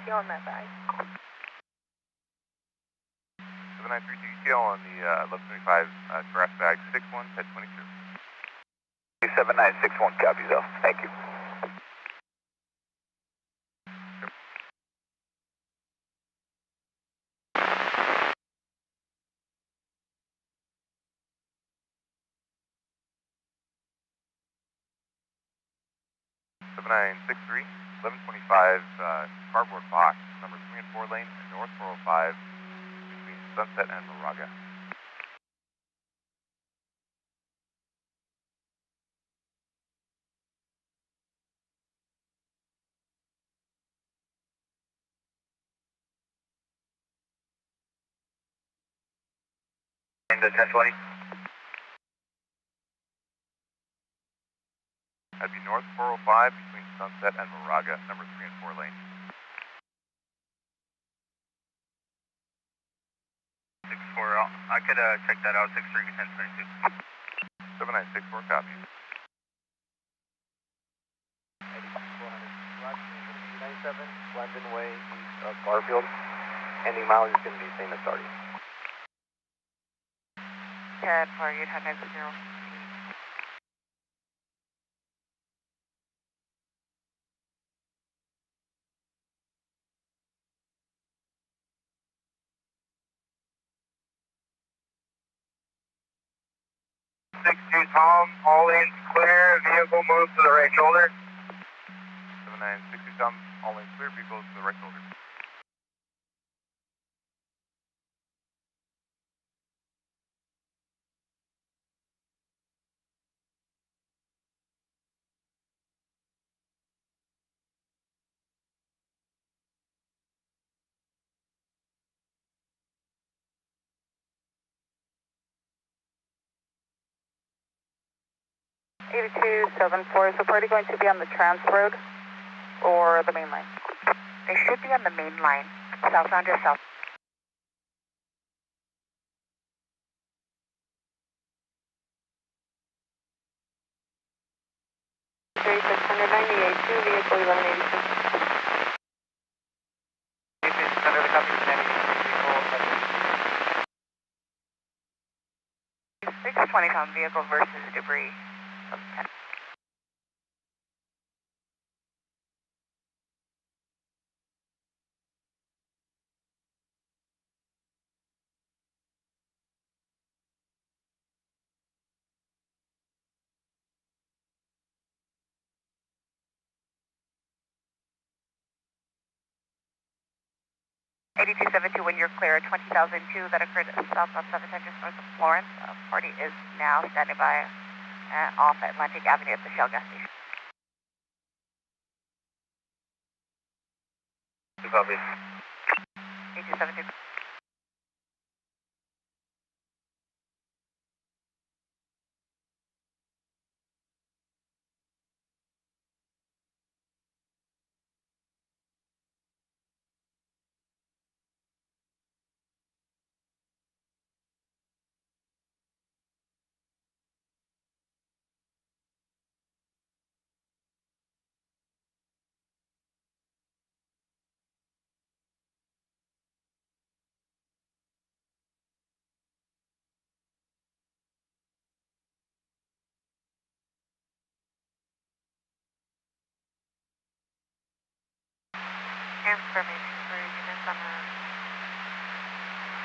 ETA on that bag. 793 ETA on the 1125 trash bag 61 1022. 7961 copies though. Thank you. Seven nine six three 1125 cardboard box number 3 and 4 lane north 405 between Sunset and Moraga. Into 1020. That'd be north 405 between Sunset and Moraga, number 3 and 4 lane. 64, I could check that out, 63 1022. 7964 copy. 97 London Way, east of Garfield. Ending mileage is going to be the same as starting. Ted for 800. 62 Tom, all in clear, vehicle moves to the right shoulder. 7960 Tom, all lanes clear, vehicles to the right shoulder. Is the party going to be on the trans road or the main line? They should be on the main line, southbound or south. 3698, 2 vehicle 1182. 600 copies, 620 Tom, vehicle versus debris. 8272 when you're clear, 20,002 that occurred southbound 710 just north of Florence. Party is now standing by off Atlantic Avenue at the Shell gas station. Two copies. 8272. Information for units on a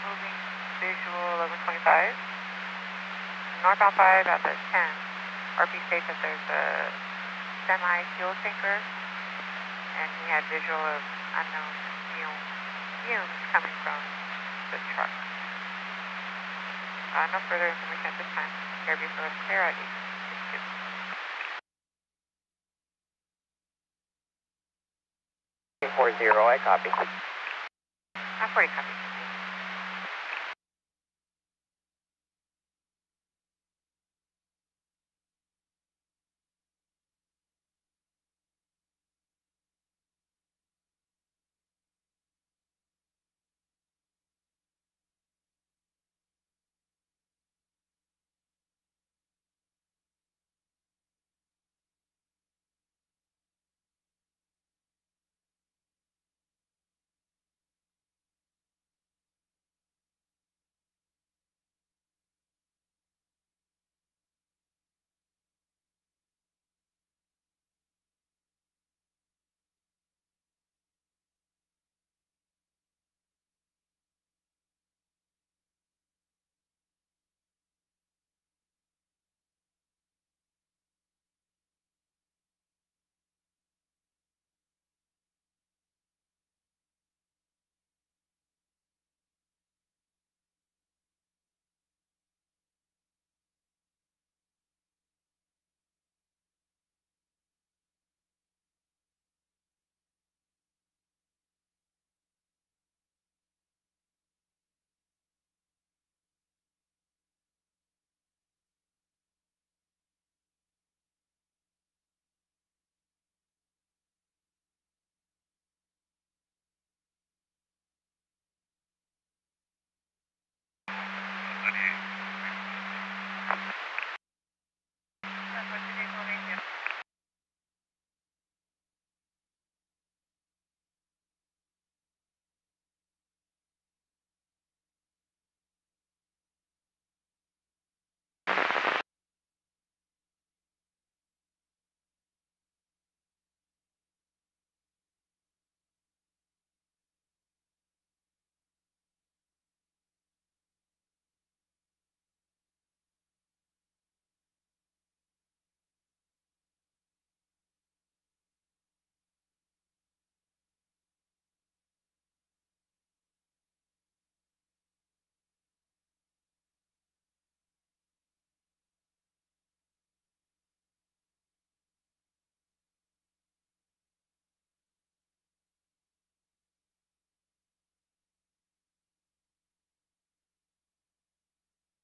moving visual 1125. Northbound 5 at the 10. RP states that there's a semi-fuel tanker, and he had visual of unknown fumes coming from the truck. No further information at this time. Air vehicle is clear at 862. 40, I copy. 40 copy.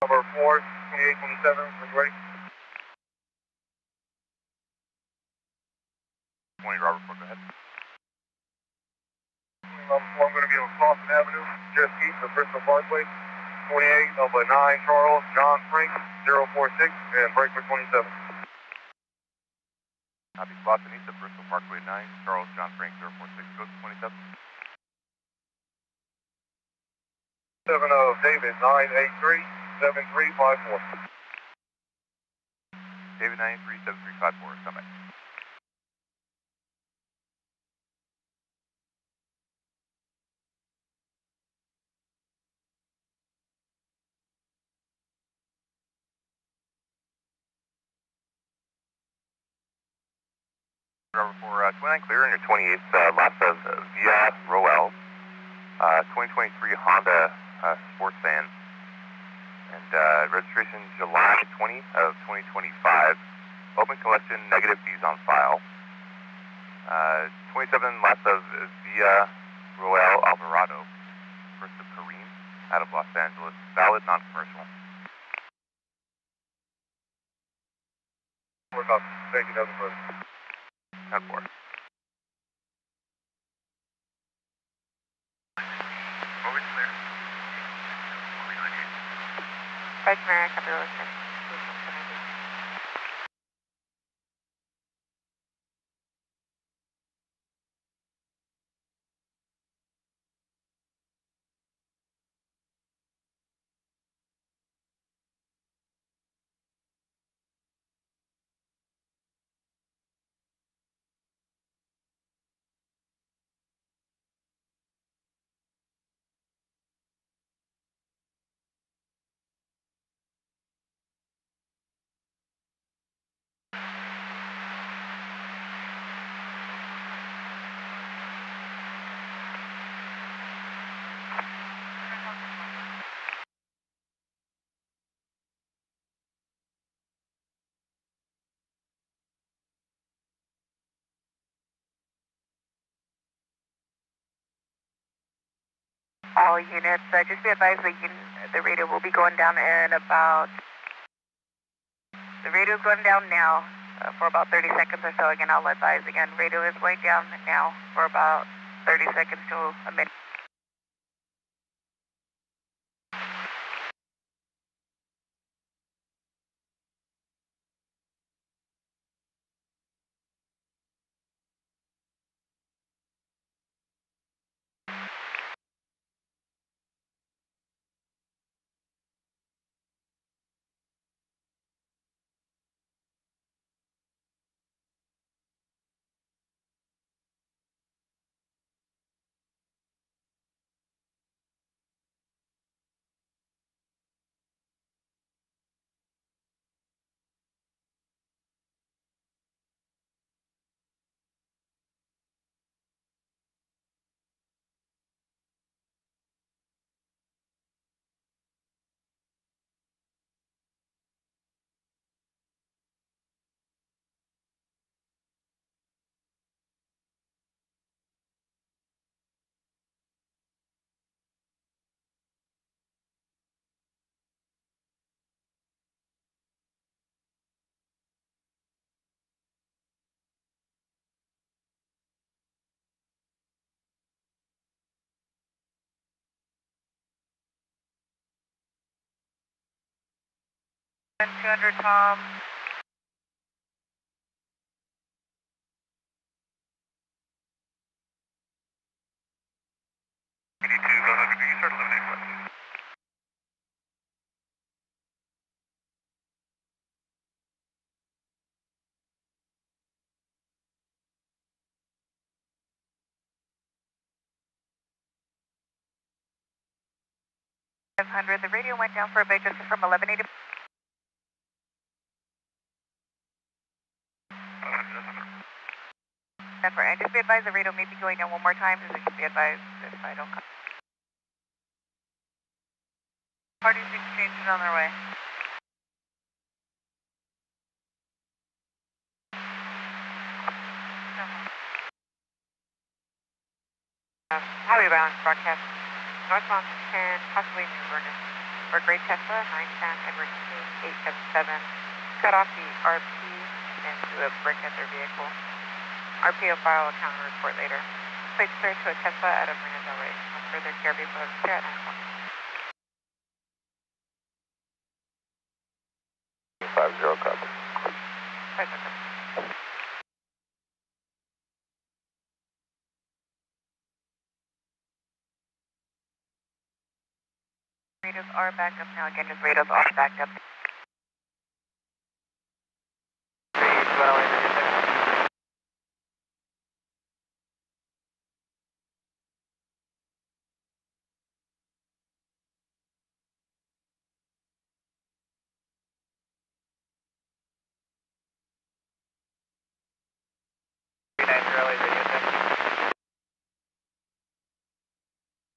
Number 4, 2827, when you're ready. 20 Robert Ford, go ahead. Number 4, I'm going to be on Slauson Avenue, just east of Bristol Parkway. 28 of 9 Charles, John Frank, 046, and break for 27. Copy, Slauson east of Bristol Parkway 9, Charles, John Frank, 046, go to 27. 7 of David, 983, 7354. David 93, 7354, come back. Robert for 29 clear on your 28th lap of Via Roel, 2023 Honda sports van, and registration July 20 of 2025. Open collection, negative fees on file. 27 laps of Via Roel Alvarado, first of Kareem, out of Los Angeles, valid, non-commercial. We're about to take another further. 10-4. What we clear? Vice Mayor, copy the listener. All units, just be advised the radio will be going down in about, the radio is going down now for about 30 seconds or so. Again, I'll advise again, radio is going down now for about 30 seconds to a minute. And 200 Tom. Can you start eliminating questions? The radio went down for a bit just from 1180. That's right. And just be advised the radio may be going down one more time, so just be advised if I don't come. Parties exchanging on their way. Highway bound broadcast northbound 10, possibly New Vernon. for Great Tesla, 910 Edward King, 877. Cut off the RP and do a brick at their vehicle. RP will file a counter report later. Plates clear to a Tesla out of Marina Del Rey. No further care vehicle is clear at 9 o'clock. 50 copy. 50 copy. Radios are backed up now. Again, just radios are backed up.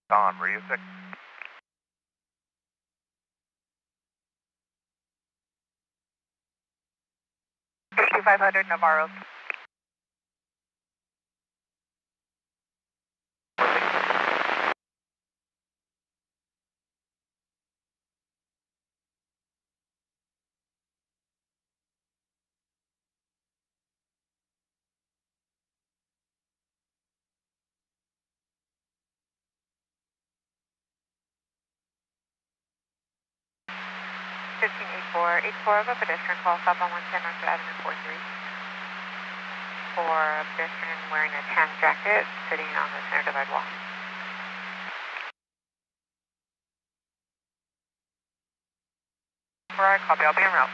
Don, radio 6. 5500 Navarro. Fifteen 84 of a pedestrian call, stop on 110 North Avenue 43. For a pedestrian wearing a tan jacket sitting on the center divide wall. Alright, copy, I'll be en route.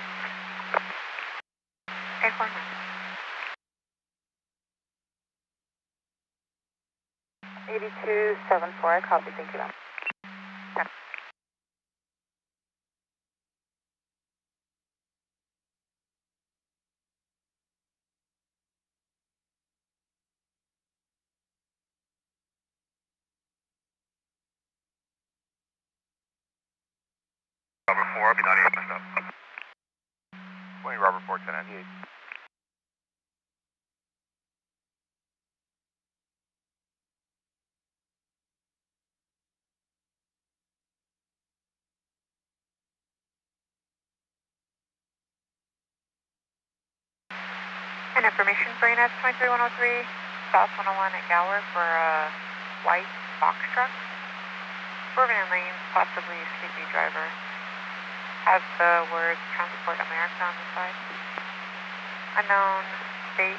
849. 8274, I copy, thank you, ma'am. Robert 4, I'll be 98 myself. 20 Robert 4, 1098. And information for ENS 23103, South 101 at Gower for a white box truck. Swerving in lanes, possibly a sleepy driver. Has the words Transport America on the side. Unknown state.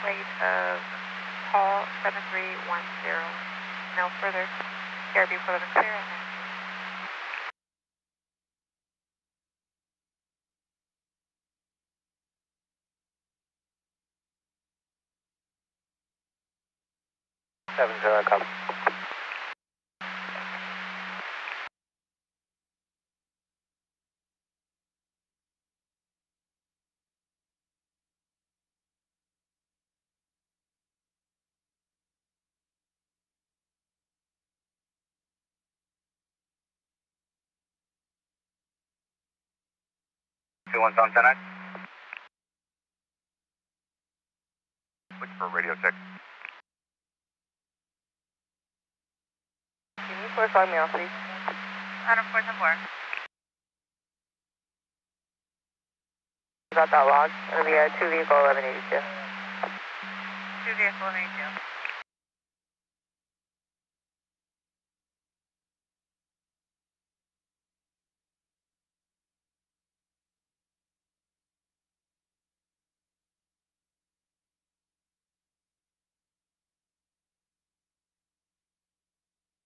Plate of Paul 7310. No further. CRB for the clear at 9. Copy. One Tom 10-9. Switch for radio 6. Can you correspond me off, please? Out of 4 and 4. Got that log? It'll be a 2 vehicle 1182. 2 vehicle 1182.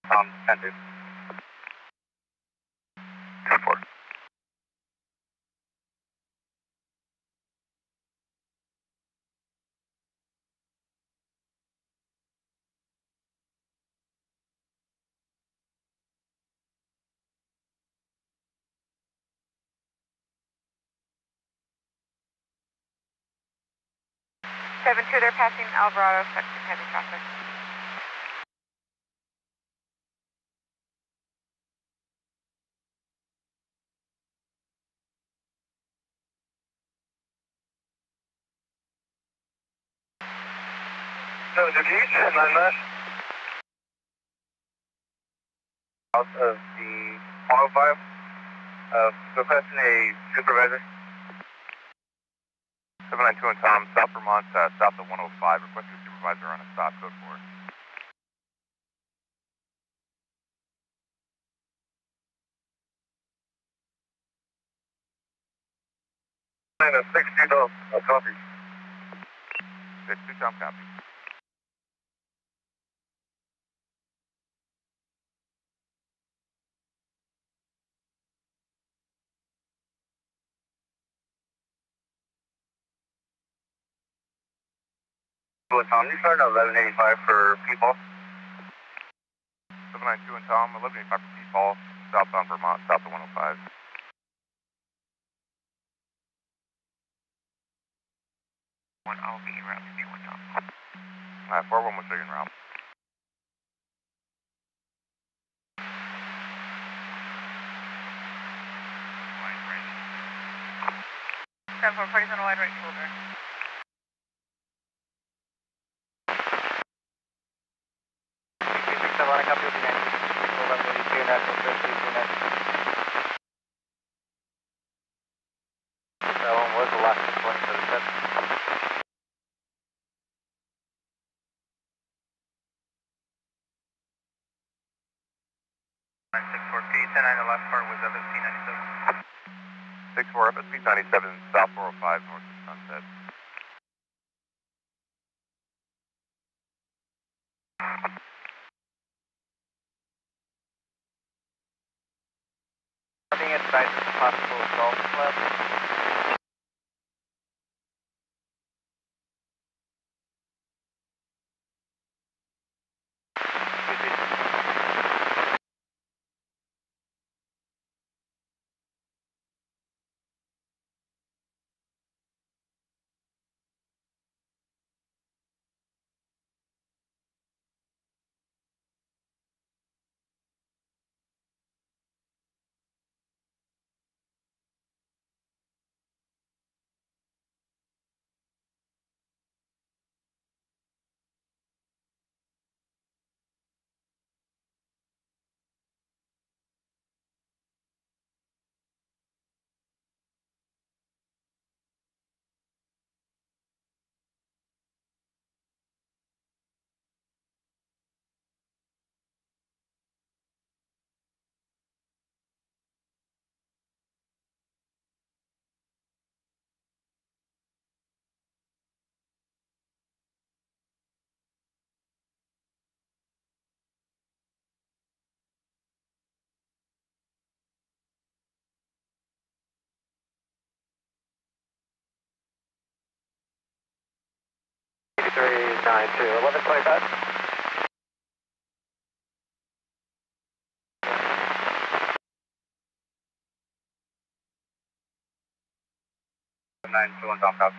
Tom 10-2. 10-4. Seven 2, they're passing Alvarado, expecting heavy traffic. No, the beach, 9-9. Out of the 105, requesting a supervisor. 792 and Tom, South Vermont, south of 105, requesting a supervisor on a stop, code 4. 62 Tom, copy. 62 Tom, copy. Tom, you started at 1185 for people. 792 and Tom, 1185 for P-Paul, southbound Vermont, south of 105. I'll be around to be 1 Tom. 4-1 was in route. Wide right. 7-4, parties on a wide right shoulder. I copy with the 1182 National 32 next. That one was the last one for the set. 964 P10, the last part was FSP 97. 64 FSP 97, south 405, north of Sunset. Being advised of possible assault left. Three nine two 1125. 921 Tom, copy.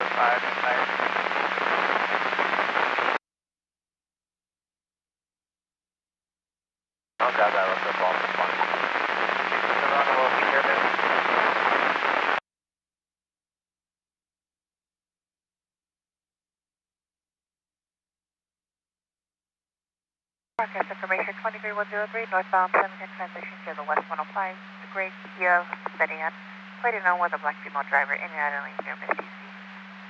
Five entire. I'll grab that real quick while I'm responding. We'll be here then. Broadcast information 23103, northbound 7 transition to the west 105, the gray Kia sedan, plated on with a black female driver, in and out of lane near Miss DC.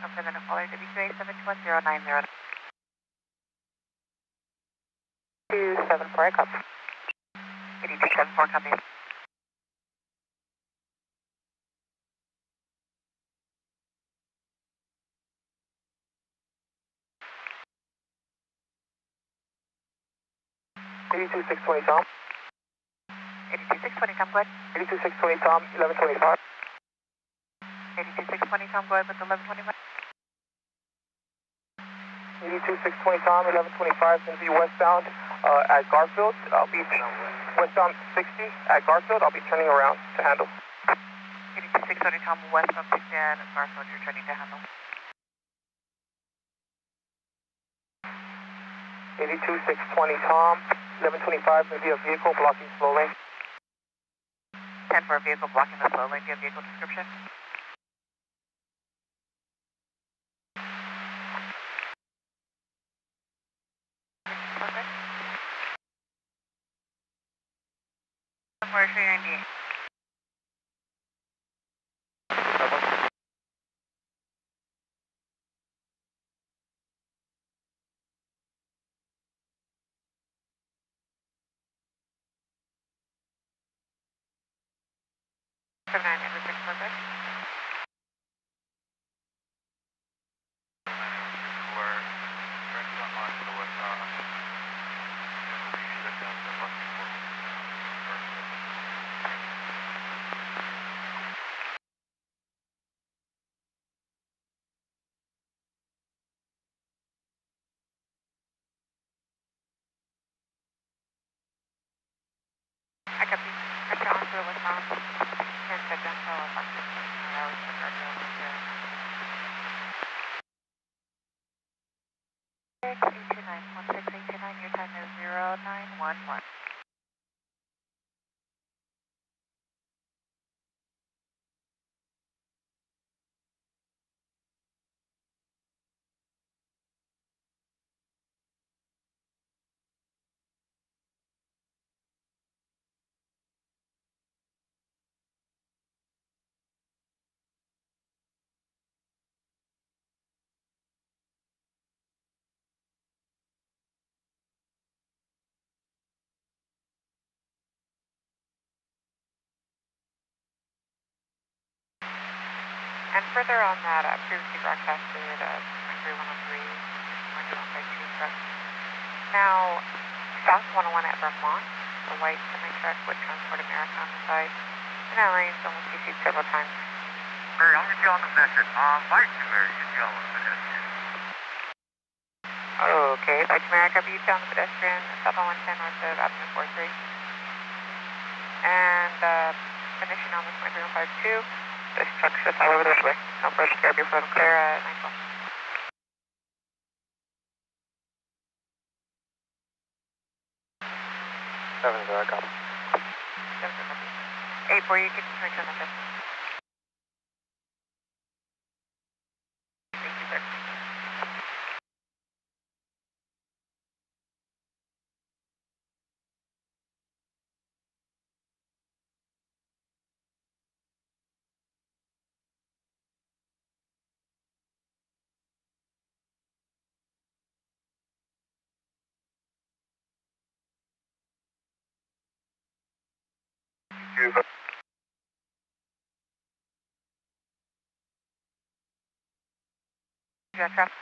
I'm for the caller WQA 71090. 274, copy. 8274, copy. Eighty-two 620 Tom. 82620, Tom, go ahead. 82 620 Tom, 1125. 82620, Tom, go ahead with 1125. 82 620 Tom, 1125, going to be westbound at Garfield. I'll be westbound 60 at Garfield. I'll be turning around to handle. 82620, Tom, westbound 60 at Garfield, you're turning to handle. 82 620 Tom, 1125, going to be a vehicle blocking slow lane. 10 for a vehicle blocking the slow lane. Do you have vehicle description? For 398. Seven nine number 6 perfect. We're directly on line to the west on. We shut down the bus before. I copy. I challenge to the westbound. And set down to Los Angeles. I was the guardrail right there. 829, your time is 0911. And further on that, previously broadcasted 3103, 152 truck. Now, South 101 at Vermont, the white semi-truck with Transport America on the side. And that lane's almost CC'd several times. Mary, I'm going to be on the message. Fight to Mary, get you on the pedestrian. Okay, Fight to America, BT on the pedestrian, South 110 north of Avenue 43. And finishing on this 3152. This truck's just all over this way. No further care before the clear at 912. 7-0, copy. 8 for you, keep the switch on the fifth. Thank you, sir. Jet traffic.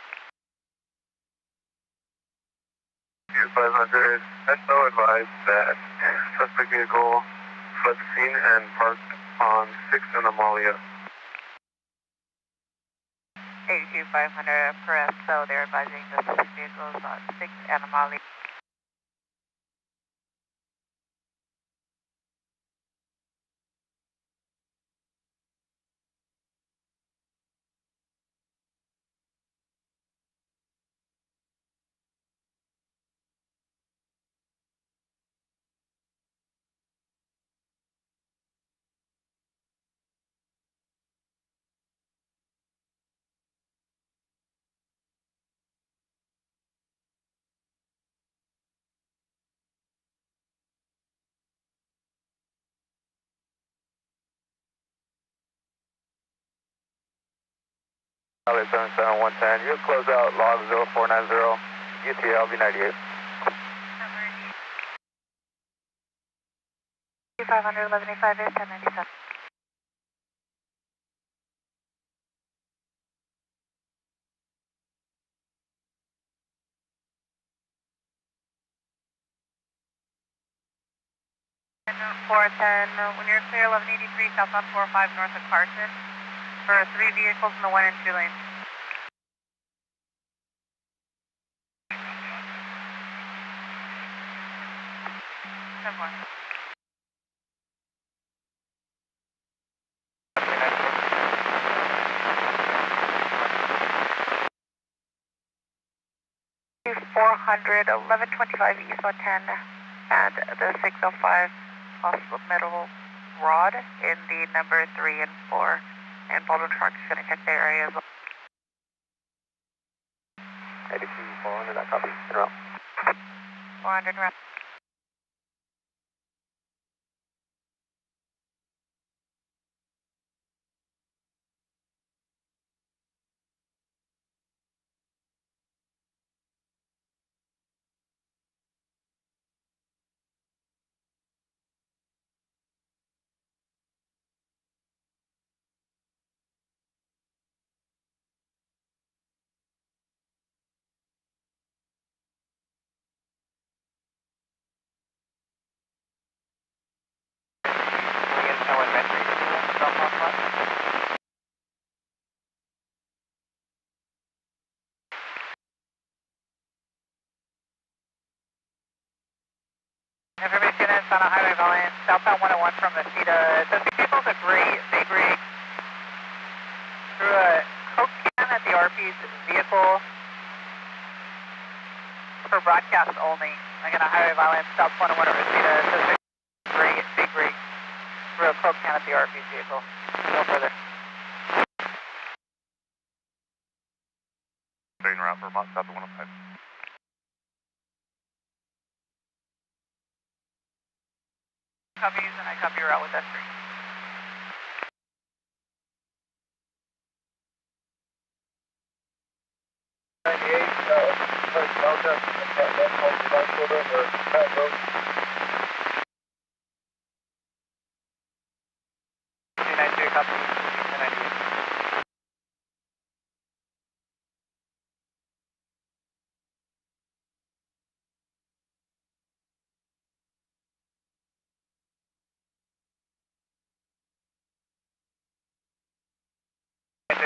500, SO advised that suspect vehicle fled the scene and parked on 6th and Amalia. 82500 per SO, they're advising the suspect vehicles on 6th and Amalia. LA 77110, you'll close out log 0490, UTL B98. 500, 1185 is 1097. And 410, when you're clear, 1183 southbound 45 north of Carson for 3 vehicles in the 1 and 2 lanes. More. 400, 1125 east 110, and the 605 possible middle rod in the number 3 and 4, and Boulder truck is going to check the area as well. 82, 400, that copy, in route. 400 route. Information is on a highway volume, southbound 101 from the CETA. So the vehicle's a great big rig through a Coke can at the RP's vehicle for broadcast only. Again, a highway volume, south 101 over CETA. So it's a great big rig through a Coke can at the RP's vehicle. No further. Train route for Vermont, south of 105. Copies, and I copy your route with S3.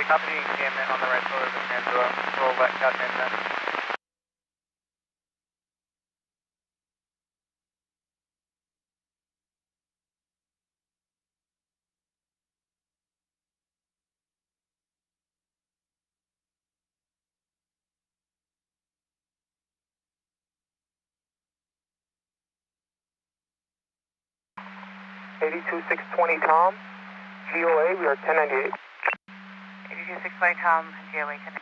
Copy, came in on the right shoulder of the Peninsula. Roll back, got in then. Eighty-two 620 Tom, GOA, we are 1098. 82 620 Tom, GOA 10.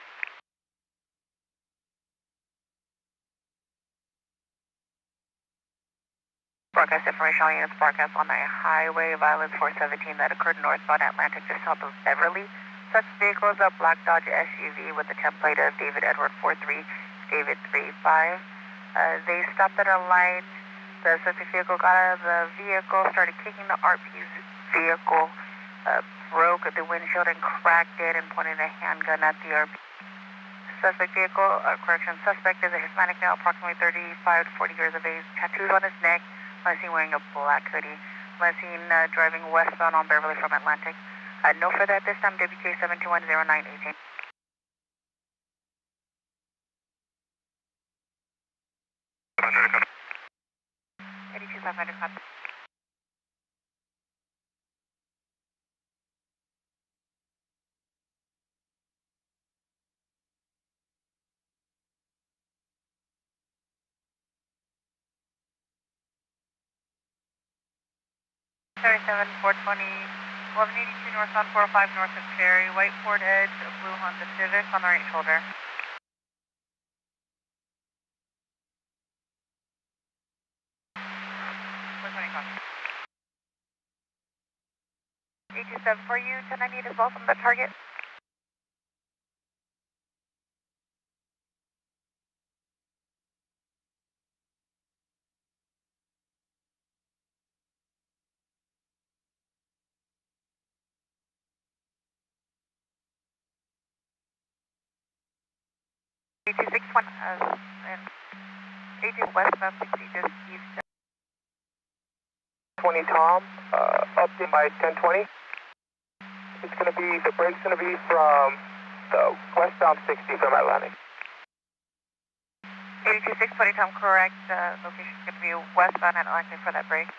Broadcast information, all units broadcast on a highway violence 417 that occurred northbound Atlantic just south of Beverly. Such vehicle is a black Dodge SUV with the template of David Edward 43, David 35. They stopped at a light. The suspect vehicle got out of the vehicle, started kicking the RP's vehicle, broke the windshield and cracked it and pointed a handgun at the RP. Suspect vehicle, suspect is a Hispanic male, approximately 35 to 40 years of age, tattoos on his neck. Last seen wearing a black hoodie. Last seen driving westbound on Beverly from Atlantic. No further at this time, WK 7210918. 82 500 copy. Seven 420, 1182 northbound 405 north of Cherry, white Ford Edge, a blue Honda Civic on the right shoulder. A27 for you, 1098 as well from the target. A26 and A2 westbound 60 just east. 20 Tom, up in by 1020. It's going to be, the brake's going to be from the westbound 60 from Atlantic. 82 620 Tom, correct. Location's going to be westbound Atlantic for that break.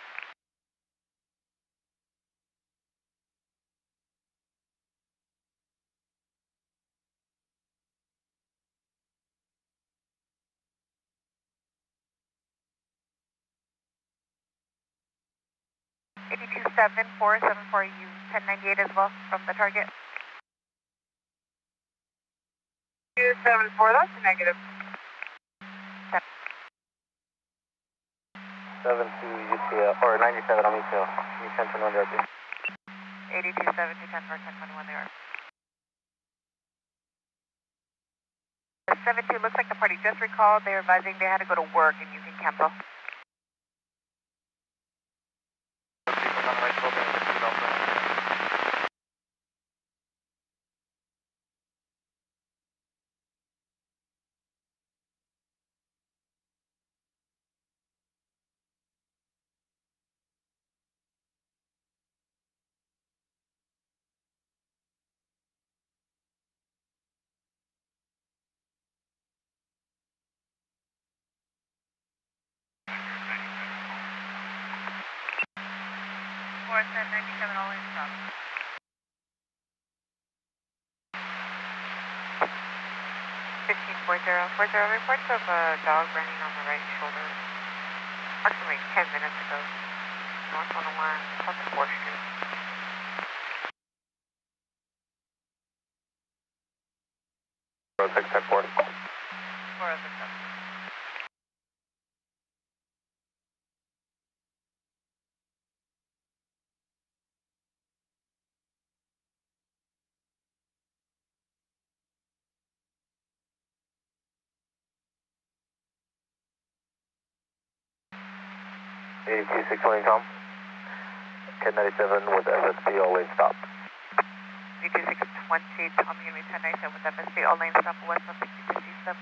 Eighty-two 7474 you 1098 as well from the target. 274, that's a negative. 7 to UTL, or 97 on UTL. You 1021 there, please. 82 7 to 10 for 1021 there. The 72 looks like the party just recalled. They're advising they had to go to work and you can cancel. On the right shoulder, 4, 1097, all in stop. 1540, reports of a dog running on the right shoulder. Approximately 10 minutes ago. North 101, south of 4th Street. Road 610-4. 4067. AT620 Tom. 1097 with FSP, all lane stop. AT620, Tom, give me 1097 with FSP, all lanes stop west of 6057.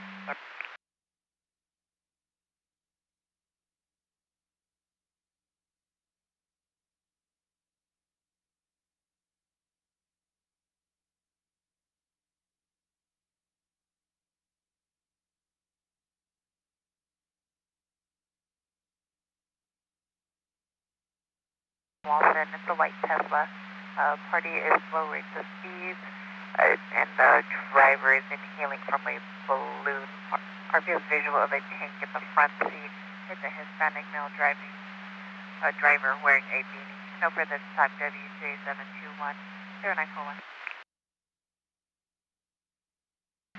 Walton, it's a white Tesla. Party is lowering the speeds, and the driver is inhaling from a balloon. RPO visual of a tank in the front seat. It's a Hispanic male driver wearing a beanie. No further time, WJ721 0941.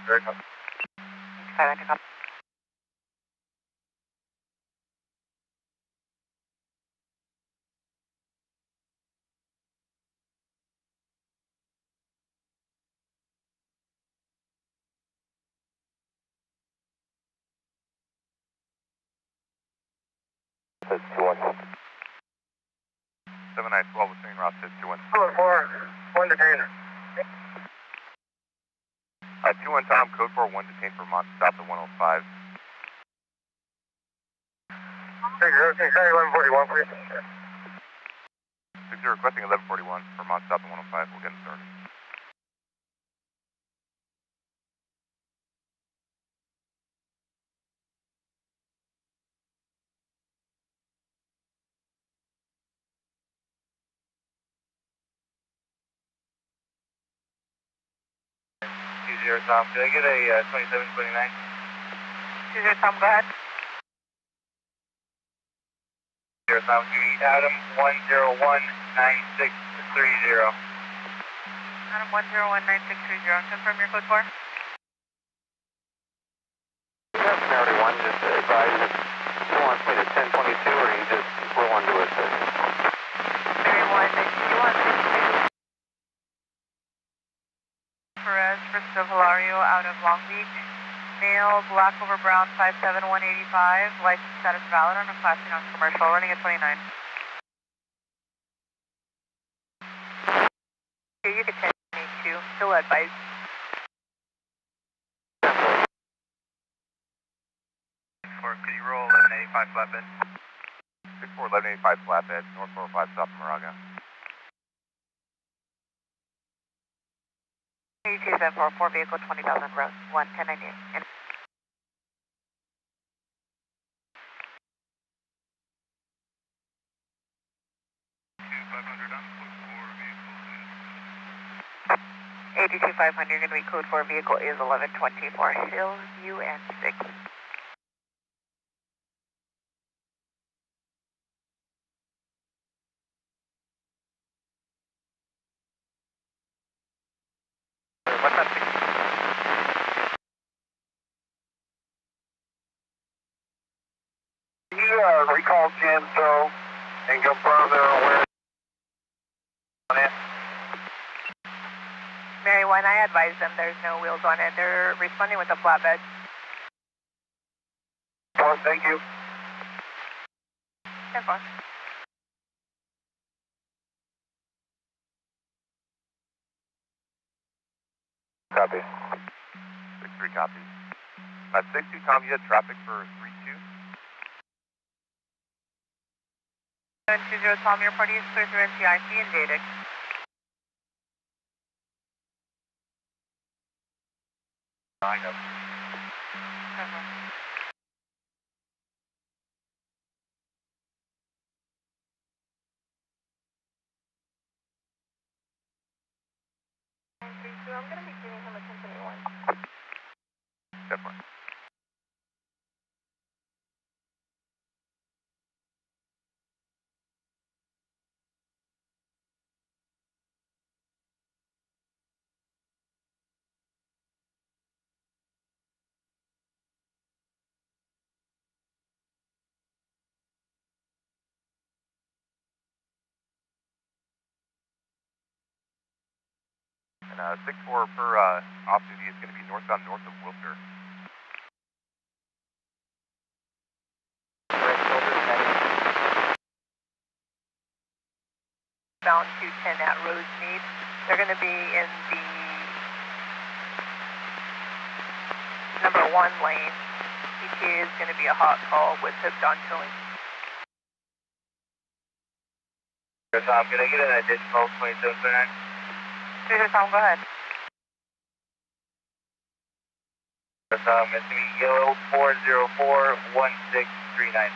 Very good. 500. That's 21. 7912 with Route 621. 1 detainer. 21 Tom, code 41 detained for Mont stop at 105. Okay, 1141, please. 60 requesting 1141 for Mont stop at 105. We'll get him started. Tom, can I get a 2729? 20 Tom, go ahead. Tom, give me Adam 1019630. Adam 1019630, confirm your code 4. Priority 1, just advise if he wants me to 1022 or he just roll onto it. Mary 1, you want 62. Perez for Hilario out of Long Beach. Male, black over brown, 57185. License status valid on a class C non-commercial, running at 29. Okay, you can 1082. Still advise. Could you roll 1185 flatbed? 64 1185 flatbed, North 405 stop from Moraga. AT744 vehicle 20,000 road 11098. And 82500, you're going to be code 4, vehicle is 1124, Hillview and 6. What's up? Can you recall Genso and confirm their awareness on it? Mary 1, I advised them there's no wheels on it. They're responding with a flatbed. Oh, thank you. 10-4. Copy. 63 copy. 62 Tom, you had traffic for 32? 720 Tom, your party is clear through NCIC and Data. I know. 10-4. 6-4 per off-duty is going to be northbound north of Wilshire. Bound 210 at Rosemead. They're going to be in the number 1 lane. ETA is going to be a hot call with hooked on towing. Tom, can I get an additional 2739? Cruiser Tom, go ahead. Tom, it's going to be yellow 404-1639.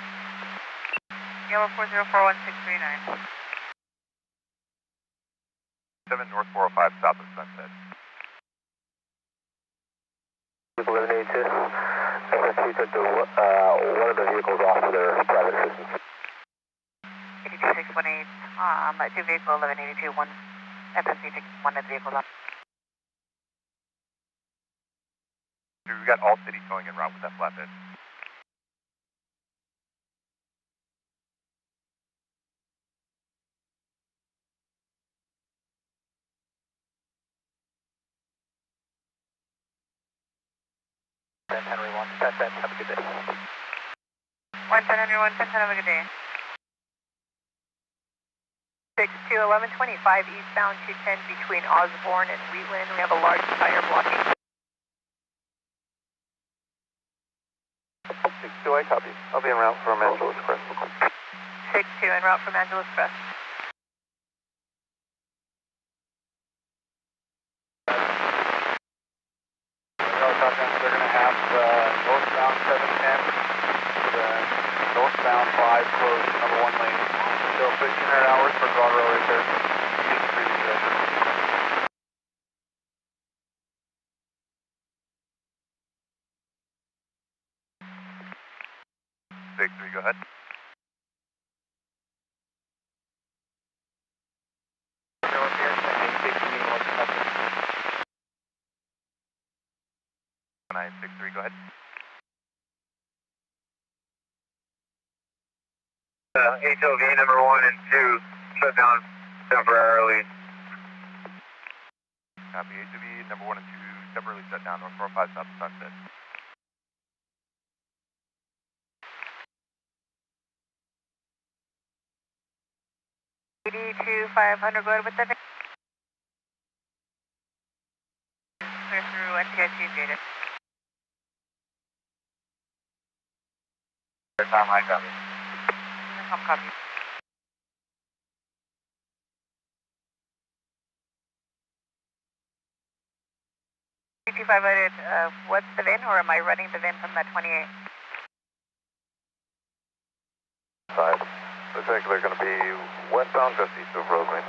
Yellow 404-1639. 7 North 405 south of Sunset. 1182. FST took one of the vehicles off for their private assistance. 82618, 2 vehicle 1182, 1 FSC took one of the vehicles off. We've got all city towing en route with that flatbed. Henry 1, 10-10, have a good day. 110 Henry 110, have a good day. 621125 eastbound 210 between Osborne and Wheatland. We have a large tire blocking. 62, I copy. I'll be en route from Angeles Crest. 62 en route from Angeles Crest. They're going to have northbound 710 to the northbound 5 closed, number 1 lane. Still 1,500 hours for guardrail repair. Big 3, go ahead. Everyone here, 963, go ahead. HLV number 1 and 2 shut down temporarily. Copy. HOV number 1 and 2 temporarily shut down North 405 south of Sunset. 82-500, go ahead with the... Clear through NTIC data. Tom, I copy. Come copy. What's the VIN, or am I running the VIN from that 28? 5. Looks like they're going to be westbound just east of Rosemead.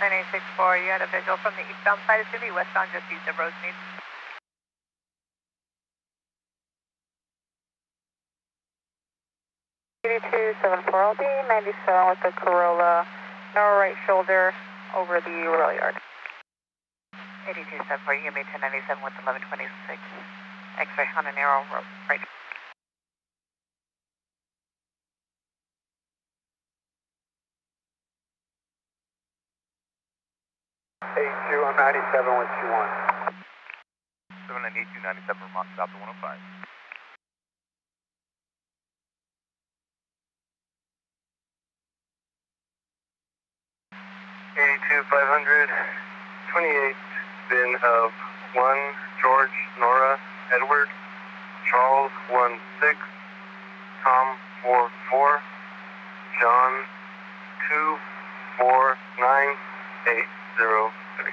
9864, you had a visual from the eastbound side. It's going to be westbound just east of Rosemead. I'll be 97 with the Corolla, narrow right shoulder over the rail yard. 8274, you can be 1097 with 1126. X-ray on a narrow right. 82, I'm 97 with 21. 792, 97 Vermont south of 105. 82-500, 28 bin of 1 George, Nora, Edward, Charles 16, Tom 44, John 249-803.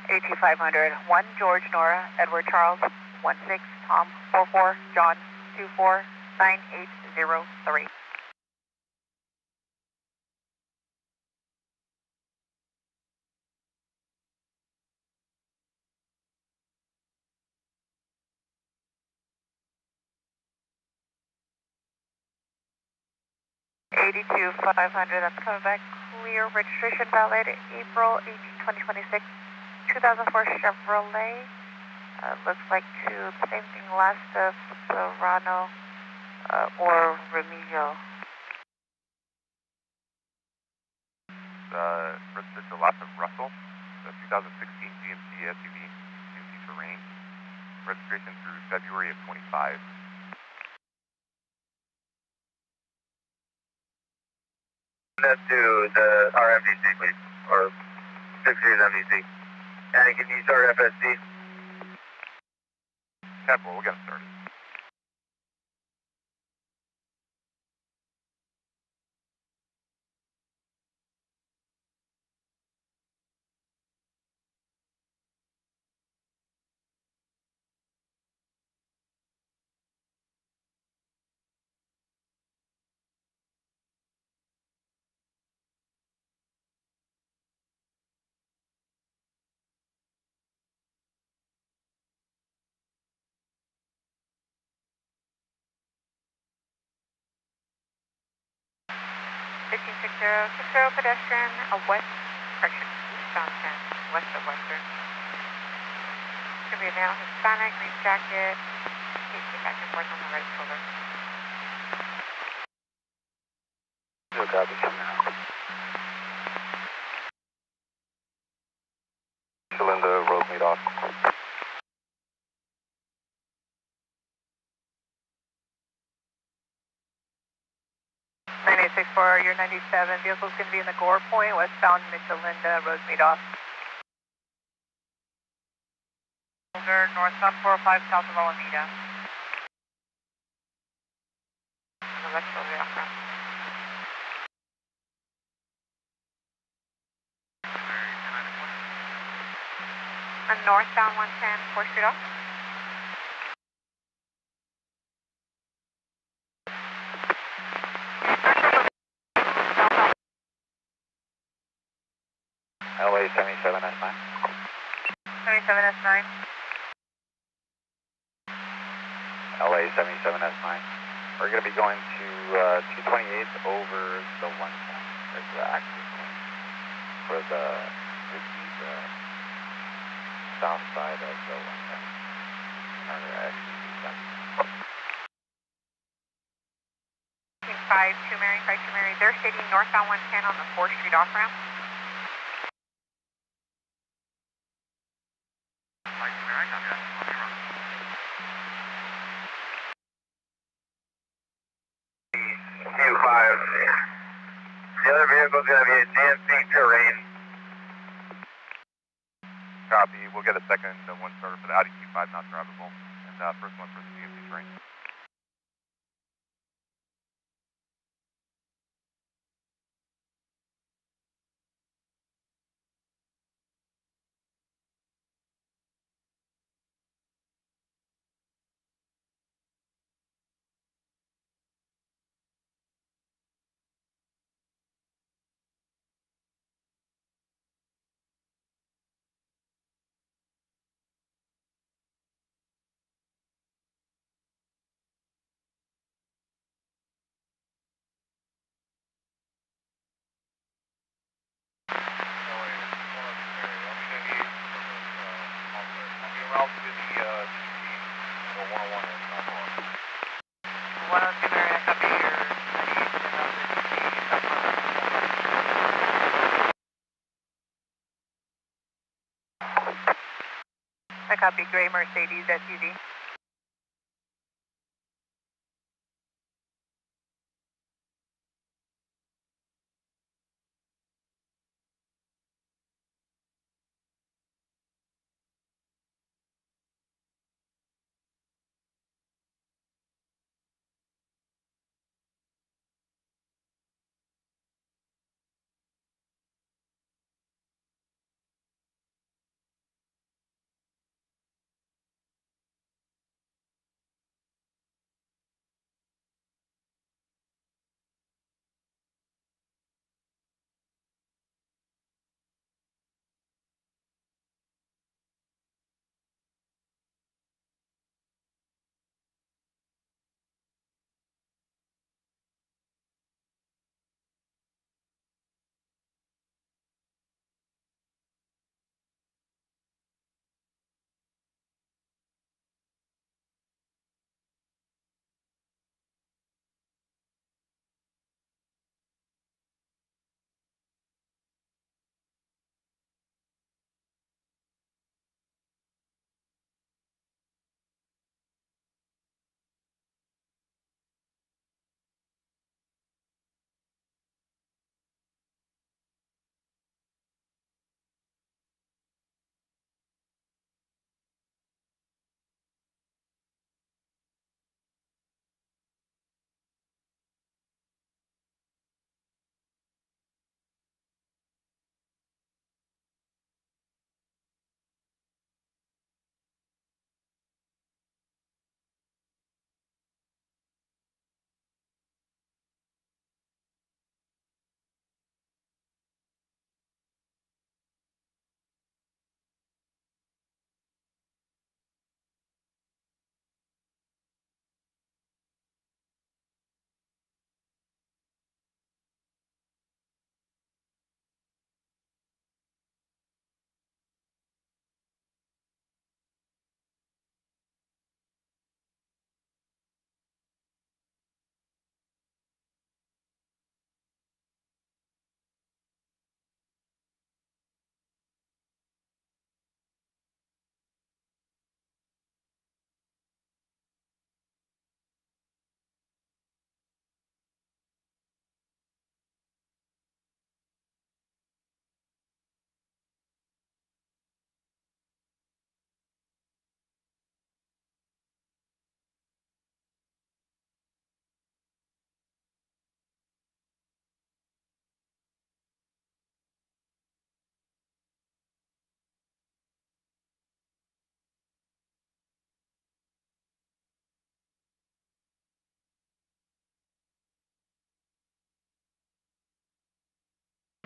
82-500, 1 George, Nora, Edward, Charles 16, Tom 44, John 249-803. 82-500, that's coming back clear. Registration valid April 18, 2026. 2004 Chevrolet. Looks like two, same thing, last of Serrano or Remigio. registered to lots of Russell, the 2016 GMC SUV, GMC Terrain. Registration through February of 25. That to the RMDC, please, or 6 Series MDC. And can you start FSD? 10-4, we'll get them started. Pedestrian, eastbound 10, west of Western. It's going to be a male Hispanic, green jacket, pacing back and forth on the right shoulder. No copy, coming out. Shalinda, road meet off. 9864, you're 97. Vehicle's going to be in the Gore Point, westbound Mitchell-Linda, road meet off. Northbound 405, south of Alameda. On the left shoulder off ramp. On northbound 110, 4th Street off. LA 77S9. 77S9. LA 77S9. We're going to be going to 228 over the 110. There's the access point for the south side of the 110. Or the XCC 5 Mary. They're stating northbound 110 on the 4th Street off ramp. The other vehicle's going to be a GMC Terrain. Copy. We'll get a second one starter for the Audi Q5 not drivable, and first one for the GMC Terrain. I copy, gray Mercedes SUV.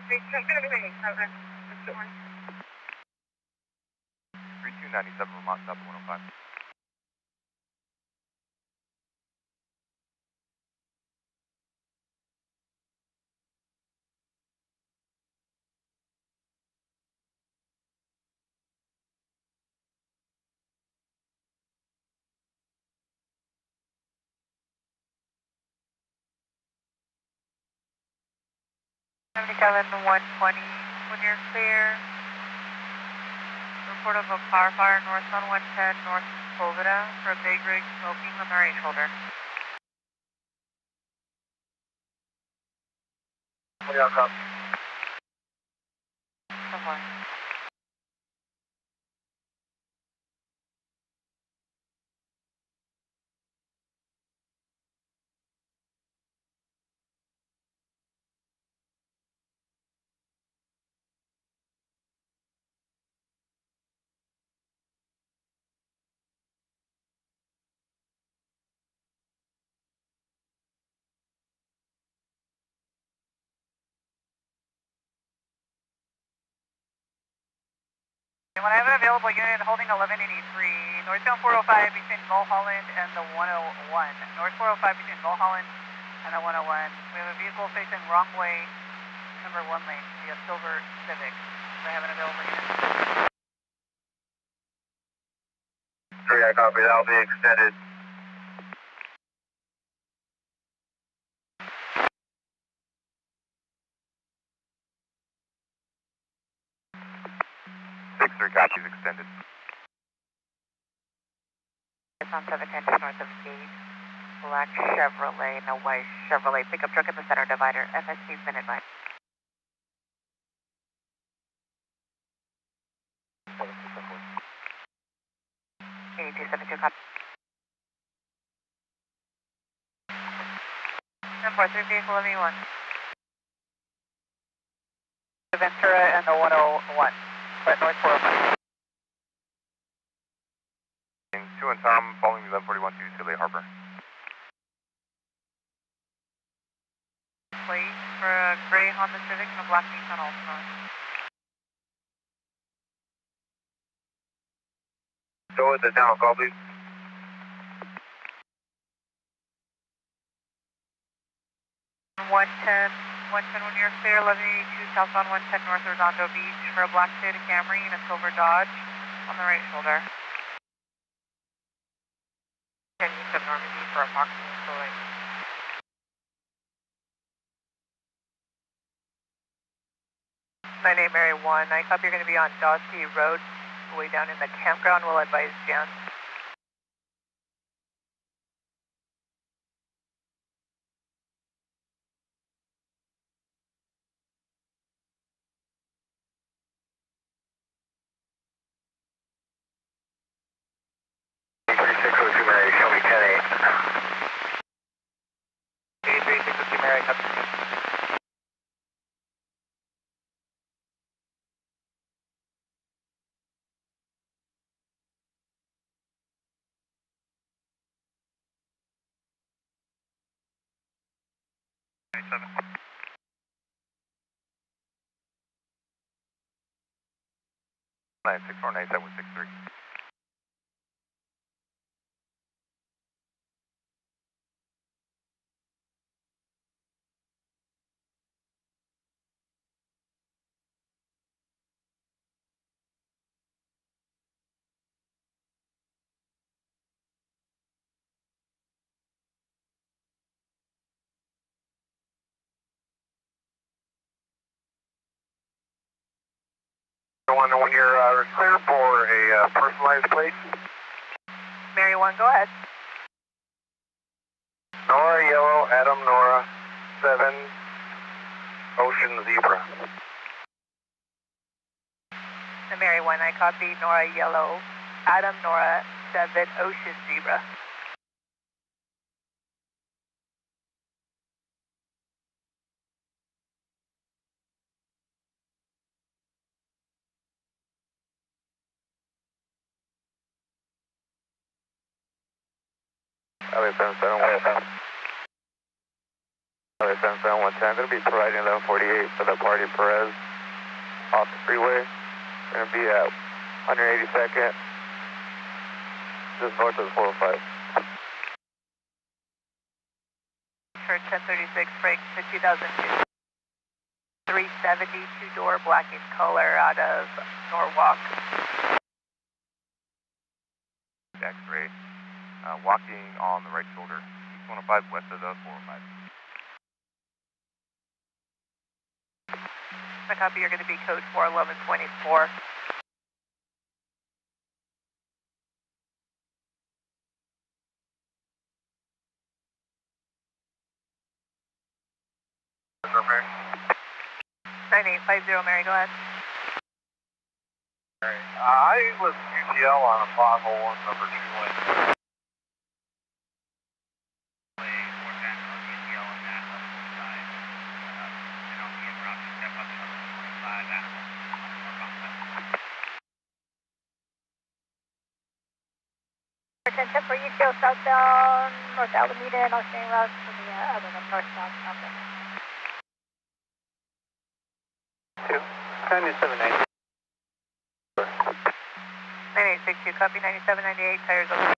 3297 Vermont, south of 105. '77 to 120. When you're clear, report of a car fire north on 110, north of Covida for a big rig smoking on the right shoulder. Yeah, copy. Somewhere. When I have an available unit holding 1183, northbound 405 between Mulholland and the 101. North 405 between Mulholland and the 101. We have a vehicle facing wrong way, number 1 lane, via Silver Civic. Do I have an available unit? 3, I copy. That'll be extended. Six three copies extended. It's on 710 just north of Gate. Black Chevrolet, no white Chevrolet. Pickup truck in the center divider. FSC's been advised. 8272 copy. 743 vehicle of E1. Ventura and the 101. But north 405. 2 and Tom, following 1141 to Tule Harbor. Plate for a gray Honda Civic and a black Nissan Altima. Go with the down, call please. 110 when you're clear, 1182 southbound 110 north Redondo Beach for a black Toyota Camry and a silver Dodge on the right shoulder. 10 east of Normandy for a proximal slowing. My name Mary 1. I copy you're going to be on Dawsey Road, way down in the campground. We'll advise Jan. Mary, show me 10-8. 83602 Mary, copy. Nine six four nine seven six three. When you're clear for a personalized plate. Mary 1, go ahead. Nora Yellow, Adam Nora, 7, Ocean Zebra. The Mary 1, I copy Nora Yellow, Adam Nora, 7, Ocean Zebra. LA 771. LA 7710. Going to be providing 1148 for the party Perez off the freeway. Going to be at 182nd, just north of the 405. For 1036, Frank to 2002. 370, two-door, black in color, out of Norwalk. X-ray, walking on the right shoulder, East 105 west of the 405. I copy, you're going to be code 41124. Mary? 9850, Mary, go ahead. I was UTL on a pothole on number 2 lane. Attention for UTL southbound, North Alameda and Australian routes for the other one, northbound southbound. 9790. 9862, copy 9798, tires over.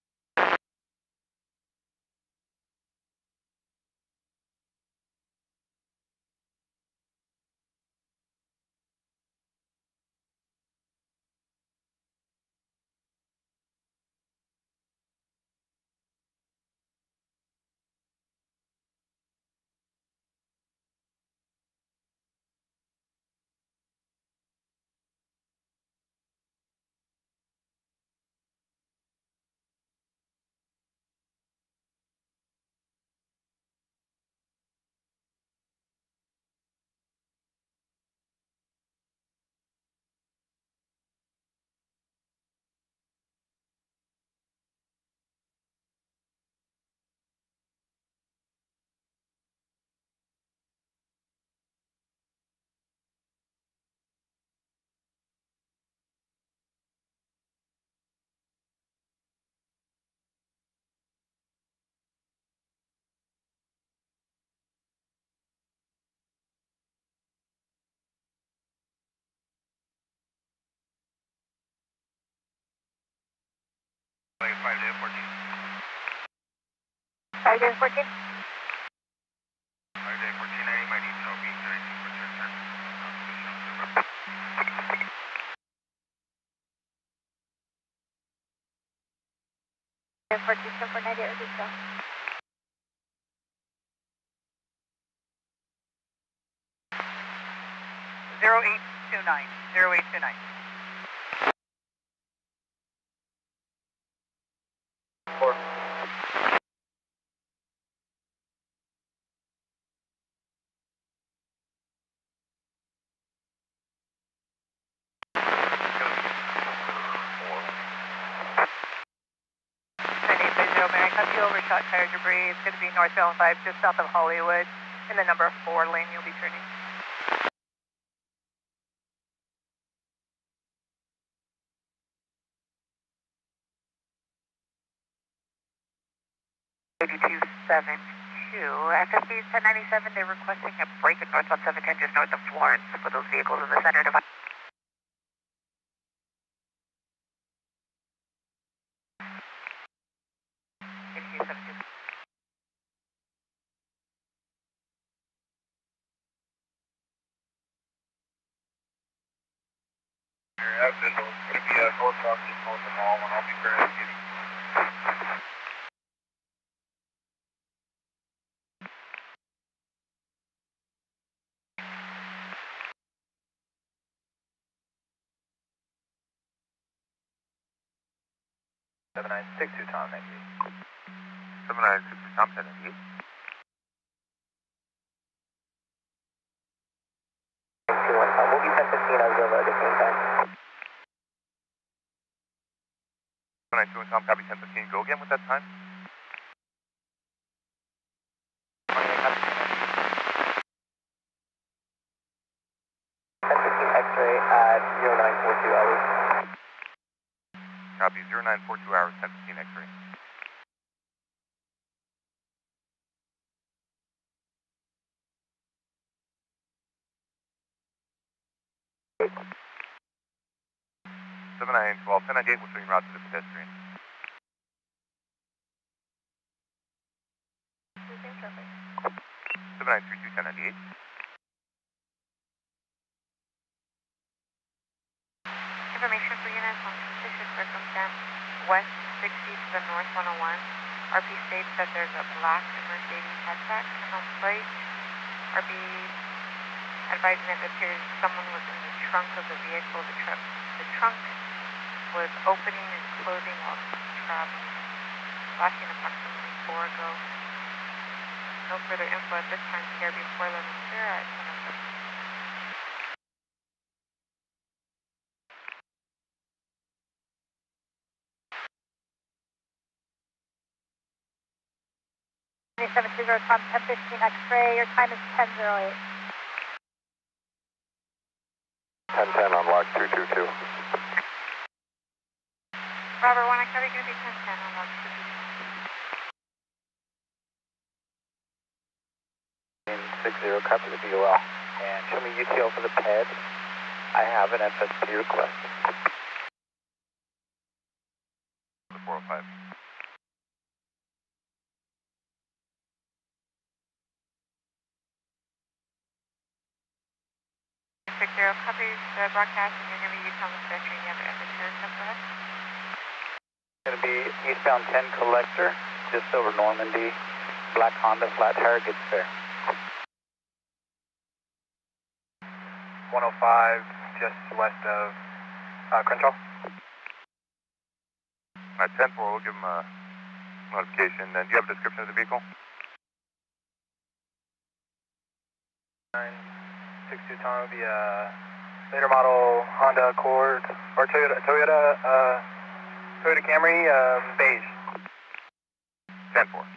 Friday 14. Friday 14? Friday 14, I might need to be 32 for turn. Friday 14, for 90 or so. Zero 0829, 0829. Mary, copy overshot tire debris. It's going to be northbound 5, just south of Hollywood. In the number 4 lane, you'll be turning. FSB 1097, they're requesting a break at northbound 710 just north of Florence for those vehicles in the center of 8272. I've been going to be northbound just north of Mall, and I'll be very happy. Seven 7962 Tom, thank you. 7962 Tom, thank you. We'll be 1015 Auxilla at the same time. 792 and Tom, copy 1015. Go again with that time. 1015 X-ray at 0942 hours. Copy 0942 hours, 1015 X-ray. X-ray, 1015 X-ray, 0942 hours, 1015 X-ray. 1015 1098, we'll show you route to the pedestrian. Losing traffic. 7932, 1098. Information for units on suspicious circumstance, west 60 to the north 101. RP states that there's a black Mercedes hatchback on plate. RP advising that it appears someone was in the trunk of the vehicle. The trunk was opening and closing while traveling. Last seen approximately 4 ago. No further info at this time. CRB 411 clear at 1007. Tom 1015 X-ray, your time is 10:08. 1010 on log 222. Robert 1, X-ray going to be 1010 on log 60, copy the DOL. And show me UTL for the PED. I have an FSP request. The 405. 60 copies the broadcast, and you're going to be UTL on the pedestrian. You have an FSP request, go ahead. Going to be eastbound 10 collector, just over Normandy. Black Honda, flat tire, good spare. 105, just west of Crenshaw. 10-4, we'll give them a notification. And do you have a description of the vehicle? 962 Tom will be a later model Honda Accord or Toyota Camry, beige. 10-4.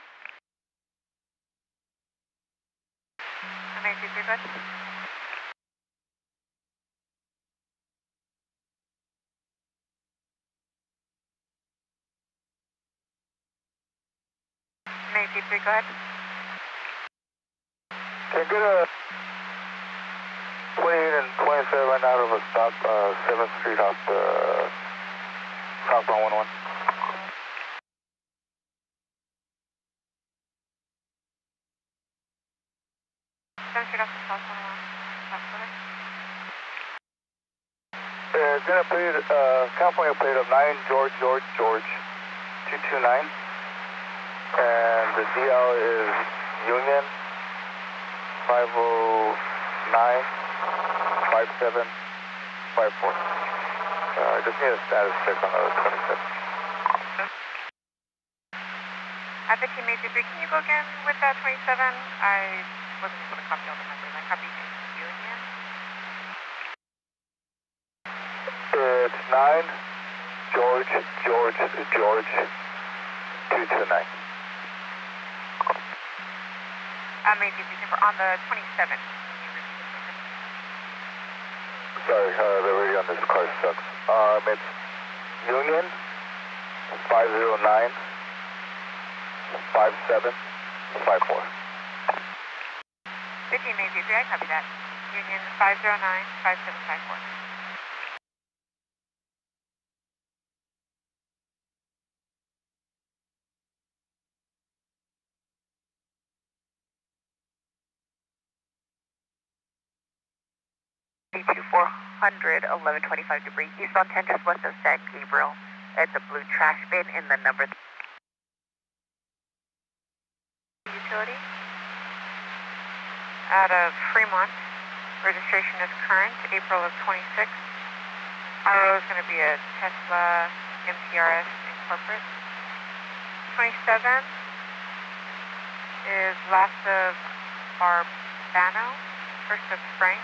Amazing, good. Amazing, go ahead. Can I get a 28 and 27 right out of a stop, 7th Street off the southbound 101? 7th Street off the south 101. Go ahead. Gonna plate, California plate of 9 George 229. And the DL is Union 509 5754. I just need a status check on the 27. At the team Major 3, can you go again with that 27? I wasn't able to copy all the numbers. I copied Union. It's 9 George 229. Amazing, we're on the 27th. Sorry, the radio on this car sucks. It's Union 509 5754. 15 Major 3, I copy that. Union 509 5754. D2400, 1125 debris, eastbound 10 just west of San Gabriel. It's a blue trash bin in the number. Utility out of Fremont. Registration is current, April of 26. RO is going to be a Tesla MTRS Incorporate. 27 is last of Barbano, first of Frank.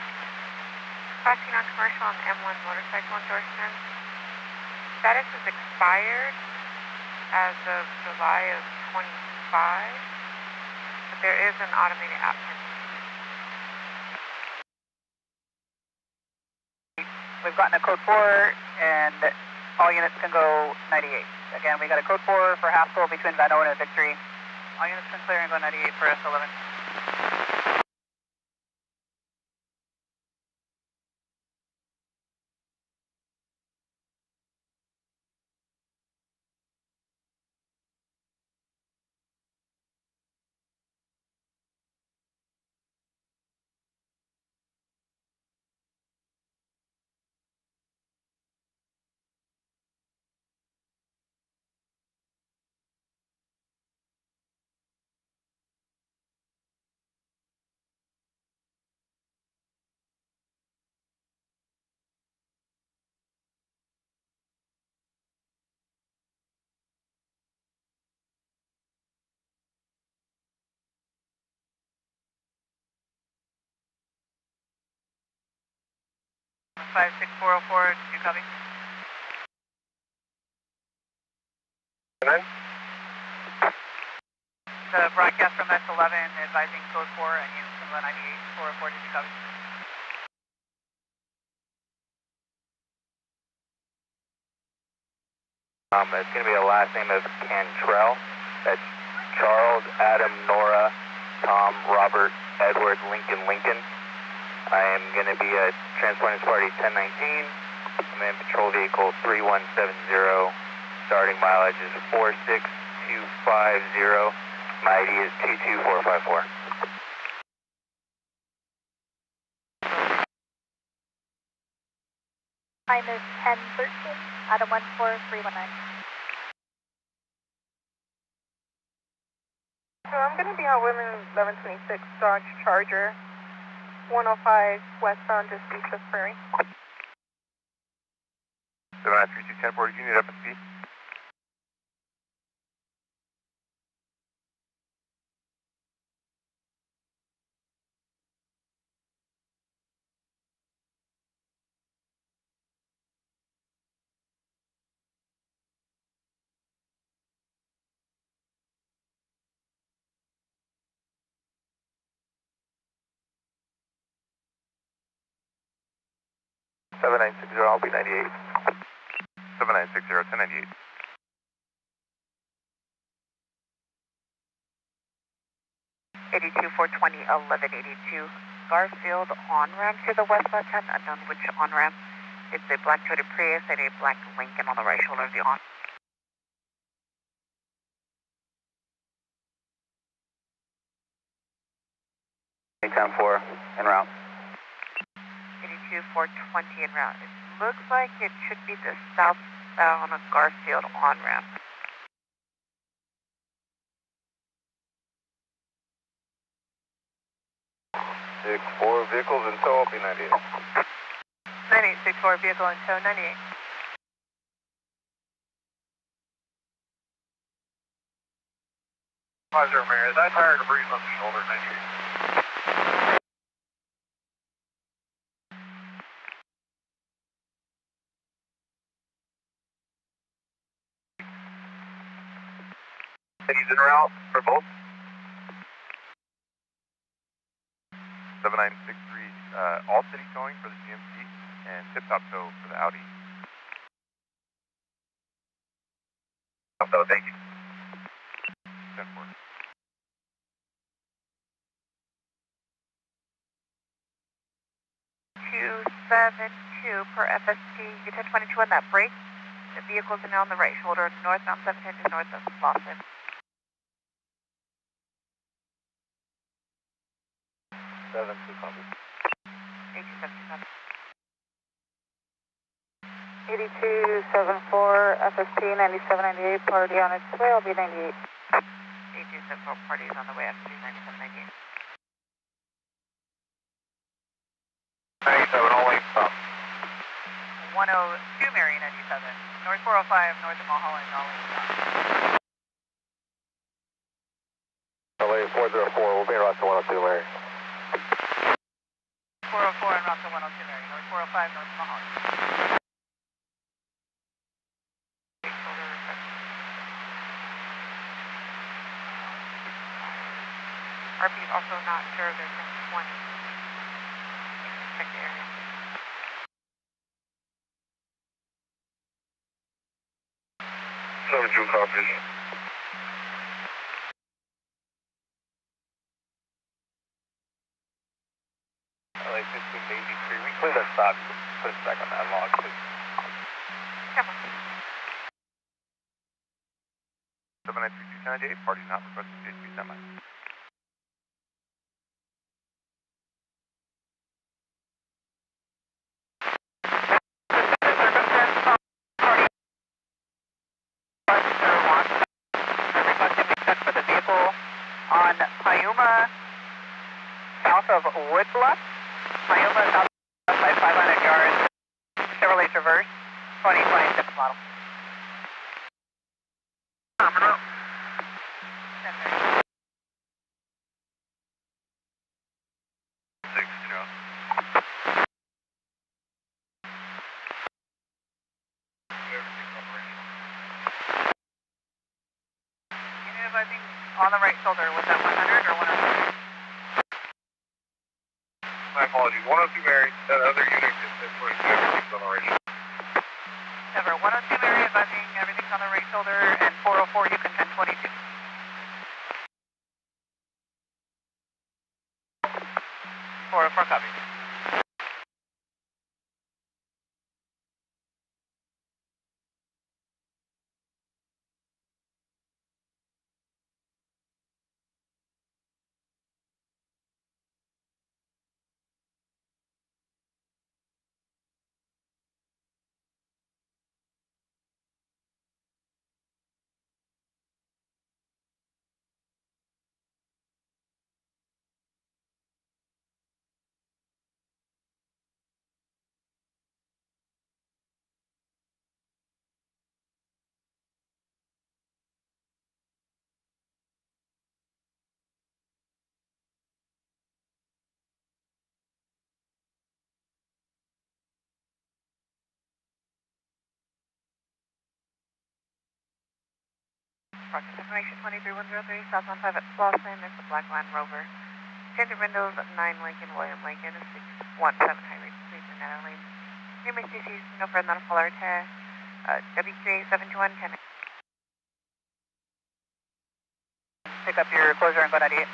Crossing on commercial and M1 motorcycle endorsements. Status is expired as of July of 25, but there is an automated app. We've gotten a code 4 and all units can go 98. Again, we got a code 4 for Haskell between Van Owen and Victory. All units can clear and go 98 for S11. 56404, did you copy? The broadcast from S11 advising code 4 and units from 98 404, did you copy? It's going to be a last name of Cantrell. That's Charles, Adam, Nora, Tom, Robert, Edward, Lincoln, Lincoln. I am going to be transporting this party 1019. I'm in patrol vehicle 3170. Starting mileage is 46250. My ID is 22454. Time is 10:13. Adam 14319. So I'm going to be on women 1126 Dodge Charger, 105 westbound, just east of Prairie. 793-1040, you need FSP? I'll be 98. 7960, 1098. Garfield on-ramp to the westbound 10, unknown which on-ramp. It's a black Toyota Prius and a black Lincoln on the right shoulder of the on. Anytime 4 en route. 82420 en route. It looks like it should be the southbound Garfield on-ramp. Four vehicles in tow, I'll be 98. 9864 vehicle in tow, 98. Roger, Mary. Is that tire debris on the shoulder? 98. He's en route for both. 7963, all city towing for the GMC and tip-top tow for the Audi. So, thank you. 10-4. 272 per FST, you 1022 on that brake. The vehicle's now on the right shoulder, northbound 710 to north of Boston. 7-2 copy. 8274 FST 9798, party on its way, I'll be 98. 8274, party is on the way, FST 9798. 97, all lanes stop. 102 Mary 97, north 405, north of Mulholland, all lanes stop. LA 404, we'll be around to 102 Mary. 404 and route to 102 Mary, north 405, north of Mulholland. RP is also not sure there's 20. Check the area. June copies. LA 15 Navy 3, we clear that stop, put us back on that log, please. Come on. 793-1098, party not requested CHP semi. On Piuma, south of Woodbluff. Piuma, south by 500 yards. Chevrolet Traverse, 2026 model. On the right shoulder, was that 100 or 102? My apologies. 102 Mary, that other unit is 22. Everything's on the right shoulder. Ever, 102 Mary advising everything's on the right shoulder, and 404 you can 1022. 404 copy. Project information 23103, South 15 at Slauson, there's a black Land Rover. Tinted windows, 9 Lincoln, William Lincoln, 617 Highway Street in Natalie. Name is CC, no further than a full test. WQA 721, 10. Pick up your closure and go 98.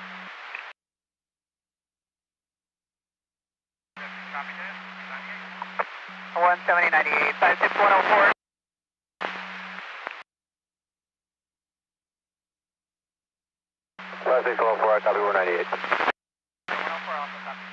Copy that. 170, 98, 56104. Class 604, I copy 198. 104 also copy.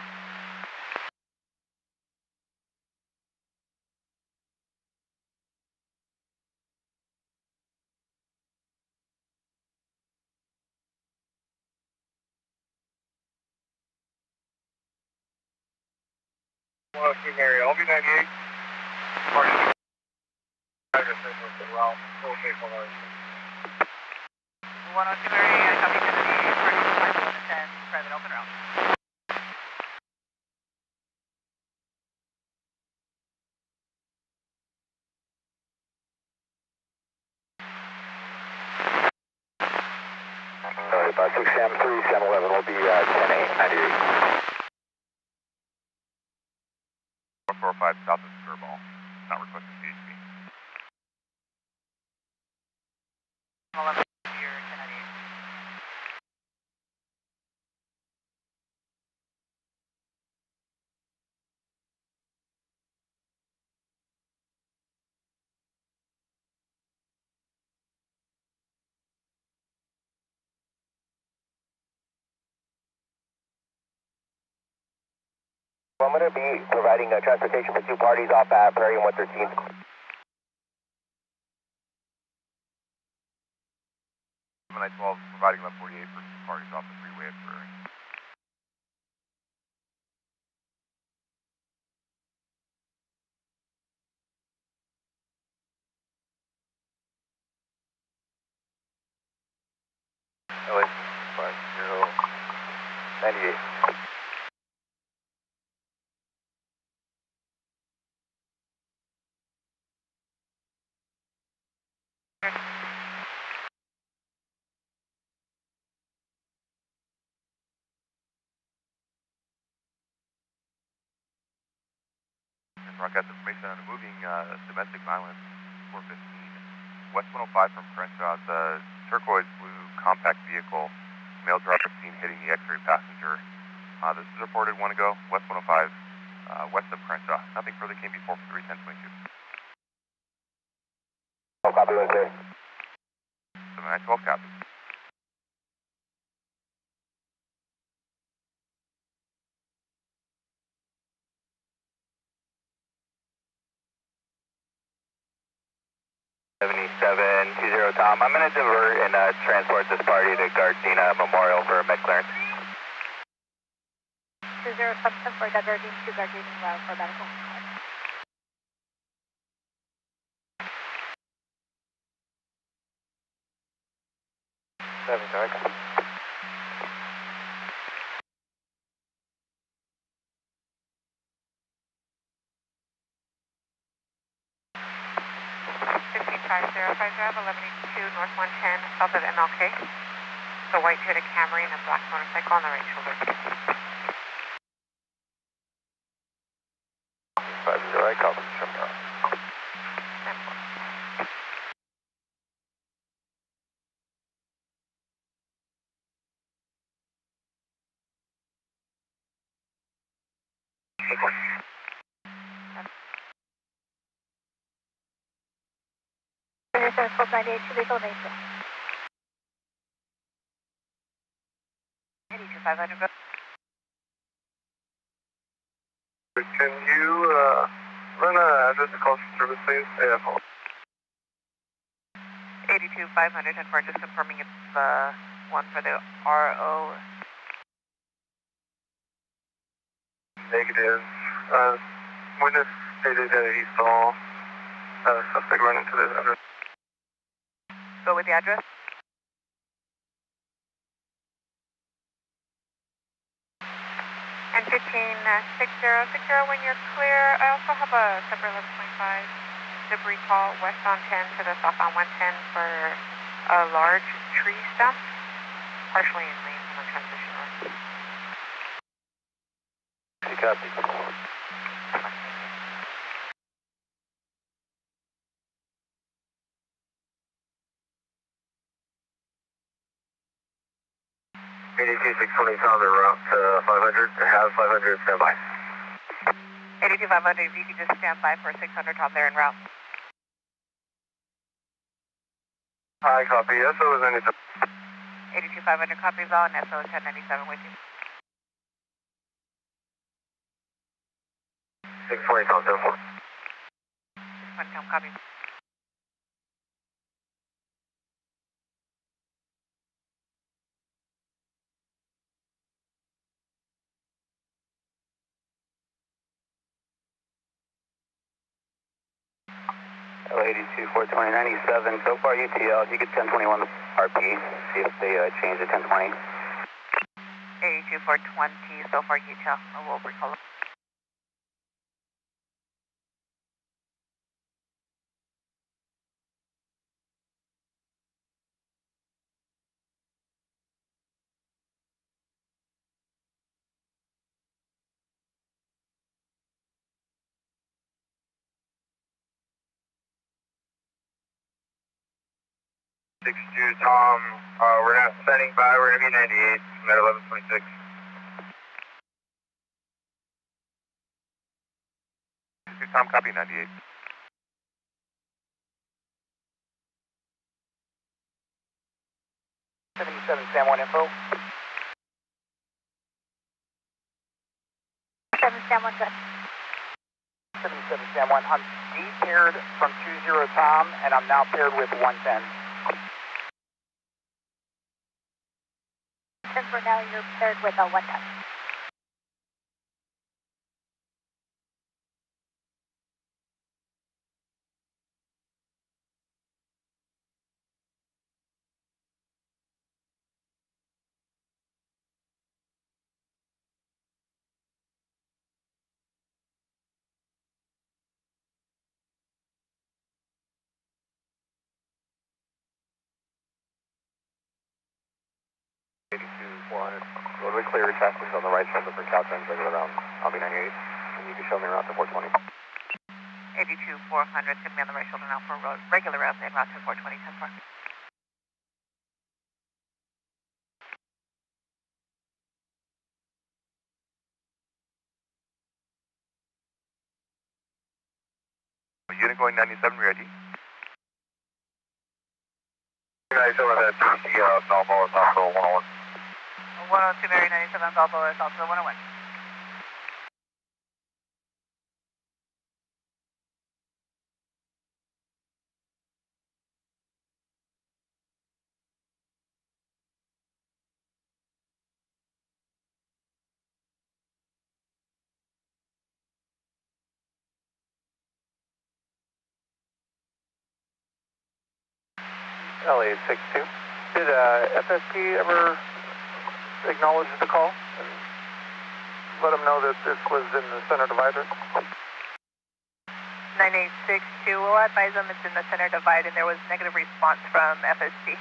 Mary, I'll be 98. Party. I just think we're well. Full shape on ours. 102 Mary, I copy 1098, party 10, private open route. Sorry, about 6 Sam 3, Sam 11 will be 10-8, 98. 445 south of Skirball. Not requesting CHP. 11, you're 1098. I'm going to be providing transportation for 2 parties off at Prairie and 113. 712, providing 1148 for 2 parties off the freeway at Prairie. LA 50, 98. Broadcast information on a moving domestic violence 415 West 105 from Crenshaw's turquoise blue compact vehicle. Male driver seen hitting the X-ray passenger. This is reported 1 ago, West 105, west of Crenshaw. Nothing further came before for 31022. Copy, one clear. 7912 copy. Tom, I'm going to divert and transport this party to Gardena Memorial for med clearance. 2077 for diverting to Gardena for medical. Sorry. 15505 Drive, 1182 North 110, south of MLK. The white Toyota Camry and a black motorcycle on the right shoulder. 50, I copy. Show me around. Position 498, should we go nature? 82500. Can you run an address to call for service, please? AFO. 82500, and we're just confirming it's the one for the RO. Negative. Witness stated that he saw a suspect run into this address. Go with the address. And 156060, when you're clear, I also have a separate 1125 debris call west on 10 to the south on 110 for a large tree stump, partially in lane on the transition road. Copy. 82620 Tom, en route to 500, have 500 stand by. 82500, if you could just stand by for 600 Tom there en route. Hi, copy. SO is 97. 82500 copies all, and SO is 1097 with you. 620 Tom, 10-4. 620 Tom, copy. L82 420 97. So far UTL, if you get 1021 RP, see if they change to 1020. 882 420, so far UTL, we'll recall them. Tom, we're not standing by, we're going to be 98, I'm at 1126. Tom, copy 98. 77 San Juan info. 7 San Juan, good. 77 San Juan. I'm de-paired from 20 Tom, and I'm now paired with 110. And for now, you're paired with a 110. Rotary clear, traffic on the right shoulder for Caltrans, regular round. I'll be 98, and you can show me around to 420. 82 400 is going to be on the right shoulder now for regular route en route to 420, 10 4. Unit going 97, ready. 97 at TC, Balboa is also 101. 102 Mary 97 Balboa is also 101. LA62. Did FSP ever acknowledge the call and let them know that this was in the center divider? 9862, we'll advise them it's in the center divide, and there was negative response from FSP.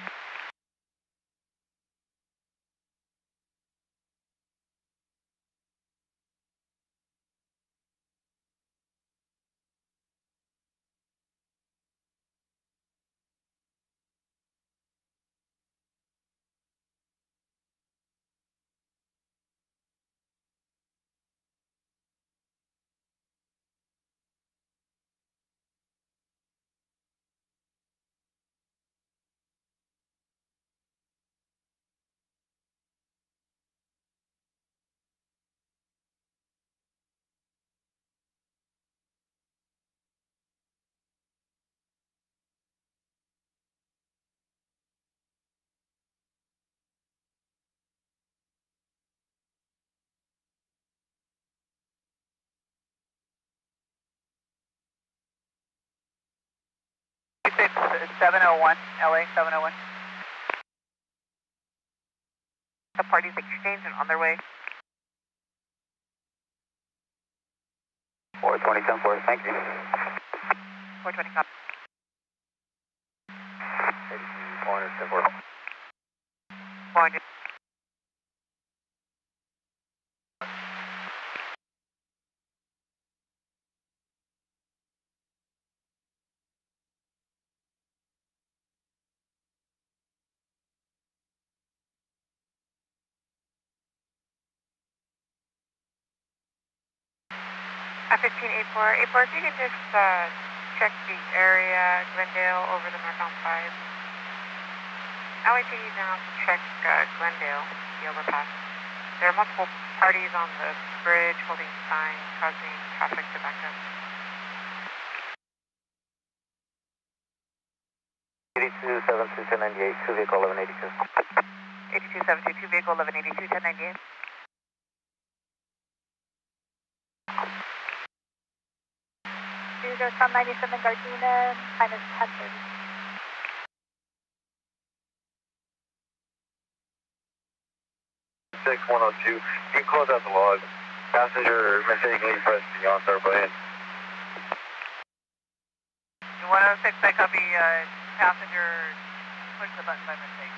It's 701, LA 701. The party's exchanged and on their way. 420, 10-4, thank you. 420, copy. 400, 10-4. 400. F1584, 84, if you could just check the area, Glendale over the northbound 5. LAPD now check Glendale, the overpass. There are multiple parties on the bridge holding signs, causing traffic to back up. 8272 1098, 2 vehicle 1182. 8272, vehicle 1182, 1098. Cruiser from 97 Gardena, time is 10:30. 6102. You close out the log. Passenger mistakenly pressed the on-start button. 106, I copy. Passenger pushed the button by mistake.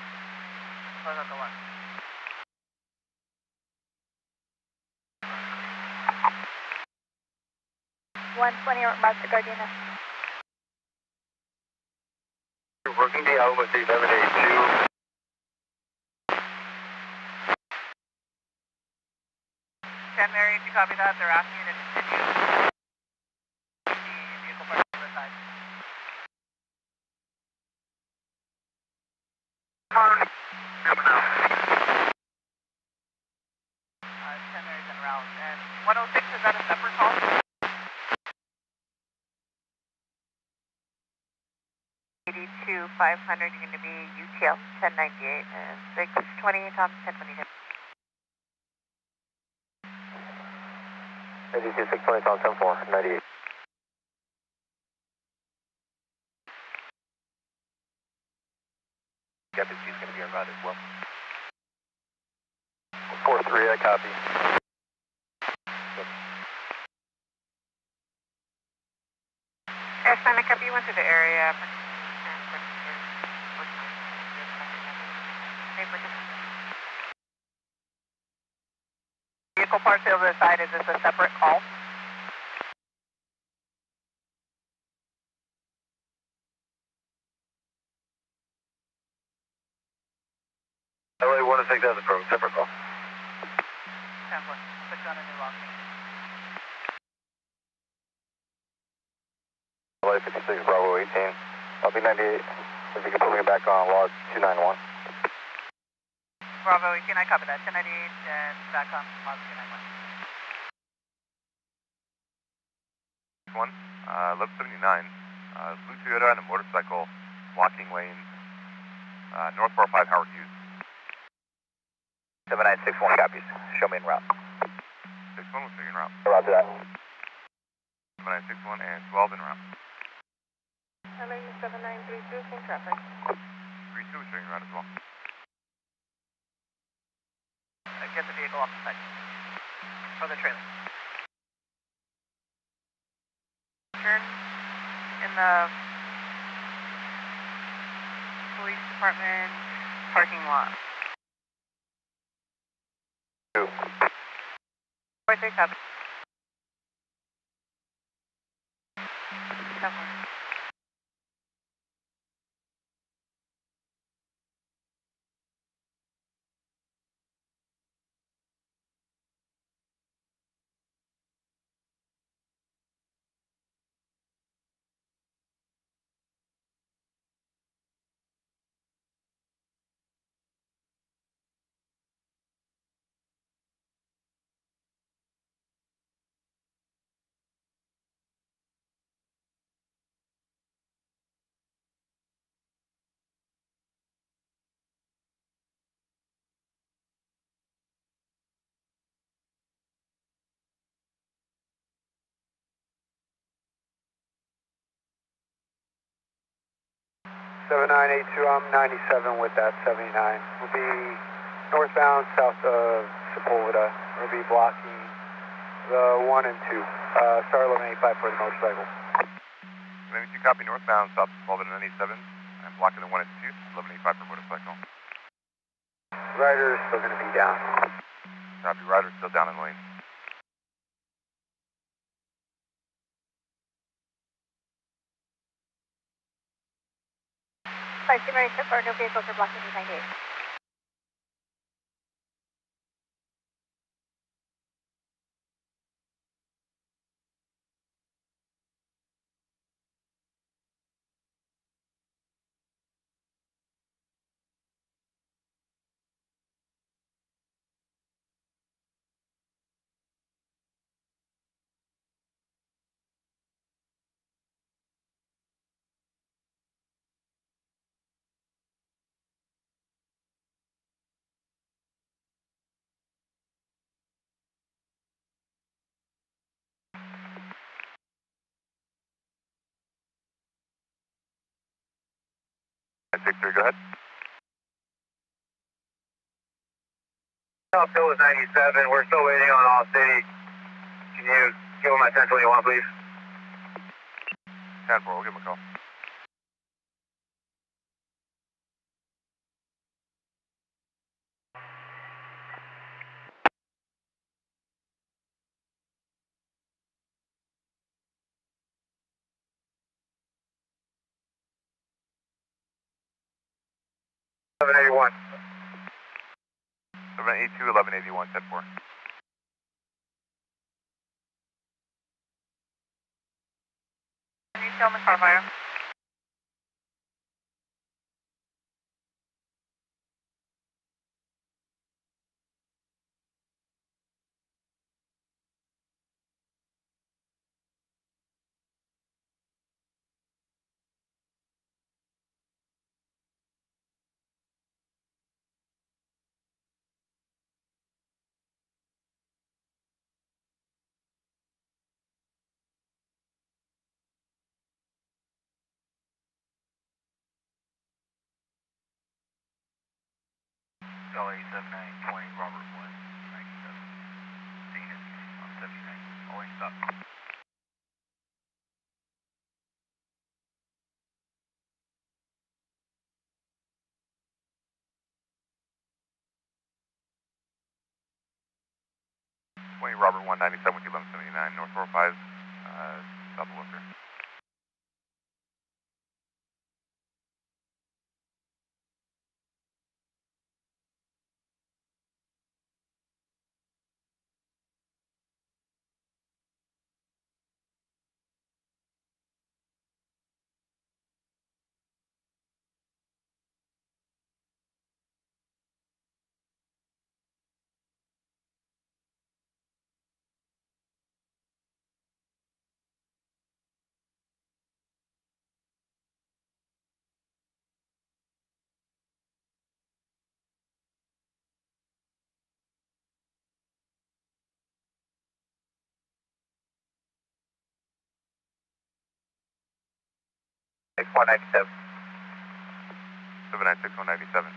Close out the log. Mazda Gardena. Working the Alpha 1182. Mary, if you copy that, they're asking you to continue the vehicle park to the side. Mary's en route. And 106, is that a separate call? $82,500, you're going to be UTL 1098 and 620, Tom 1020. 82 620, Tom 10-4, 98. Captain C is going to be en route as well. 4-3, I copy. Airstone, I copy. You went to the area. Vehicle parked over the side, is this a separate call? LA 106 has a separate call. 10-4, put you on a new log. LA 56, Bravo 18. I'll be 98. If you can put me back on log 291. Bravo 18, I copy that. 1098 and back on log 291. 1179, blue Toyota and a motorcycle blocking lane, north 45 Howard Hughes. 7961 copies. Show me en route. 61 will show you en route. Roger that. 7961 and 12 en route. LA 7932, same traffic. 32 will show you en route as well. Get the vehicle off the side. For the trailer. Turn in the police department parking lot. 2. 4-3 copy. 10-4. 7982, I'm 97 with that 79. We'll be northbound south of Sepulveda. We'll be blocking the 1 and 2. Star 1185 for the motorcycle. 72, copy northbound south of Sepulveda 97. I'm blocking the 1 and 2, 1185 for motorcycle. Rider is still going to be down. Copy, rider still down in lane. Flight simulation for no vehicles are blocking D98. Take 3, go ahead. South Hill is 97. We're still waiting on All City. Can you give them my 1021, please? 10-4, we'll give him a call. Seven 81. 782, 1181, 10-4. Can you tell me Carfire? Charlie 7920, Robert 197. Zenith on 79. Always stop. Robert 197 with you, 1179, North 45, south of Worcester. Six 197. 796, 197.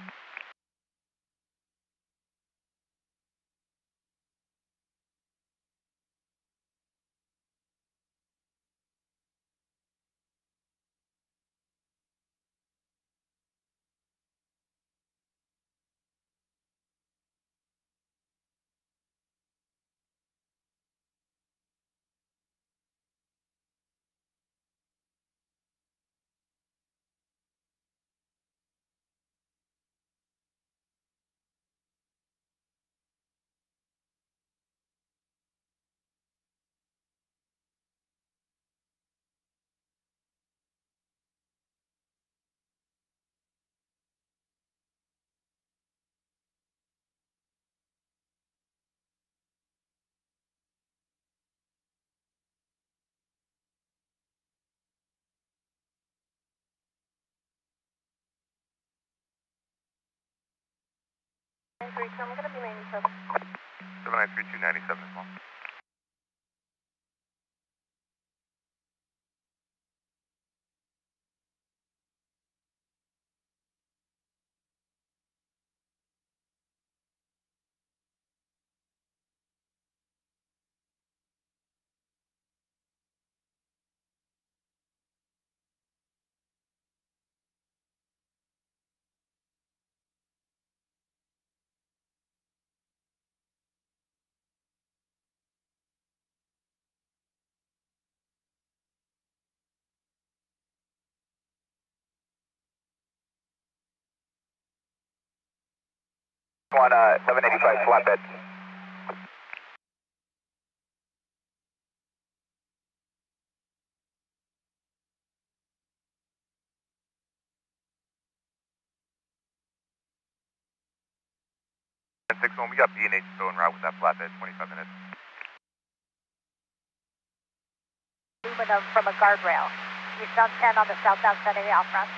I'm going to be 97. 793, 297 as well. 1185 flatbed. And 6-1, we got B&H still en route with that flatbed, 25 minutes. Aluminum from a guardrail. Eastbound 10 on the southbound center out front.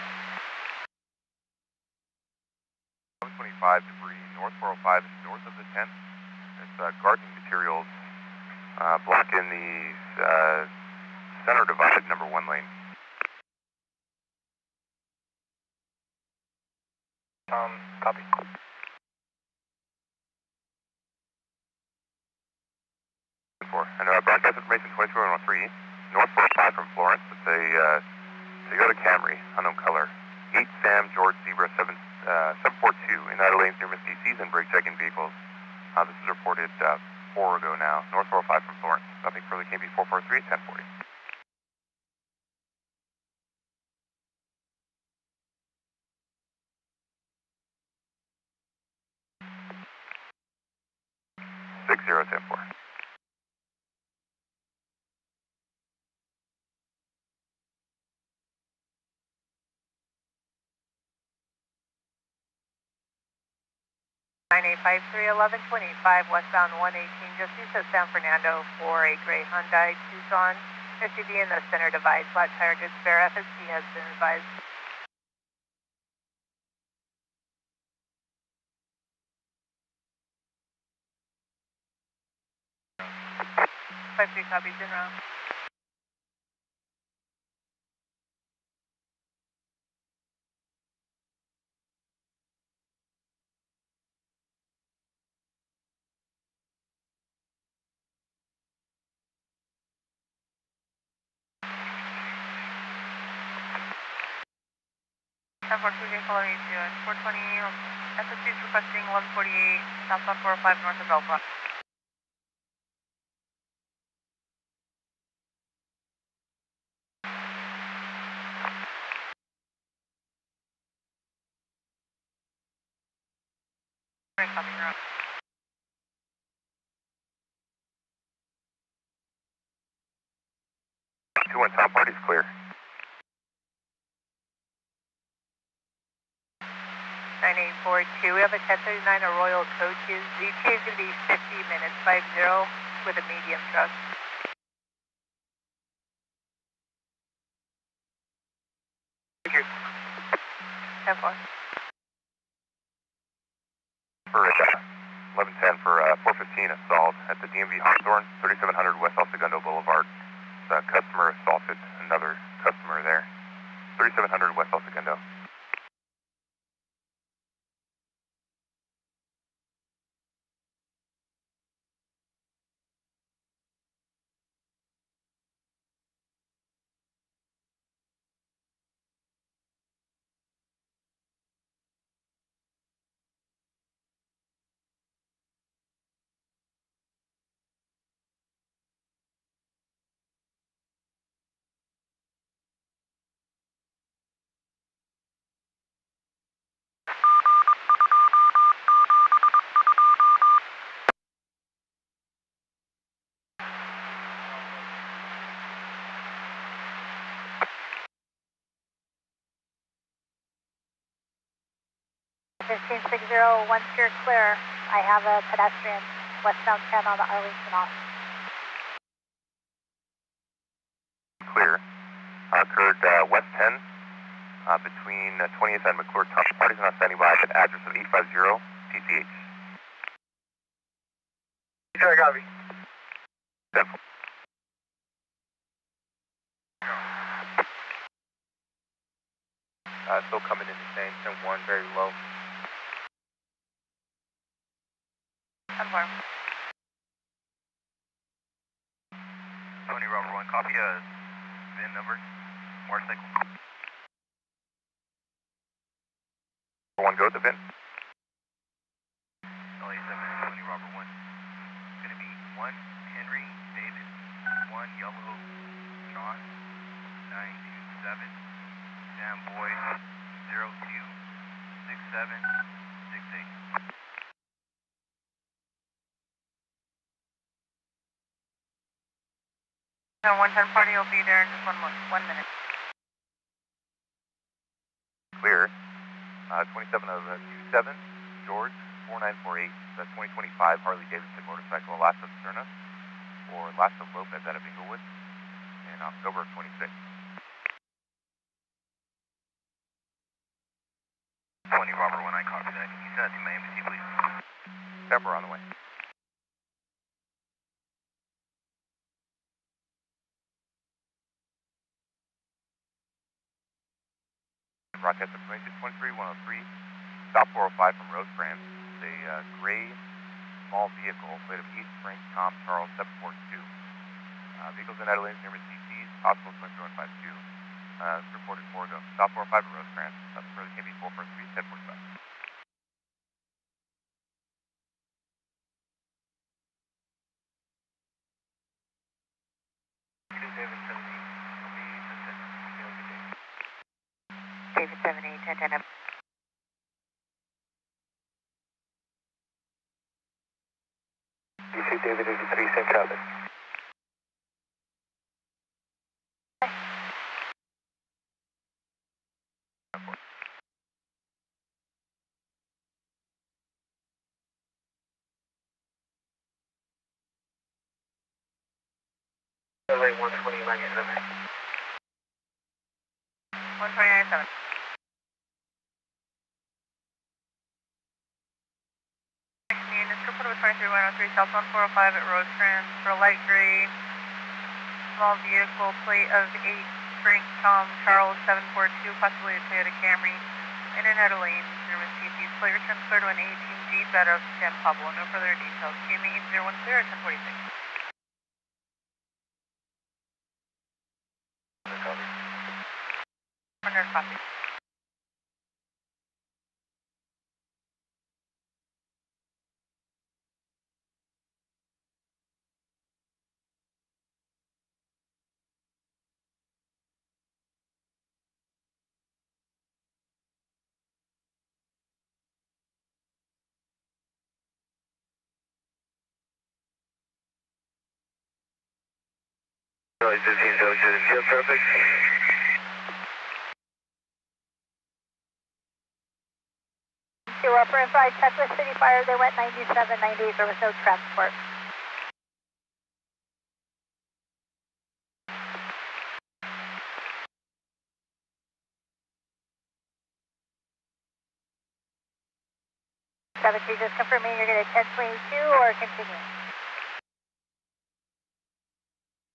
725 debris, north 405, north of the 10. It's gardening materials blocking the center divided number 1 lane. Copy. And broadcast information 22103, north 45 from Florence. It's a Toyota Camry, unknown color. 8 Sam George Zebra 742 in outer lanes near Miss DC's and brake checking vehicles. This is reported 4 ago now, north 405 from Florence. Nothing further came before 443, 1040. Six 10-4. Nine eight five 1125 westbound 118 just east of San Fernando for a gray Hyundai Tucson SUV in the center divide. Flat tire, good spare. FST has been advised. Five 3 copies in route. Ten 4 2 color 420 SSC is requesting 1148 southbound 405 north of Alpha. Copy in route. 2-1 top party's clear. 9842, we have a 1039 Arroyo Coaches. The ETA is going to be 50 minutes, 50 with a medium truck. Thank you. 10-4. For 1110 for 415 assault at the DMV Hawthorne, 3700 West El Segundo Boulevard. The customer assaulted another customer there. 3700 West El Segundo. Fifteen 60, one steer clear. I have a pedestrian westbound 10 on the Arlington off. Clear. Occurred West 10 between 20th and McClure. Top parties are not standing by at address of 850 TCH. Okay, copy. 10-4. Still coming in the same, 10-1, very low. 10-4. Tony Robert 1, copy VIN number, motorcycle. 1, go to VIN. LA 7, Tony Robert 1. It's going to be 1 Henry David, 1 Yellow John, 927, Sam Boy, 026768. No, 110 party will be there in just 1 minute. Clear. 27 of 27, George, 4948. That's 2025 Harley Davidson motorcycle, Alaska Serna, or Lassa Lopez out of Inglewood in October of 26. 20 Robert 1, I copy that. Can you send it to my embassy, please? Pepper on the way. Broadcast of 2623, 103, stop 405 from Rosecrans. It's a gray small vehicle, plate of East Frank Tom Charles 742. Vehicles in Adeline near CC's, hospital 20152. Reported 4 ago. Stop 405 at Rosecrans. That's further KB 443, 1045. David 78, 1010. DC David 83, same traffic. LA 12097. 129.7. Units, report of 23103, southbound 405 at Rosecrans for a light gray small vehicle, plate of 8 Frank Tom Charles 742, possibly a Toyota Camry, in and out of lanes near Mesquite. Plate returns clear to an 18 Jeep out of San Pablo. No further details. QME 010 at 1046. Under copy. LA 15, traffic. Upper and 5, Texas City Fire, they went 97, 98, there was no transport. Just confirming you're going to 1022 or continue?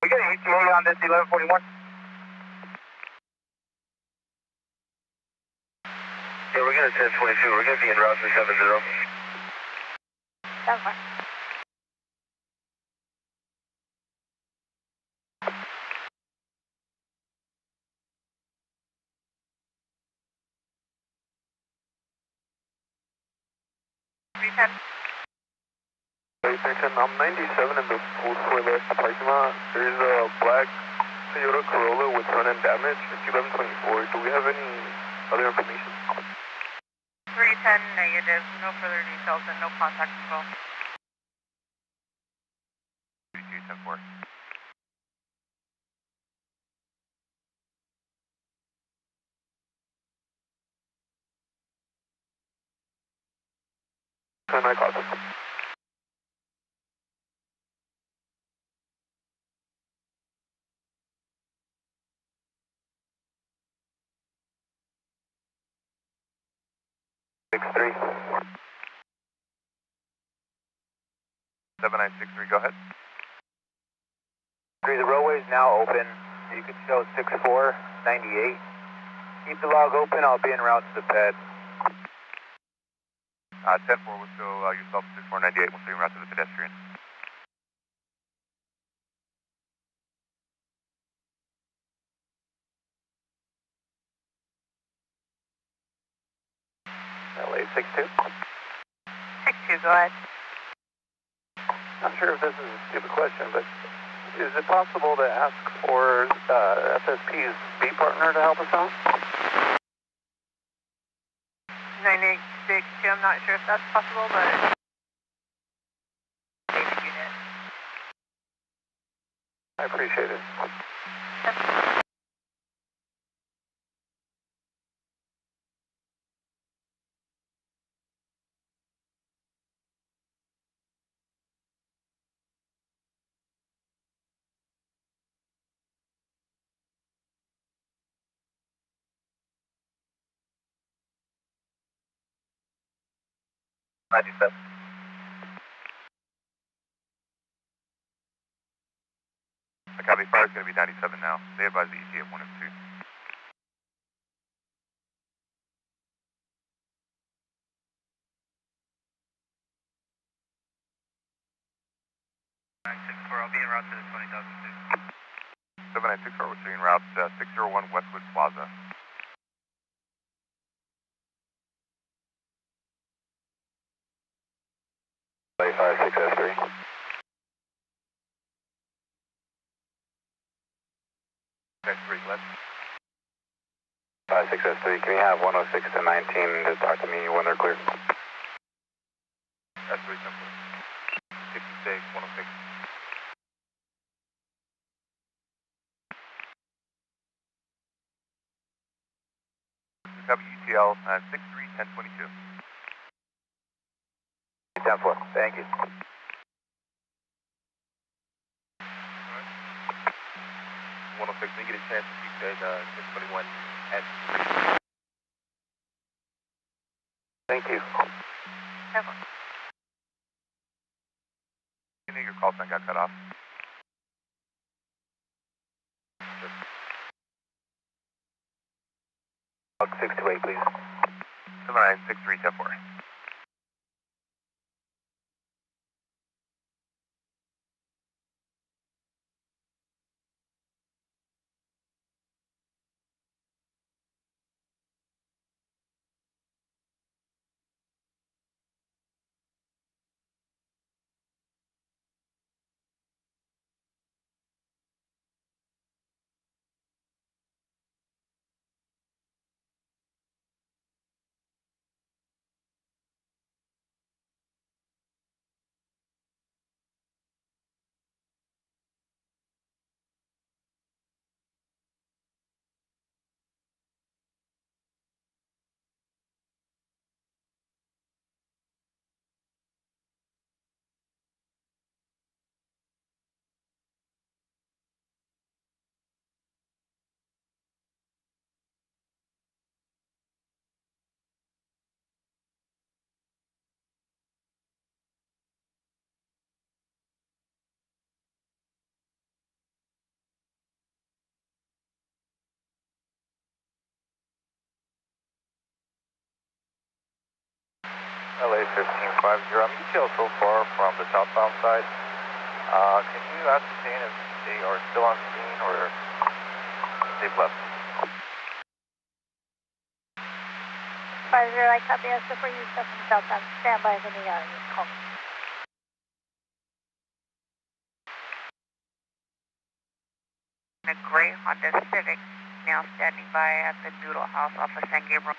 We got an ETA on this 1141. Yeah, we're going to 1022. We're going to be in route 370. Sounds fine. I'm 97 in the Pool 4 West parking lot. There's a black Toyota Corolla with front end damage. It's 1124. Do we have any other information? 310 negative. No further details and no contact info. 3210-4. And I caught them. Three. 7963, go ahead. The roadway is now open. You can show 6498. Keep the log open. I'll be en route to the pad. 10-4, we'll show yourself 6498. We'll show you en route to the pedestrian. LA 62. 62, go ahead. Not sure if this is a stupid question, but is it possible to ask for FSP's B partner to help us out? 986, I'm not sure if that's possible, but... I appreciate it. The copy fire is going to be 97 now. They advise the ETA of 1 and 2. I'll be en route to the 20,002. 7964, we're seeing route 601 Westwood Plaza. S3. X3 left. 56S3, can you have 106 to 19 to talk to me when they're clear? S3 simple. 56, 106. WTL 631022. 10-4, thank you. 106, when you get a chance to keep that 621 at. Thank you. You know your call sign got cut off. Log 628, please. 796310-4. LA 1550, I'm ETL so far from the southbound side. Can you ascertain if they are still on scene or if they've left? 50, I copy us before you step from southbound. Stand by when you call me. A gray Honda Civic now standing by at the Noodle House off of San Gabriel.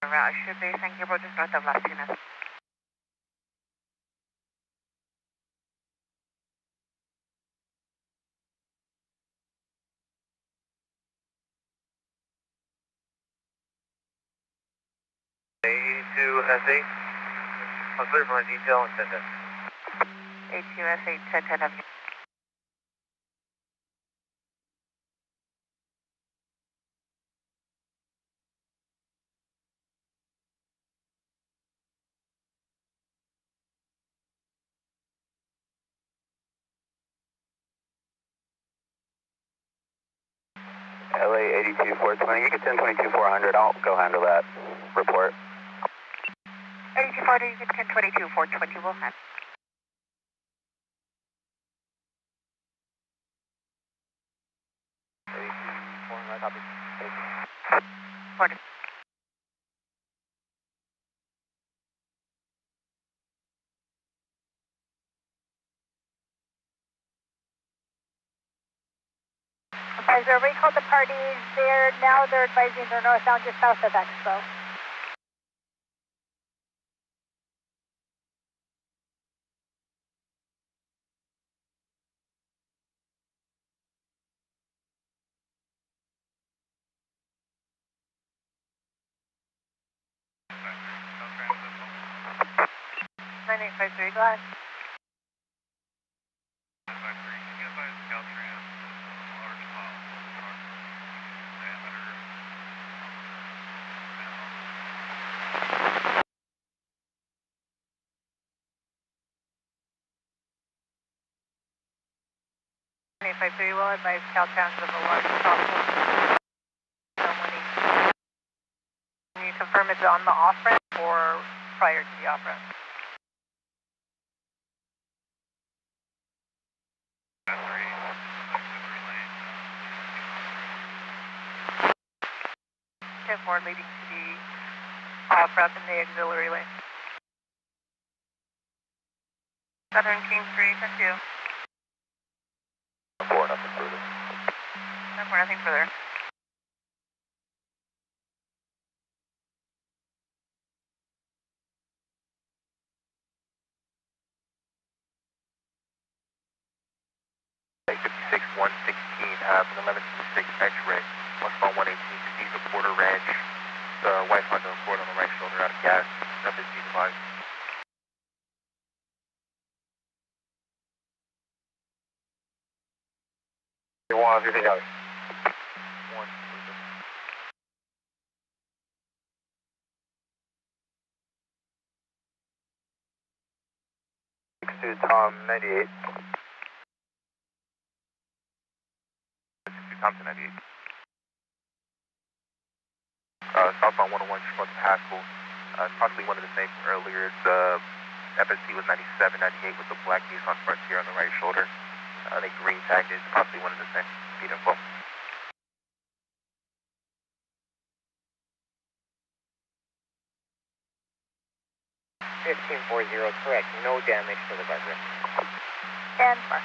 Around should be San Gabriel, just north of Las Tunas. A82S8, I'm clear for my detail and 10-10. A2S8 1010 Avenue. LA 82 420, you get 1022 400, I'll go handle that report. 8240, you can 1022 420, we'll have. Copy. Morning. guys. We already called the parties. They're advising they're northbound just south of Expo. Nine eight five three. Go ahead. Nine eight five three. Will advise Caltrans of a large possible. Can you confirm it's on the off ramp or prior to the off ramp? 10-4 leading to the off ramp in the auxiliary lane. Southern King 3, that's you. 4, nothing further. 10-4, nothing further. Like 56 116, have an 1126 X-ray, westbound 118, Steve Porter Ranch. The white Honda Accord on the right shoulder out of gas, nothing device. You want everything else? One. 62 Tom 98. 62 Thompson 98. Southbound 101 Schmuck Haskell. Possibly one of the same from earlier. It's FSC was 97, 98 with the black Nissan Frontier on the right shoulder. They green tagged it. Possibly one of the same. Speed info. Correct. No damage to the guardrail. 10-4.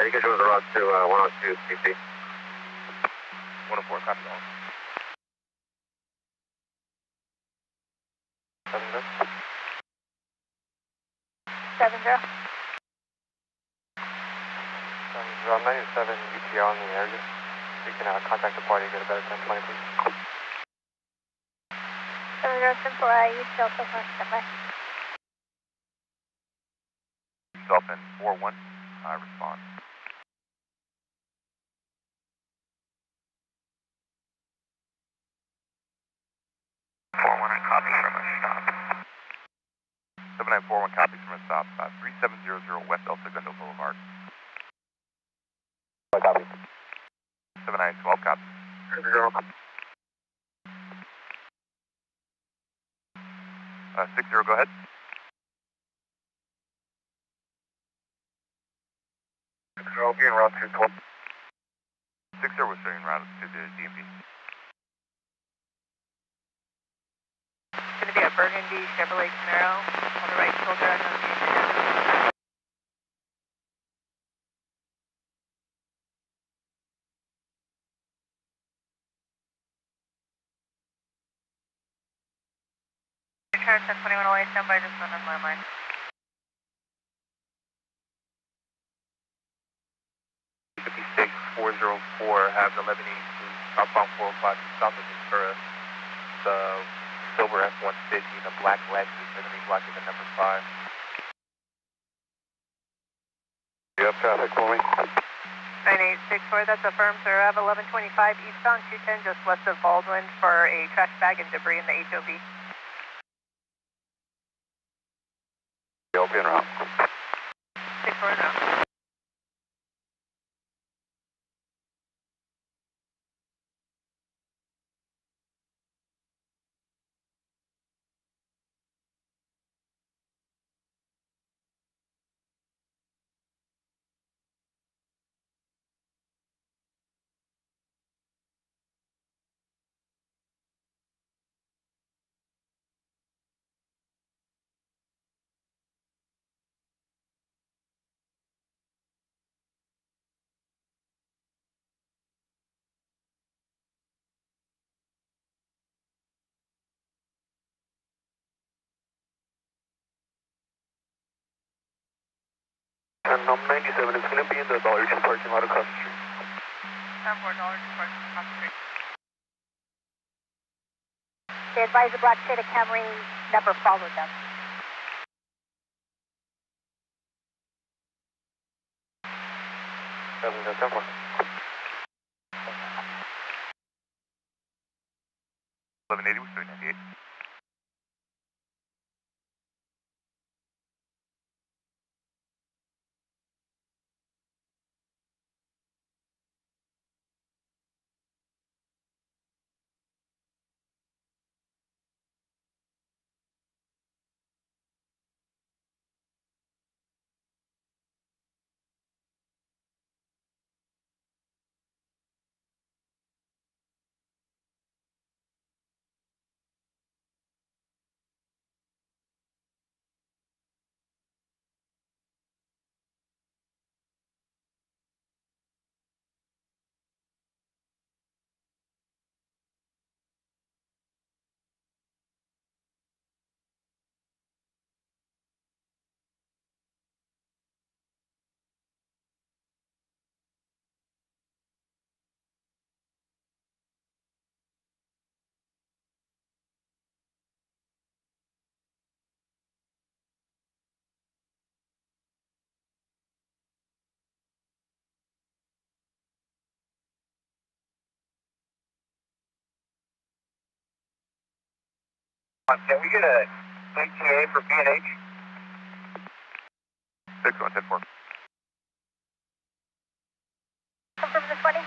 You can show the route to 102 CC. 104, copy all. 7-0. 97 UTR on the area. You can contact the party, get a better 1020, please. 7-0, 10-4, you still so far, standby. Dolphin 4-1, respond. Copy from a stop. 7941 copies from a stop, 3700 West El Segundo Boulevard. Copy. 7912 copies. 60, go ahead. 60 being route 212. 60 was showing route to the DMV. It's going to be a burgundy Chevrolet Camaro on the right shoulder. I don't see Return 1021 away, standby, just on landline. 56 404, have 1182 southbound 405 south of Ventura. The silver F-150 and the black Lexus, they're going to be blocking the number 5. You have traffic for me? 9864, that's affirmed, sir. I have 1125 eastbound 210 just west of Baldwin for a trash bag and debris in the HOV. You'll be en route. 64 now. And 97 is going to be in the Dollar Tree parking lot across the street. $4 parking across the street. They advise the black Toyota Camry never followed them. $11.80 with 398. Can we get a ETA for P&H? 6110-4. Confirm the 20.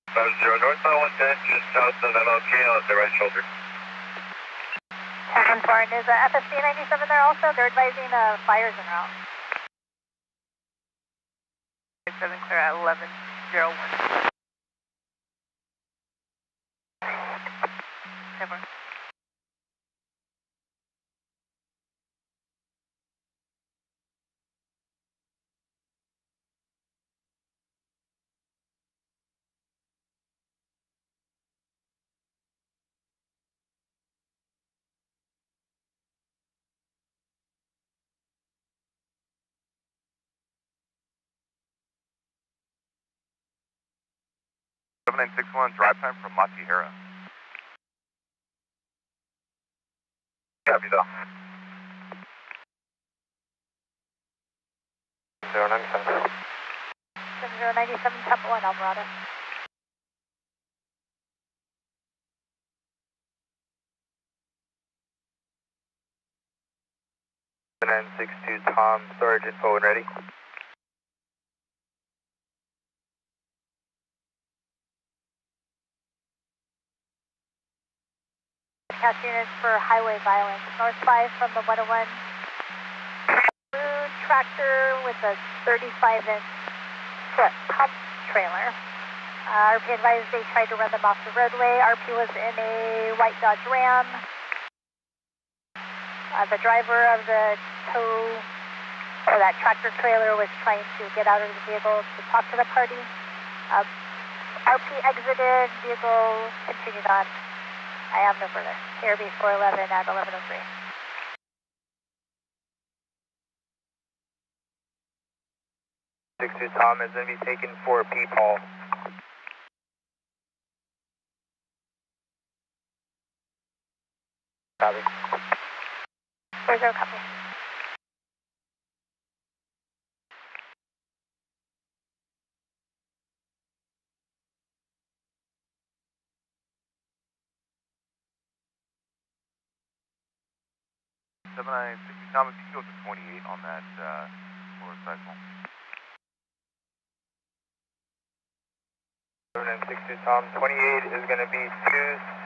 50 northbound 110, just south of MLK on the right shoulder. 10-4, is FSC 97 there also? They're advising fires en route. 7 clear at 11:01. 10-4. Drive time from Matihara. Copy though. 097. 7097, Temple and Alvarado. 962 Tom, storage info and ready. Cast units for highway violence. North 5 from the 101. Blue tractor with a 35-inch foot pump trailer. RP advised they tried to run them off the roadway. RP was in a white Dodge Ram. The driver of the tow, or that tractor trailer, was trying to get out of the vehicle to talk to the party. RP exited, vehicle continued on. I have no further. KRB 411 at 11:03. Tom is going to be taken for P. Paul. Copy. 40 copy. Thomas, you can go to 28 on that motorcycle. 762 Tom, 28 is going to be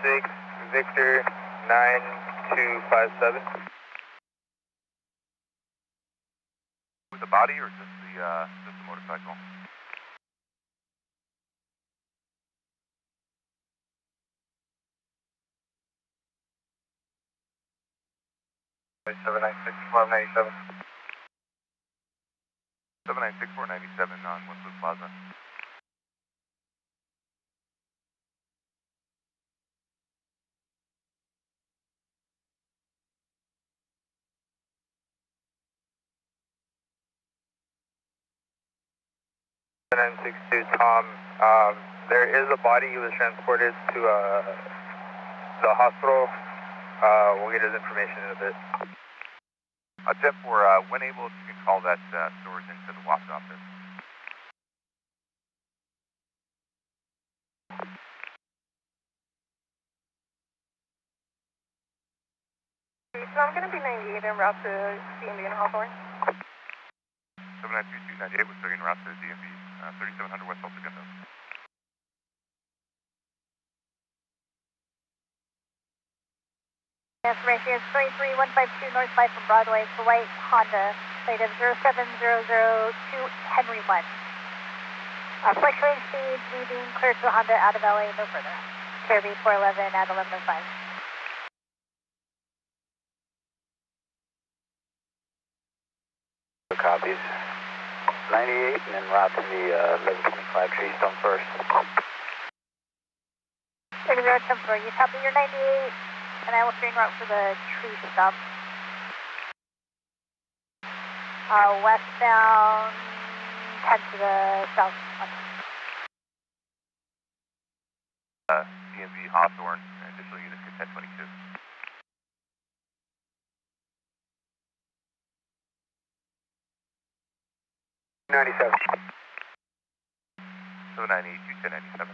26 Victor 9257. With the body or just the motorcycle? Wait, 796, 1297. 796-497 on Westwood Plaza. 962 Tom, there is a body. He was transported to the hospital. We'll get his information in a bit. 10-4, when able, if you can call that storage into the WAP's office. So I'm going to be 98 en route to DMV in Hawthorne. 793-298 was 30 en route to DMV, 3700 West Altagundo. Information is 23152 northbound from Broadway for white Honda, native 07002 Henry 1. Fluctuating speed, leaving clear to Honda out of LA, no further. Kirby 411 at 11:05. Copies. 98 and then route to the 1125 Treestone first. 6010 you copy your 98, and I will stay en route for the tree stump. Westbound 10 to the south. DMV Hawthorne, additional units to 1022. $97. 798-1097.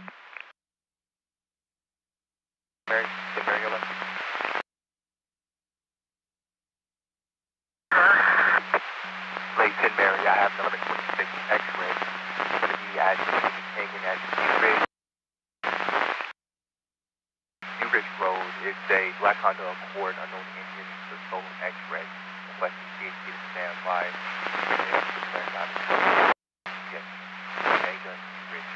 Mary, St. Mary 11. Lake St. Mary, I have an 1126 X-ray. Going to be at hanging at New Ridge Road. It's a black Honda Accord, unknown engine, the stolen X-ray. Requesting CHP to stand by. Yes. Mega New Ridge.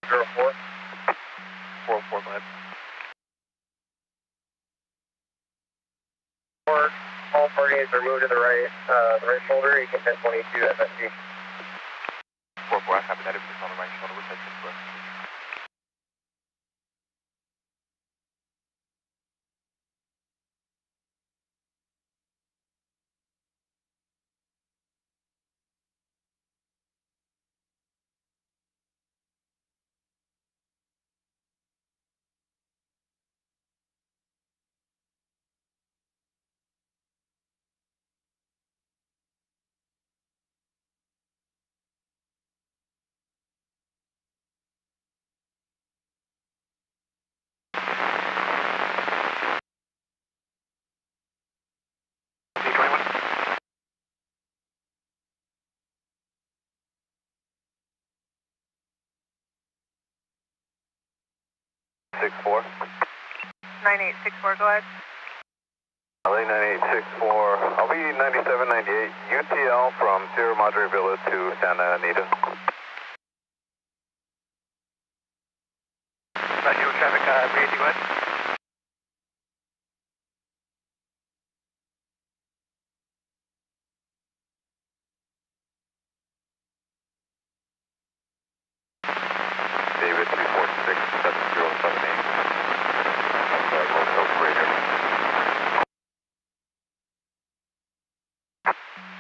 Zero 4. 404, go ahead. All parties are moved to the right shoulder. You can 1022 FSG. 404, I copy that. Everything's on the right shoulder. We're touching for us. D21. 64. 9864, go ahead. LA 9864. I'll be 9798 UTL from Sierra Madre Villa to Santa Anita. Radio traffic, Randy, go ahead. David 246-7078. Operator.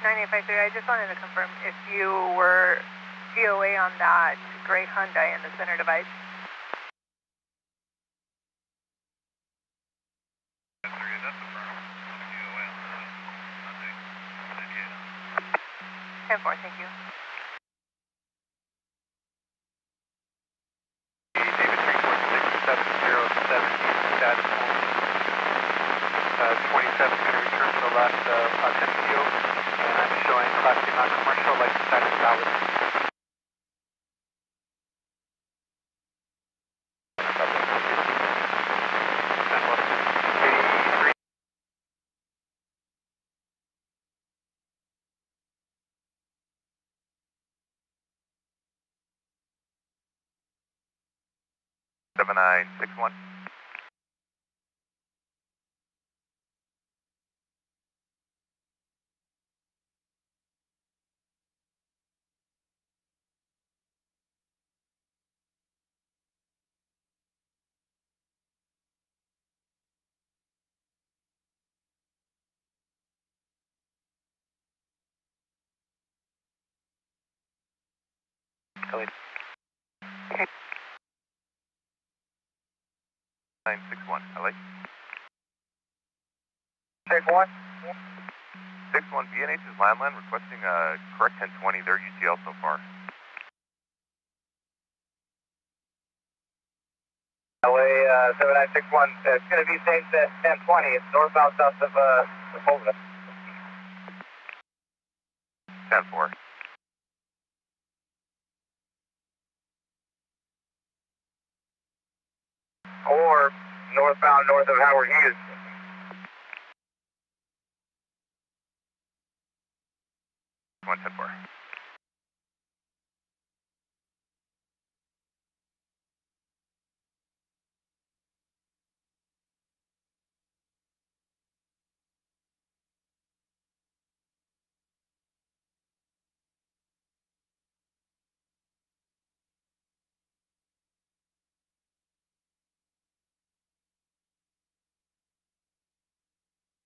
9853, I just wanted to confirm if you were GOA on that gray Hyundai in the center device. That's affirmative. GOA on the Hyundai. 10-4, thank you. David 346-7070, status home. 27 going to return to the last Tennessee, and I'm showing Class C non-commercial, license status valid. Seven nine 61. Okay. 961, LA. Check 1. 61, BNH is landline requesting correct 1020, their UTL so far. LA 7961, it's going to be same set 1020. It's northbound south of Sepulveda. 10-4. Or northbound north of Howard Hughes. One 10-4.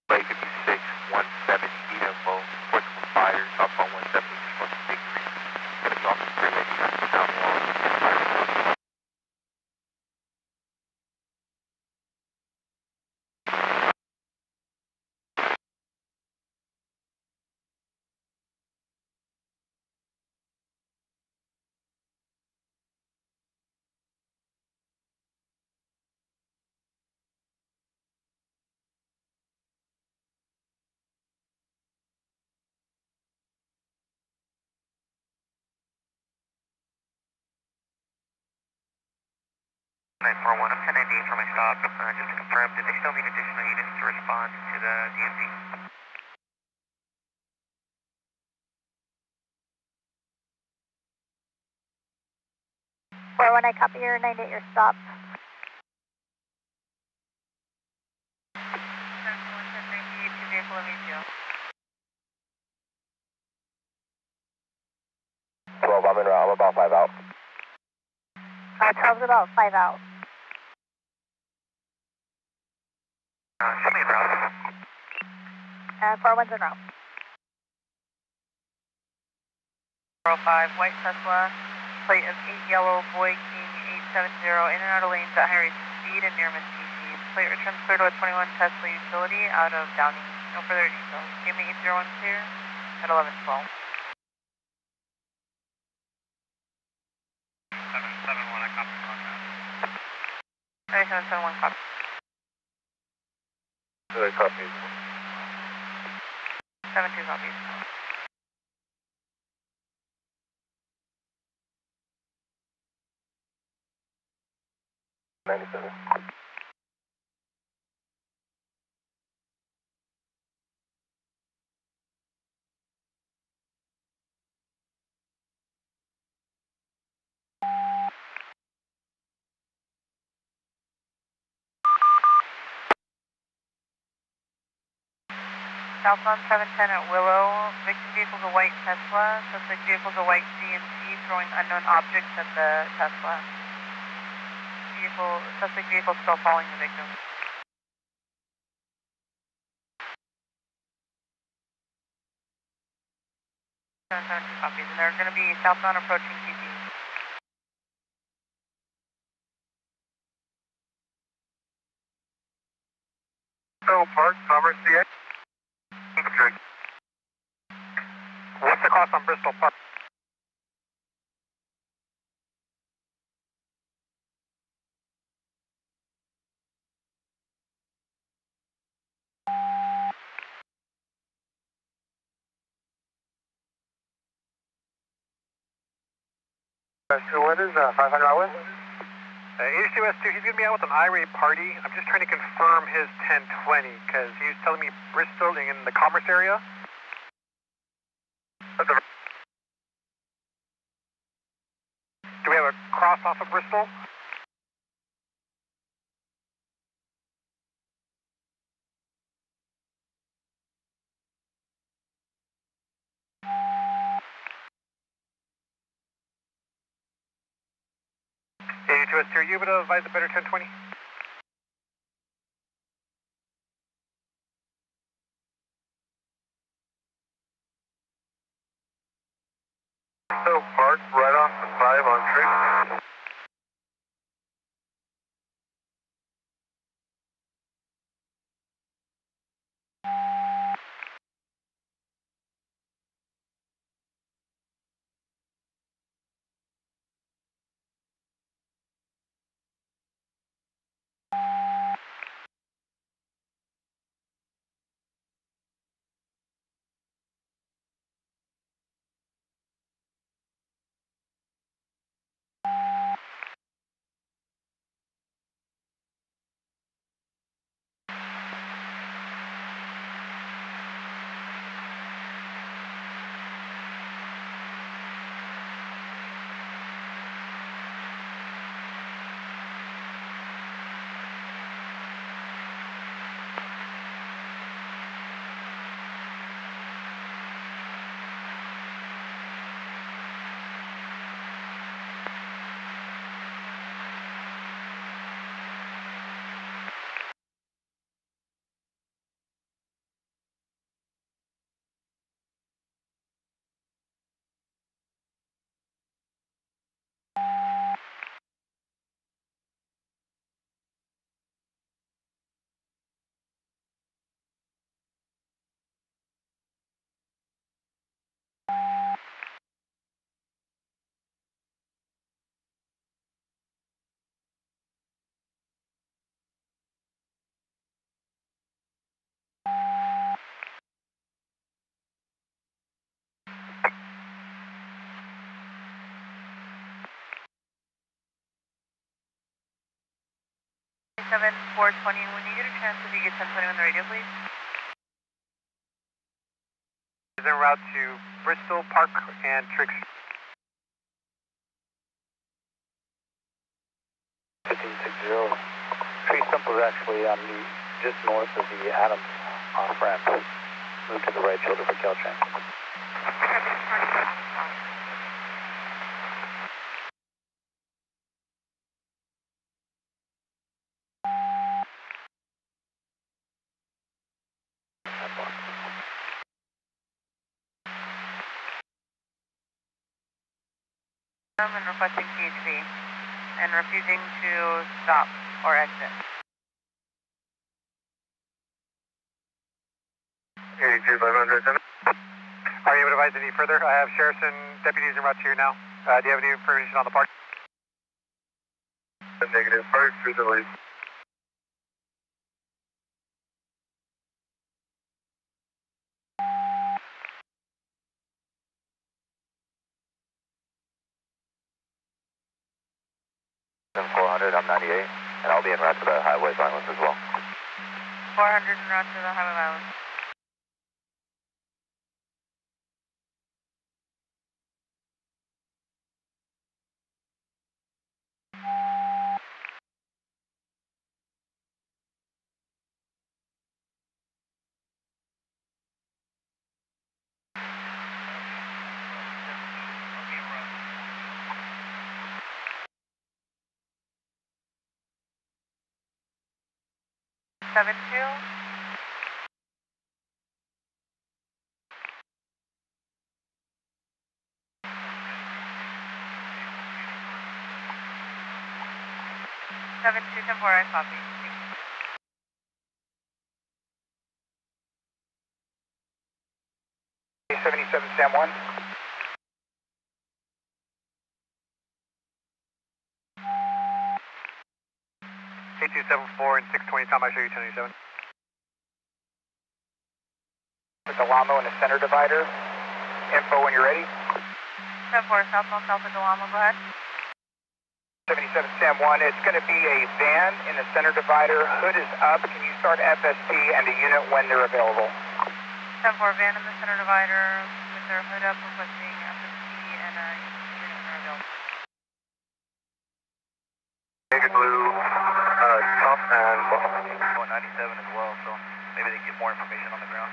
Play 56, 170, info, portable fires, up on 170, just wants to big green. Gonna be off the freeway, down wall. I'm 1098 for my stop. Just to confirm, did they still need additional units to respond to the DMV? Or when I copy your 98, your stop. 1098, two vehicle MHO. 12, I'm in route, I'm about 5 out. 12's about 5 out. Show me in route. 41's en route. 405, white Tesla, plate of 8 yellow, Boy King 870, in and out of lanes at high rate speed and near TCs. Plate returns clear to a 21 Tesla utility out of Downey. No further details. Give me 801 clear at 1112. 771, I copy contact. 3771 copy. Good copy. 72 copies. Southbound 710 at Willow. Victim vehicle's a white Tesla. Suspect vehicle's a white GMC throwing unknown objects at the Tesla. Suspect vehicle still following the victim. 772 copies, and they're going to be southbound approaching TT. So Park, Commerce CA. What's the cost on Bristol Park? What is 500 hours? 82S2, he's going to be out with an irate party. I'm just trying to confirm his 1020 because he was telling me Bristol in the Commerce area. Do we have a cross off of Bristol? Are you able to advise a better 1020? So Park, right off the 5 on Trix. Seven 420. When you get a chance, if you get 1020 on the radio, please. Is en route to Bristol Park and Trix. 1560. Tree Stump was actually on the just north of the Adams off ramp. Move to the right shoulder for Caltrain. And requesting CHP and refusing to stop or exit. 82,500. Are you able to advise any further? I have sheriffs and deputies en route to you now. Do you have any information on the park? Negative. Park through the lead. I'm 98, and I'll be en route to the highway violence as well. 400 en route to the highway violence. Seven two. Seven two 10-4, I copy. 77 Sam 1. K274 and 620, Tom, I show you 1087. With the Lamo and the center divider. Info when you're ready. 10-4, southbound south of Delamo, go ahead. 77 Sam 1, it's going to be a van in the center divider. Hood is up. Can you start FSP and the unit when they're available? 10-4, van in the center divider with their hood up, requesting FSP and a unit when they're available. Negative blue, top and bottom. 97 as well, so maybe they get more information on the ground.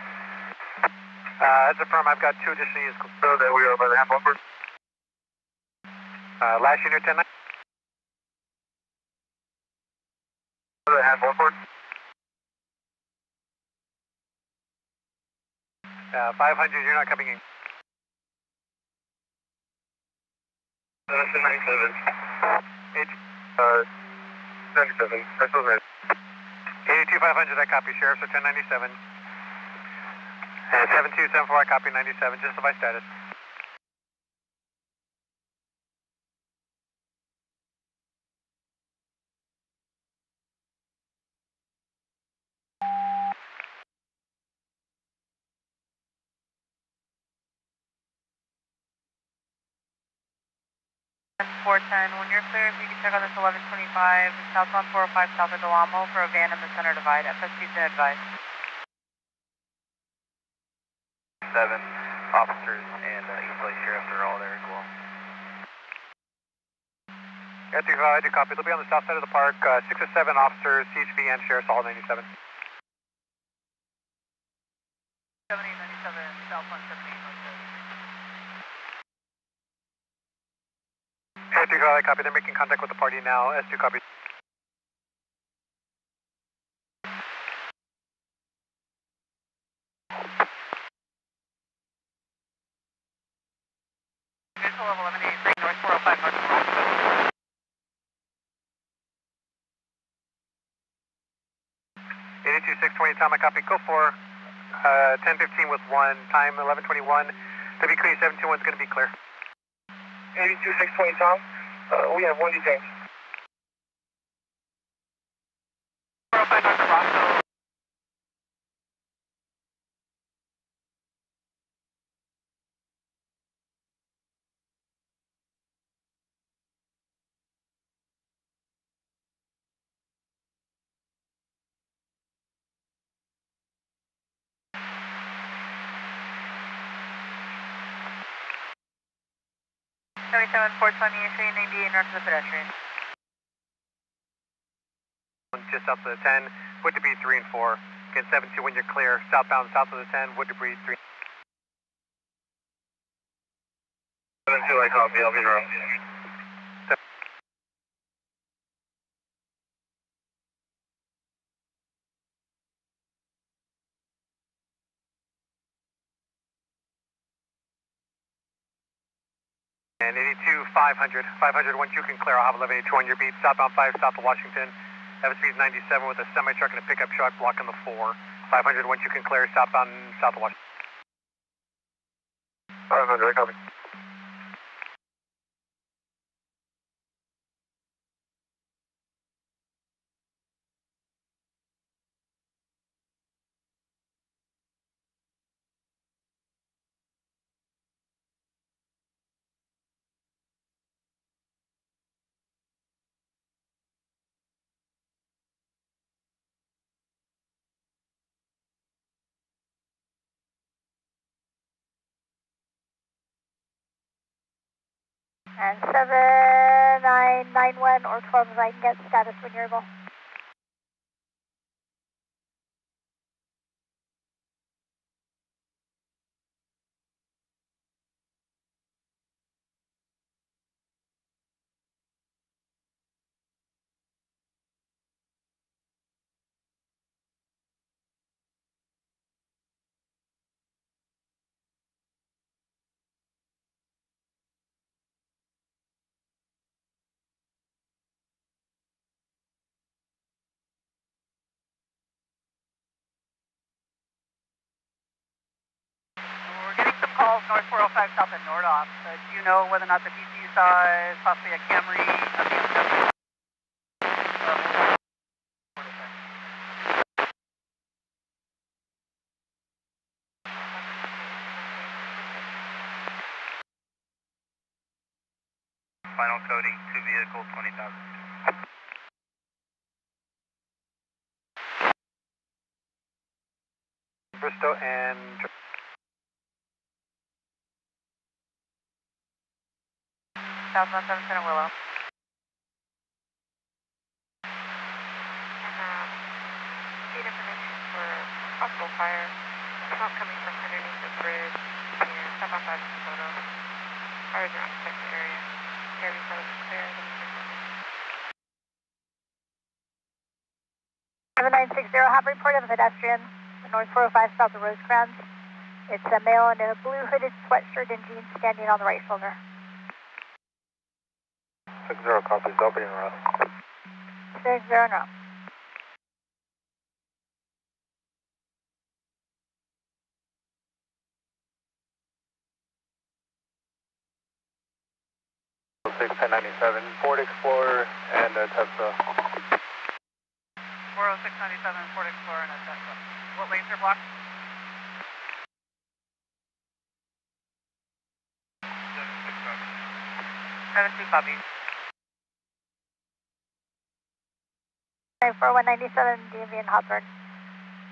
As a firm, I've got 2 additional units. So that we are by the half bumper. Last unit 10-9. The half bumper. 500, you're not coming in. 97. 97. Special red. 82500, I copy, Sheriff, so 1097. And 7274, I copy 97, just device status. When you're clear, if you can check on this 1125, southbound 405 south of Del Amo for a van in the center divide. FST's been advised. 7 officers and East Lake Sheriff are all there as well. Air 35, I do copy. They'll be on the south side of the park. 6 or 7 officers, CHP and Sheriff's, all 97. 7897, south 178. Air 35, I copy. They're making contact with the party now. S2 copy. Vehicle level 1183, north 405, north 405. 82620, Tom, I copy. Go for 1015 with 1, time 1121. WQ 721 is going to be clear. 82620, Tom. We have one detained. 405 north of Roscoe. Seven 420, entry 98 north of the pedestrian. Just south of the 10, wood debris 3 and 4. Get 72 when you're clear. Southbound south of the 10, wood debris 3. 72, I copy. I'll be around. And 82 500. 500 once you can clear. I'll have 1182 on your beat. Southbound 5 south of Washington. Have speed 97 with a semi truck and a pickup truck blocking the 4. 500 once you can clear. Southbound south of Washington. 500, I copy. And 7991 or 12 if I can get status when you're able. We're getting some calls north 405 south of Nordoff. Do you know whether or not the DC you saw is possibly a Camry, a BMW? Final coding, 2 vehicles, 20,000. Bristow and Southbound 7 Center Willow. And speed information for possible fire. Smoke coming from underneath the bridge and southbound 5 photo. Fires around the second area. Area is clear. 7960, have report of a pedestrian, north 405 south of Rosecrans. It's a male in a blue hooded sweatshirt and jeans standing on the right shoulder. 6-0 copies, opening route. 6-0 now. Six 1097, Ford Explorer and a Tesla. 40697, Ford Explorer and a Tesla. What lanes are blocked? 7-2 copies. 4197, DMV and Hawthorne.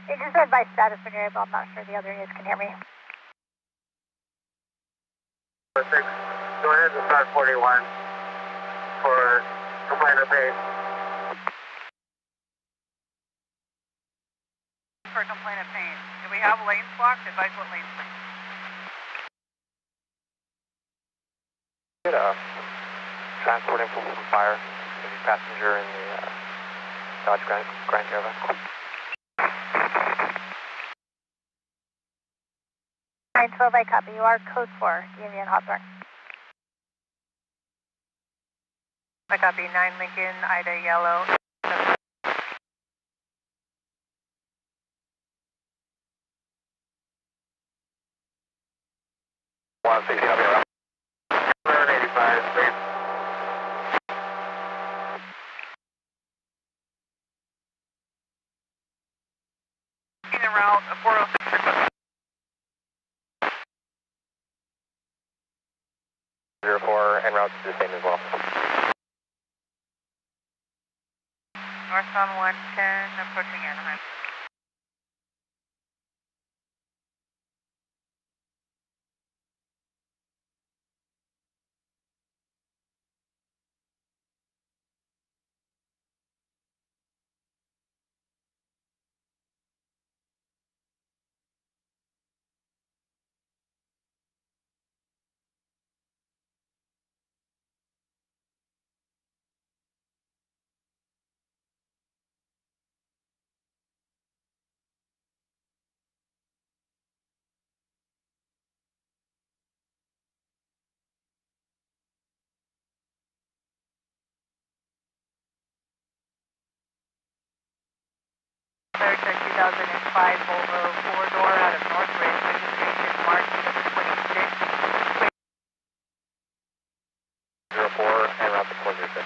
You just said by status when you're able. I'm not sure the other units can hear me. 6, go ahead and start 41 for complainer base. For complaint of pain. Do we have lanes blocked? Advise what lanes blocked. Get transporting from fire, maybe passenger in the Dodge Grand Caravan. 912, I copy. You are code 4, DMV and Hawthorne. I copy 9 Lincoln, Ida Yellow. One safety up here. 785, please. En route 406. 04 en route to the same as well. Northbound 110, approaching Anaheim. There's a 2005 Volvo 4-door out of Northridge, registration March 26th. 04 en route to 406.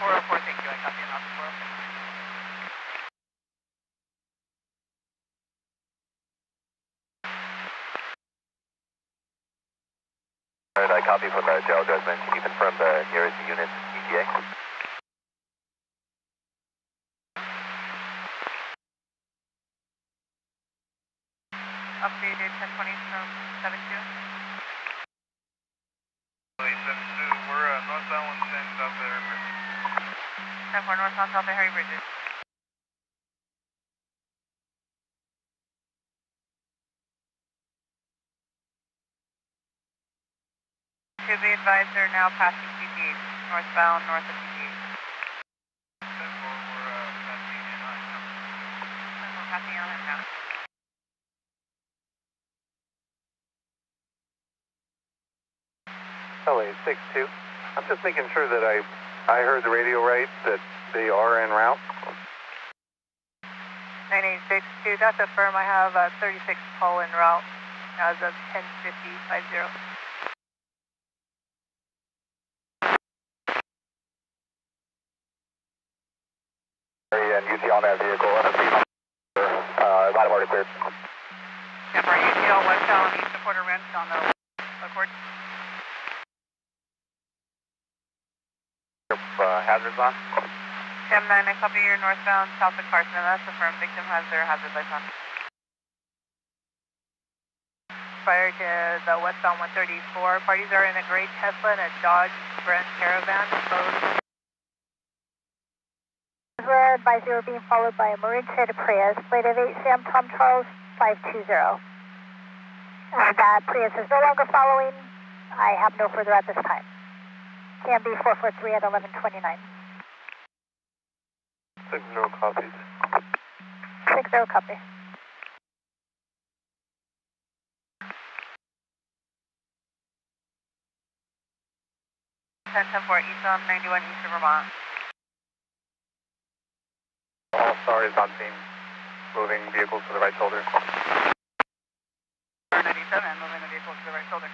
404, thank you. I copy and route to 406. Alright, I copy from jail judgment. Can you confirm the nearest unit ETA? Updated 1020 from 72. 72, we're northbound 110 South Harry Bridge. 10-4 northbound South Harry Bridges. To be advised, they're now passing PTH, northbound north of PTH. 10-4, we're passing Anaheim now. 10-4 passing Anaheim now. LA 62. I'm just making sure that I heard the radio right, that they are en route. 9862, that's affirm. I have 36 Paul en route as of 10:50:50. And UT on that vehicle, line of order cleared. Yeah, for UTL westbound east of Porter Ranch on the Accord. Hazards on? M9, I copy your northbound south of Carson. That's affirmed. Victim has their hazard lights on. Prior to the westbound 134, parties are in a gray Tesla and a Dodge Grand Caravan. Both. We're advised you were being followed by a Maroon Toyota Prius, plate of 8 Sam Tom Charles 520. That Prius is no longer following. I have no further at this time. CMB 443 at 1129. 6-0 copies. 6-0 copy. 10-4, eastbound 91 east of Vermont. All stars on scene, moving vehicles to the right shoulder. 97, moving the vehicle to the right shoulder.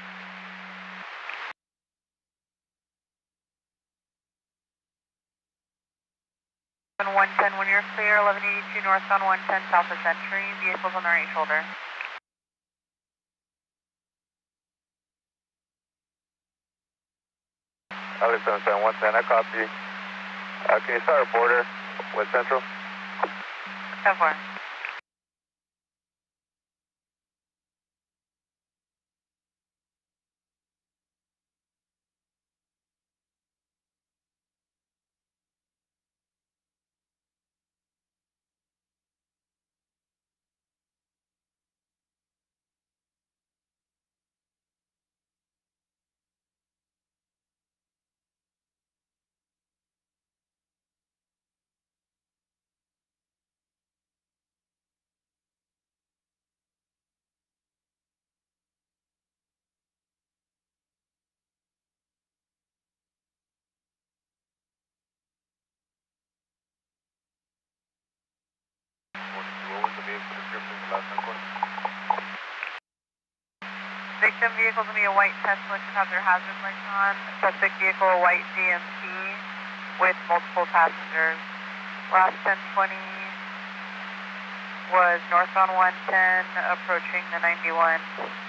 110 when you're clear, 1182 northbound 110 south of Century, vehicles on the right shoulder. LA 77110, I copy. Can you start a border with Central? 10-4. What was the vehicle description of the last one? Victim vehicle to be a white Tesla, should have their hazard lights on. Suspect vehicle, a white GMC with multiple passengers. Last 1020 was northbound 110 approaching the 91.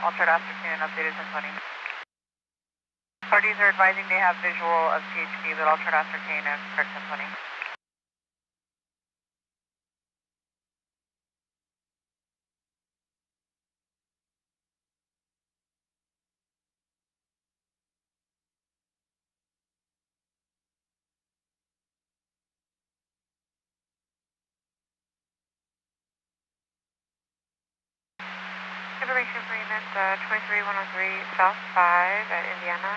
I'll try to ascertain an updated 1020. Parties are advising they have visual of CHP, but I'll try to ascertain a correct 1020. Information for unit 23103 South 5 at Indiana.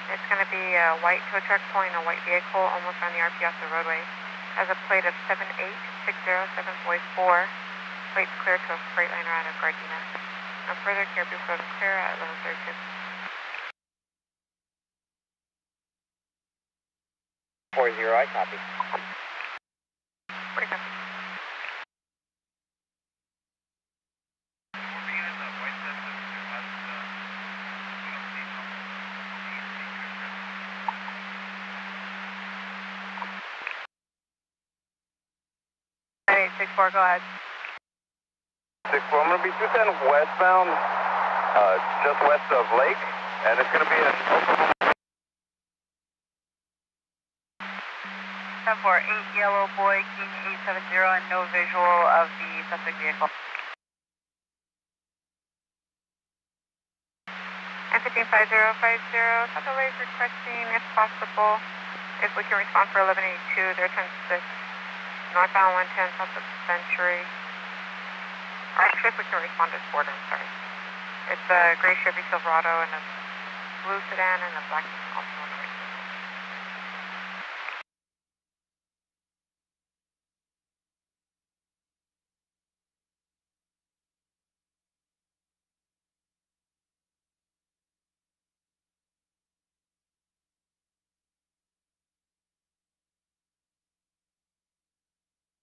It's going to be a white tow truck pulling a white vehicle almost on the RP off the roadway. Has a plate of 7860744. Plate's clear to a Freightliner out of Gardena. No further care before the clear at 1132. 40, I copy. 40 copy. Go ahead. 6-4, I'm going to be 210 westbound, just west of Lake, and it's going to be an Oklahoma. 10-4, 8 Yellow Boy, King 870, and no visual of the suspect vehicle. And 155050, Central Lake requesting, if possible, if we can respond for 1182, their 10-6. Northbound 110, south of Century. Or actually, if we can respond to Ford, I'm sorry. It's a gray Chevy Silverado and a blue sedan and a black also on the right.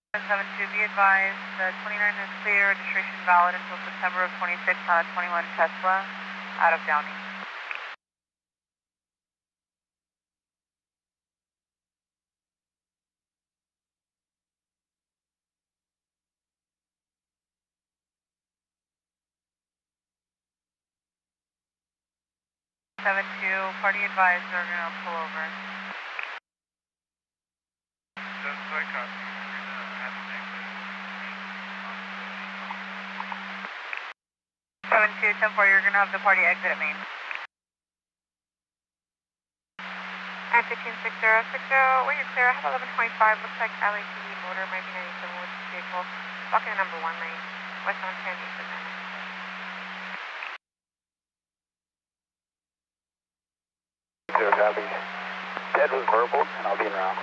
772, be advised, the 29 is clear, registration valid until September of 26 on a 21 Tesla out of Downey. Party advised they're going to pull over. 10-4, you're going to have the party exit at Main. And 156060, where you're clear, I have 1125, looks like LAPD motor might be 97 with the vehicle, blocking the number 1 lane, west on 10 east of Manhattan. Copy. Ted was verbal, and I'll be around.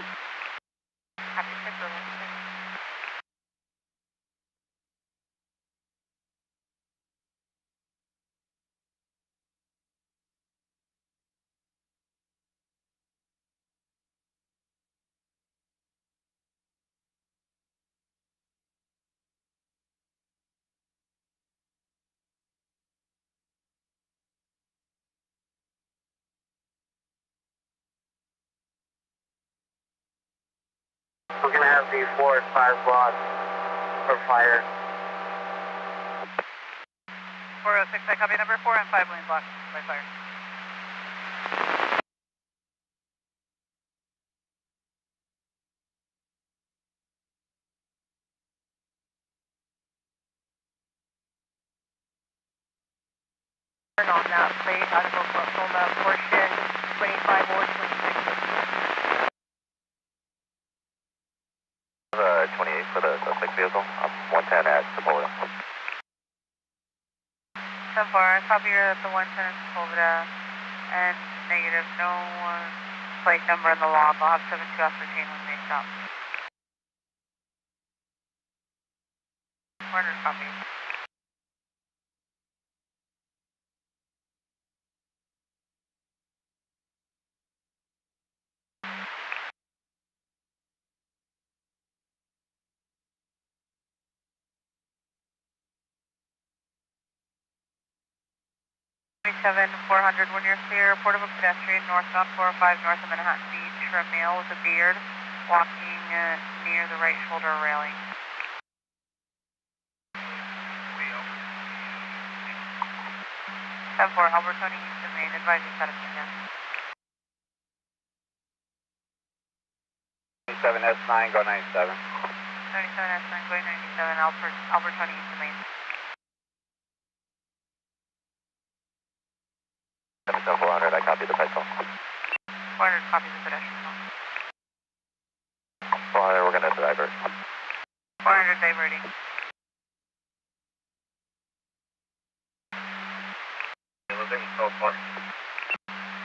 Copy, 6 over. We're going to have the 4 and 5 block for fire. 406, I copy number 4 and 5 lane blocked by fire. On that plate out of Oklahoma, portion 25 or 26. 28 for the suspect vehicle. I'm 110 at Sepulveda. 10-4, copy the 110 at Sepulveda, and negative, no plate number in the log. I'll have 72 ascertain when they stop. Corner copy. Seven 400 when you're clear, report of a pedestrian northbound 405 north of Manhattan Beach for a male with a beard walking near the right shoulder railing. 10-4, Albertoni East of Main, advise you set up again. 97S9, go 97. 97S9 going 97, Albertoni East of Main. 400, I copy the petrol. 400 copies the pedestrian zone. 400, we're going to divert. 400 diverting. So far.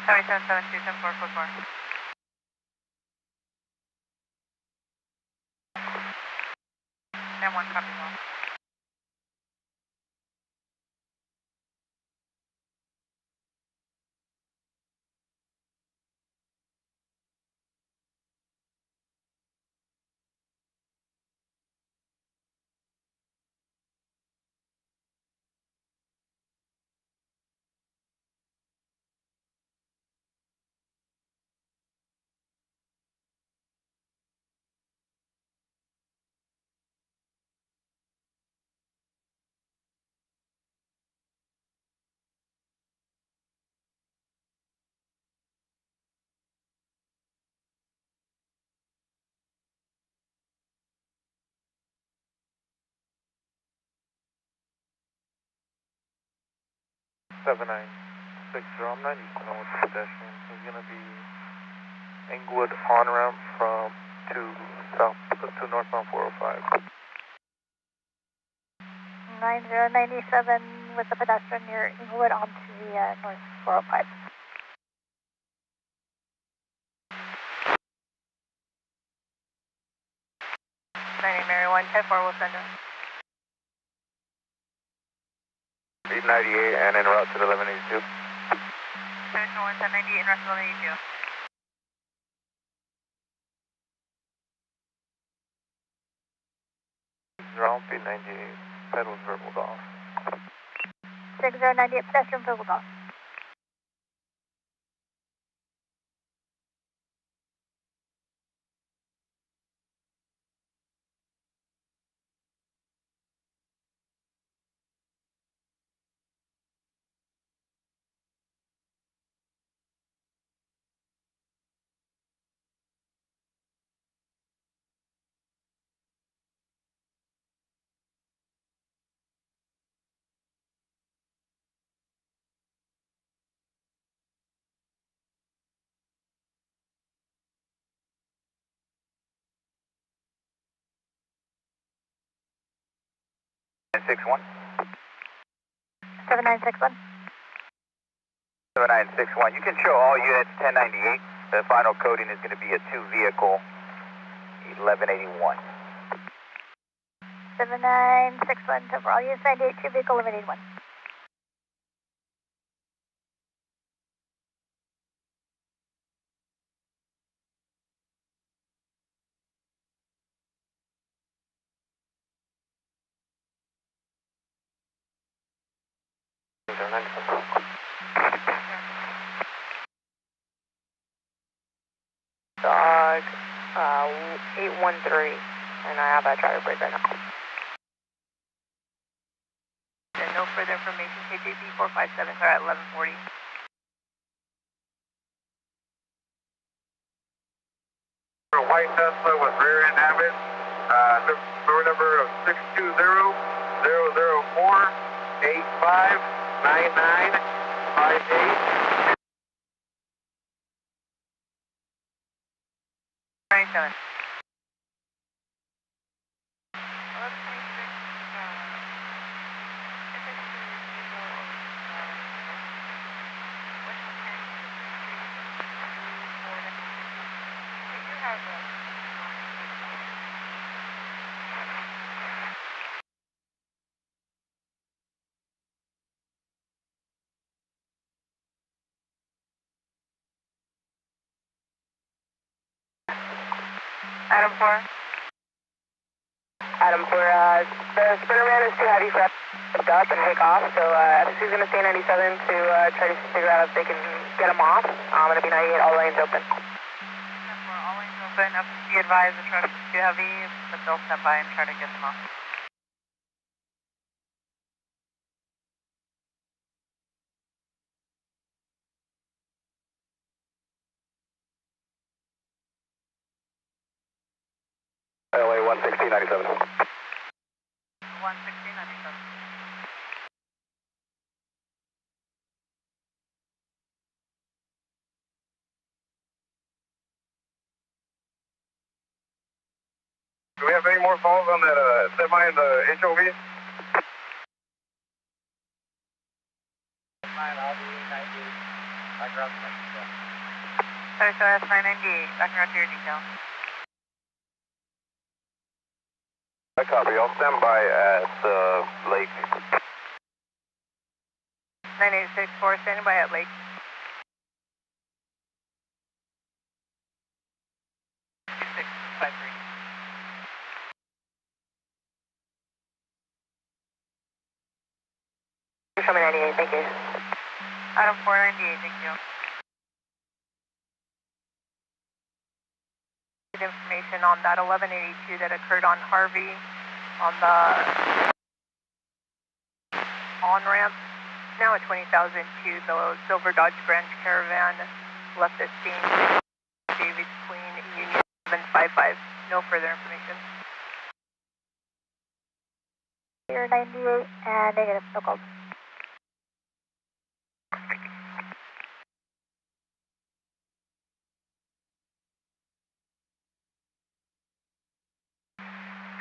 7772, 7444. And 1 copy zone. Seven 960. I'm not used to know what the pedestrian. So it's going to be Englewood on ramp to northbound 405. 9097 with the pedestrian near Inglewood onto the north 405. 90 Mary 1, 10-4, we'll send it. 898 and en route to the 1182. 701, 1098, and rest of 1182. Round P98, pedals verbal off. 6098 pedestrian verbal off. And 61. 7961. 7961. You can show all units 1098. The final coding is going to be a 2-vehicle 1181. 7961 to for all units 98 vehicle 1181. Dog, 813, and I have that driver break right now. And no further information, KJP 457, clear at 1140. White Tesla with rear end damage. Door number of 620-004-859958. 97. Adam 4. Adam 4, the sprinter man is too heavy for us to lift up and take off, so I think he's going to stay 97 to try to figure out if they can get him off. I'm going to be 98, all lanes open. All lanes open, be advised the truck is too heavy, but they'll stand by and try to get them off. LA 11697. 11697. Do we have any more calls on that semi and the HOV? Sorry, so that's 998, back around to your detail. I copy, I'll stand by at Lake. 9864, standing by at Lake. Show me 98, thank you. Adam 498, thank you. Information on that 1182 that occurred on Harvey on the on-ramp. Now at 20,002, the silver Dodge Grand Caravan left the scene. David Queen, Union 755. No further information. You're 98 and negative, no calls.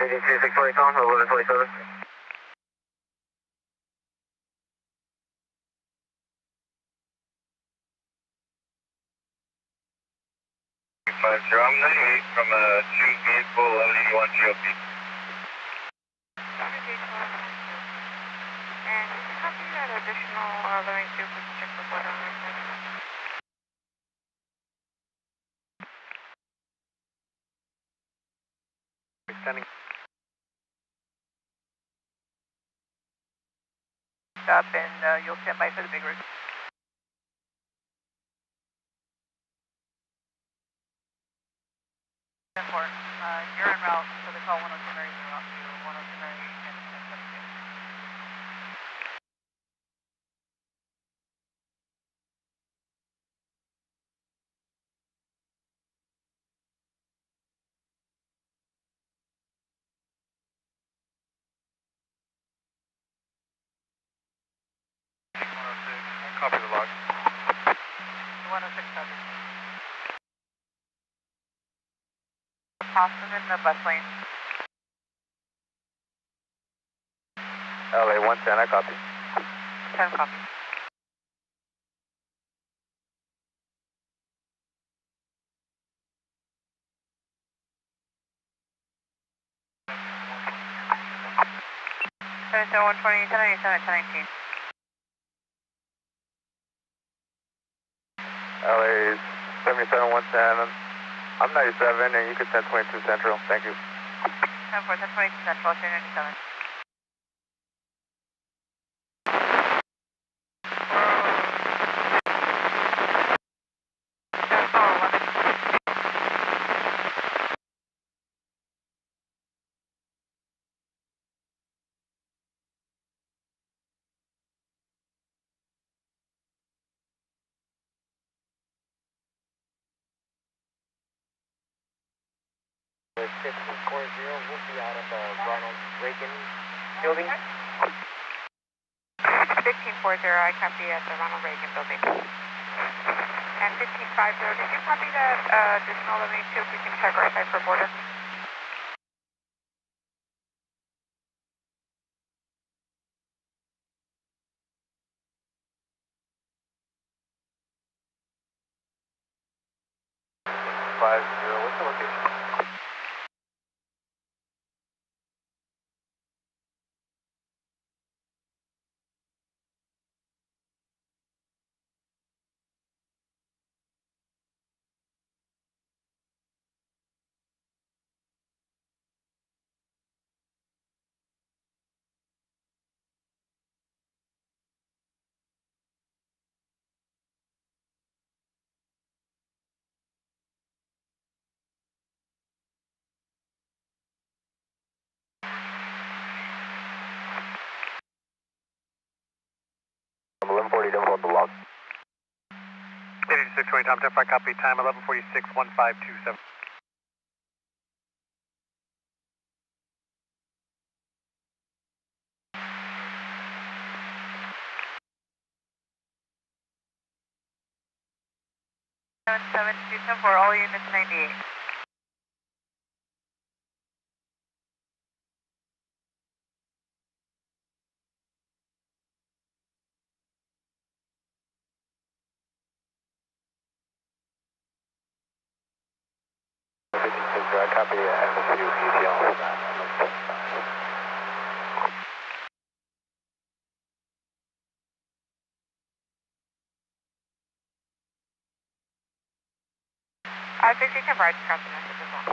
Agency 620 Tom, 1127. I'm 98 from June Gainesville 1181 GOP. And copy that additional line two for check the border on the Extending. Up and you'll stand by for the big rig. You're en route, so they call 102 Mary's en route to 102 Mary and 1072. Copy the log. 106 covered. Austin in the bus lane. LA 110, I copy. 10 copy. So 120, 1097, 1019. LA 77 110. I'm 97 and you can send 22 Central. Thank you. 10 4, 1022 Central, 97. 1540, we'll be out of the Ronald Reagan building. 1540, I copy at the Ronald Reagan building. And 1550, did you copy that additional 1182 if we can check our side for border? What's the location? I'm 1140, don't hold the log. 8620 Tom 10 copy, time 1146, 1527. Seven 210 for all units 98. I copy FSU ETL for that. I 6010 for I just dropped the message as well.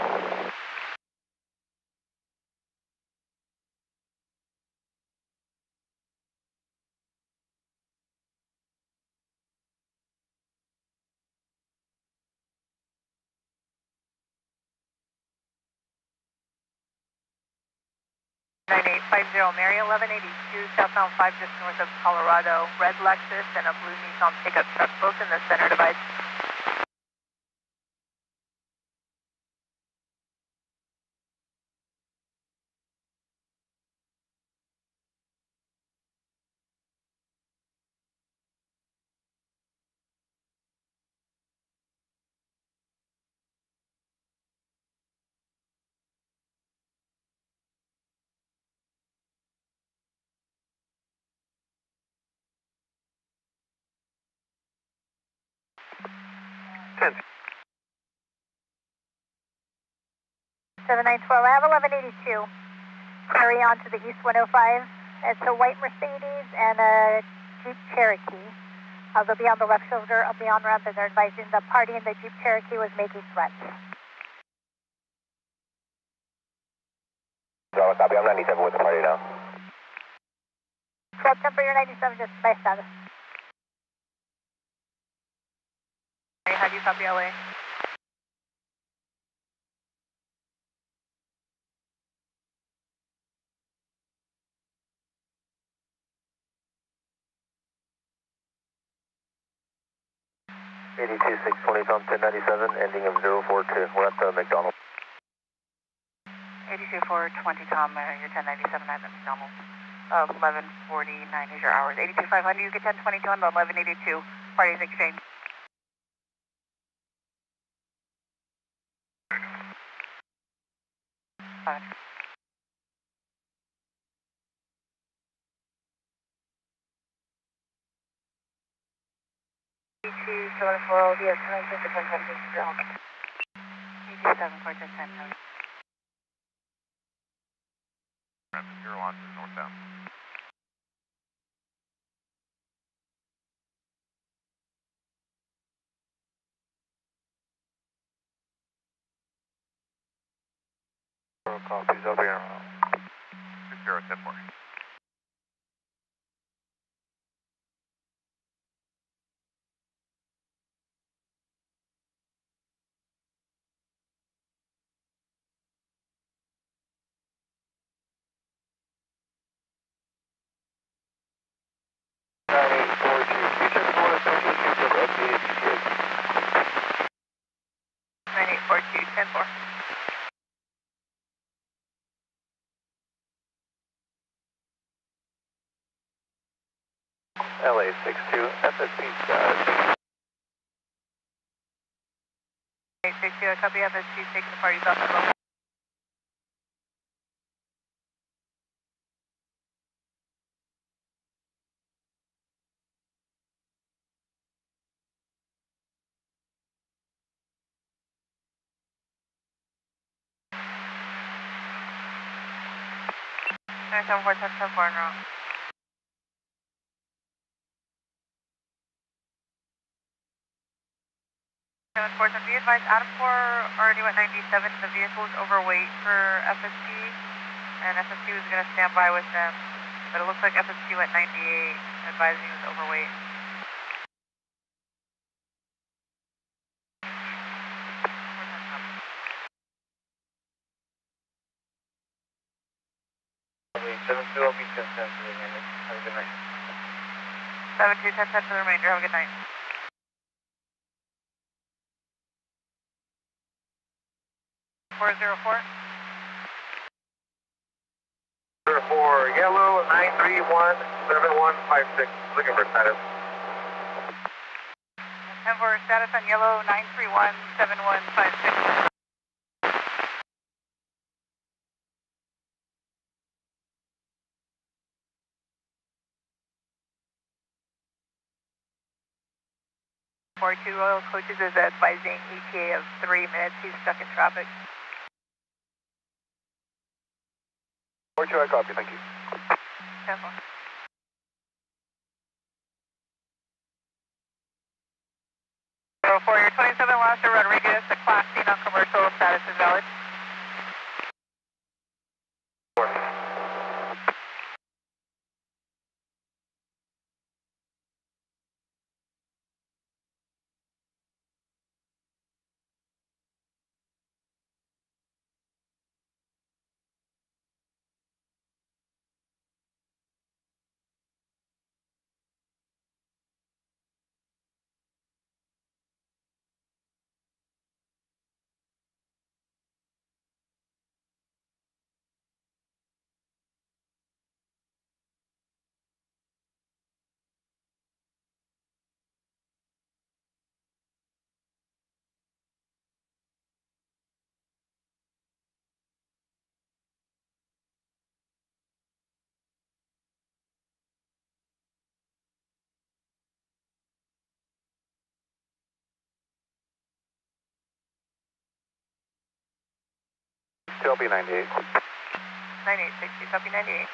Nine 850 Mary 1182, southbound 5 just north of Colorado. Red Lexus and a blue Nissan pickup truck, both in the center divide. Seven 912. I have 1182. Carry on to the East 105. It's a white Mercedes and a Jeep Cherokee. They'll be on the left shoulder of the on-ramp, and they're advising the party in the Jeep Cherokee was making threats. So I'll copy, I'm 97 with the party now. 1210 for your 97, just by status. How do you copy LA? Eighty-two 620 Tom 1097, ending of 042. We're at the McDonald's. 82 420 Tom, you're 1097 at the McDonald's. 1149 is your hours. 82 500, you get 1022 on the 1182. Parties exchange. Fine. Seven four zero, yes, 950 for 10 87 for 10. Zero on to northbound. Copies over here. 6010 9842, 10-4. LA 62, FSP status. 862, I copy FSP, taking the party south of Nine 74, 1074 en route. 74, be advised, Adam 4 already went 97. The vehicle is overweight for FSP, and FSP was going to stand by with them. But it looks like FSP went 98, advising he was overweight. Wait, 72, I'll be 10 for the remainder. Have a good night. 72, 10 for the remainder. Have a good night. 404. 4, yellow, 9317156. Looking for status. 10-4, status on yellow, 9317156. Two Royal Coaches is advising ETA of 3 minutes. He's stuck in traffic. 42, I copy, thank you. 10-4. 04, your 27 Laster Rodriguez, the class C non-commercial status is valid. 2LB 98. 9860, copy 98.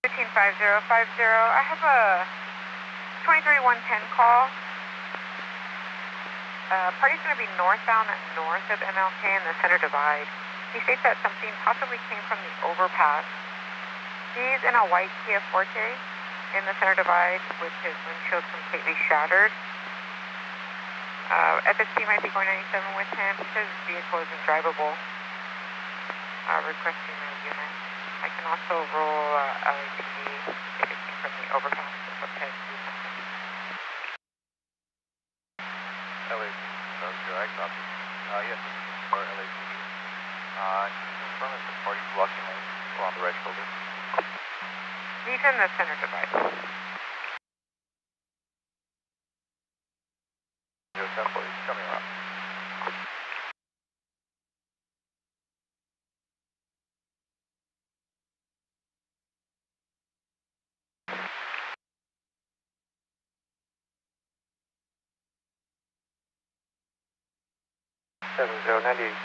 155050, I have a 23110 call. Party's going to be northbound north of MLK in the center divide. He states that something possibly came from the overpass. He's in a white Kia Forte in the center divide with his windshield completely shattered. FSP might be going 97 with him. He says his vehicle is drivable. Requesting a unit. I can also roll LAPD if it came from the overpass. It's okay to do something. LAPD, I copy. Yes, or LAPD. Can you confirm if the party's blocking lanes or on the right shoulder? He's in the center divide. Yo, 10-4, he's coming around.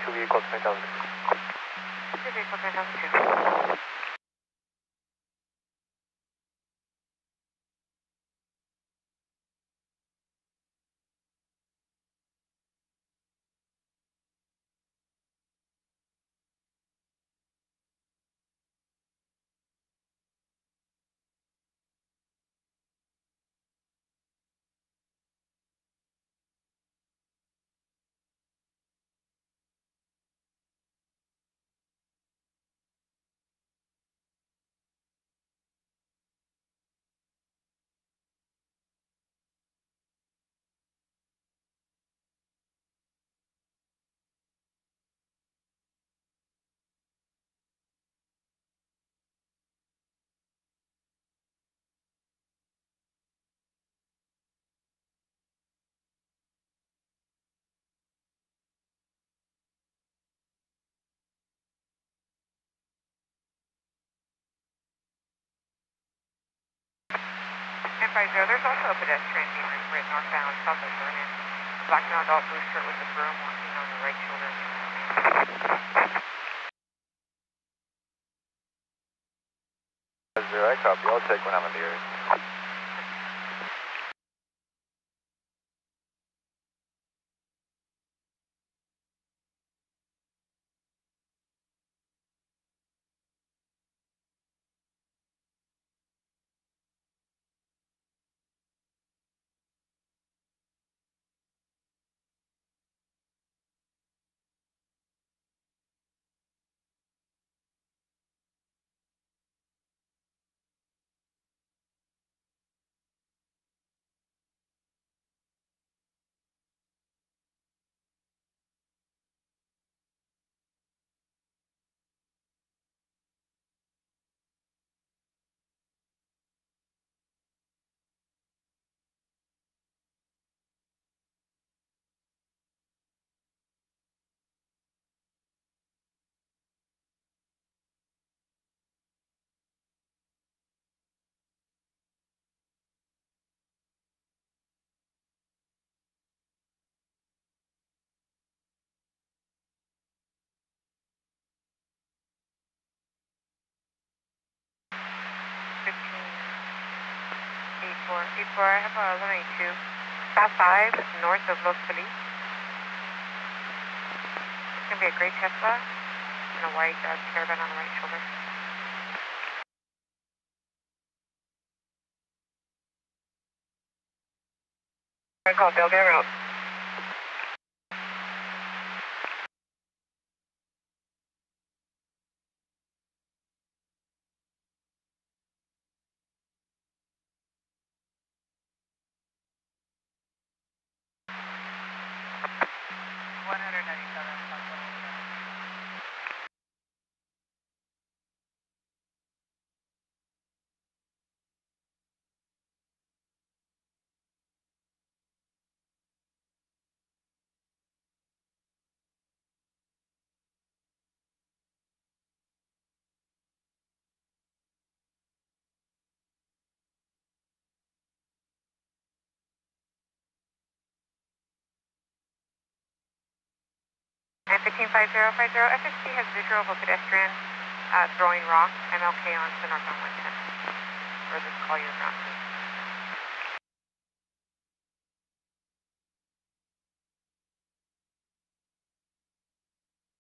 Two vehicles, 2000. Two vehicles, 2002. there's also a pedestrian being written northbound, south of Vernon. Black male adult blue shirt with a broom walking on the right shoulder. Zero, I copy. I'll check when I'm in the area. I have a 182. Stop 5 north of Los Feliz. It's going to be a gray Tesla and a white Caravan on the right shoulder. I call Bill, get out. And 155050, FSC has visual of a pedestrian throwing rocks, MLK on to northbound 110. Or just call you ground.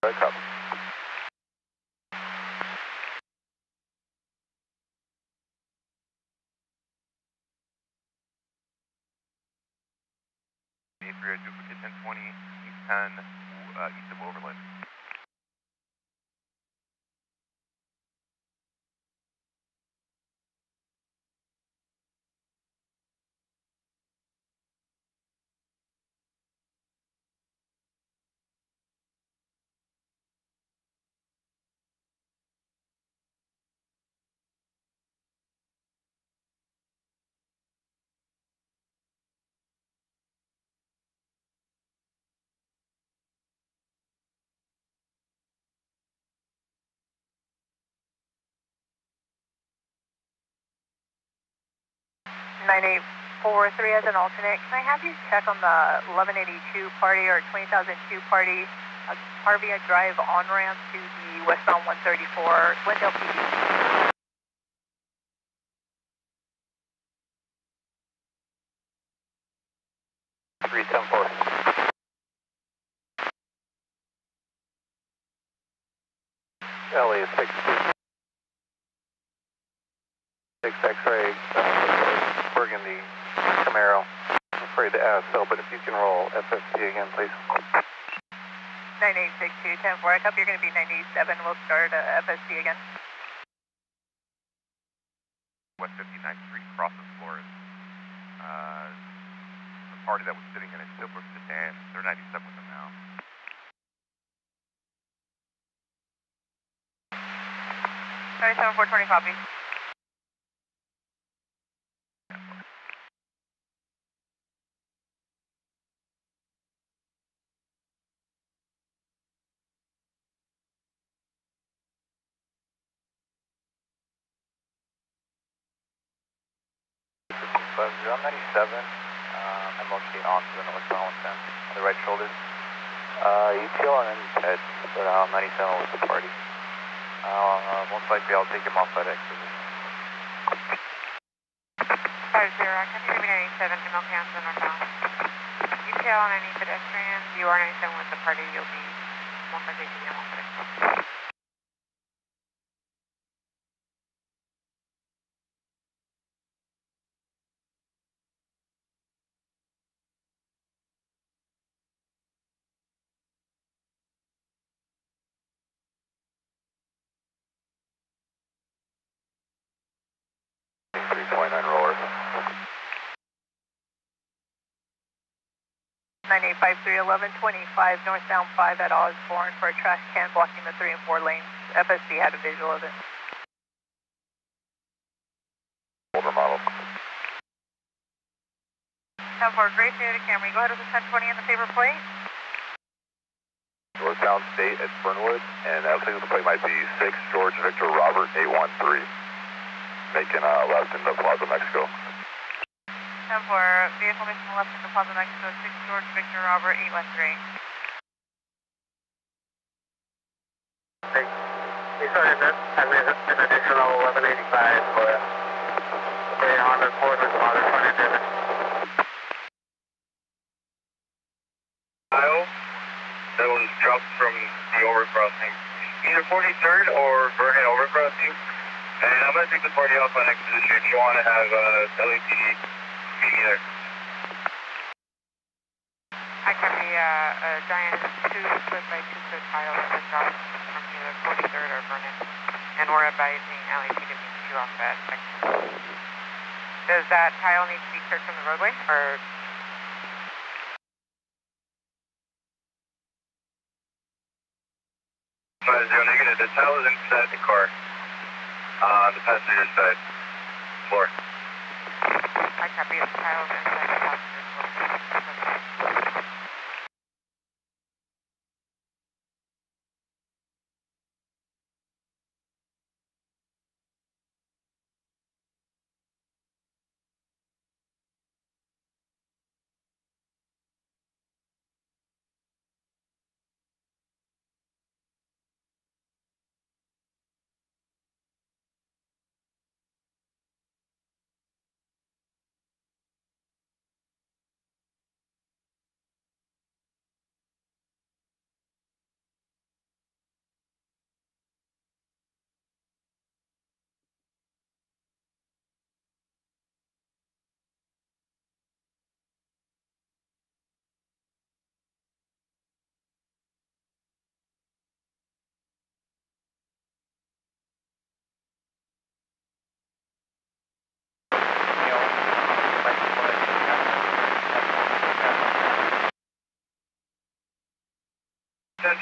I copy. A3 duplicate 1020, east 10, east of Overland. Nine eight 4-3 as an alternate. Can I have you check on the 1182 party or 20002 party, Harvia Drive on-ramp to the westbound 134, Glendale PD? 310-4. LA is 6 X-ray, Burgundy, Camaro. I'm afraid to ask, so, but if you can roll FST again, please. 9862, 10-4, I copy you're going to be 97, we'll start FST again. West 59th Street crosses Flores. The party that was sitting in a silver sedan, they're 97 with them now. 37-420, copy. I'm 97, MLK on to the northbound 110 on the right shoulder. ETL on any head, but 97 was the party. Most likely I'll take him off that exit. 50, continue to be 97, MLK on to the northbound. ETL on any pedestrian, you are 97 with the party, you'll be most likely taking him off that exit. Roller. 9853-1125, northbound 5 at Osborne for a trash can blocking the 3 and 4 lanes. FSD had a visual of it. Older model. 10-4, Grace Unit Camry, go ahead with the 1020 in the favor plate. Northbound State at Fernwood, and I think the plate might be 6 George Victor Robert 813, making left into Plaza Mexico. 10-4, vehicle making left into Plaza Mexico, 6 George Victor Robert 813. He's starting this, and an additional 1185 for a Honda Accord with Father front end driven. That was dropped from the overcrossing. Either 43rd or Vernon overcrossing. And I'm going to take the party off on next position if you want to have LAPD meet me there. I copy a giant 2-foot by 2-foot tile that was dropped from either 43rd or Vernon. And we're advising LAPD to meet you off that section. Does that tile need to be cleared from the roadway, or? Negative. The tile is inside the car, on the passenger side floor. I copy the tile inside the passenger floor.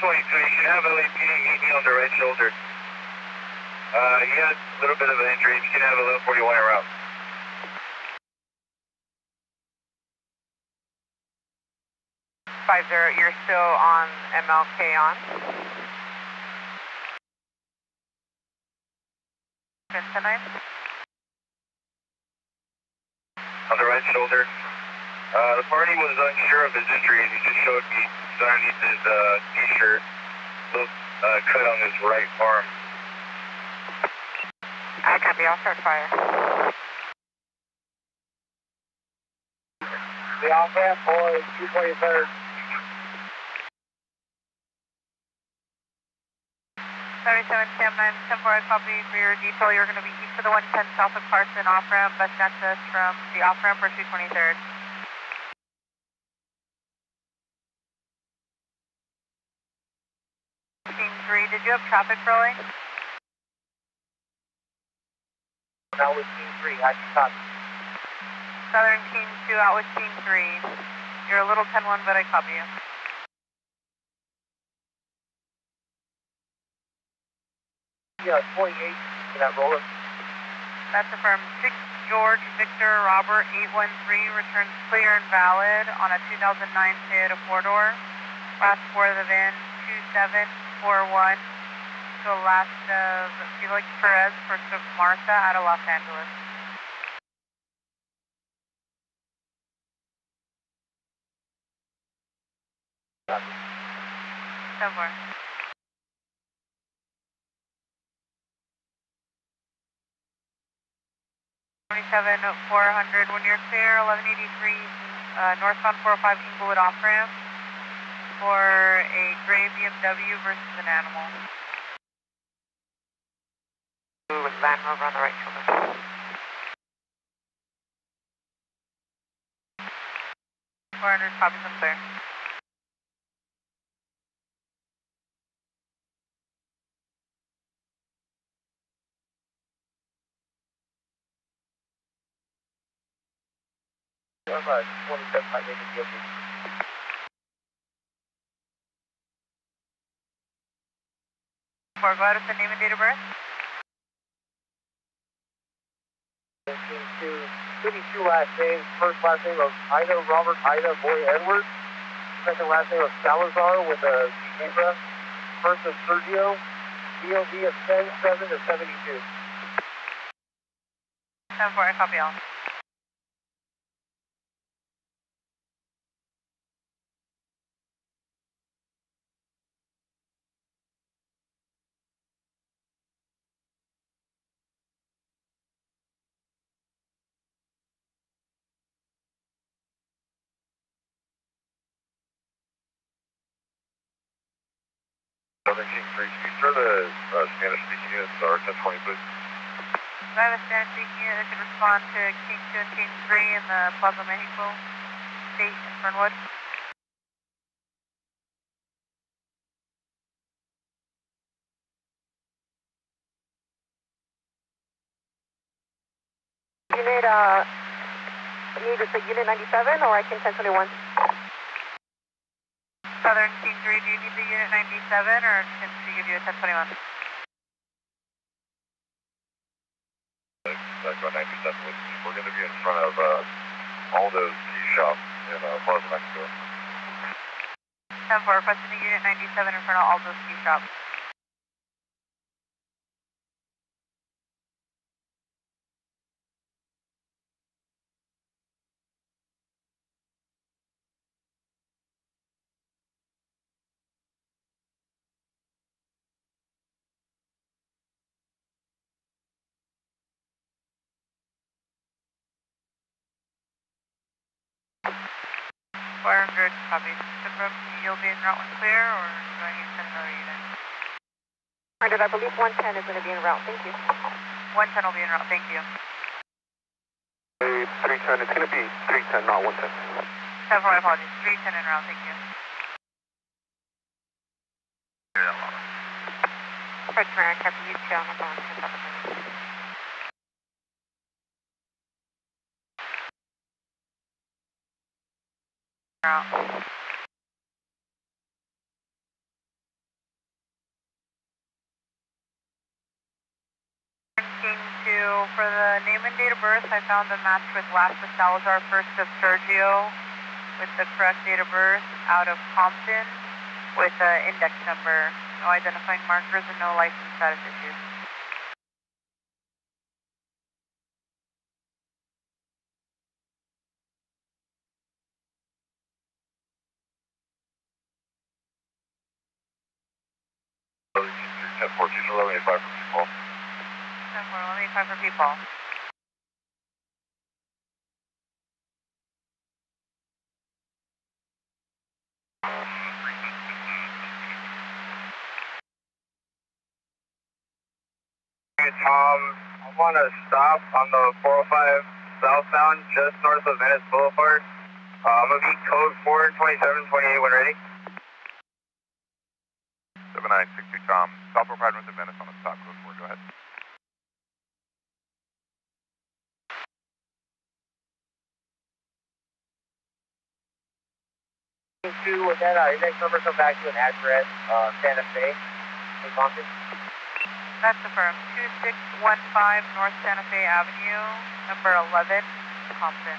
You should have LAPD meet me on the right shoulder. He has a little bit of an injury. You can have a little 41 en route. 50, you're still on MLK on? Tonight? On the right shoulder. The party was unsure of his injuries. He just showed me underneath his t-shirt, little cut on his right arm. I copy, I'll start fire. The off-ramp for 223rd. 77 Sam 9 10-4, I copy for your detail. You're going to be east of the 110 south of Carson, off-ramp, best access from the off-ramp for 223rd. Team 3, did you have traffic rolling? That was Team 3, I can copy. Southern Team 2 out with Team 3. You're a little 10-1, but I copy you. Yeah, 28 for that roller. That's affirmed. 6 George Victor Robert 813 returns clear and valid on a 2009 Toyota 4-door. Last four of the VIN 2741 to the last of Felix Perez, first of Martha out of Los Angeles. Somewhere. 27-400, when you're clear, 1183, northbound 405 Inglewood off-ramp for a gray BMW versus an animal. With Land Rover on the right shoulder. 400, copy, some clear. Go ahead with the name and date of birth. 52 last name, first last name of Ida, Robert, Ida, Boy, Edward. Second last name of Salazar with a zebra. First of Sergio. DOV of 10-7 to 72. 10-4, I copy all. Southern King 3, can you start the Spanish-speaking units or 1020, please? Do I have a Spanish-speaking unit that can respond to King 2 and King 3 in the Plaza Mexico State in Fernwood? Need to say Unit 97 or I can 1021? Southern King 3, do you need the Unit 97 or can she give you a 1021? Back on 97, we're going to be in front of all those tea shops in Plaza Mexico. 10-4, requesting the Unit 97 in front of all those tea shops. .400, copy. Confirm you'll be en route when clear, or do I need to send another unit? 100, I believe 110 is going to be en route. Thank you. 110 will be en route, thank you. 310, it's going to be 310, not 110. 10-4, my apologies. 310 en route, thank you. French America, copy you two on the phone. 10-7. King 2, for the name and date of birth, I found a match with last of Salazar, first of Sergio, with the correct date of birth, out of Compton, with the index number, no identifying markers and no license status issues. Southern King 3, 10-4, she's 1185 for people. 10-4, 1185 for people. Hey, Tom, I'm on a stop on the 405 southbound just north of Venice Boulevard. I'm going to be code 42728 when ready. 7962 Tom, stop for Pride North of Venice on the stop code 4, go ahead. Two, with that index number, come back to an address, Santa Fe, in Compton. That's affirmed. 2615 North Santa Fe Avenue, number 11, Compton,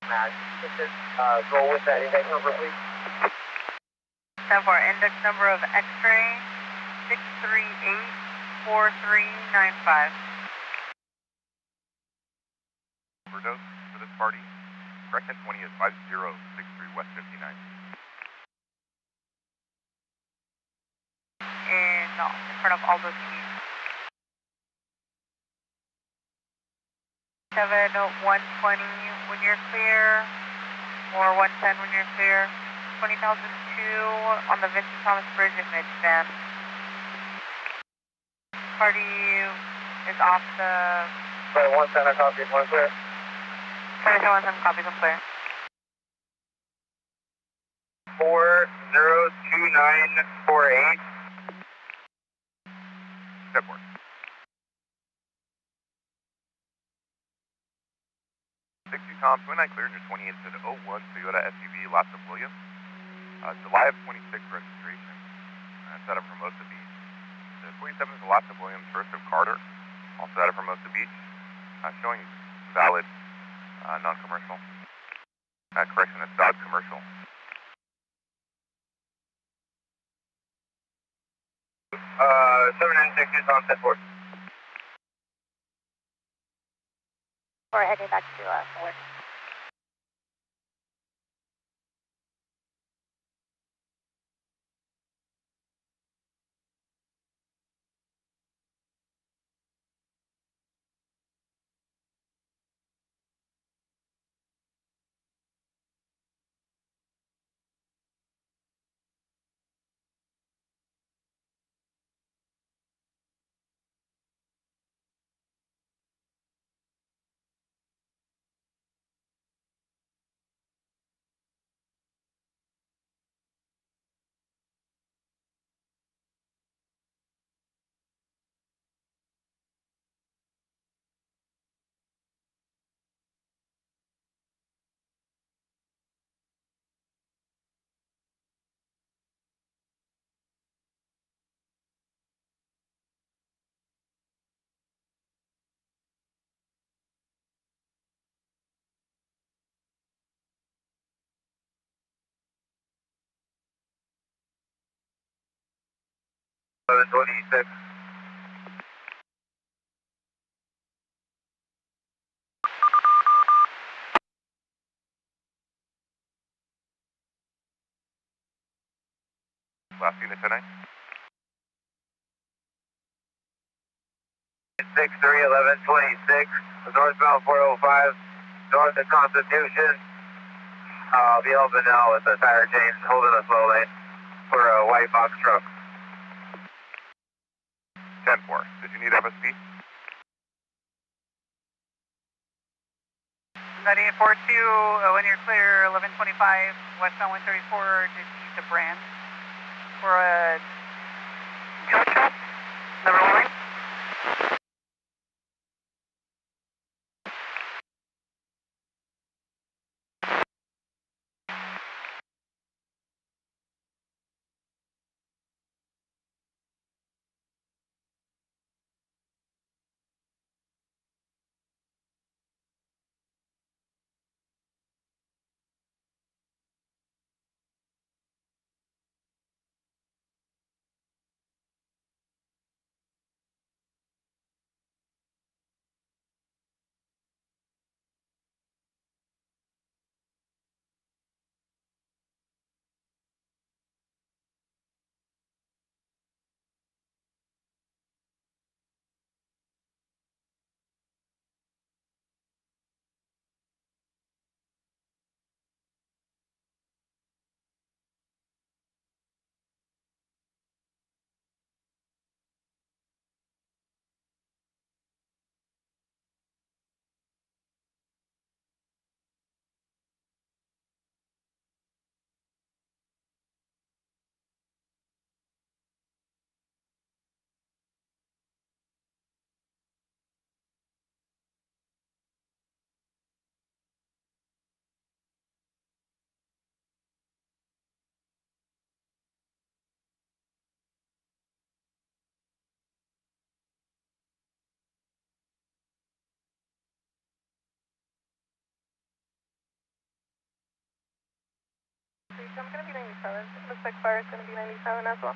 9062. Go with that index number, please. 10-4, index number of X-ray 6384395. Overdose for this party. correct 1020 is 5063 West 59. In front of Aldo TV. 120 when you're clear, or 110 when you're clear. 20,002 on the Vincent Thomas Bridge at Midspan. Party is off the... Sorry, 110, I copy, 1 clear. Sorry, 110 copies, I'm clear. 402948. Step 4. 60 Tom, 29 clear, and your 20 into the 01 Toyota SUV, lots of Williams. July of 26 registration, set up for Hermosa Beach. The 47 is a lots of Williams, first of Carter, also out of Hermosa Beach, showing valid non-commercial. Correction, that's Dodge commercial. 7960 Tom, set 4. We're heading back to Fort. Seven 26. Last unit tonight. 631126, northbound 405, north of Constitution. I'll be helping now with the tire change, holding a slow lane for a white box truck. 10-4. Did you need FSP? 9842, when you're clear, 1125, westbound 134, did you need the brand for a tow truck? Number 1. I'm going to be 97. Looks like fire is going to be 97 as well.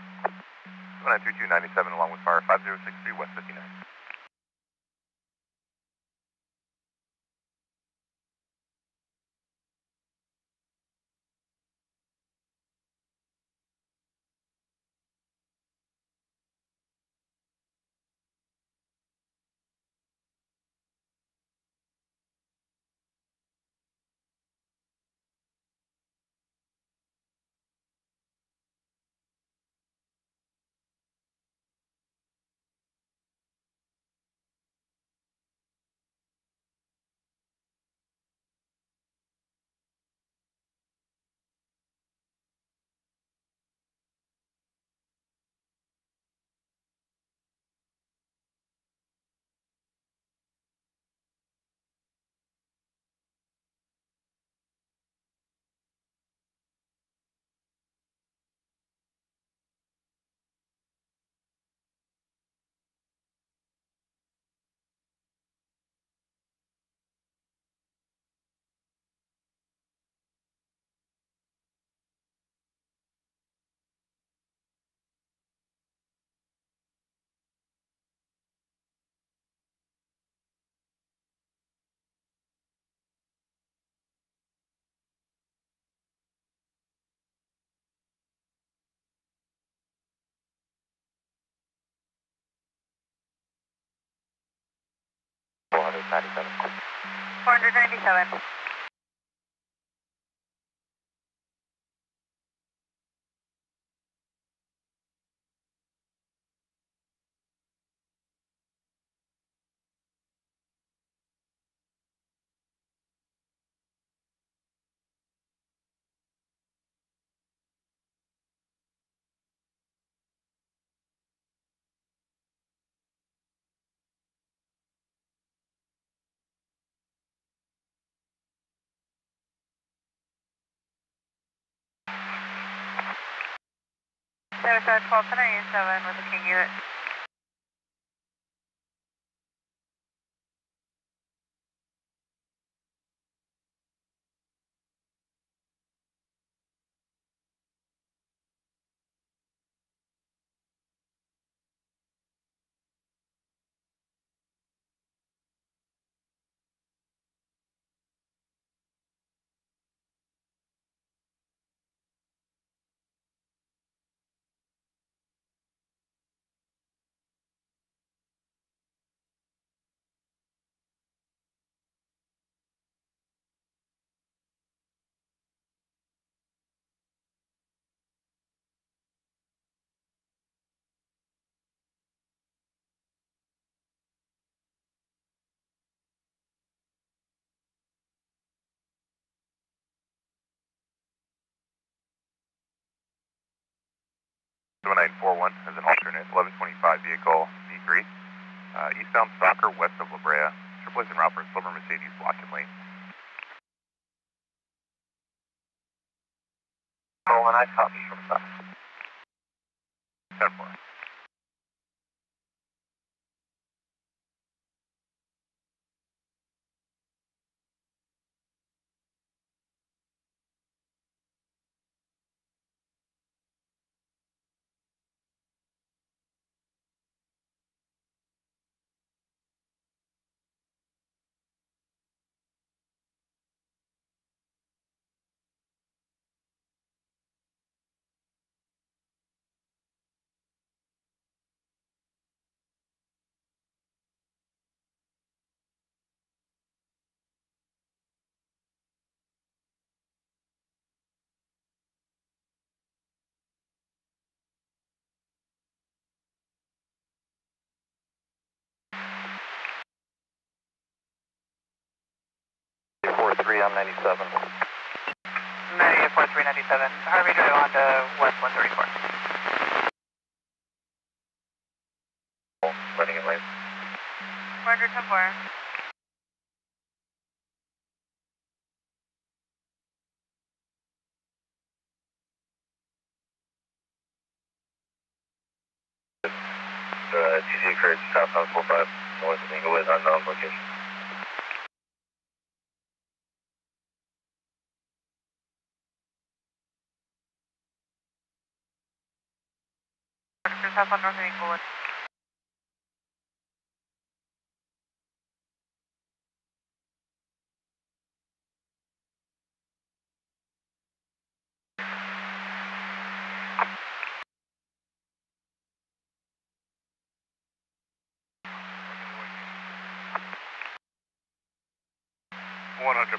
293297 along with fire 5063 West 59. 497. 497. There's 12 to 97 with the King unit. Seven 941 as an alternate, 1125 vehicle V3, eastbound Stalker west of La Brea. Triple is en route for a silver Mercedes blocking lane. Oh, and I copy from that. 10-4. Three on 97. Negative 4397. Harvey Drive on to West 134. Running in lane. Roger, 10-4. TC occurred southbound 45, north of Inglewood, unknown location. Roger, southbound north of Inglewood.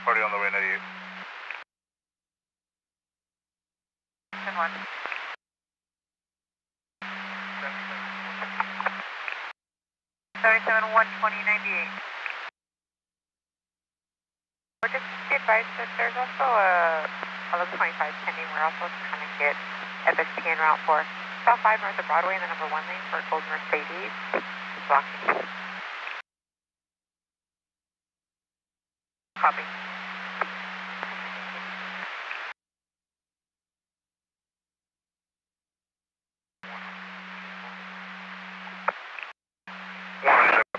Party on the way 98. 10-1. 77 12098. We're just be advised that there's also a 1125 pending. We're also trying to get FST en route for South 5 north of Broadway in the number 1 lane for Gold Mercedes. Blocking. Copy.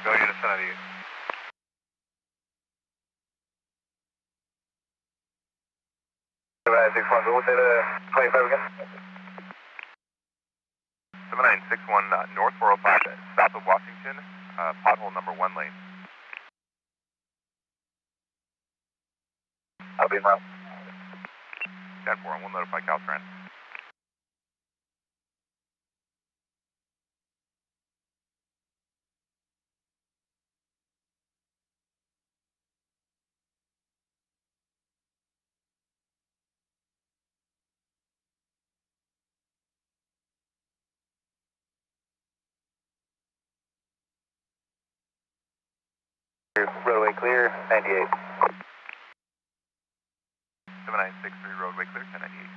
Go unit 78. What say the 25 again? 7961 north 405 south of Washington, pothole number 1 lane. I'll be in route. 10-4, and we'll notify Caltrans. Roadway clear, 98. 7963 roadway clear, 1098.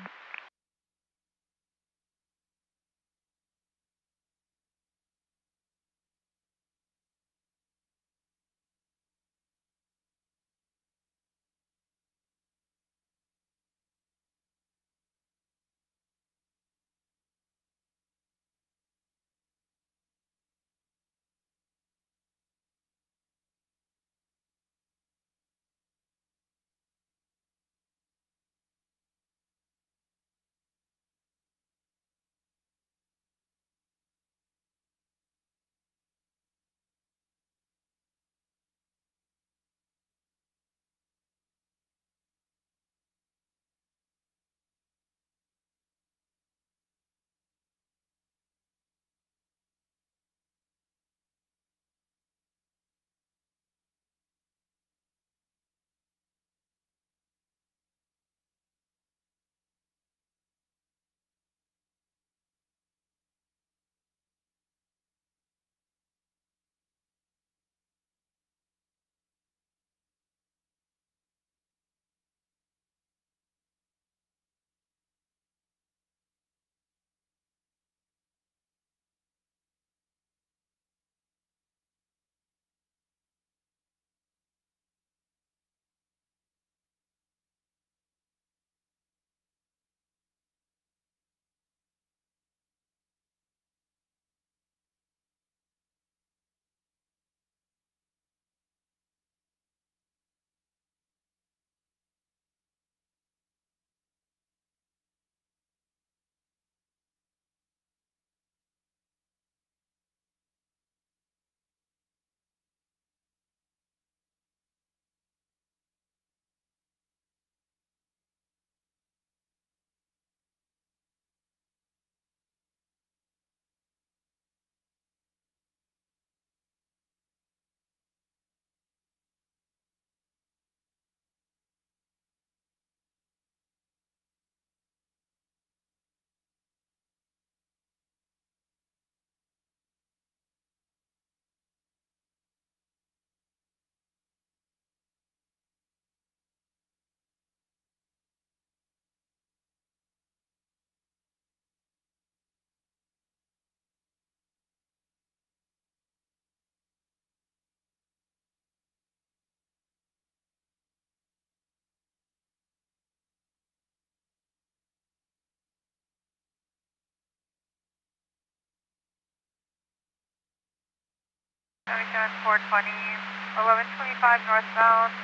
Done 420, 1125 northbound,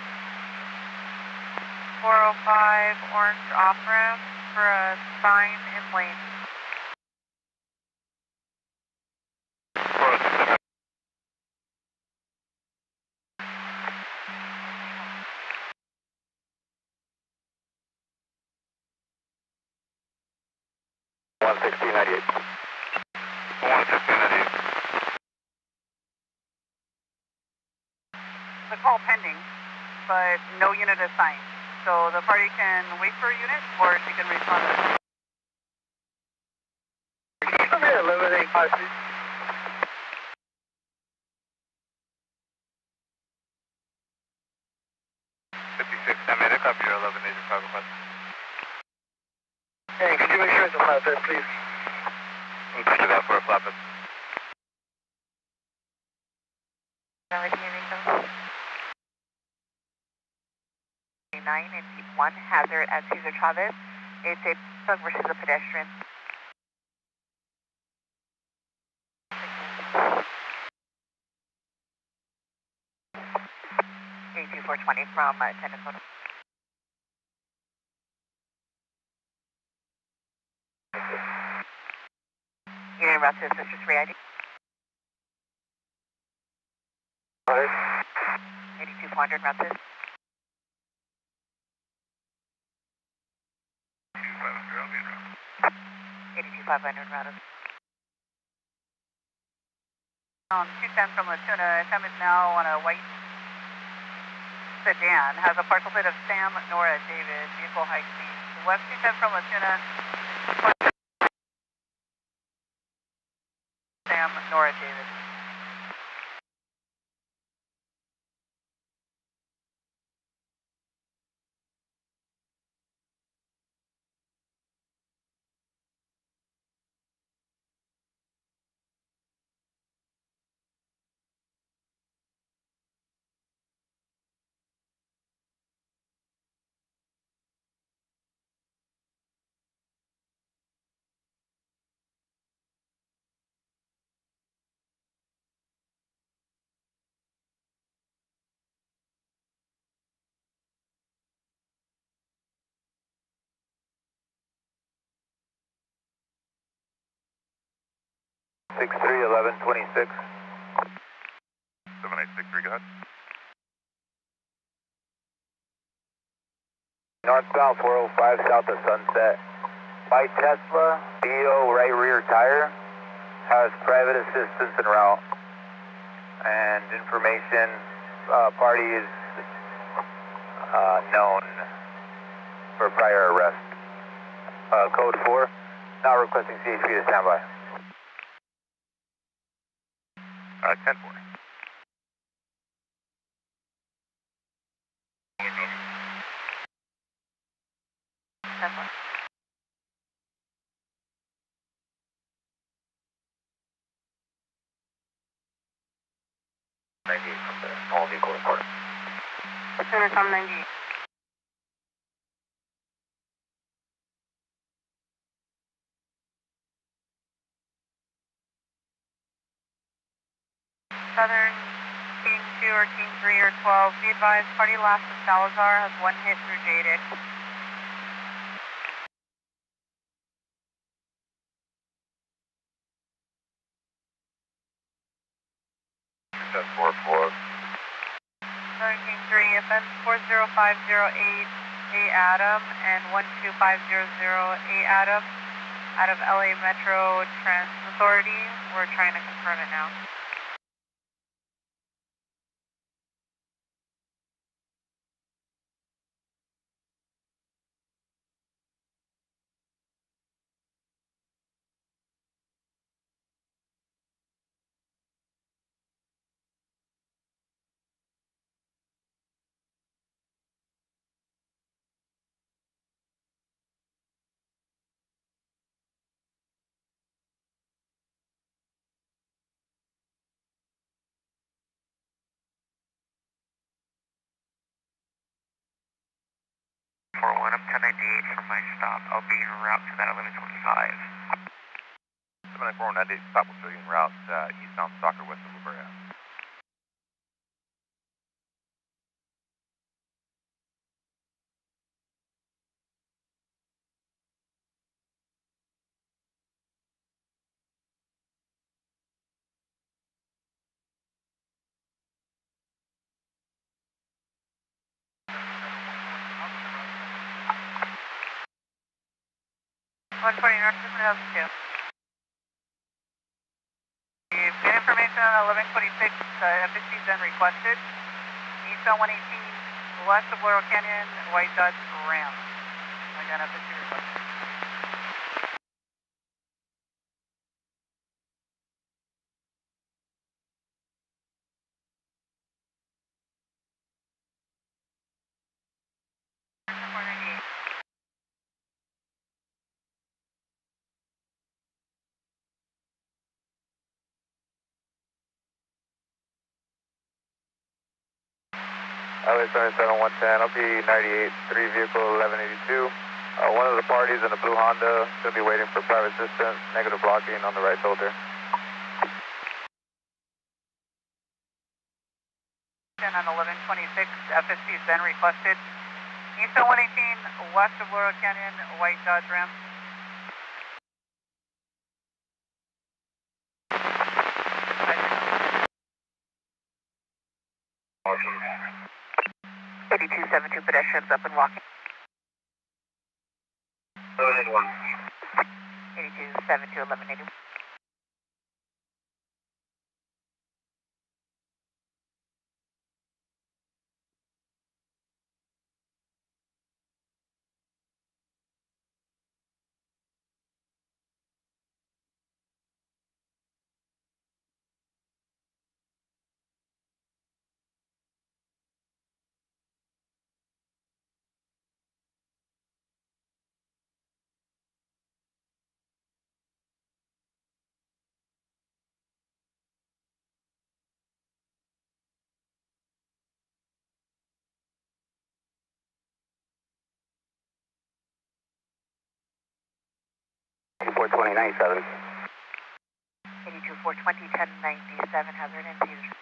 405 orange off ramp for a sign in lane. 11698. 11698. The call pending, but no unit assigned. So the party can wait for a unit, or she can respond. Come here, 11853. 56, 10 minute, copy your 11 major cargo bus. Hey, could you make sure it's a flatbed, please? Copy that for a flatbed. And 1 hazard at Cesar Chavez. It's a truck versus a pedestrian. A2420 from Tennessee. Union route to Sister 3 ID. 82400 route to. 82500 route. 210 from Latuna. Sam is now on a white sedan. Has a parcel plate of Sam, Nora, David. Vehicle high speed. West 210 from Latuna. Sam, Nora, David. 631126. 7863, go ahead. Northbound 405 south of Sunset. White Tesla, BO right rear tire, has private assistance en route. And information, party is known for prior arrest. Code 4, now requesting CHP to stand by. 10-4. From the all vehicle report. Center from 98. Southern King 2 or King 3 or 12, be advised, party last of Salazar has one hit through Jaded. That's 4-4. Southern King 3, offense 40508A Adam and 12500A Adam out of LA Metro Transit Authority. We're trying to confirm it now. I'm 1098 from my stop. I'll be en route to that 1125. 79498 stop will show you en route eastbound Stalker west of La Brea. North 2002. You've been information on 1126, FSC has been requested. Eastbound 118, west of Laurel Canyon, White Dodge Ram. Again, FSC requested. LA 77110, I'll be 98, 3 vehicle 1182. One of the parties in the blue Honda is going to be waiting for private assistance, negative blocking on the right shoulder. On 1126, FSC has been requested. Eastbound 118, west of Laurel Canyon, White Dodge Ram. Awesome. 8272 pedestrians up and walking. 1181. 8272 1181. Four 2097. 82 420 1097 hazard infusion.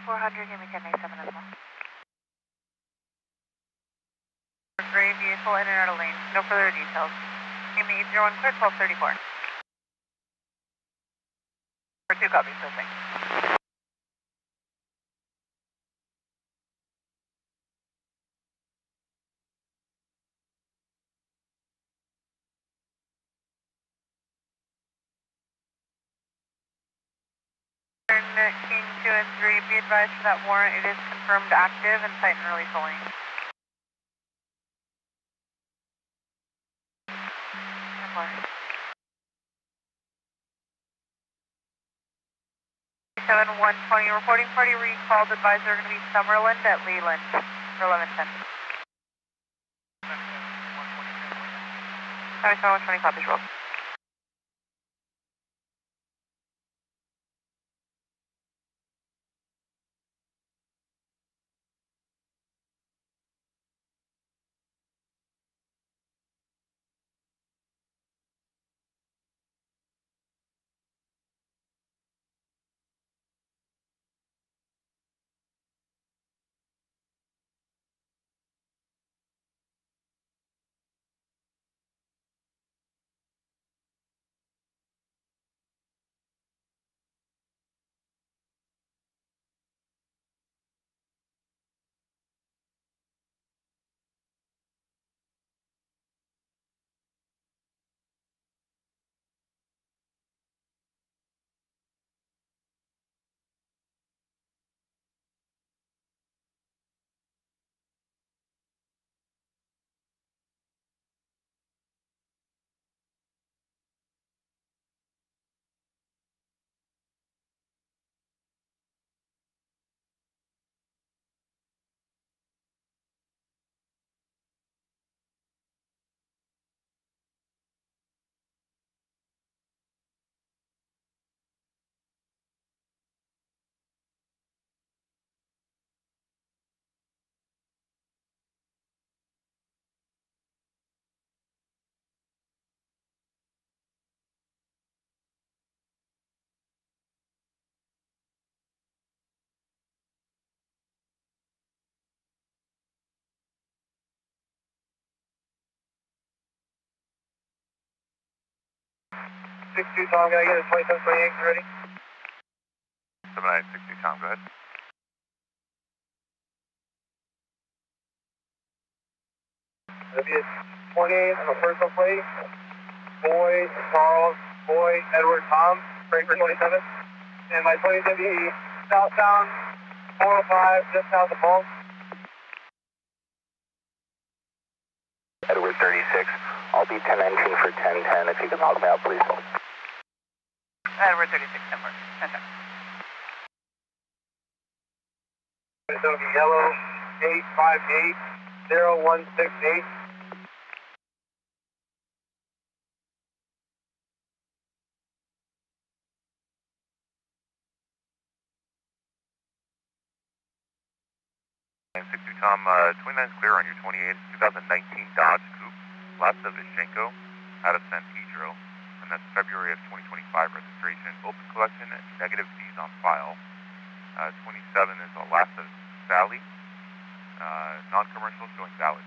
400, give me 1097 as well. Gray vehicle in and out of lane, no further details. Give me 801 clear, 1234. For 2 copies, so thanks. King 2 and 3, be advised for that warrant, it is confirmed active and site and release only. 7120, reporting party recalled, advised they're going to be Summerland at Leland for 1110. 7120 copies, roll. Tom, can I get a 2728 ready? 7962 Tom, go ahead. It'll be a 28 on a personal plate. Boy, Charles, Boy, Edward, Tom, Frankfurt 27. And my plane's going to be southbound 405, just south of Palm. Edward 36, I'll be 1019 for 1010 if you can log me out, please. Edward 36, 10 10. It's going to be yellow 8580168. Tom, 29's clear on your 28 2019 Dodge Coupe, lots of Ishenko, out of San Pedro, and that's February of 2025 registration. Open collection and negative fees on file. 27 is a last of Sally, non-commercial showing valid.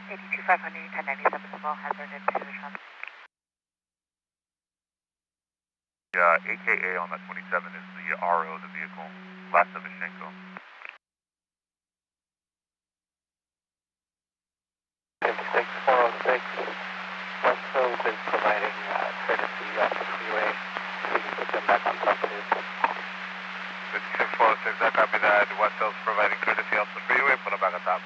82,500, 1097 as well, hazarded to the shop. AKA on that 27 is the RO, the vehicle, last of Ishenko. 56406, Westfield is providing courtesy off the freeway. We can put them back on top of it. 56406, I copy that. Westfield's providing courtesy off the freeway, put them back on top.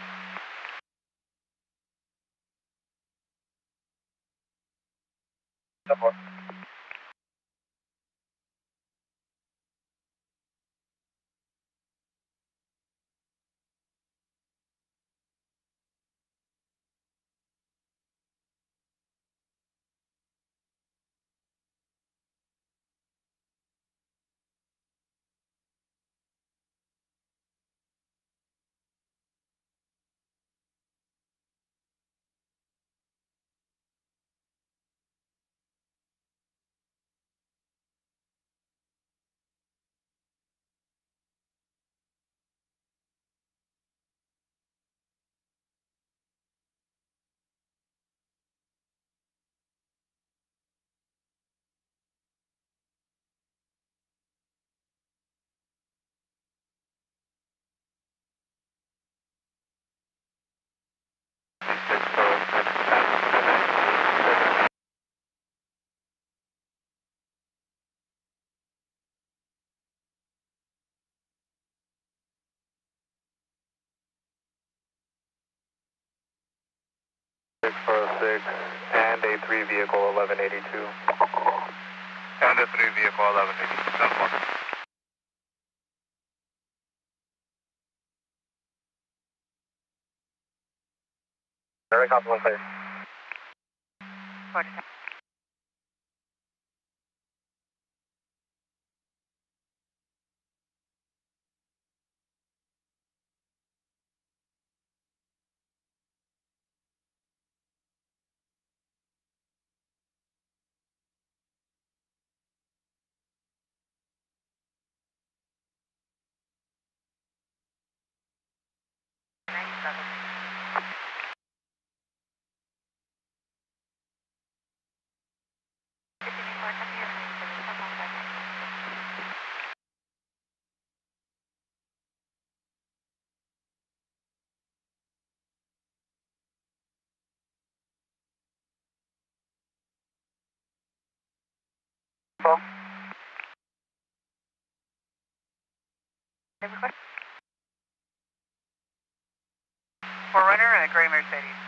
406, and a 3 vehicle 1182. And a 3 vehicle 1182. 10-4. Very copy, 1 clear. Roger. Forerunner and a gray Mercedes.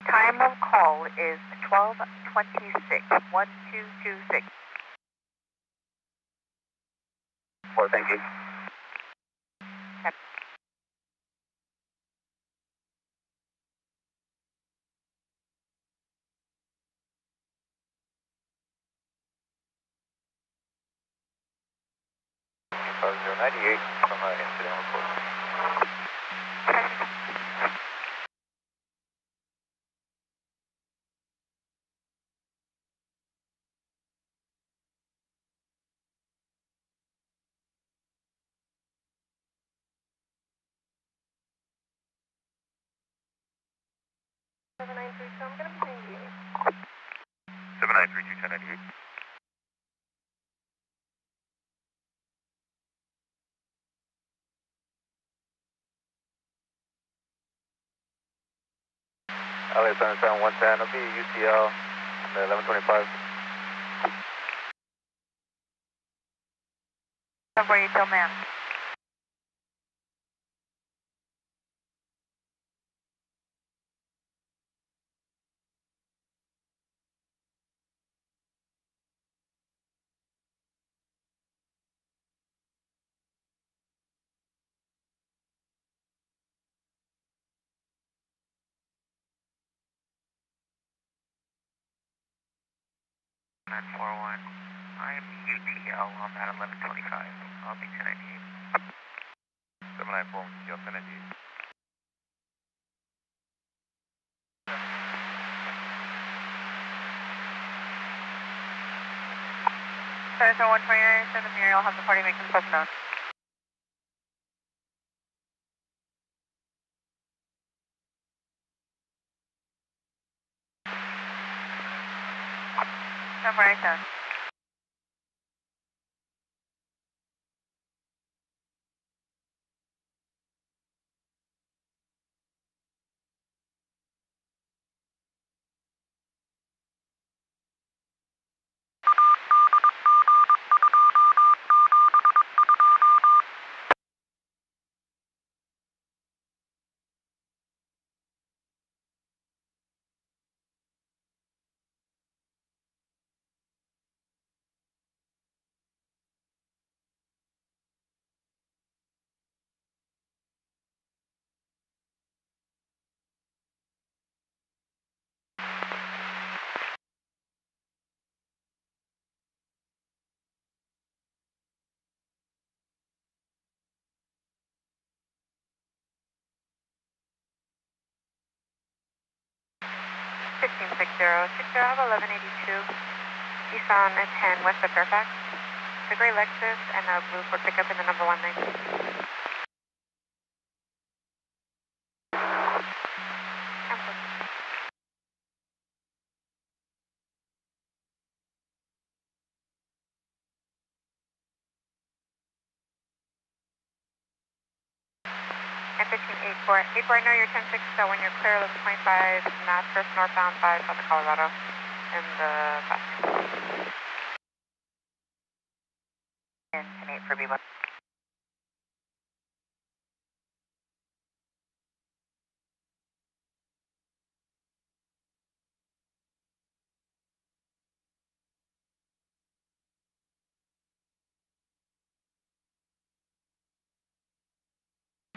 Time of call is 12:26. 1226. 4, thank you. Zero 98 from incident report. So I'm going to be you. 7932 1098. LA 77110, I'll be UCL, 1125. Where you tell man. I'm UTL on that 1125. I'll be 1098. 794 UTL 1098. Center 129, send the Muriel, have the party make themselves known. Number 97. I have 1182. East on 10 west of Fairfax. The gray Lexus and a blue Ford pickup in the number 1 lane. And 1584. 84, I know you're 10-6, so when you're clear, 1125, Mass First northbound 5 south of Colorado in the back. And 10-8 for B1.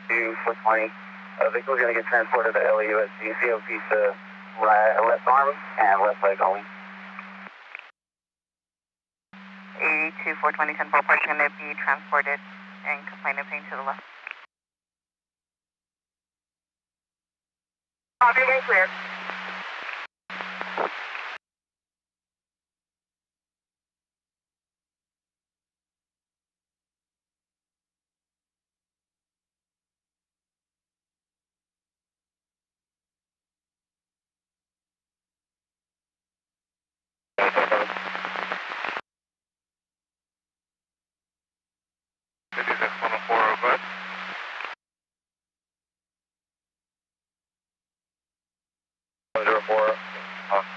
420. Vehicle is going to get transported to LAUSD. COP to left arm and left leg only. 82 420 10 4 going to be transported and complaint of pain to the left. Copy, getting clear.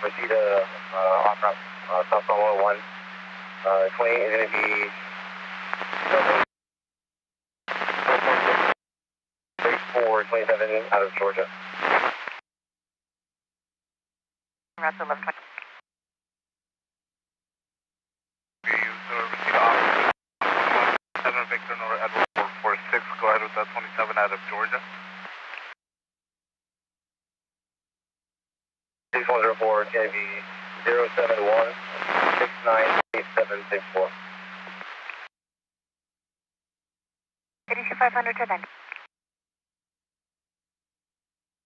Proceed to off route, south on 101. 28 is going to be 427 out of Georgia. Route to left 20. Victor Nora Edward 446, go ahead with that 27 out of Georgia. 6104 is going to be 071 698764. 82 500 to 90.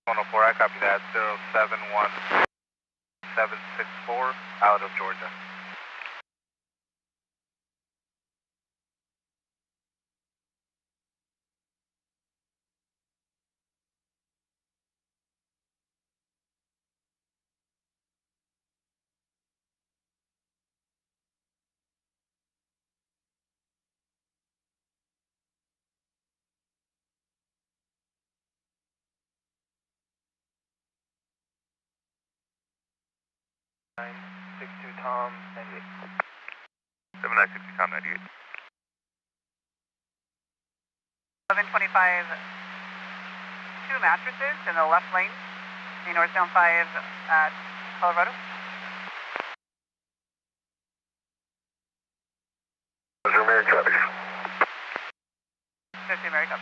104, I copy that, 071 764 out of Georgia. Tom, 98. 7960 Tom 98. 1125, two mattresses in the left lane, the northbound 5 at Colorado. Those are American traffic. 50 America.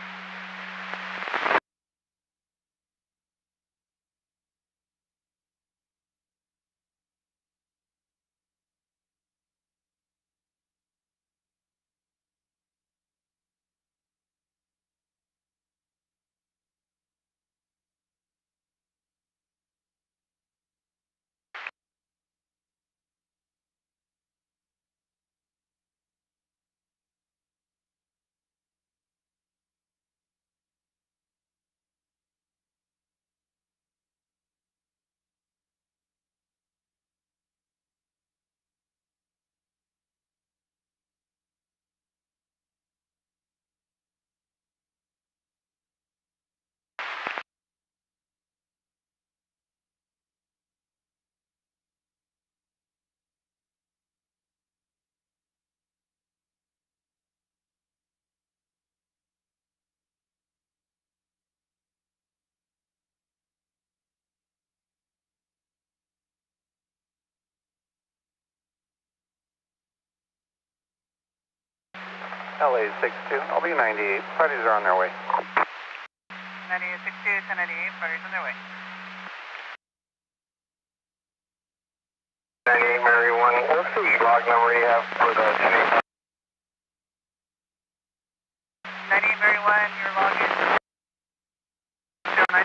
LA 62, I'll be 98. Parties are on their way. 98 62 1098, parties on their way. 98 Mary 1, what's the log number you have for the 10? 98 Mary 1, your log is 09.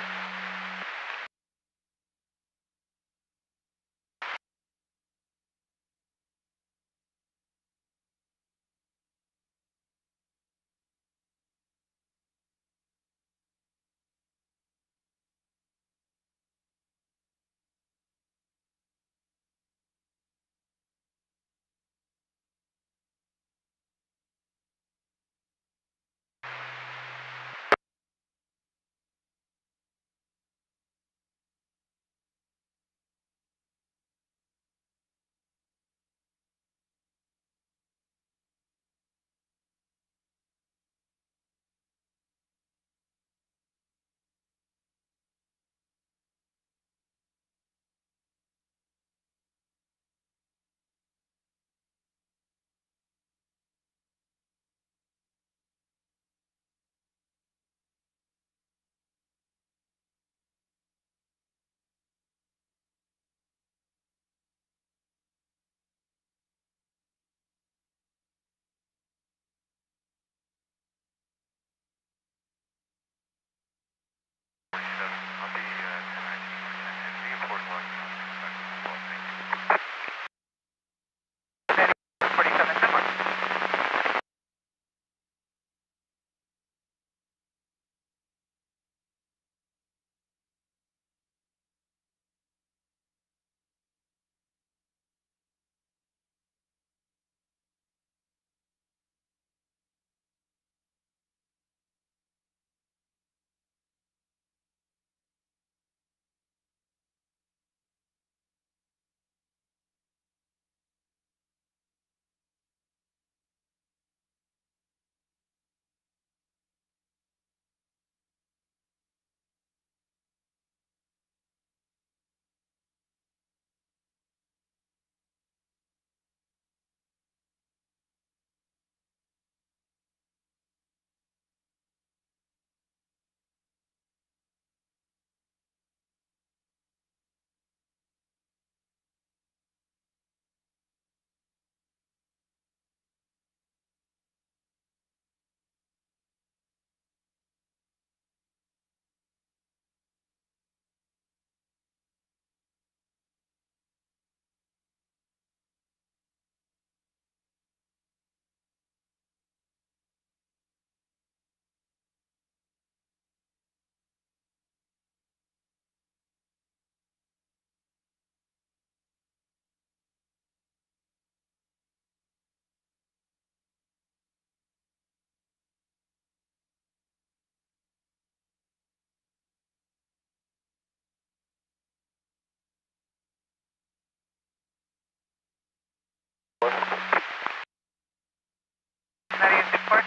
94.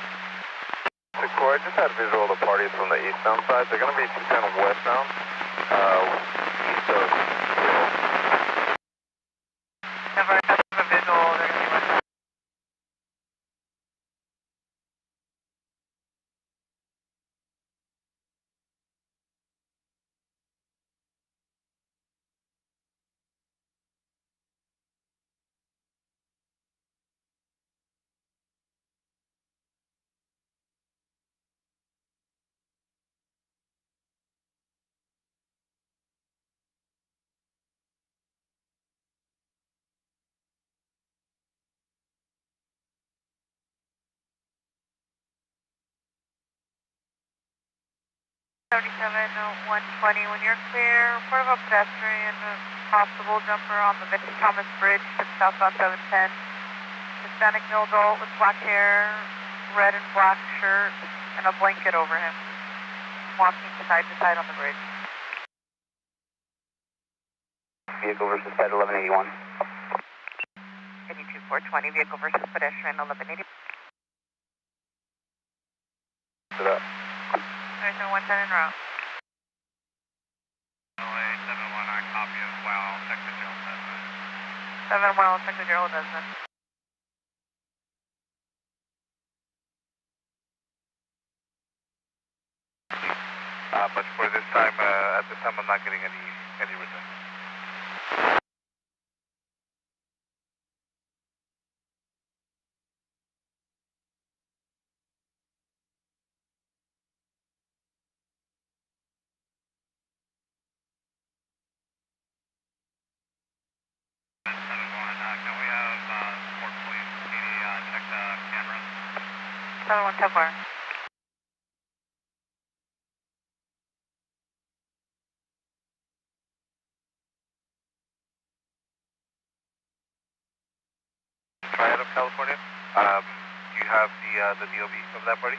64, I just had visual of the parties from the eastbound side. They're going to be 210 westbound, east of Hill. Never have a visual, they're going to be westbound. When you're clear, report of a pedestrian, possible jumper on the Vincent Thomas Bridge to southbound 710. Hispanic male adult with black hair, red and black shirt, and a blanket over him, walking side to side on the bridge. Vehicle versus ped 1181. 82420, vehicle versus pedestrian 1180. To that. 110 en route. LA 719, copy as well. Check the jail assessment. 7-1, check the Gerald Desmond. But for this time, at this time, I'm not getting any return. Can we have support police, PD, check the cameras? 7-1, Templar. Triad of California. Do you have the DOB of that party?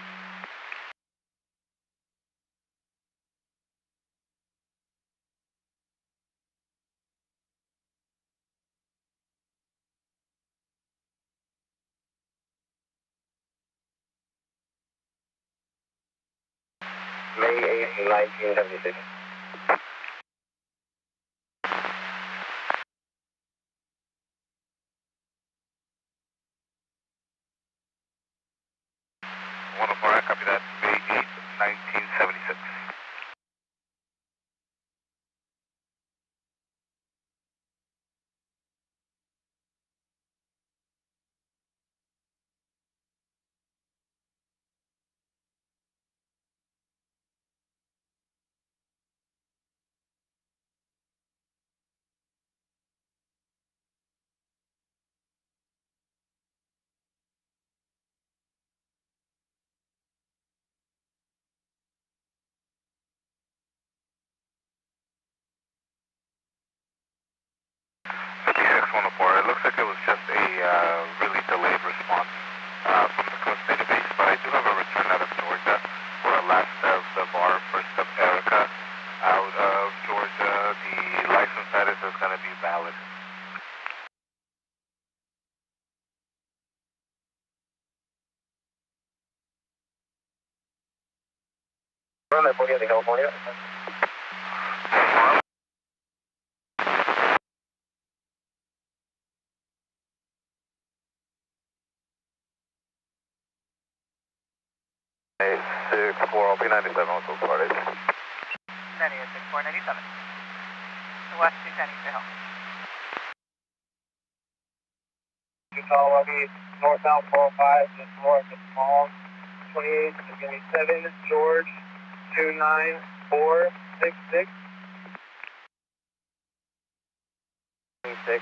May 8, 1976. I copy that. May 8, 1976. It looks like it was just a really delayed response from the coast database, but I do have a return out of Georgia for a last of the bar, first of Erica out of Georgia. The license status is going to be valid. Run that 48 to California. Hey, 6-4, I'll be 97 with those parties. 9864, 97. The West 210 East Hill. Utah Levy, northbound 405, just north of Small. 28, give me 7, George, 29466. 26,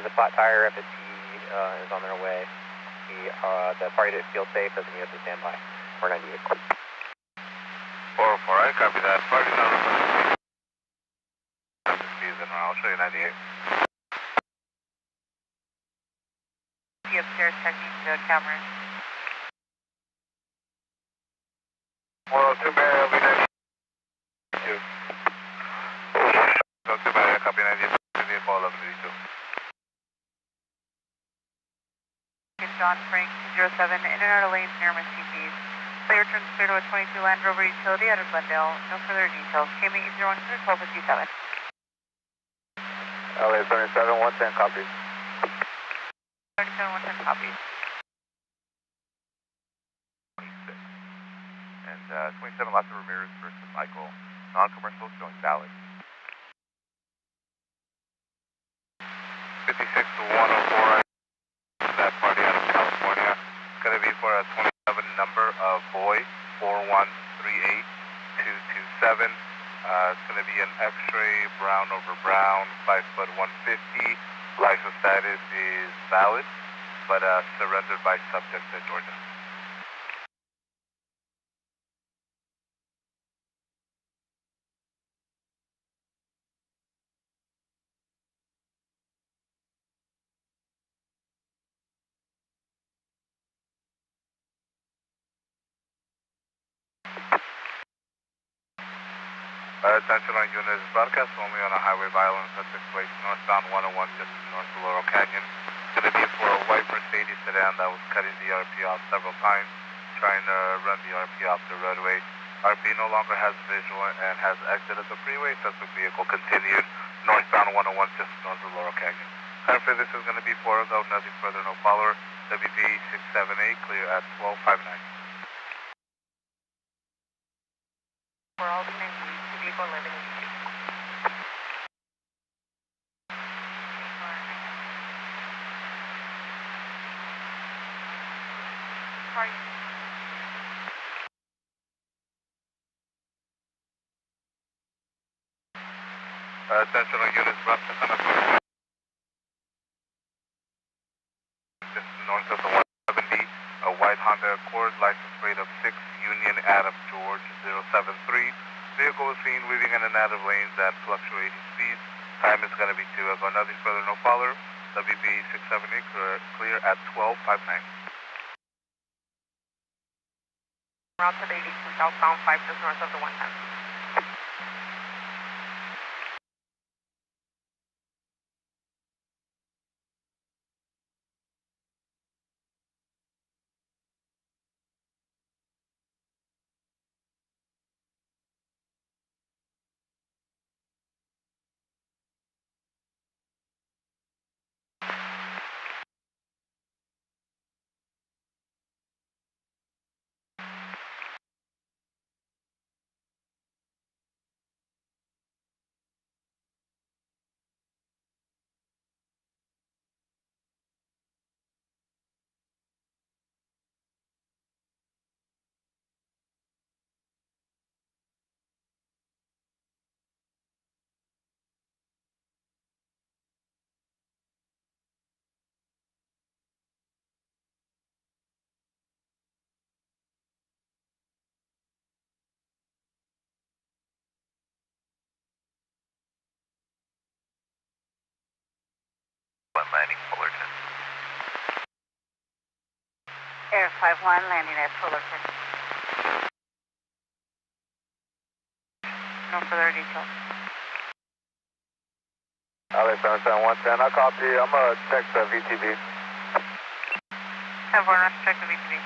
the flat tire FST is on their way. The party to field safe doesn't need to stand by. We're 98. 404, I copy that. Party number. I'll show you 98. The upstairs checking the cameras. 102, Mary, I'll be 92. Okay, Mary, copy 98. Vehicle 1182. John Frank, 0 in and out of lanes near MSTPs. Clear turns clear to a 22 Land Rover utility out of Glendale. No further details. KME 0100 1257. LA 77, 110 copies. 37 110 copies. 26. And 27 Lassa Ramirez versus Michael. Non-commercial showing valid. 56 to 104. That party out of California. It's going to be for a 27 number of boy 4138227. It's going to be an X-ray brown over brown, 5 foot 150. License status is valid, but surrendered by subject to Georgia. Attention on units, broadcast only on a highway violence that took place northbound 101 just north of Laurel Canyon. It's going to be for a white Mercedes sedan that was cutting the RP off several times, trying to run the RP off the roadway. RP no longer has visual and has exited the freeway. Suspect vehicle continued northbound 101 just north of Laurel Canyon. Currently this is going to be 4 go, nothing further, no follower. WP 678 clear at 1259. We're all going to need to be living in Attention on units, broadcast on a just north of the 170, a white Honda Accord, license plate of 6, Union Adam George 073. Vehicle was seen weaving in and out of lanes at fluctuating speeds. Time is going to be 2 go, nothing further, no follower. WB 678 clear at 1259. route to the 82 southbound 5 just north of the 110. Landing Fullerton. Air 51 landing at Fullerton. No further details. LA 77, 110, I copy. I'm going to check the VTV. 10-4, check the VTV.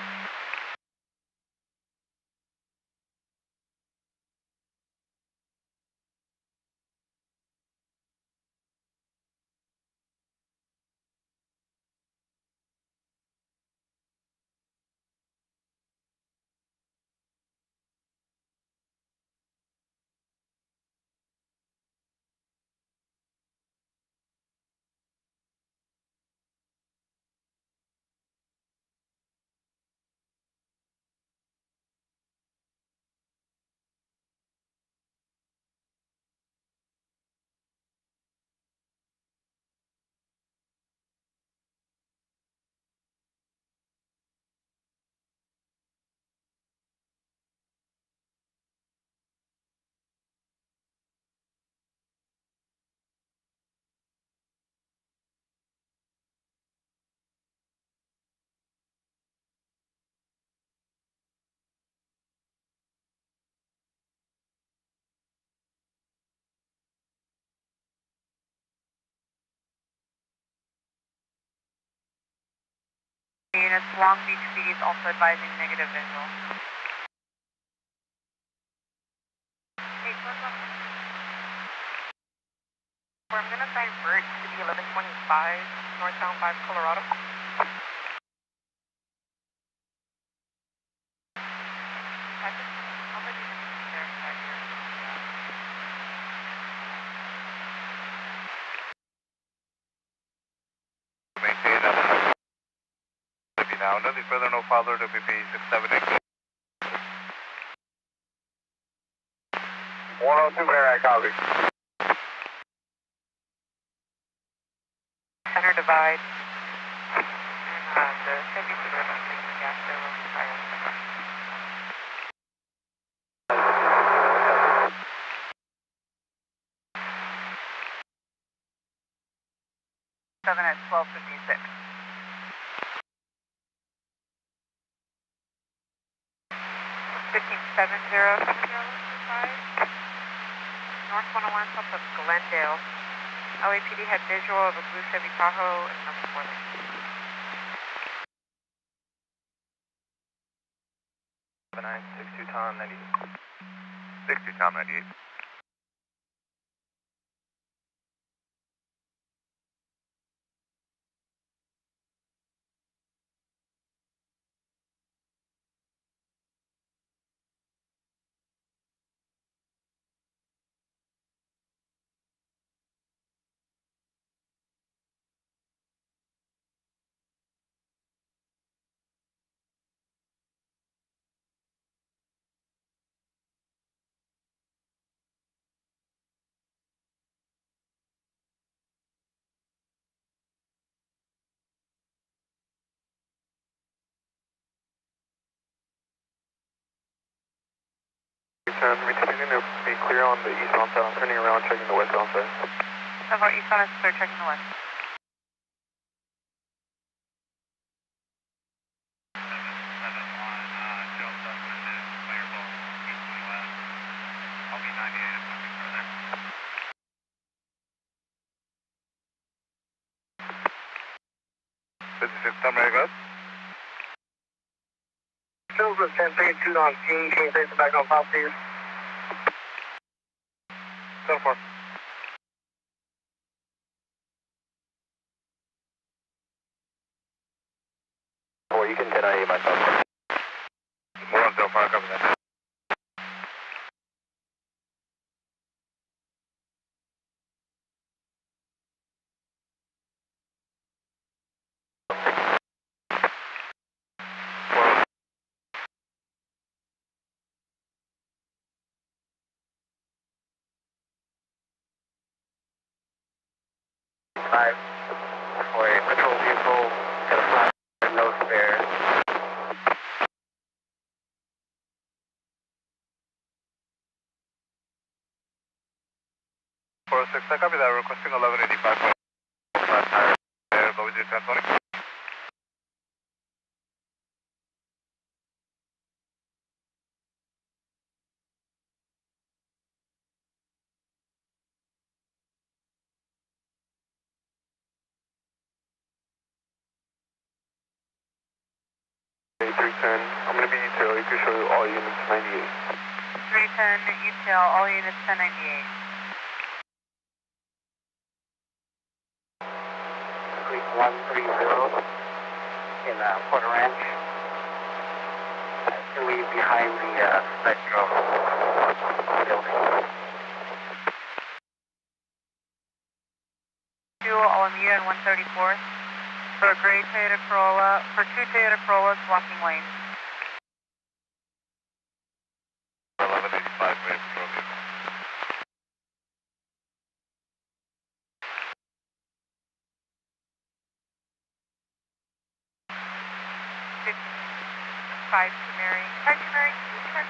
units, Long Beach PD is also advising negative visual. Hey, I'm going to divert to the 1125 northbound 5 Colorado. I'll let you verify here. Maintain now. Nothing further, no follow to BP 678. 102 Marriott, copy. Center divide. And the Chevy Suburban taking gas there will be fire. 7 at 1256. 1570 North 101 south of Glendale. LAPD had visual of a blue Chevy Tahoe and nothing more than 7962 Tom 98. 62 Tom 98. Returning to be clear on the eastbound side. I'm turning around, checking the westbound side. Of our eastbound is clear, checking the west. I'll be 98 if nothing further. This is 6 Tom, ready to go? Fills with 1032 on scene, change station back on top here. 7-4. Or you can deny myself. 105, copy that. Five. For a patrol vehicle, get a flash, no spare. 406, I copy that. Requesting 1185. Flat tire there, but we do 1020. I'm going to be detail. You can show all units 98. 310 detail, all units 1098. Creek 130 in Port Ranch. Actually behind the Spectrum building. Fuel, Alameda and 134th. For a gray Toyota Corolla, for 2 Toyota Corollas blocking lane. 1185, ready for vehicle. Five to Mary. Can you check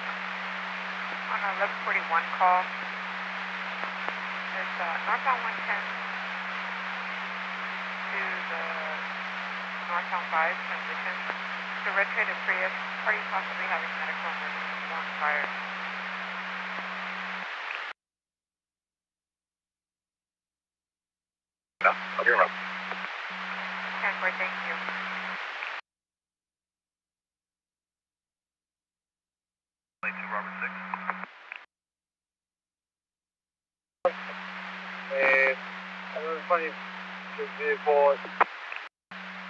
on a 1141 call? There's northbound 110 to the northbound 5 transition. The red traded Prius, party possibly having medical emergency on fire. No, I'll be around. 10-4, thank you. 22 Robert 6. This vehicle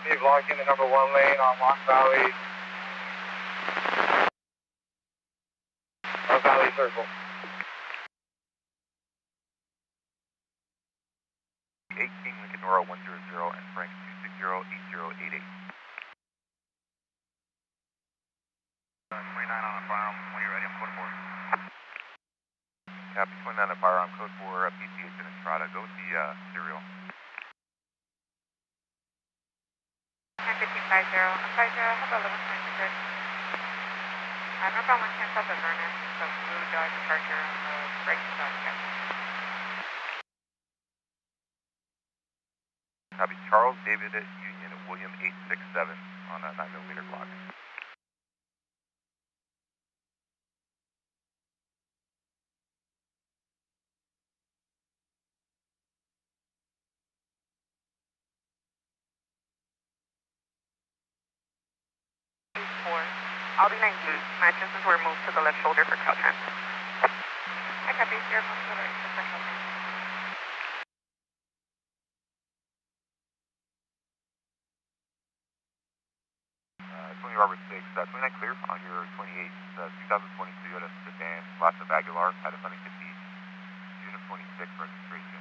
be blocking the number 1 lane on Long Valley Circle. 18 Lincoln Nora 100 and Frank 260-8088. 29 on a firearm. When you're ready, I'm code 4. Copy 29 on firearm, code 4, PCH in Estrada. Go with the serial. 10-15-50, I'm 50, how about 11-26? Northbound 110 south of Vernon, so blue Dodge Charger on the right side, Copy Charles David Union, William 867 on a 9mm block. Audi 19, matches were moved to the left shoulder for Caltrans. I copy, you're moved to the right for Caltrans. 20 Robert 6, 29 clear on your 28, 2022 Toyota sedan, lots of Aguilar, had a Huntington Beach, June of 26 registration.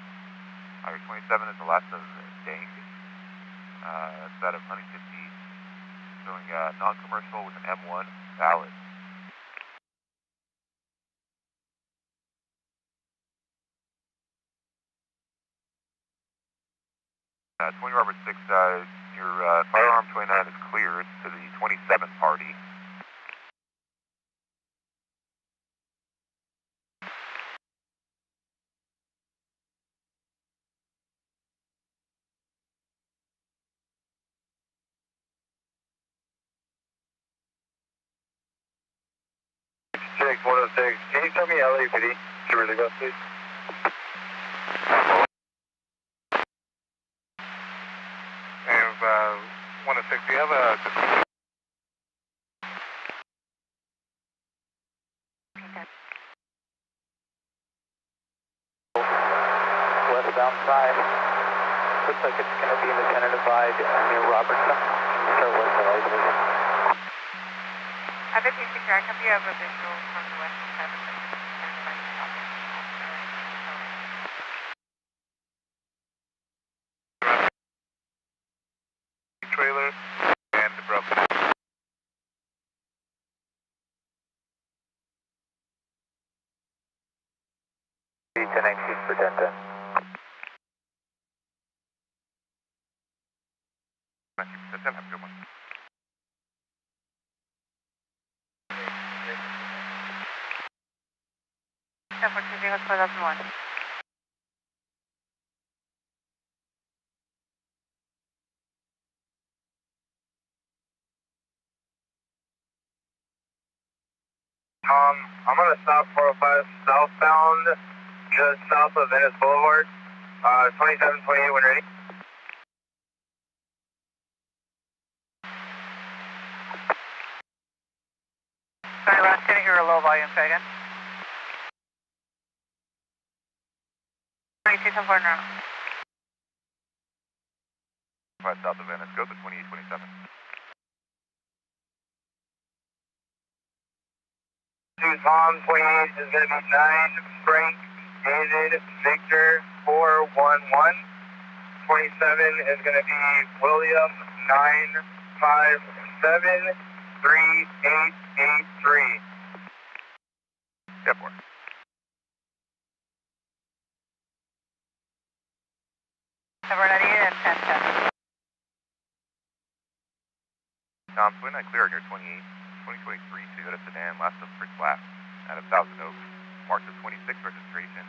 Your 27 is the last of Dang, it's out of Huntington Beach, showing non-commercial with an M1, valid. 20 Robert 6, your firearm 29 is cleared to the 27 party. Check 106. Can you tell me LAPD to really go, please? And 106, do you have a... Westbound side. Looks like it's going to be in the center divide near Robertson. Start west of our division. I 15 secure, I copy, you have a visual from the west side of the trailer and the Bravo. 1019 for 1010. Thank you. Have a good one. For 2001. I'm going to stop 405 southbound, just south of Venice Boulevard. 2728 when ready. Sorry, last, can I hear a low volume, say again? 2274 now. 5 south of Venice, go to 2827. Tom 28 is going to be 9, Frank, David, Victor, 411. 27 is going to be William, 957, 3883. Step 4. Ready and 1010. Tom, 29 clear on your 28, 2023 Toyota sedan, last of Fritz Last, out of Thousand Oaks, marked as 26 registration,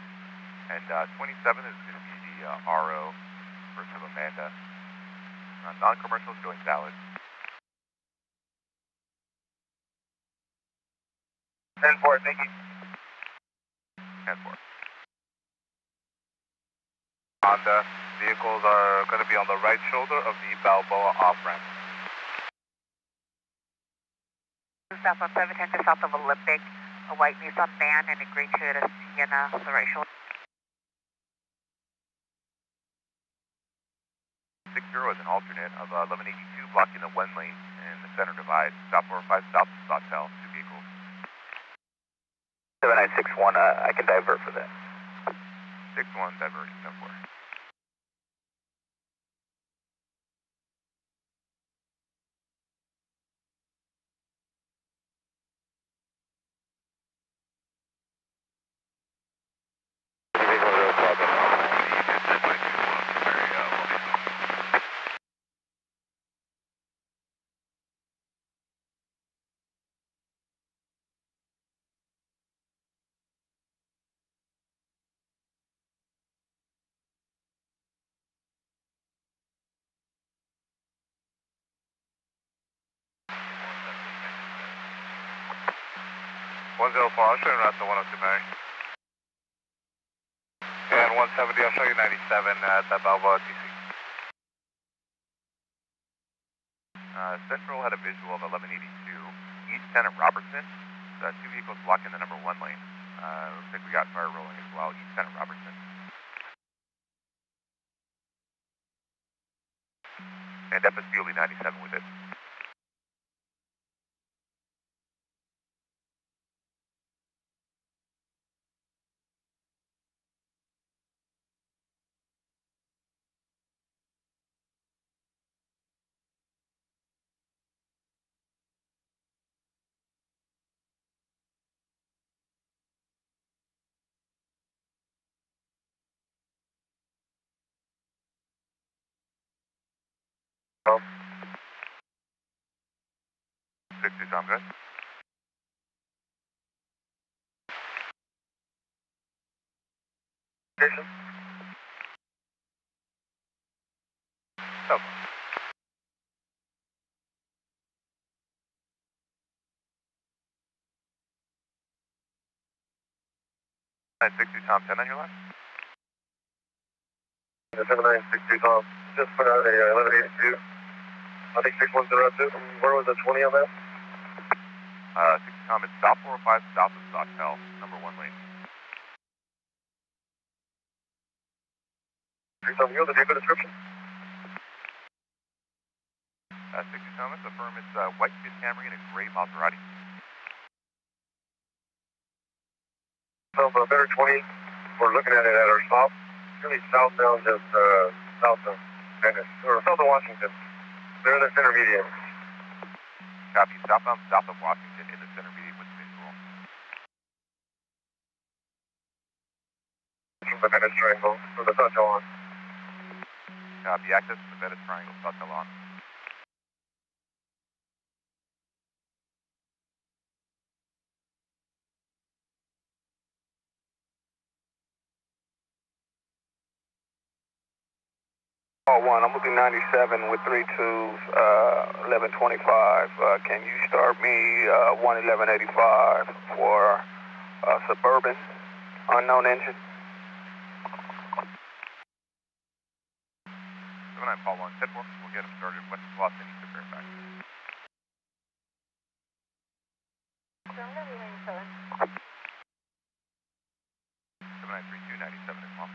and 27 is going to be the RO, first of Amanda. Non-commercial is going valid. 10-4, thank you. 10-4. Honda vehicles are going to be on the right shoulder of the Balboa off-ramp. South on 710 to south of Olympic. a white Nissan van and a gray Toyota Sienna on the right shoulder. 60 is an alternate of 1182 blocking the one lane in the center divide. Stop 405 south of Sawtell, 2 vehicles. 7961, I can divert for that. 61 diverting, 10-4. One zero four, I'll show you around the 102 Mary. And 170, I'll show you 97 at Balboa, DC. Central had a visual of 1182 East 10 at Robertson. 2 vehicles blocking the number 1 lane. Looks like we got fire rolling as well, East 10 at Robertson. And FSBOB 97 with it. Oh. 60 sound good? Station. Oh. 962 Tom 10 on your left? 7962 Tom. Just put out a 1182. I think 6102. Where was the 20 on that? 60 Tom, it's South 405 south of Sawtell, number 1 lane. 60 Tom, you know the vehicle description? 60 Tom, it's affirm it's white Fit Camry and a gray Maserati. So, better 20, we're looking at it at our stop. It's really southbound, just south of Venice, or south of Washington. They're in the center median. Copy, southbound south of Washington in the center median with visual. The Venice Triangle, for the Sawtell on. Copy, access to the Venice Triangle, Sawtell on. All one, I'm looking 97 with 3 twos, 1125. Can you start me 11185 for Suburban, unknown engine? 79 Paul 1, 10-4, we'll get him started west of Los Angeles to Fairfax. 7932, 97 as well.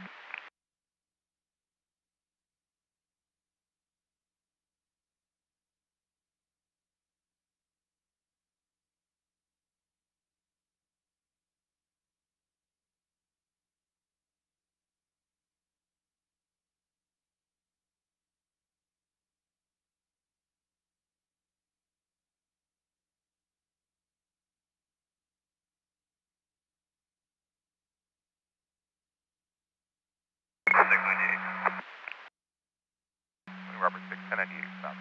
Robert 6, 1098, stop.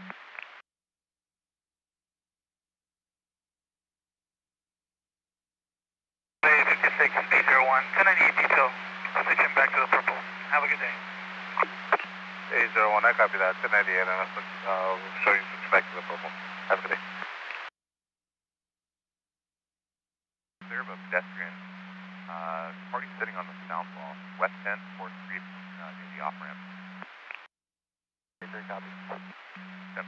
Hey, 56, 801, 1098 detail. I'll switch him back to the purple. Have a good day. 801, I copy that, 1098, and I'll show you switch back to the purple. Have a good day. Clear of a pedestrian. Party sitting on the sound wall, West 10, 4th Street, near the off-ramp. 3 copy. 10-4.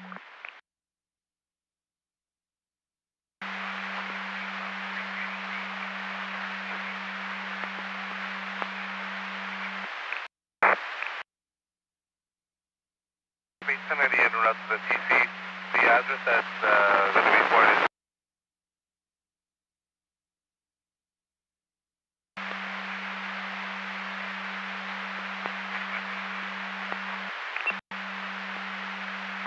1098 en route to the TC. The address that's going to be reported is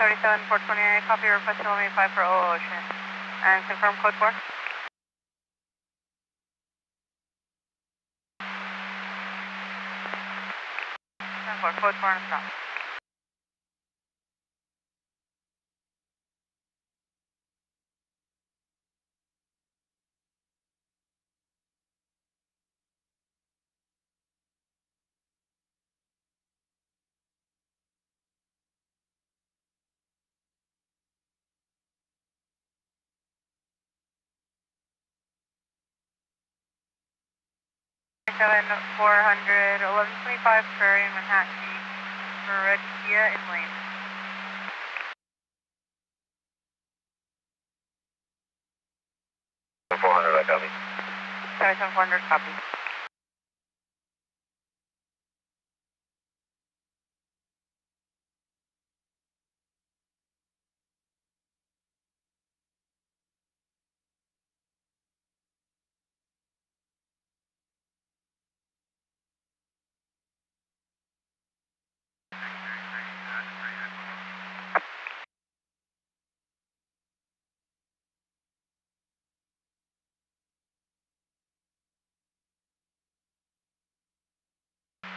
37-428, copy, request kilometer 5 for O Ocean. And confirm code 4. Code 4 and stop. Seven 400 1125 Prairie in Manhattan Beach for red Kia in lane. 400, I copy. 400 copy.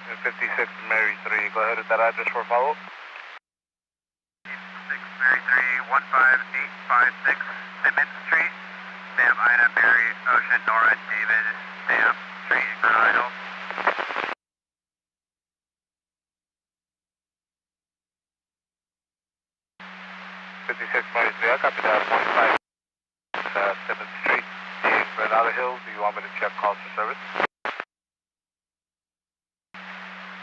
And 56 Mary 3, go ahead at that address for follow-up. 6 Mary 3, 15856 Simmons Street. Sam, Ida, Mary, Ocean, Nora, David, Sam, Street, Grand Idle. 56 Mary 3, I copy that. 15 Simmons Street in Granada Hills. Do you want me to check calls for service?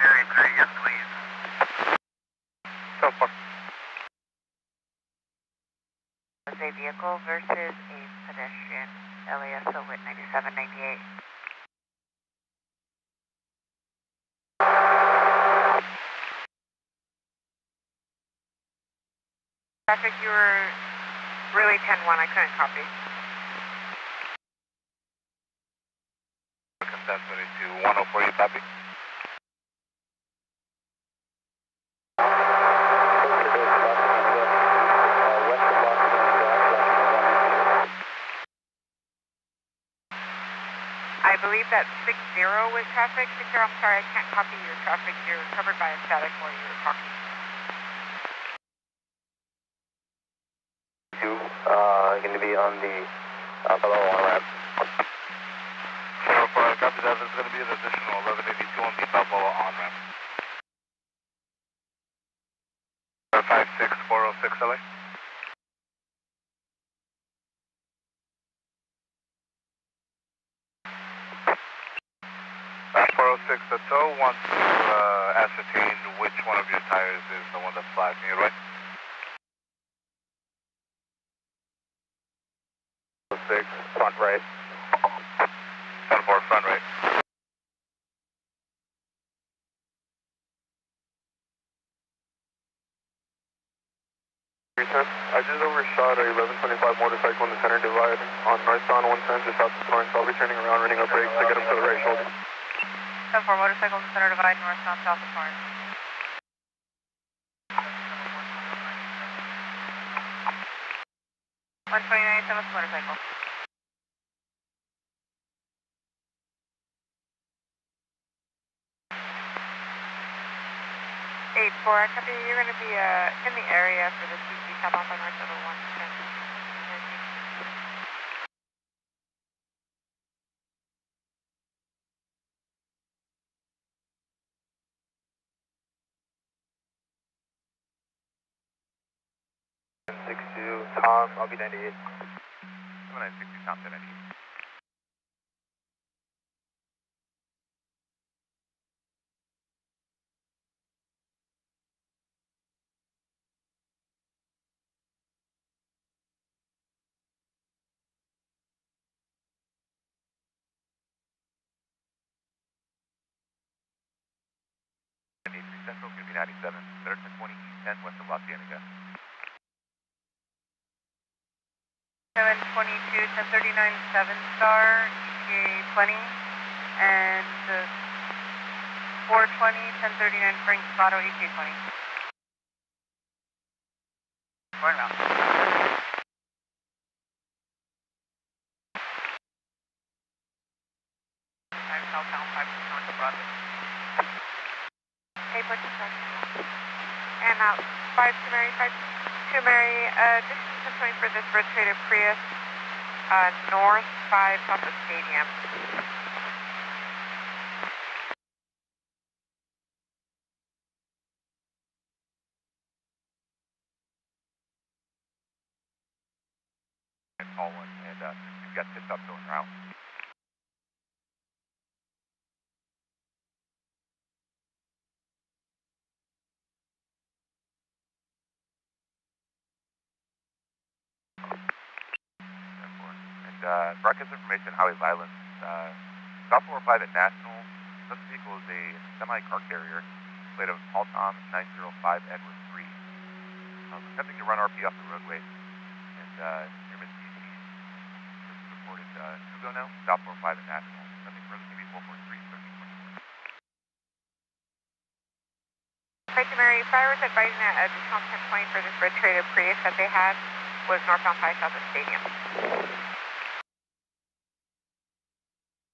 Mary 3, yes please. So far. Was a vehicle versus a pedestrian. LASO with 9798. Traffic, you were really 10-1, I couldn't copy. Consent 22, 104, you copy? I believe that 60 was traffic. 60, I'm sorry, I can't copy your traffic. You're covered by a static while you were talking. Going to be on the below on ramp. 404, copy that. There's going to be an additional 1182 on the Balboa on ramp. 56406 LA. 406 the tow wants to ascertain which one of your tires is the one that's flat. Can you right? 6 front right. 10-4 front right. I just overshot a 1125 motorcycle in the center divide on northbound 110 just south of Florence. I'll be turning around, running up brakes to get him to the right shoulder. 10-4 motorcycle in the center divide, northbound south of Florence. Motorcycle. 8-4, I copy. You're going to be in the area for the CC top off on north of the 110. 62 Tom, I'll be 98. 960 Tom 1098. Central, going to be 97, better than 20 east. 10 west of La Cienega. 722, 1039, 7-star, ETA 20, and 420, 1039, Frank Scotto, ETA 20. Going around. I'm southbound 5 north of Broadway. Hey, put your phone. And out 5 to Mary, 5 to Mary, distance 1020 for this rotated Prius, north 5 south of Stadium. Call one, and you've got tipped up going around. And broadcast information, highway violence. Stop 405 at National. This vehicle is a semi-car carrier, plate of Paul Tom 905 Edward 3. Attempting to run RP off the roadway, and near DC. This is reported 2 go now. Stop 405 at National. Nothing further, TV 443, 1324. Right to Mary, fire was advising that a additional 1020 for this red traded Prius that they had was northbound 5 south of Stadium.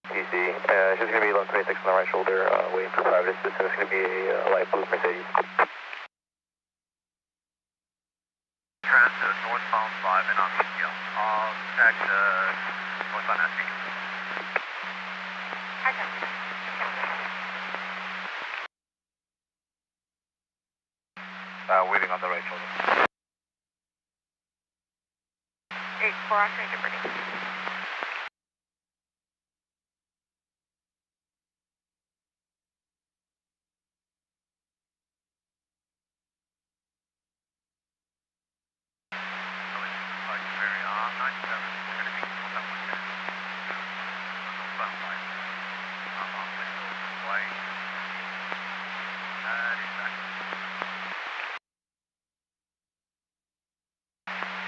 TC, it's just going to be 1126 on the right shoulder, waiting for private assistance. It's going to be a light blue Mercedes. Transit northbound 5 and on PCL. Contact northbound SC. I got you. Waiting on the right shoulder. 8-4 on train Liberty.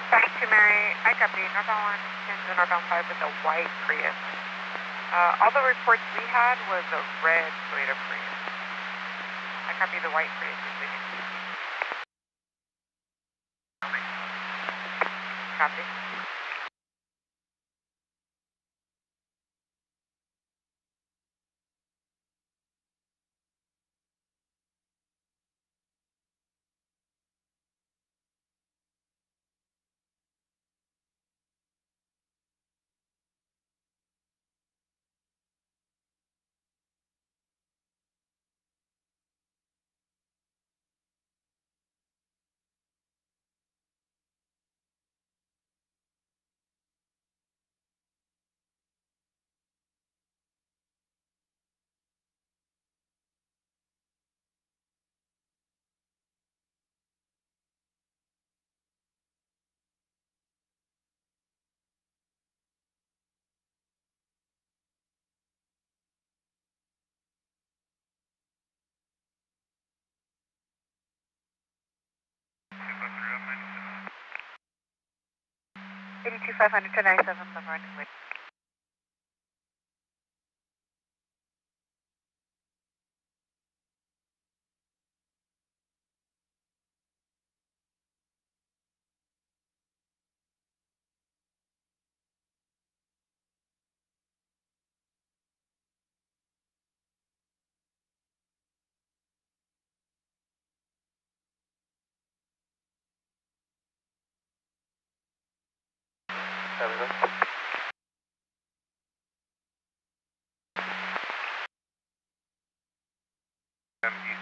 Back to Mary, I copy, northbound 1, into northbound 5 with a white Prius. All the reports we had was a red Toyota Prius. I copy the white Prius is leaving. Copy. Eighty-two 500 to 97, the running way.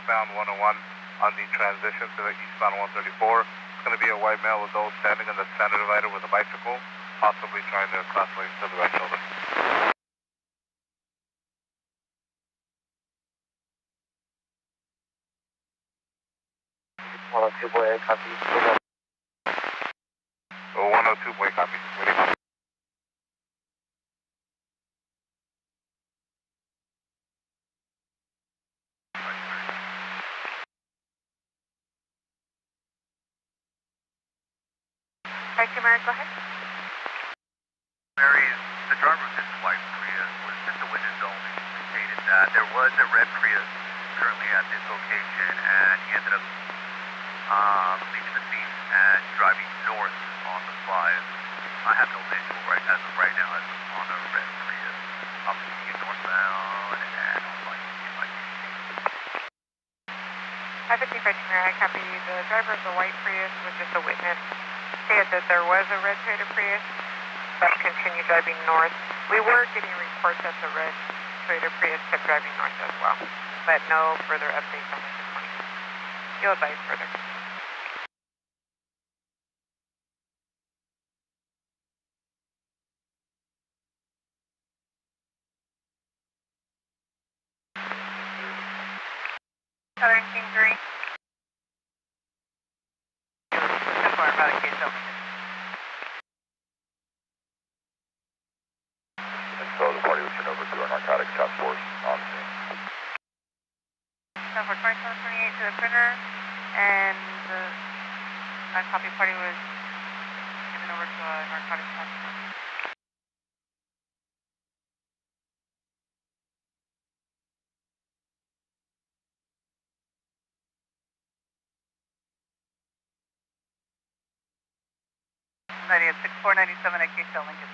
Eastbound 101 on the transition to the eastbound 134. It's going to be a white male adult standing in the center divider with a bicycle, possibly trying to cross lanes to the right shoulder. 102 boy, I copy. 102 boy, copy. Waiting on. Right, Mary, go ahead. Mary, the driver of this white Prius was just a witness only. He stated that there was a red Prius currently at this location, and he ended up leaving the scene and driving north on the 5. I have no visual as of right now as on a red Prius. I'm seeing it northbound and I'm like, it might be. I think Right, Mary, I copy. The driver of the white Prius was just a witness. Said that there was a red Toyota Prius, but continued driving north. We were getting reports that the red Toyota Prius kept driving north as well, but no further updates on this morning. You'll advise further. Southern King 3. Simple about a case only. And so the party was turned over to our narcotics task force on scene. So for 2728 to the printer, and the non-copy party was given over to a narcotics task force. At 6497 at Keystone Lincoln.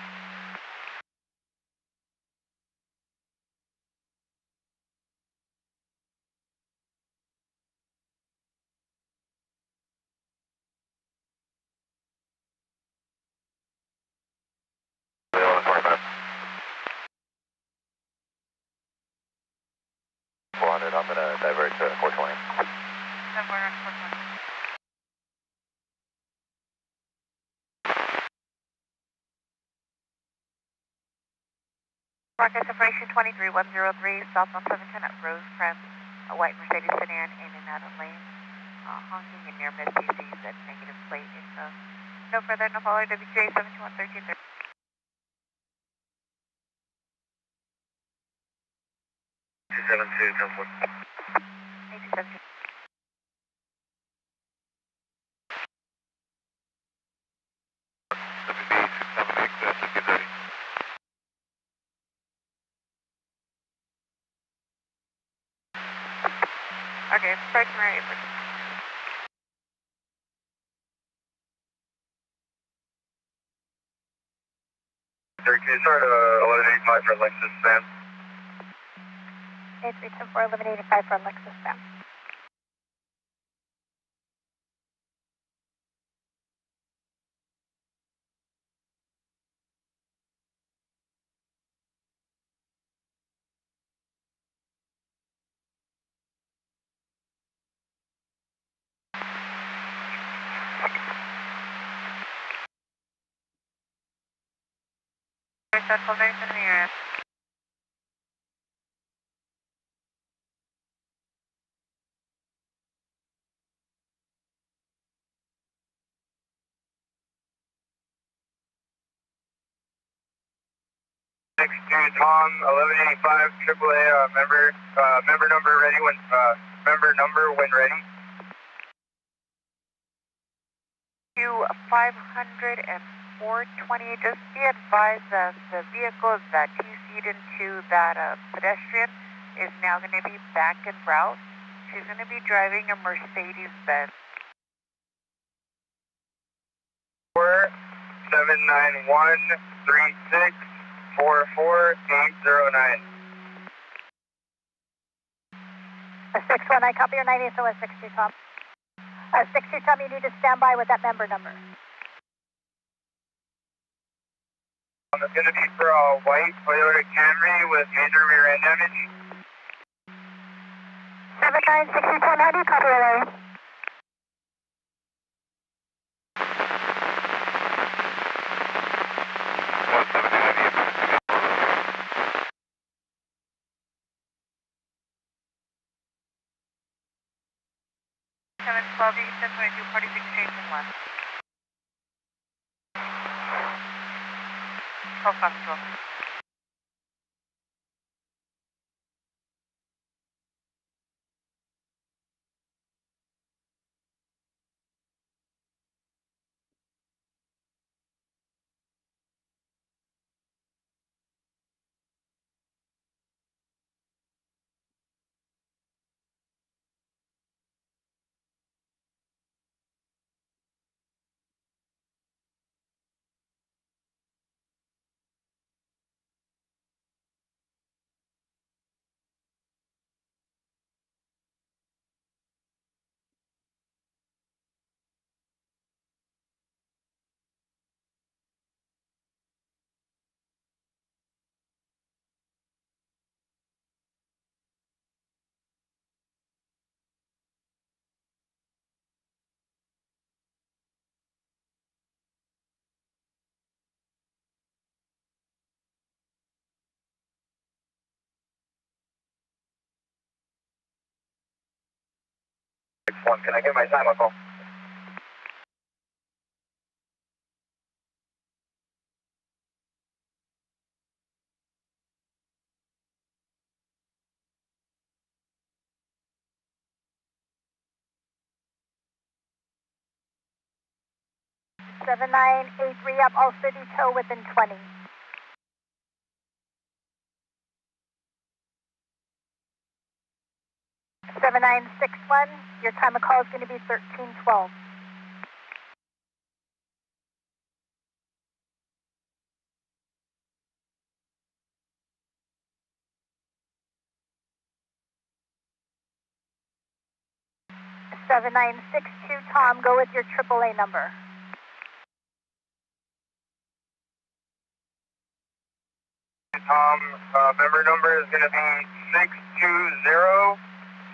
I'm going to divert to 420. Divert to 420. Rocket separation 23103, southbound 710 at Rosecrest, a white Mercedes sedan in and out of lane, honking and near miss DCs at negative plate. No further, no follow, WQA 72113. 272, 10-4. 8272. Okay, primary apron. Can you start 1185 for Lexus Sam? 8374 1185 for Lexus Sam. There's that full in the area. Tom, 1185, AAA, member number ready when, member number when ready. To 500 and 420, just be advised that the vehicle that TC'd into that pedestrian is now going to be back en route. She's going to be driving a Mercedes-Benz. 791-3644-809. 61, I copy your 90, so 62, Tom. 62, Tom, you need to stand by with that member number. It's going to be for a white Toyota Camry with major rear end damage. 796290, copy your 712, you can 1022, party 6 change in left. 12 copy 12. 6-1, can I get my time? I'll call. Seven nine eight three up, all city tow within 20. Seven 7961, your time of call is going to be 1312. Seven 7962, Tom, go with your AAA number. Tom, member number is going to be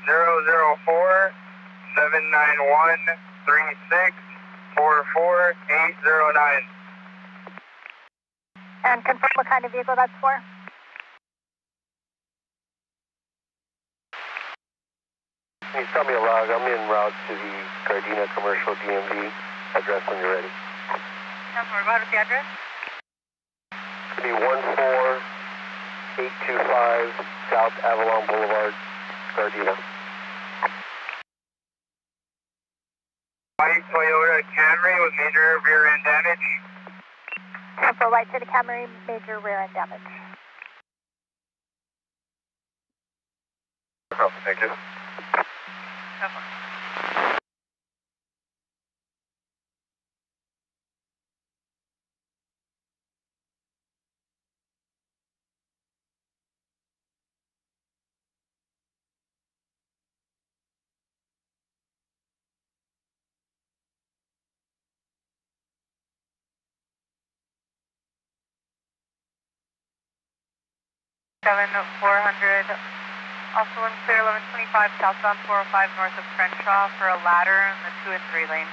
620-004-791-3644809. And confirm what kind of vehicle that's for. Can you tell me a log? I'm en route to the Gardena Commercial DMV address when you're ready. Councilor, go ahead with the address. It's going to be 14825 South Avalon Boulevard, Gardena. White Toyota Camry with major rear end damage. For white to the Camry, major rear end damage. No problem, thank you. Go for it. Seven 400. Also in clear 1125 southbound 405 north of Crenshaw for a ladder in the 2 and 3 lane.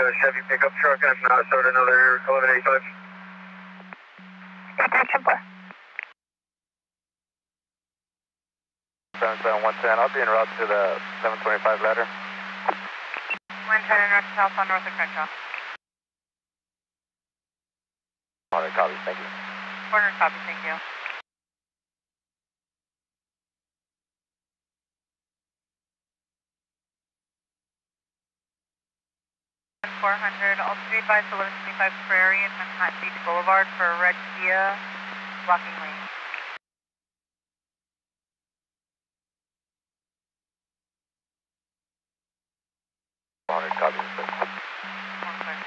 Got a Chevy pickup truck and I'm not start another 1185. Attention 4. 77110, I'll be en route to the 725 ladder. Wind turning north to southbound north of Crenshaw. All right, copy, thank you. Corner copy, thank you. 400, also be advised 1125 Prairie and Manhattan Beach Boulevard for a red Kia blocking lane. All right, copy, sir. Okay.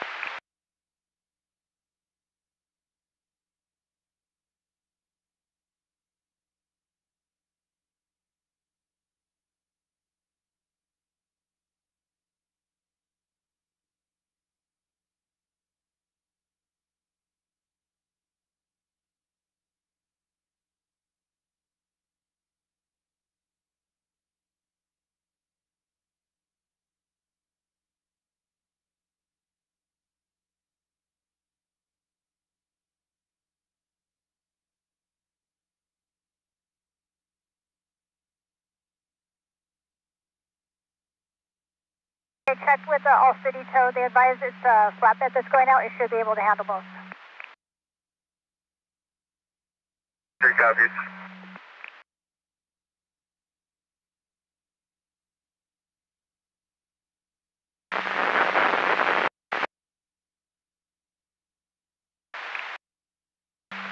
They checked with the All City Tow. They advise it's a flatbed that's going out. It should be able to handle both. 3 copies.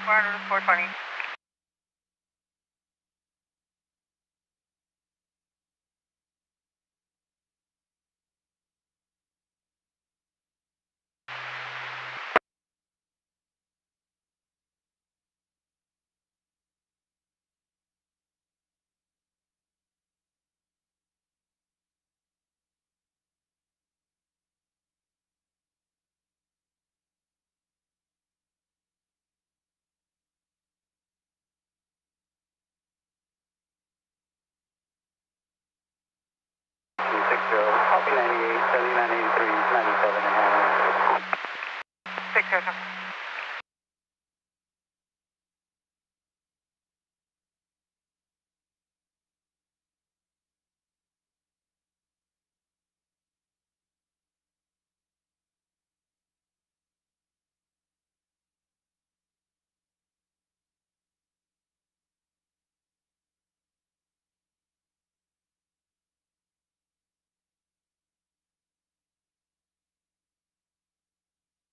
Corner 420. Copy 98, 7983, 97 and handling. 607.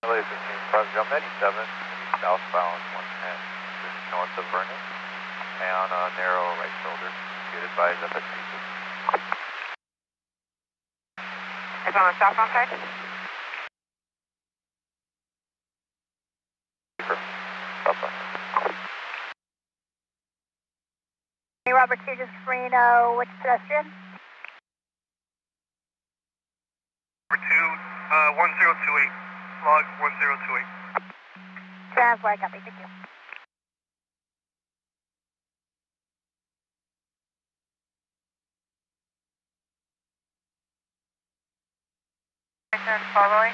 LA 15, jump 97, southbound 110, just north of Vernon, and on a narrow right shoulder, get advised up at 3. It's on the southbound side? Southbound. Hey, Robert 2, just Reno, which pedestrian? Number 2, 1028, log 1028. Transport, copy, thank you. Following.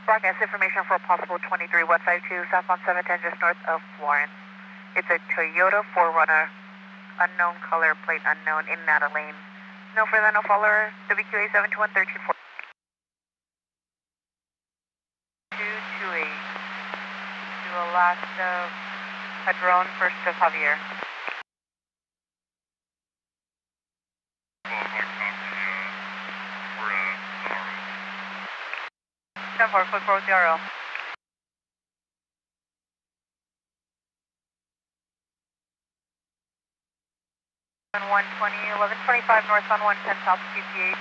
Broadcast information for a possible 23152 southbound 710 just north of Florence. It's a Toyota 4Runner, unknown color, plate unknown, in and out of lane. No further, no follower, WQA 721 1340. 228 to the last of Padron, first of Javier. 10-4, quick road zero. 120, 1125 northbound 110 south QTH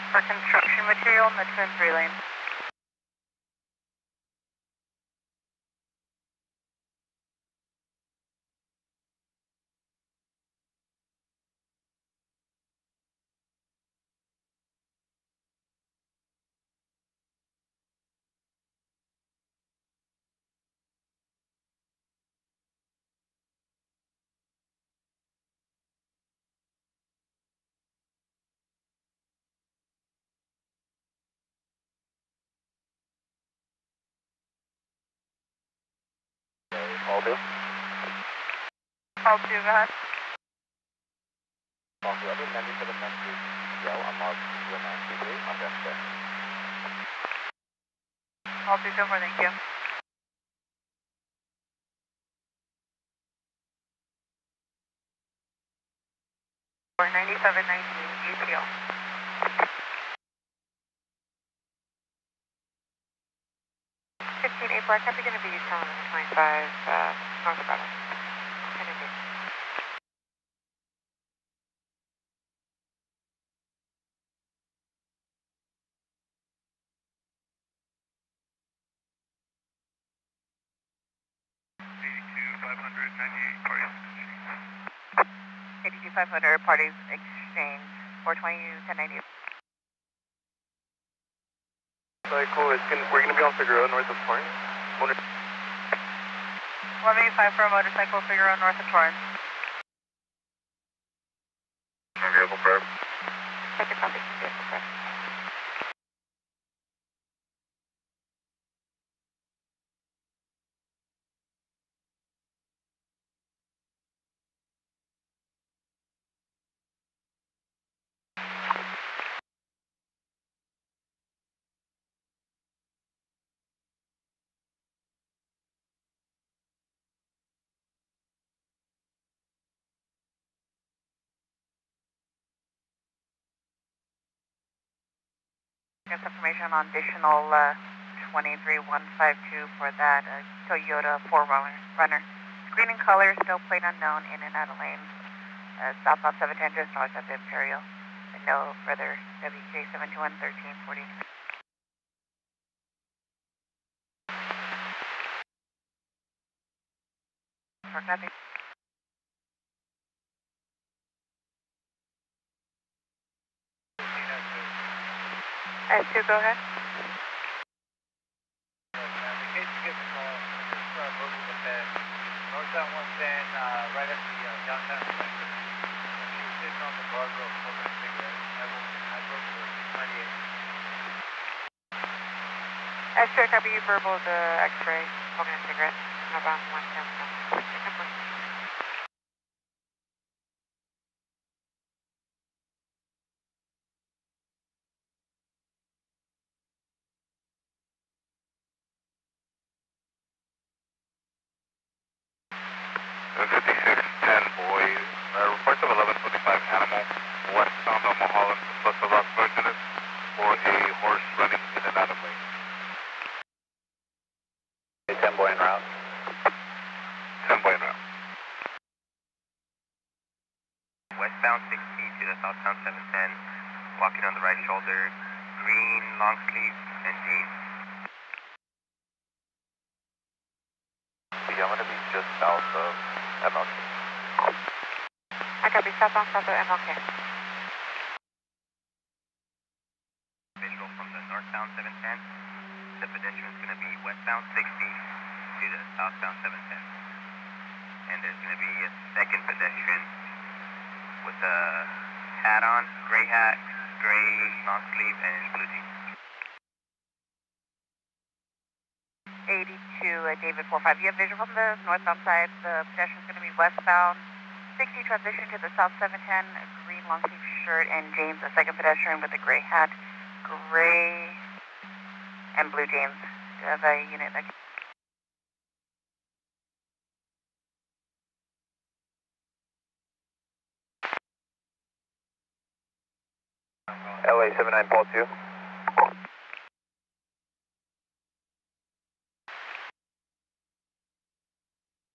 for construction material in the 2 and 3 lane. All do? Call 2, go ahead. All do. I've been 97 messages. Yo, I'm logged 0923 on desk there. Call 2, go for, thank you. For 9719 ETO. 15 Black, I'm going to be telling 25 north of Bravo. Kennedy. $82,500, 500 parties exchange. 420 1090. Alright, cool. We're gonna be on Figueroa, north of Torrance. 185 for a motorcycle, Figueroa, north of Torrance. Vehicle prep. Take a copy, vehicle prep. Get information on additional 23152 for that Toyota 4Runner. Screen and color, still plate unknown, in and out of lane. Southbound 710 just north of Imperial. And no further, WK 721 1340. For copy. S2, go ahead. In case you get the call, just moving the bed. Northbound 110, right at the downtown center. She was sitting on the guardrail smoking a cigarette. I broke the SRW verbal to X-ray, smoking a cigarette, northbound 110. Boy, reports of 1125 animal, westbound on Mulholland, plus the Rock Virginus, or a horse running in and out of lane. 10 boy en route. 10 boy en route. Westbound 60 to the southbound 710, walking on the right shoulder, green, long sleeve, and jeans. Yeah, I'm going to be just south of MLK. I copy southbound south of MLK. Visual from the northbound 710. The pedestrian is going to be westbound 60 to the southbound 710. And there's going to be a second pedestrian with a hat on, gray hat, gray long sleeve, and blue jeans. 82, David 45. You have visual from the northbound side. The pedestrian is going to be westbound 60, transition to the south 710, green long sleeve shirt, and James, the second pedestrian with the gray hat, gray and blue jeans. Do you have a unit that LA 79 Paul 2.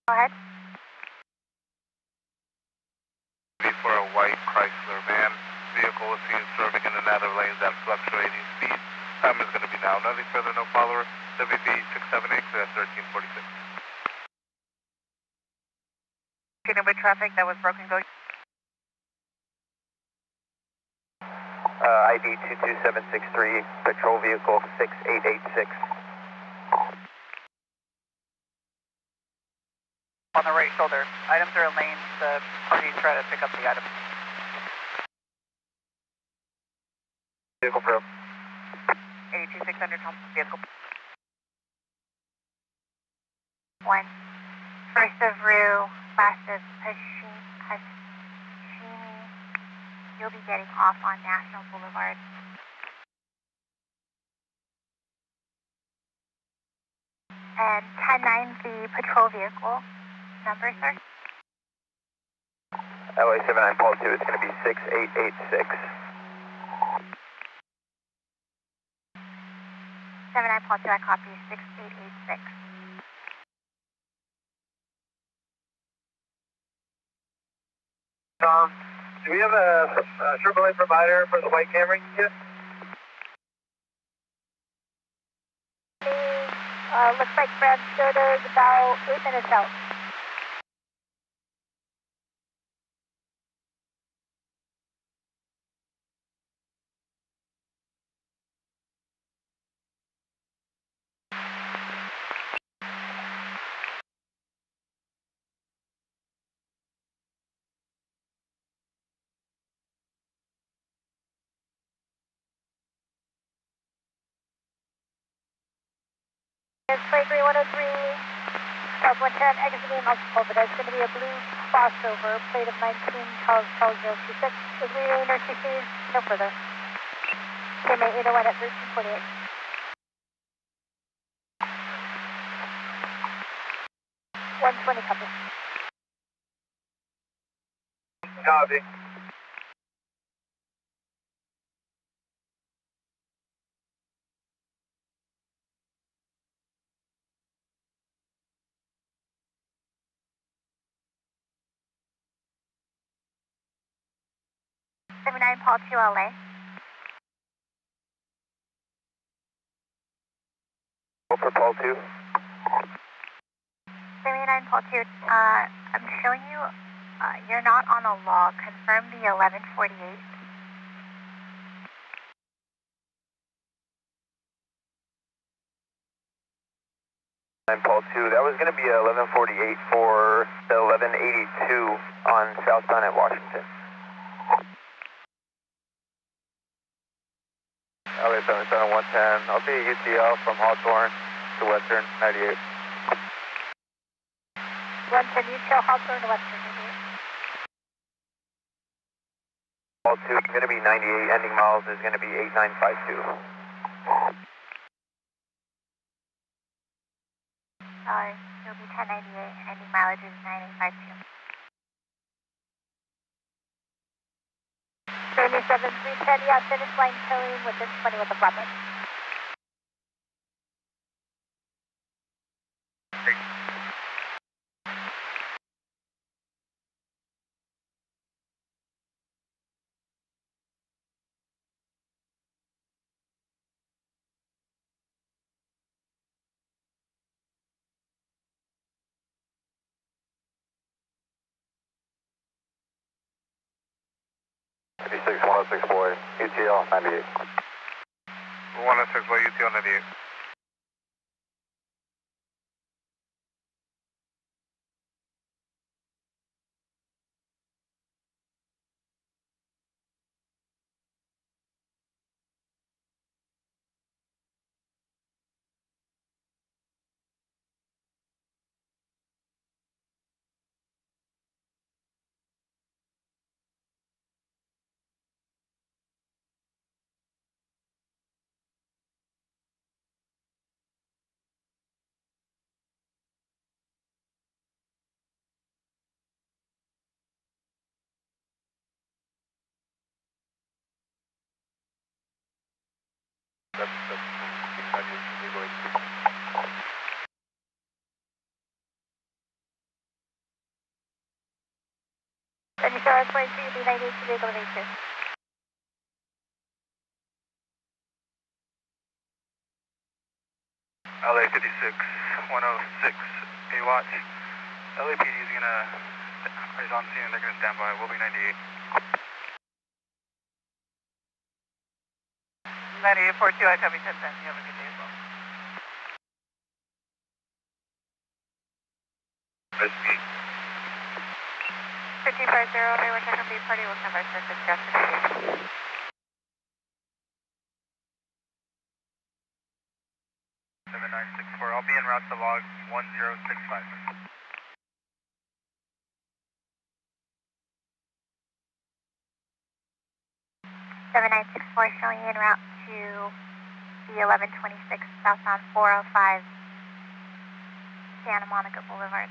Go ahead. For a white Chrysler van, vehicle is seen swerving in and out of lanes at fluctuating speeds. Time is going to be now. Nothing further, no follower. WV 678, clear 1346. with traffic that was broken, go. ID 22763, patrol vehicle 6886. On the right shoulder. Items are in lanes. The parties try to pick up the items. Vehicle pro. 82600 Thompson vehicle. One. First of Rue, last of Hashimi. You'll be getting off on National Boulevard. And 10-9, the patrol vehicle. Number, sir? LA 79 Paul 2, it's going to be 6886. 79 Paul 2, I copy 6886. Do we have a AAA provider for the white Camry yet? Looks like Brad Soda is about 8 minutes out. It's 23103, South 110, exiting multiple, but that's going to be a blue crossover, plate of 19, Charles 026. Is leaving RTCs, no further. KMA 801 at 1348. $120 copy. Copy. Paul 2 LA. For Paul 2. 79 Paul 2, I'm showing you, you're not on a log. Confirm the 1148. Paul 2, that was going to be 1148 for the 1182 on southbound at Washington. LA 77 110. I'll be UTL from Hawthorne to Western 98. 110 UTL Hawthorne to Western 98. All 2, going to be 98, ending miles is going to be 8952. It'll be 1098, ending mileage is 9852. 77 310, yeah, finish line towing within 20 with the flapper. Six 106 boy, UTL 98. 106 boy, UTL 98. That's 23, B98 to vehicle 82. LA 56 106 A watch. LAPD is on scene and they're gonna stand by. We'll be 98. 9842, I copy 1010. You have a good day as well. SB. 1550, Hayward Techno B party will stand by for discussion. 7964. I'll be en route to log 1065. 7964 showing you en route to the 1126 southbound 405 Santa Monica Boulevard.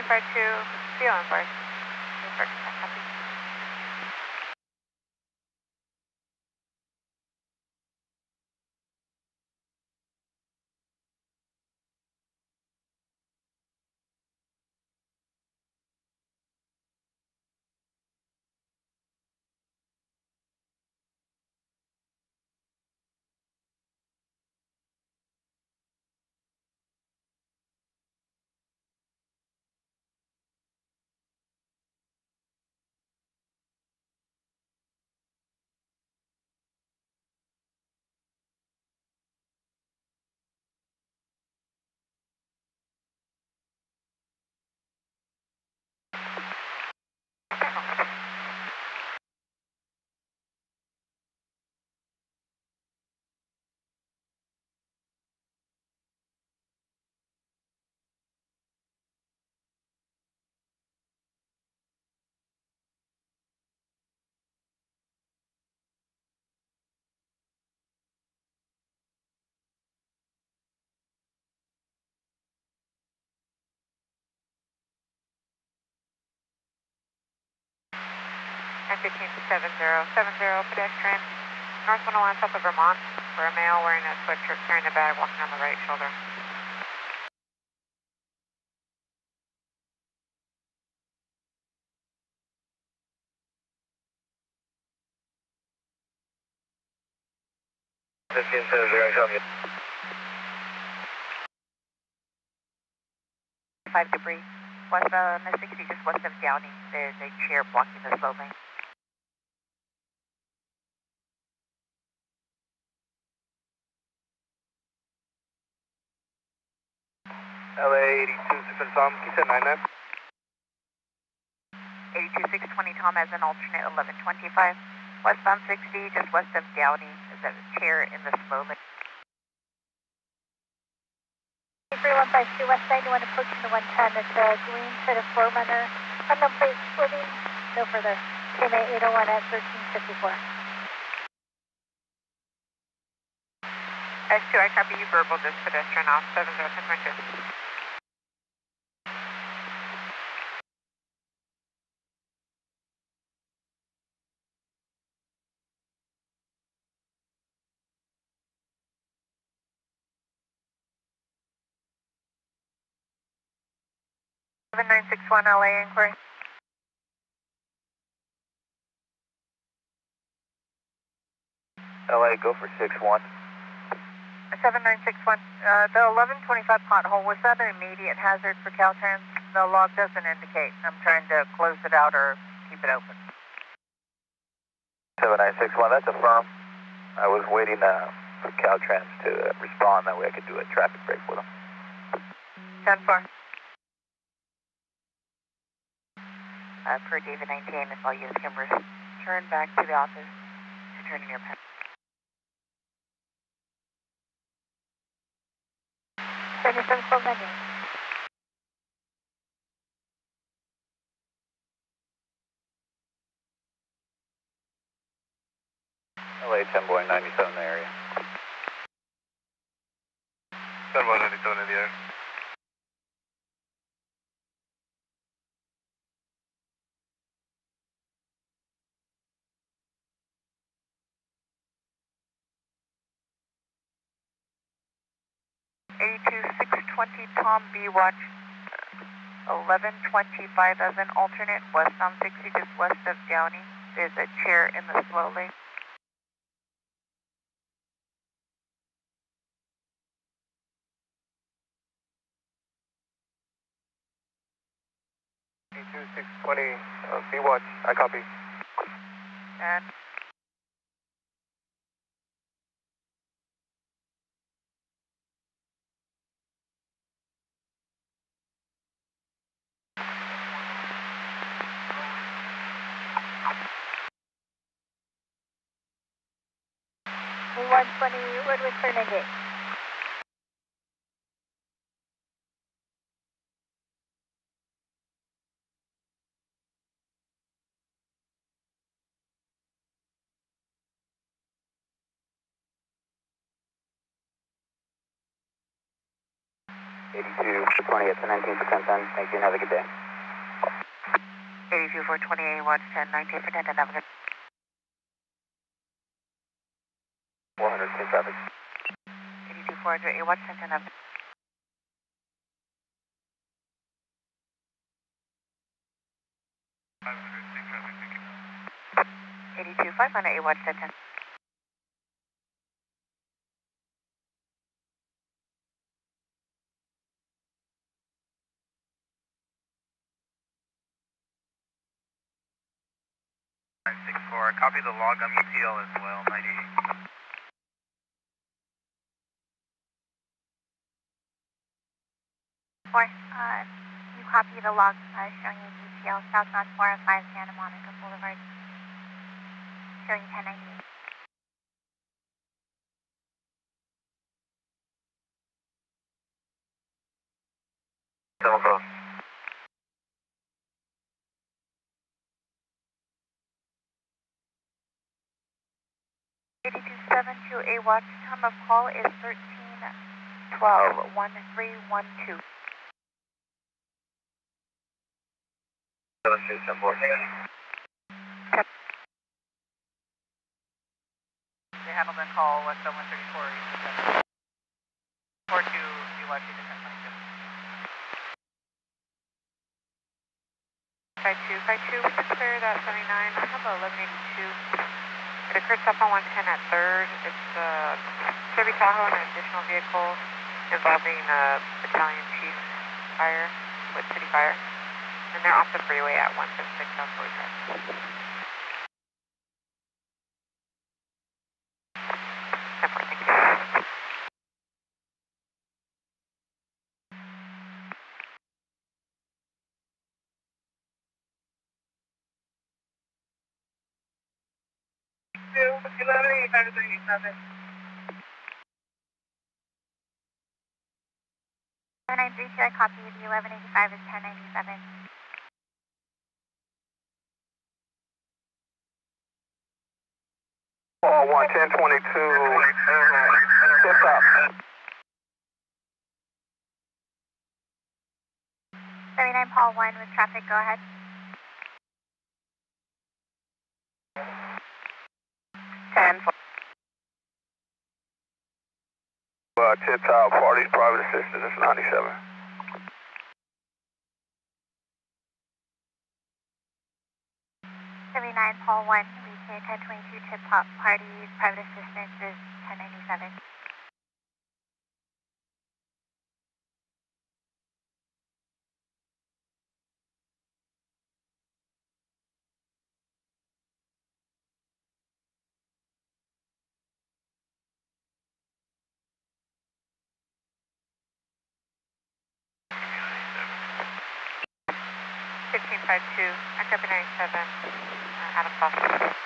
Part 2, be on board. Copy. And 1570, pedestrian, north 101 south of Vermont, for a male wearing a sweatshirt carrying a bag walking on the right shoulder. 15 center, they're going to come. 5 debris. West Miss 60, just west of Downey. There's a chair blocking the slow lane. LA 82, 6 Tom, keep that 99. 82, 620 Tom as an alternate 1125. Westbound 60, just west of Downey. There's a chair in the slow lane. 3152 West 91 approaching the 110. It's a green set of 4-runner. Unknown plate moving no further. KMA 801 at 1354. S2, I copy you verbal, just pedestrian off, 7010. Seven 961 LA inquiry. LA, go for 6-1. 7961. The 1125 pothole, was that an immediate hazard for Caltrans? The log doesn't indicate. I'm trying to close it out or keep it open. 7961, that's a firm. I was waiting for Caltrans to respond. That way I could do a traffic break with them. 10-4. Per David 19, if I'll use Kimber's turn back to the office to turn in your pen. 77 LA 10 boy 97 in the area. 10 boy 97 in the air. Tom B. Watch 1125 as an alternate, westbound 60 just west of Downey. There's a chair in the slow lane. B Watch, I copy. And Woodward turn engage. $82.20 at 19% then. Thank you and have a good day. 82 428 watch 10 19 for 10 and have a good 400 in traffic. 82 408 watch 10 10 have 82 508 watch 10 10. 964, copy the log on ETL as well, 98. You copy the log showing you details southbound 405 Santa Monica Boulevard, showing 1098. Telephone. 82728 watch, time of call is 1312 1312. 724. The Hamilton call, west of 134, 42, BYG to 1092. 5252, we can clear that 79. I have a 1182. It occurred south on 110 at 3rd. It's Chevy Tahoe and an additional vehicle involving battalion chief fire with city fire. And they're off the freeway at 176 South Boyd Drive. 10-4, thank you. I copy the 1185 is 1097. Oh, 11022. Tip up. 79 Paul 1 with traffic, go ahead. 10-4. Tip top, parties, private assistance, it's 97. 79 Paul 1, retain 1022 tip top, parties, private assistance is 1097. I copy 97, Adam Foster.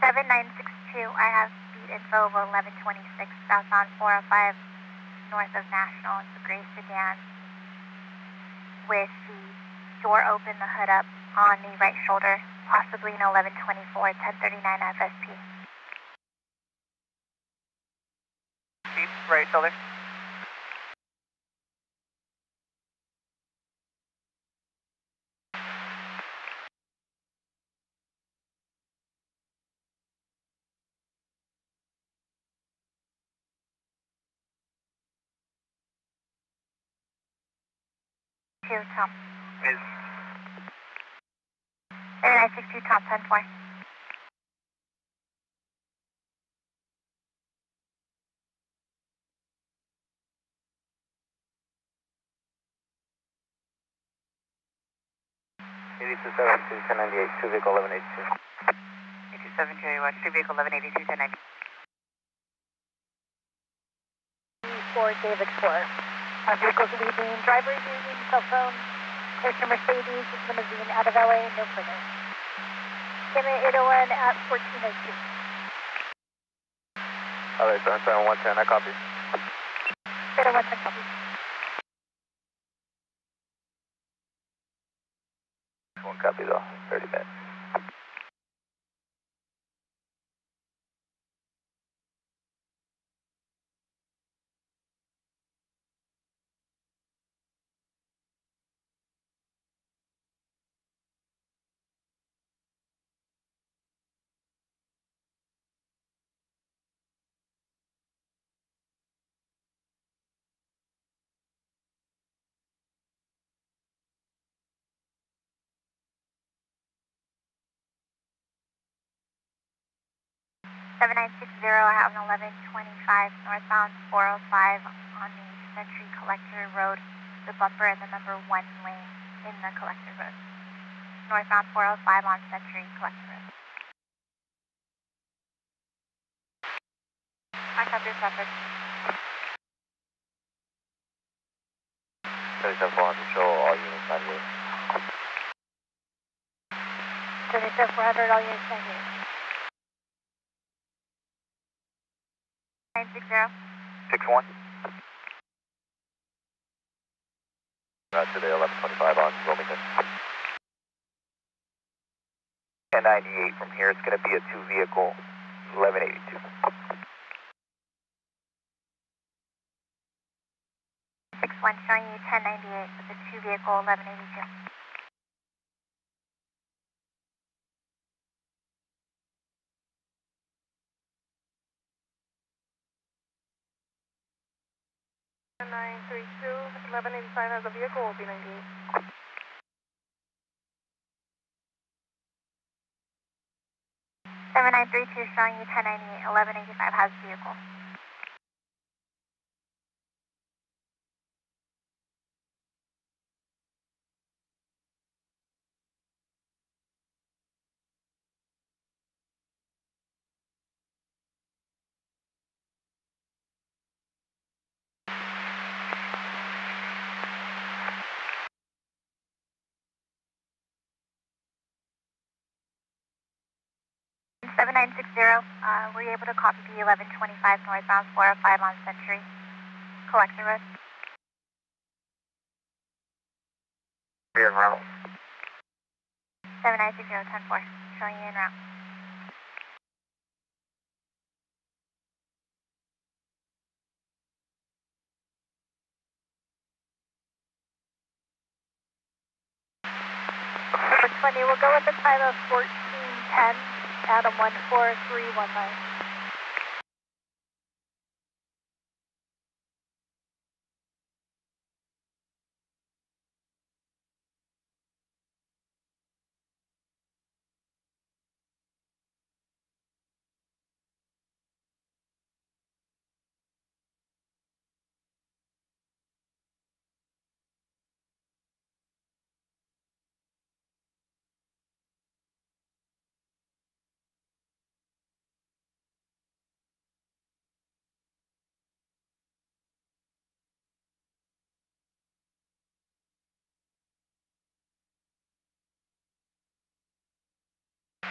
Seven 962, I have speed info of 1126 southbound 405 north of National. It's a gray sedan with the door open, the hood up on the right shoulder, possibly an 1124, 1039 FSP. Deep right shoulder. Tom. 962 Tom 10-4. Two vehicle 1182. 827 Jerry Watch, 2 vehicle 1182, 1090. For David 4. Our vehicles leaving, drivers using cell phone, Mr. Mercedes, limousine out of LA, no further. Camera 801 at 1402. Alright, 110, I copy. 801, copy. One copy though, 30 minutes. I have an 1125 northbound 405 on the Century Collector Road, the bumper and the number 1 lane in the Collector Road. Northbound 405 on Century Collector Road. I copy your traffic. 37-400, show all units 98. 37-400, all units 98. 960. 61. Today 1125 on Wilmington. 1098 from here, it's going to be a 2 vehicle 1182. 1 showing you 1098 with the 2 vehicle 1182. Nine three two 1185 has a vehicle, will be 98. 7932 showing you 1098, 1185 has vehicle. Seven 7960, were you able to copy the 1125 northbound 405 on Century? Collector Road. Be en route. 7960, 10-4, showing you en route. Number 20, we'll go with the time of 1410, Adam 14319.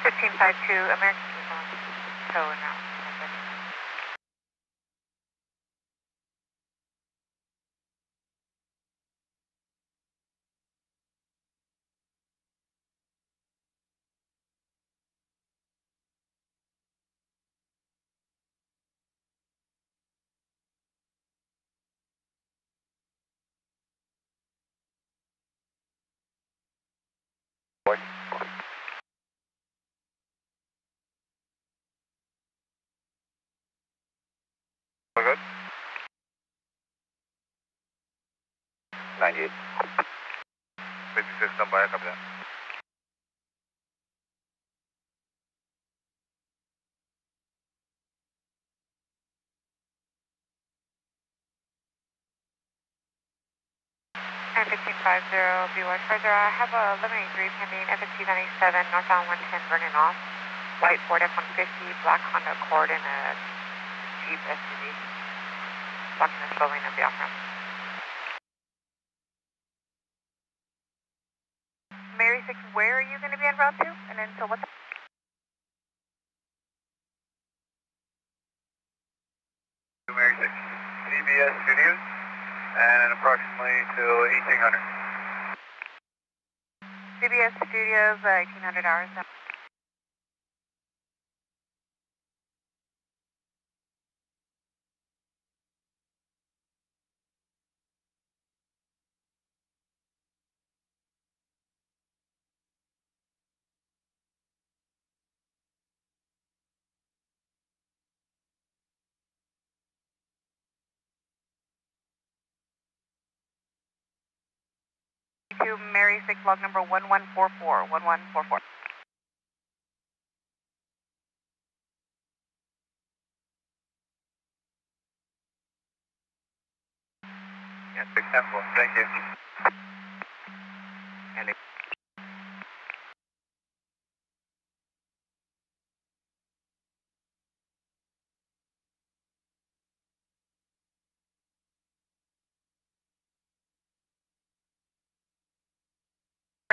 Fifteen five two, American Eagle, tow en route. We're good? 98. 56, stand by, copy that. And 1550, BY Charger, I have a 1183 pending, FST 97, northbound 110 burning off. White Ford F-150, black Honda Accord, and a Jeep SUV. Blocking the slow lane of the off-ramp. Mary 6, where are you going to be en route to? And then, so what's Mary 6, CBS Studios, and approximately till 1800. CBS Studios, 1800 hours. To Mary 6, log number 1144, 1144. Yeah, 610, thank you.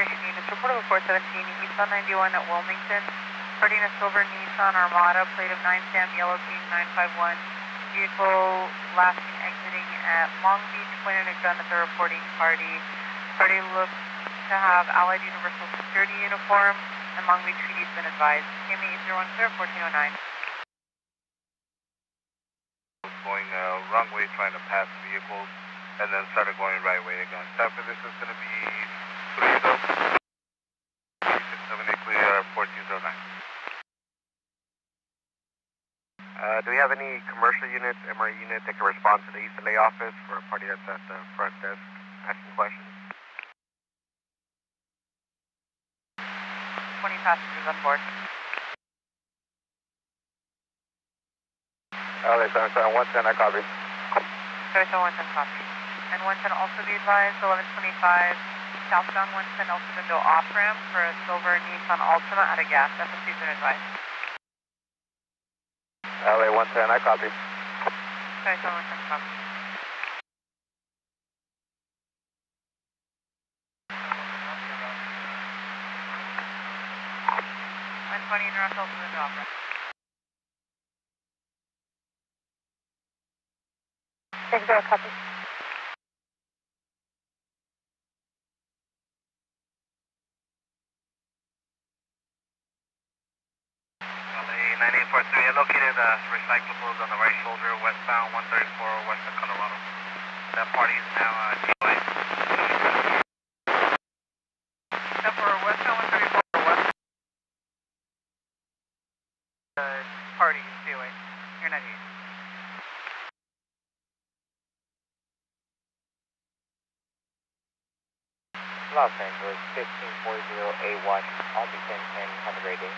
Units, report of 417, Nissan 91 at Wilmington, starting a silver Nissan Armada, plate of 9 Sam, Yellow King 951, vehicle last seen exiting at Long Beach, pointed a gun at the reporting party. Party looks to have Allied Universal Security uniform, and Long Beach PD's been advised. KMA 801 clear, 1409. Going wrong way, trying to pass vehicles. and then started going right way again. So after this is going to be 3-678 clear 1409. Do we have any commercial units, MRE units that can respond to the East LA office for a party that's at the front desk asking questions? 20 passengers on board. LA 77110, I copy. 77110 copy. And 110 also be advised, 1125 southbound 110 also window off ramp for a silver Nissan Altima out of gas. FSC's been advised. LA 110, I copy. 77110 copy. 120 north also window off ramp. Big Bear, copy. LA 9843, located recyclables on the right shoulder, westbound 134, western Colorado. That party is now DOA. Except for westbound 134, west. Party is DOA. You're not here. Los Angeles 1540A1, I'll be 1010, have a great day.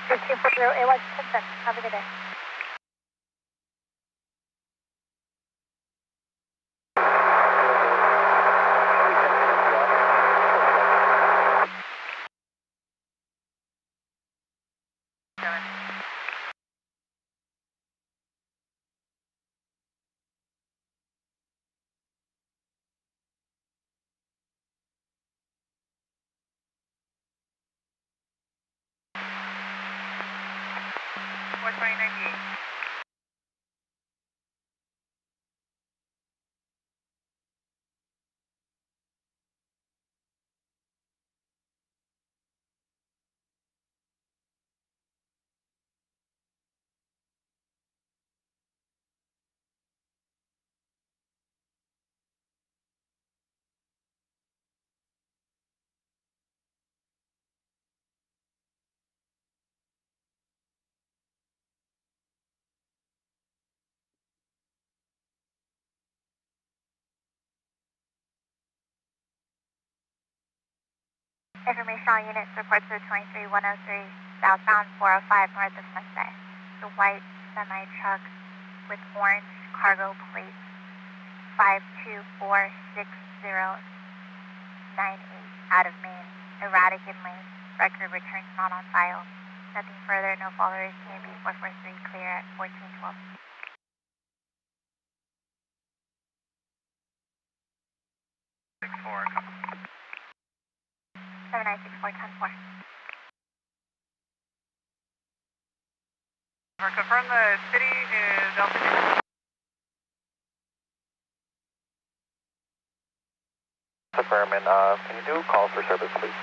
1540 A1, 1010. Have a good day. West 2098. Information on units reports to 23103 southbound 405 north of Sunset. The white semi-truck with orange cargo plate 5246098 out of Maine. Erratic in lane. Record returns not on file. Nothing further, no followers. TMB 443 clear at 1412. 64, copy. 7964 Confirm the city is altitude. Affirm, and can you do calls for service, please?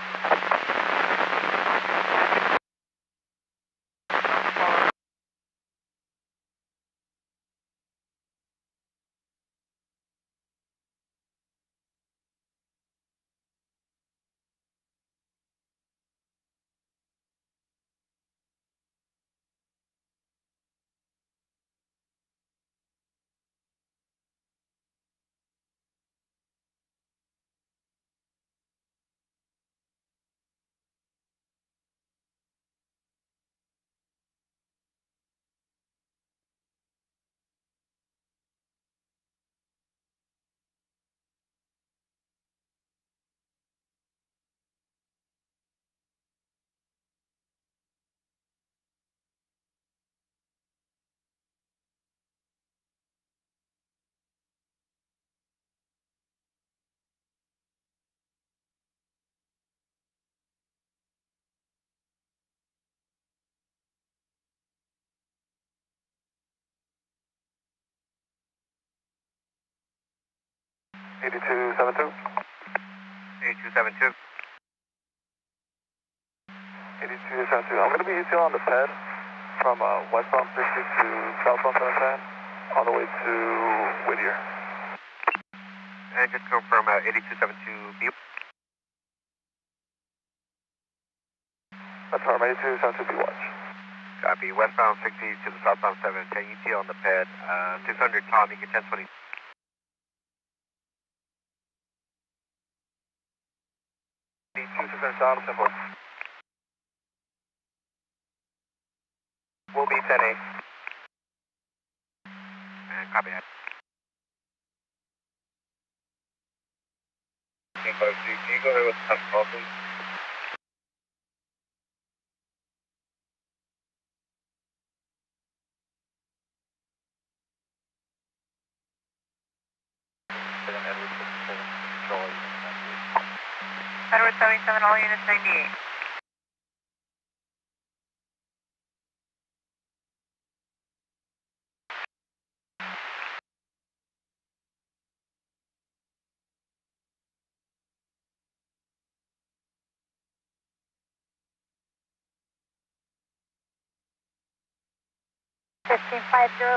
$8272. 8272. 8272. I'm going to be ETL on the pad from westbound 60 to southbound 710 on the way to Whittier. And just confirm 8272B. That's Arm 8272B watch. Copy. Westbound 60 to the southbound 7. 10 ET on the pad. 600 Tom, you get 1020. 2600 Tom, 10 4. Will be 10 8. And copy that. Can you go ahead with the call, please? Edward 77, all units 98.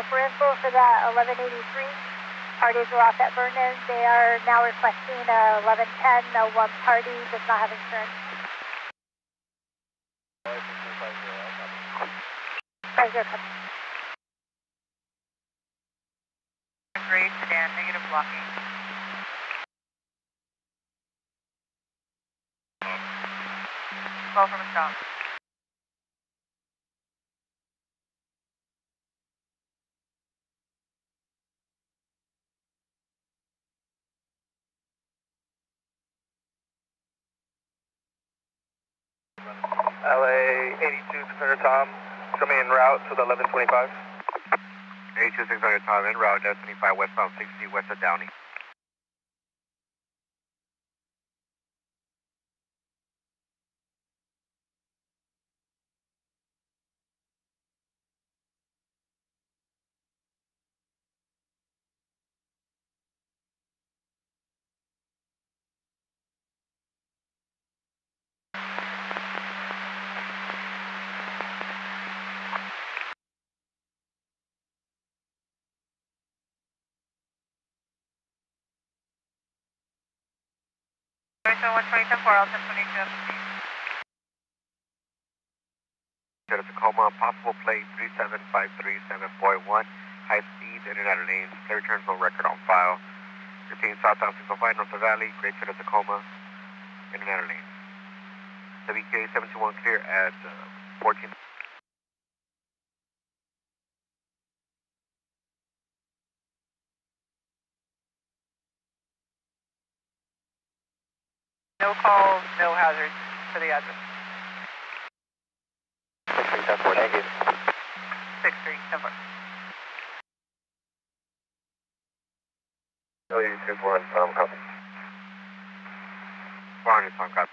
For info for that 1183. Parties are off at Vernon. They are now requesting 1110. One party does not have insurance. 50. Gray sedan, negative blocking. Call from a stop. LA 82600 Tom, show me en route to the 1125. 82600 Tom, en route, destiny 5 westbound 60 west of Downey. So 120, 10-4, I'll 1022 up. To the Tacoma, possible plate 37537.1, high speed, in and out of lanes, clear turns, no record on file. 15 southbound 605 north of Valley, great to the Tacoma, in and out of lanes. WK 721 clear at 14. No calls, no hazards for the address. 6310-4, thank you. 63, 10-4. LA 241 Tom, copy. 400 Tom, copy.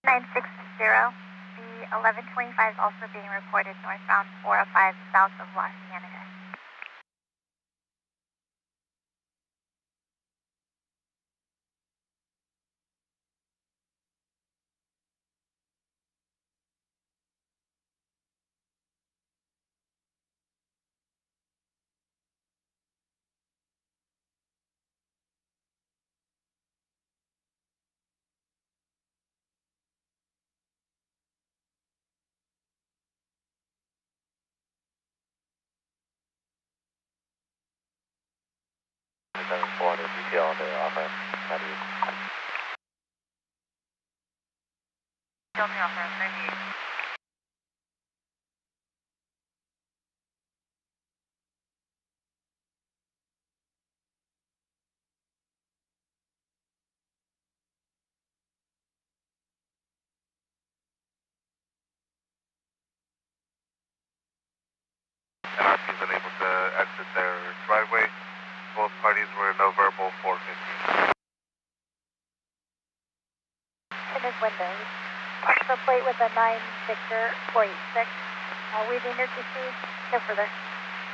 960. The 1125 is also being reported northbound 405 south of Los Angeles. Detail on the off-ramp. Tell me off-ramp 98. NRC's unable to exit their driveway. Both parties were no verbal 415. In his windows. The plate with a 9 Victor 486. Weaving energy speed. No further.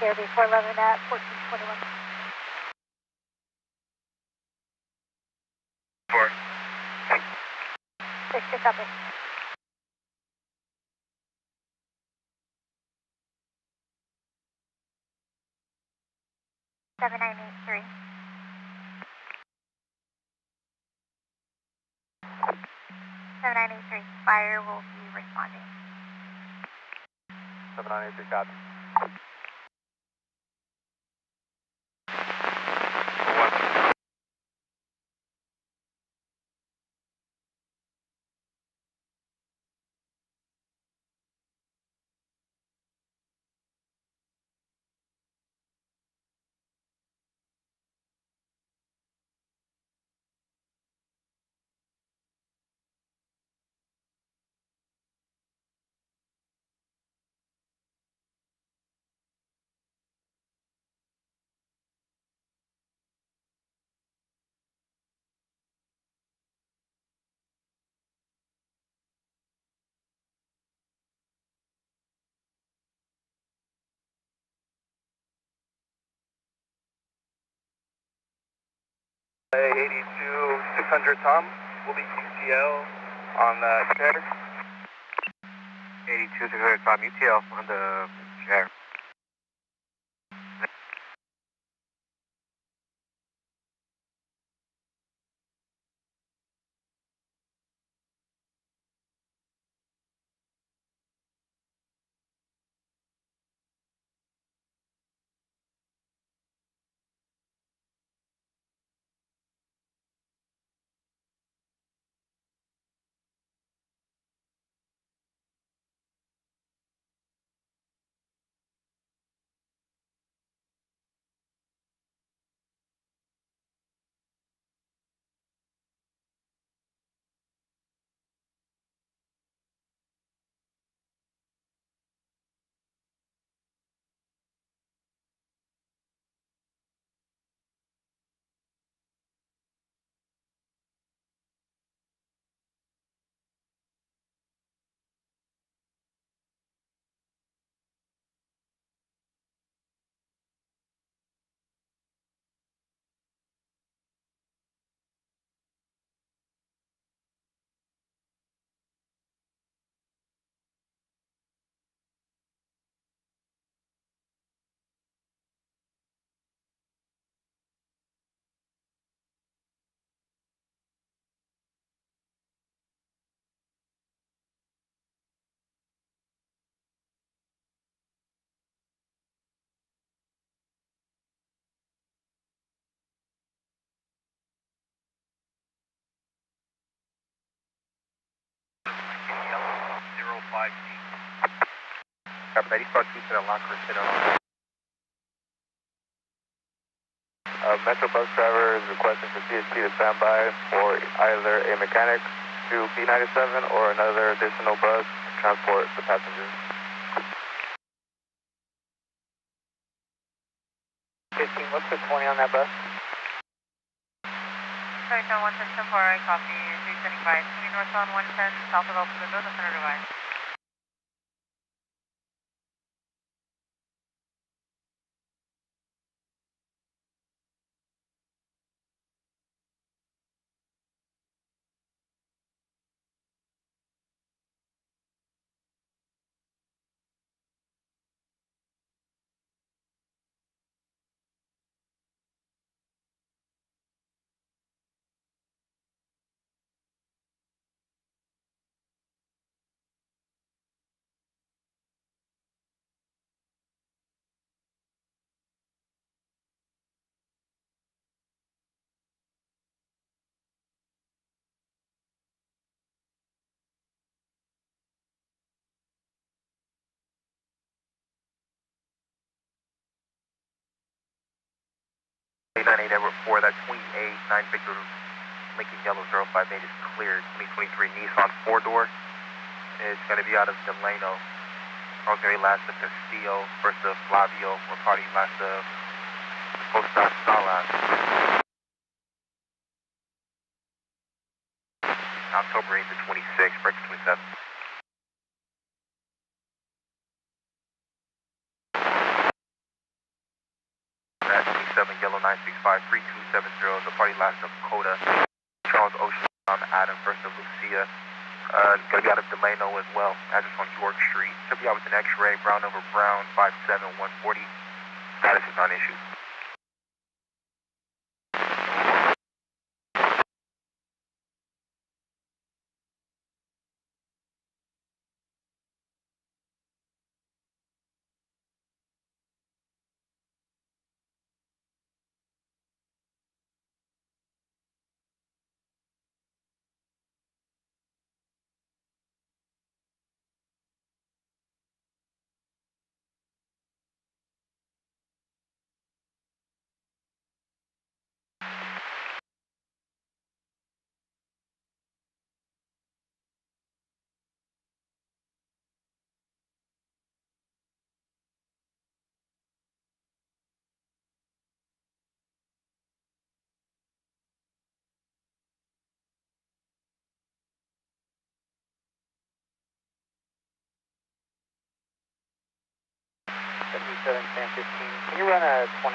KRB 411 at 1421. 4. 6 copy. Seven 983. 7983. Fire will be responding. 7983 copy. 82 600 Tom, will be UTL on the chair. 82 600 Tom, UTL on the chair. Copy, 94 to the locker center. Metro bus driver is requesting for CHP to stand by for either a mechanic to P97 or another additional bus to transport the passengers. 15, what's the 20 on that bus? 110, I copy. 3 standing by. Swimming northbound 110, south of El Segundo, the center divide. Eight Edward 4, that 28, 9 Victor Lincoln Yellow 058 is cleared. 2023 Nissan 4-door is going to be out of Delano. Car's going to be last of Castillo, first of Flavio, or party last of Costa Salas. October 8th to 26th, break 27. That 27 Yellow 965 3270, the party last of Coda. Charles Ocean, Adam, first of Lucia. It's going to be out of Delano as well. Address on York Street. Should be out with an X-ray, brown over brown, 57140. Status is non issue. San 15. Can you run a 27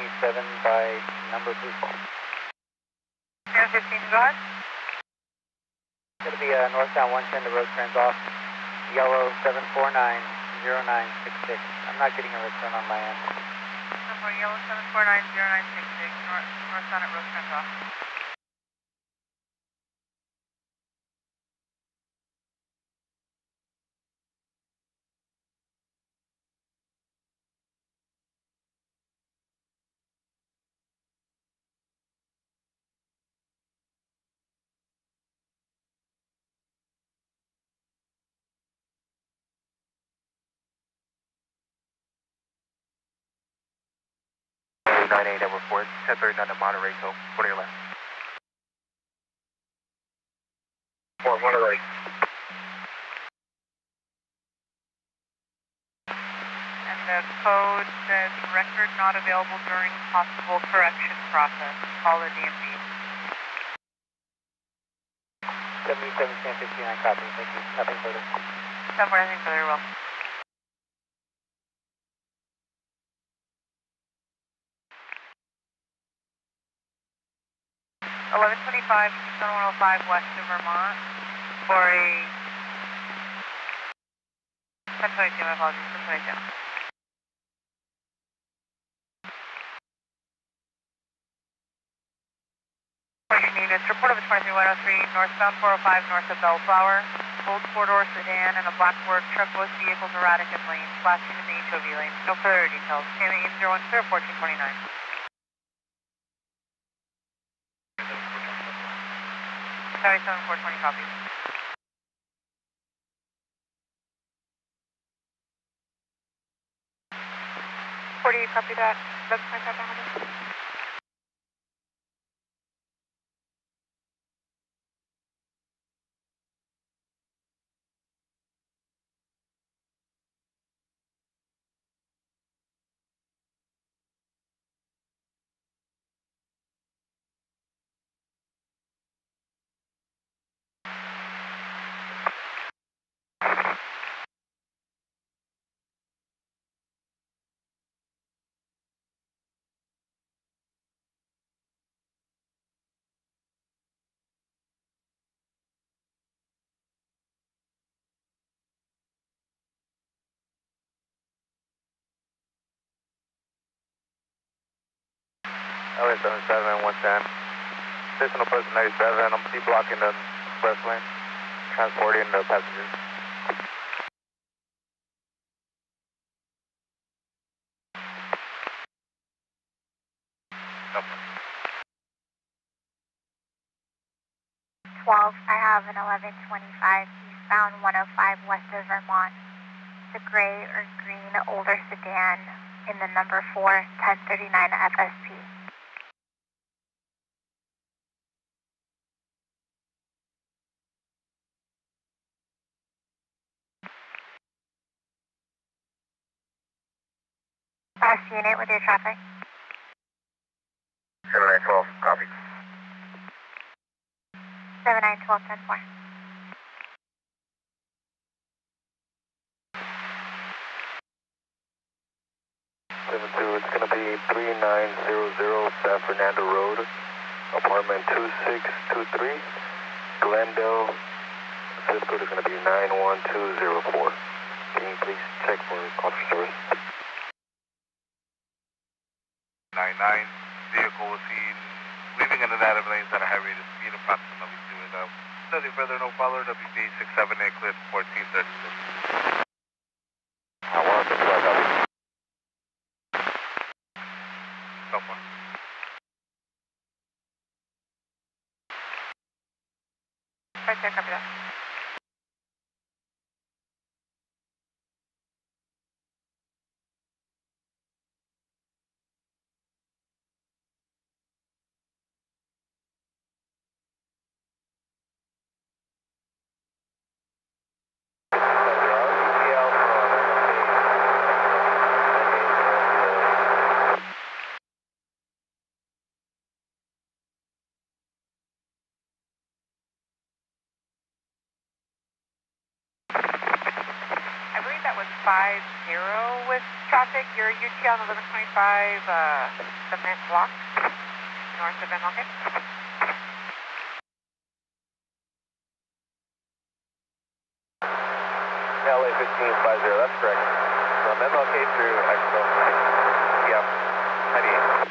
by number, please? San 15, go ahead. It's going to be northbound 110, the road turns off. Yellow 7490966. I'm not getting a return on my end. Number yellow 7490966, northbound at road turns off. Edward 4, 1039 to Monterey, so go to your left. 4 Monterey. And the code says record not available during possible correction process. Call the DMV. 77 San 15, I copy. Thank you. Nothing further. Somewhere, I think very well. $1125, 105 west of Vermont for a 1022, my apologies, 1022. Question units, report of a 23103 northbound 405 north of Bellflower. Old four-door sedan and a black work truck, both vehicles erratic in lane, flashing in the HOV lane. No further details. KMA 801 clear, 1429. Sorry, 7420 copies. 48, copy that. That's my time. LA 77, 110. Additional person 97, I'm blocking the express lane, transporting the passengers. Copy. 12, I have an 1125 eastbound 105 west of Vermont. It's a gray or green older sedan in the number 4, 1039 FSP. Last unit with your traffic. 7912, copy. 7912, 10-4. 72, it's going to be 3900 San Fernando Road, apartment 2623, Glendale. Zip code is going to be 91204. Can you please check for officer service? 99, vehicle was seen leaving in and out of lanes at a high rate of speed, approximately 2 and up. Nothing further, no follower, WD 678, cleared 1436. I want to copy. So far. Right there, copy that. I believe that was 5-0 with traffic. Your UT on 1125 cement block north of MLK. LA 1550, that's correct. From MLK through Expo. Yeah, 98.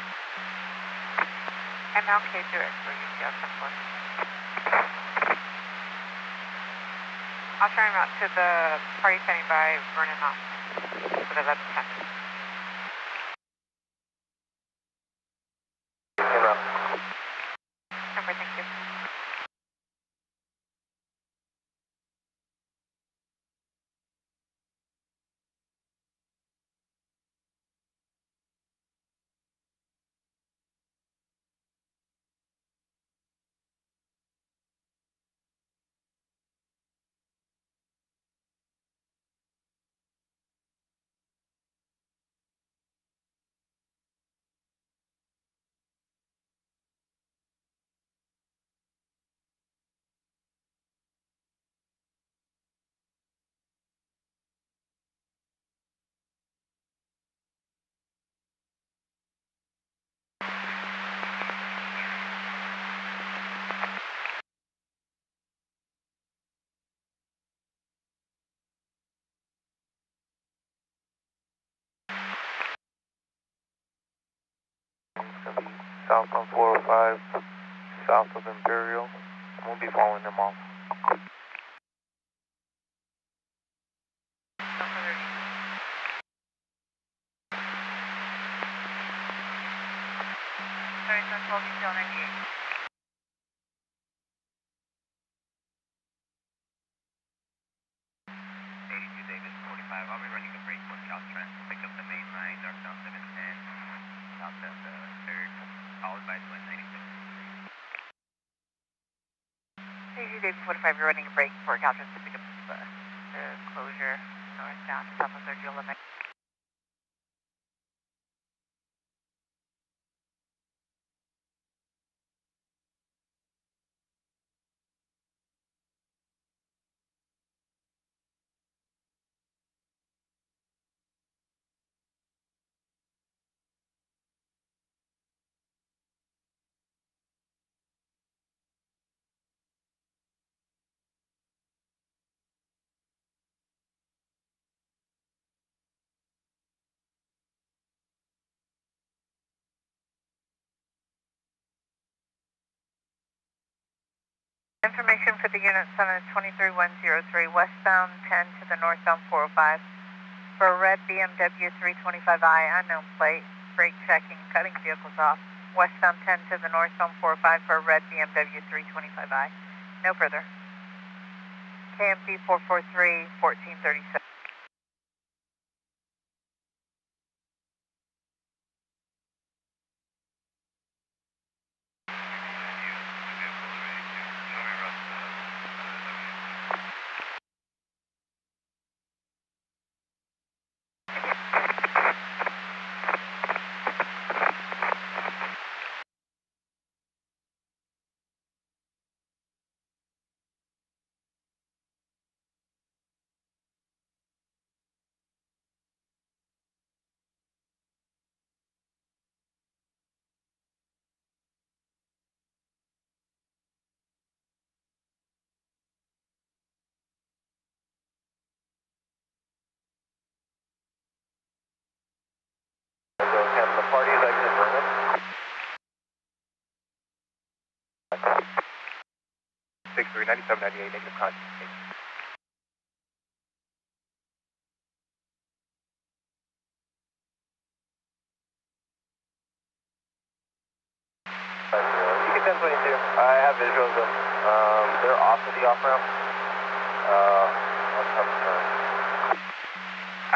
MLK to it for UT on 10-4. I'll turn him out to the party standing by Vernon off for the 1110. Number, thank you. South on 405, south of Imperial. We'll be following them off. Sorry, so 12 detail 98. Davis 45, I'll be running a break for Caltrans. Pick up the main line, northbound 710, south of the 3rd, followed by 196. Easy Davis 45, you're running a break for Caltrans to pick up the closure northbound, south of 3rd, you'll limit. Information for the unit 723-103, westbound 10 to the northbound 405. For a red BMW 325i, unknown plate, brake checking, cutting vehicles off. Westbound 10 to the northbound 405 for a red BMW 325i. No further. KMP 443, 1437. The party is exit limit. 639798, negative contact. You can 1022. I have visuals of them. They're off of the off ramp. Let's have a turn.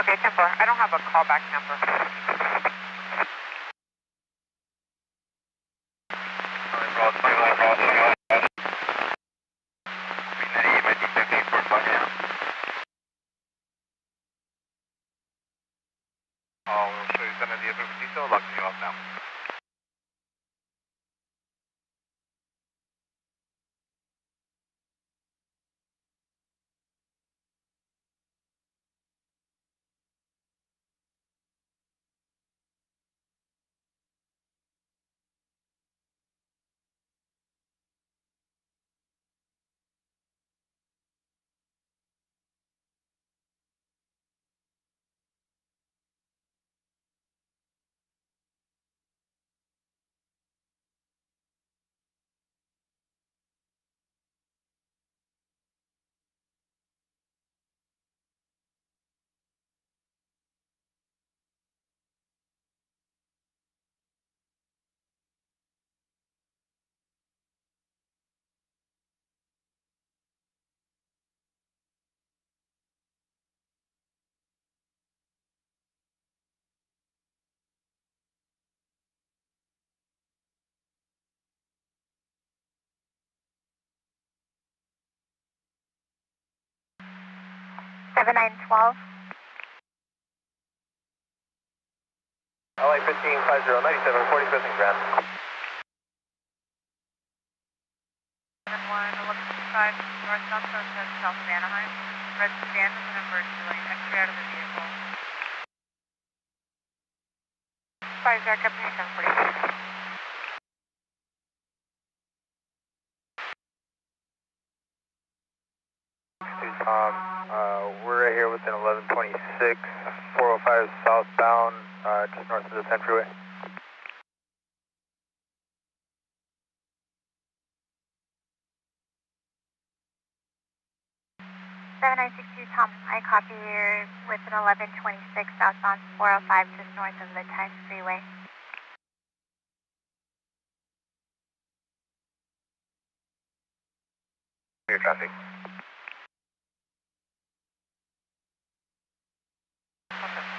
Okay, 10-4. I don't have a callback number. We'll show you some of the equipment detail, locking you off now. Seven 912. LA 1550, 45th and Grand. 1155, northbound Sunset, south of Anaheim. Red sedan is an emergency lane. Exit out of the vehicle. 5-0, Company 746. We're right here within 1126, 405 southbound, just north of the 10 freeway. Seven 962 Tom, I copy here with an 1126 southbound 405 just north of the 10 freeway. Your traffic.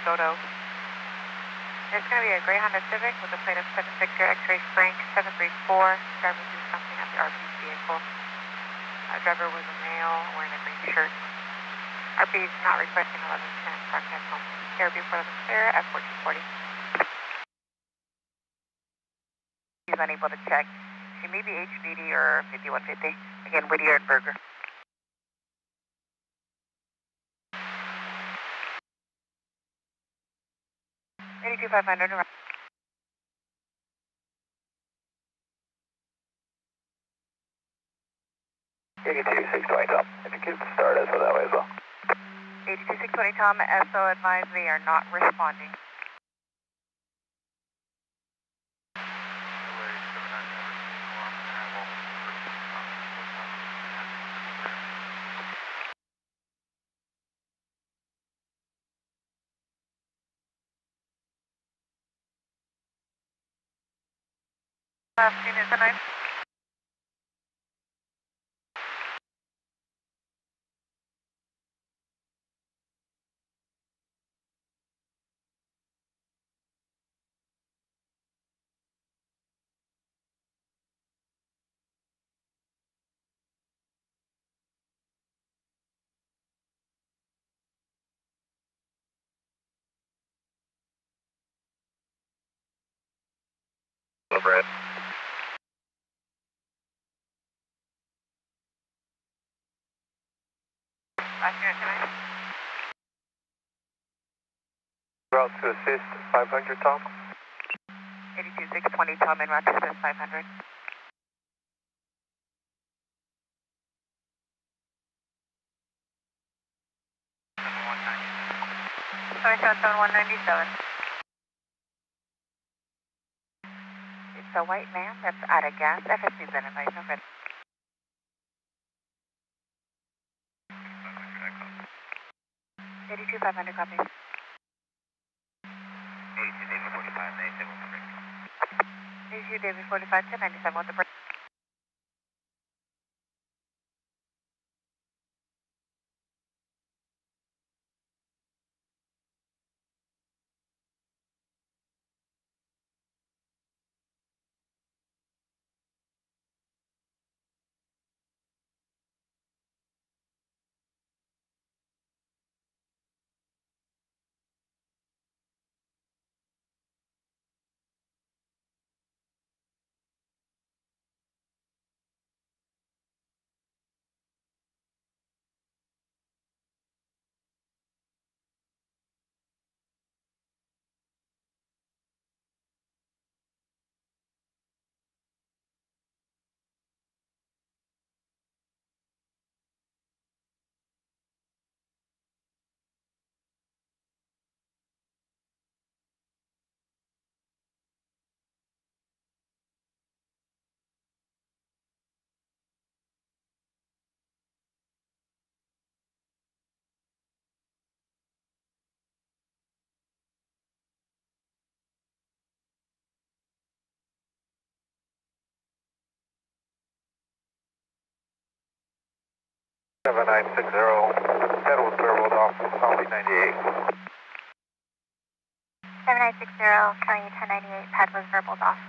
Soto. It's going to be a gray Honda Civic with a plate of 7 Victor X-ray Frank 734. Driver doing something at the RP vehicle. Driver was a male wearing a green shirt. RP is not requesting 1110. Park at home. Here before the clear at 1440. He's unable to check. She may be HVD or 5150. Again, Whittier and Berger. 82500 around. 82620 Tom. If you could start us that way as well. 82620 Tom, SO advised they are not responding. Last unit tonight. Brad. Last unit tonight. Route to assist 500, Tom. 82620, Tom, in route to assist 500. Sorry, 7197. It's a white man that's out of gas. FSC's been advised. No good. 82500, copy. 82 David 45, 97 with the break. 82 David 45 to 97 with the break. Seven 960, head was verbal off, County 98. 7960, County 1098, pad was verbal off.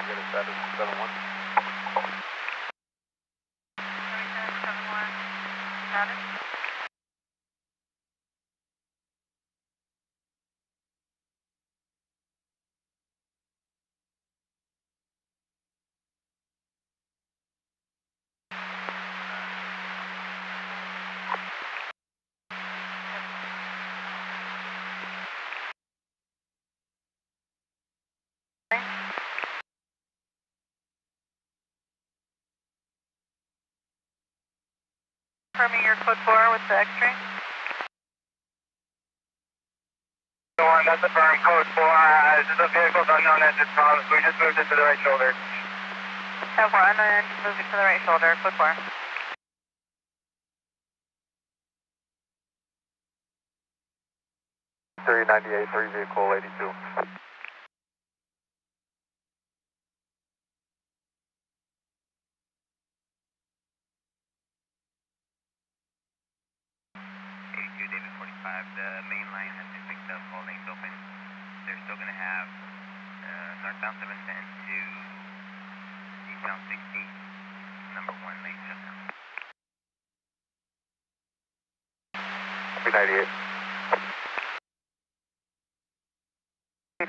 Get a status 71. 7771, status. Confirming your code 4 with the X-ray. That's a firm code 4. This is a vehicle unknown at this time. We just moved it to the right shoulder. Code 4, unknown, just moved it to the right shoulder, code 4. 398, 3 vehicle 82. David 45, the main line has been picked up, all lanes open. They're still going to have northbound 710 to eastbound 60, number 1 lane shut down. B98.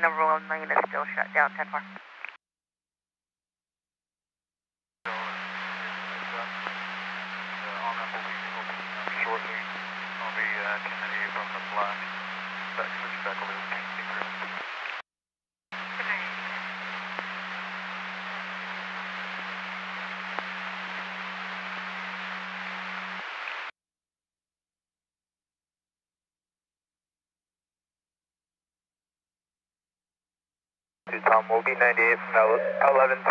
Number 1 lane is still shut down, 10-4. Shortly on the Kennedy from the block. Switch back over to the paint sticker. Good night. Tom, we'll be 98 from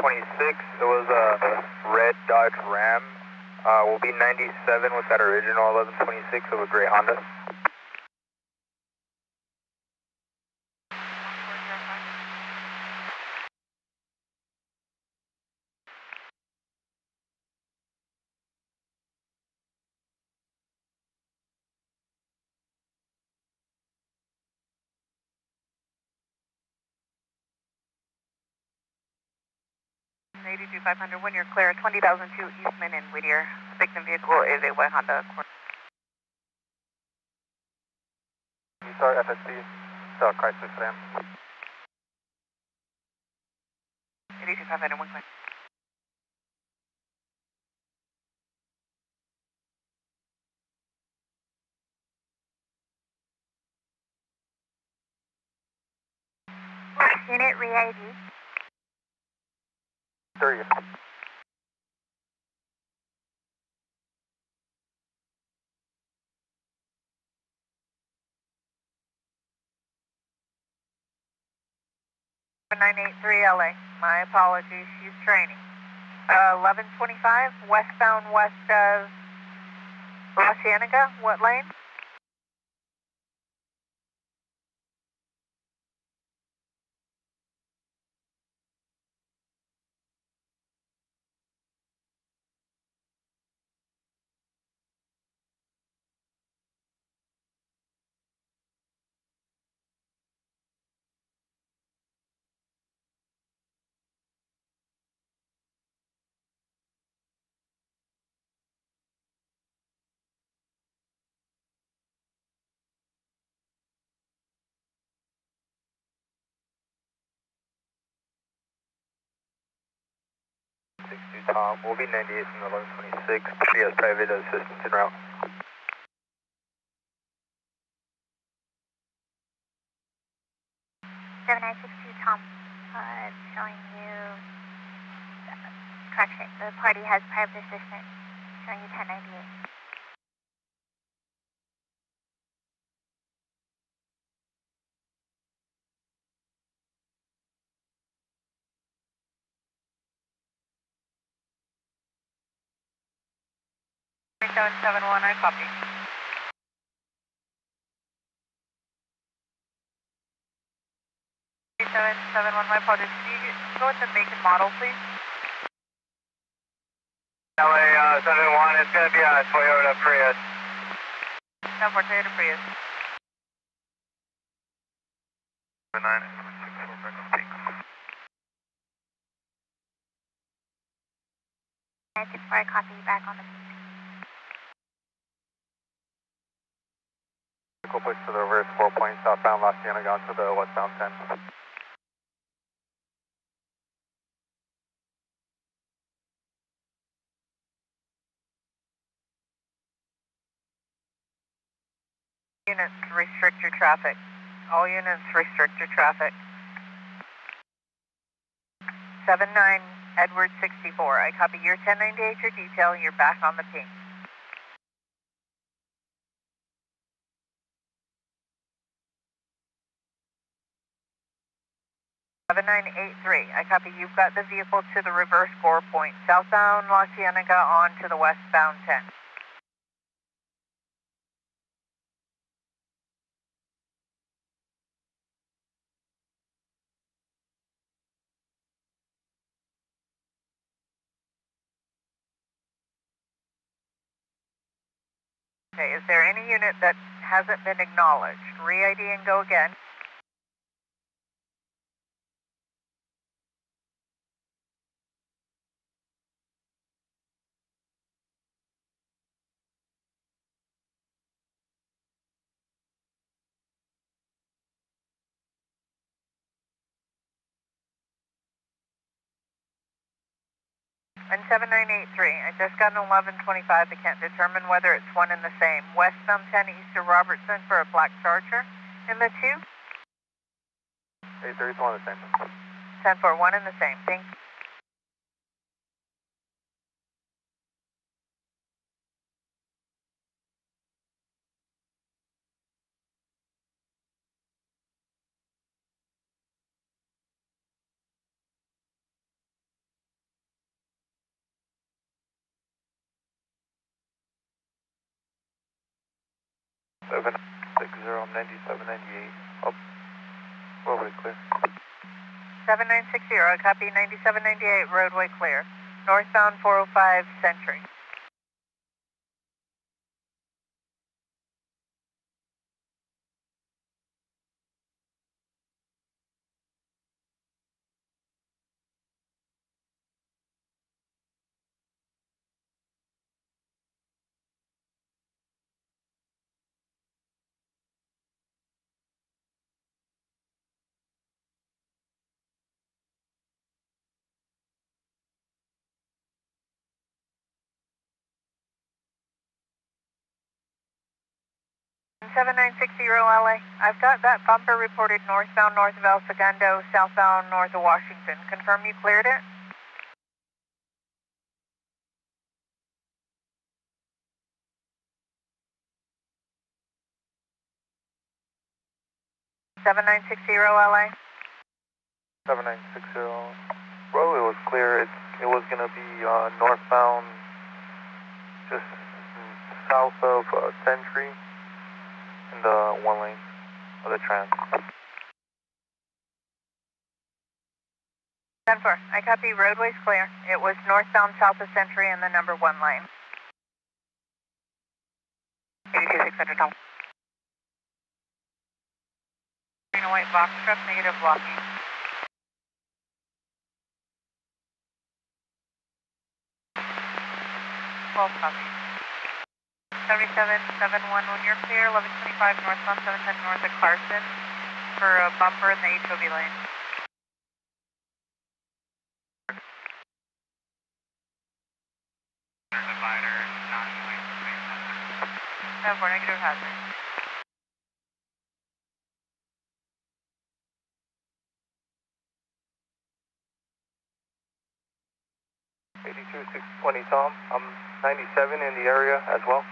1126. It was a red Dodge Ram. We'll be 97 with that original 1126 of a gray Honda. Eighty-two 500, when you're clear, 20,002 Eastman and Whittier. The victim vehicle is a white Honda Accord. You start FSP, Chrysler Sedan. 82 500, one clear. Unit re-ID. 30. Nine eight three LA. My apologies, she's training. 1125, westbound west of La Cienega. What lane? Tom, we'll be 98 from 1126. PS private assistance en route. 7962 Tom, showing you, correction, the party has private assistance, showing you 1098. Seven seven one, I copy. 771, my apologies. Can you go with the make and model, please? LA 71, it's going to be a Toyota Prius. 74 Toyota Prius. 9 764 back on pink. 964, copy, back on the beat. Vehicle push to the reverse 4 point southbound La Cienega onto the westbound 10. Units, restrict your traffic. All units, restrict your traffic. 79 Edward 64. I copy your 1098, your detail, you're back on the ping. 7983. I copy. You've got the vehicle to the reverse score point. Southbound La Cienega on to the westbound 10. Okay, is there any unit that hasn't been acknowledged? Re-ID and go again. And 7983, I just got an 1125. I can't determine whether it's one and the same. Westbound 10 east of Robertson for a black Charger in the 2. 830 is one the same. 10 for one and the same. Thank you. Seven 9798. Up. Roadway clear. 7960, copy 9798, roadway clear. Northbound 405 Century. And 7960 LA, I've got that bumper reported northbound north of El Segundo, southbound north of Washington. Confirm you cleared it? $7960 LA. 7960. Roadway was clear. It was going to be northbound, just south of Century, in the one lane of the trans. 10-4, I copy, roadway's clear. It was northbound south of Century in the number 1 lane. 82600 Tom. Green and white box truck, negative blocking. False copy. 7771 when you're clear, 1125 northbound 710 north of Carson for a bumper in the HOV lane. Divider, not in lane for space center. 10-4, negative hazard. Tom. I'm 97 in the area as well.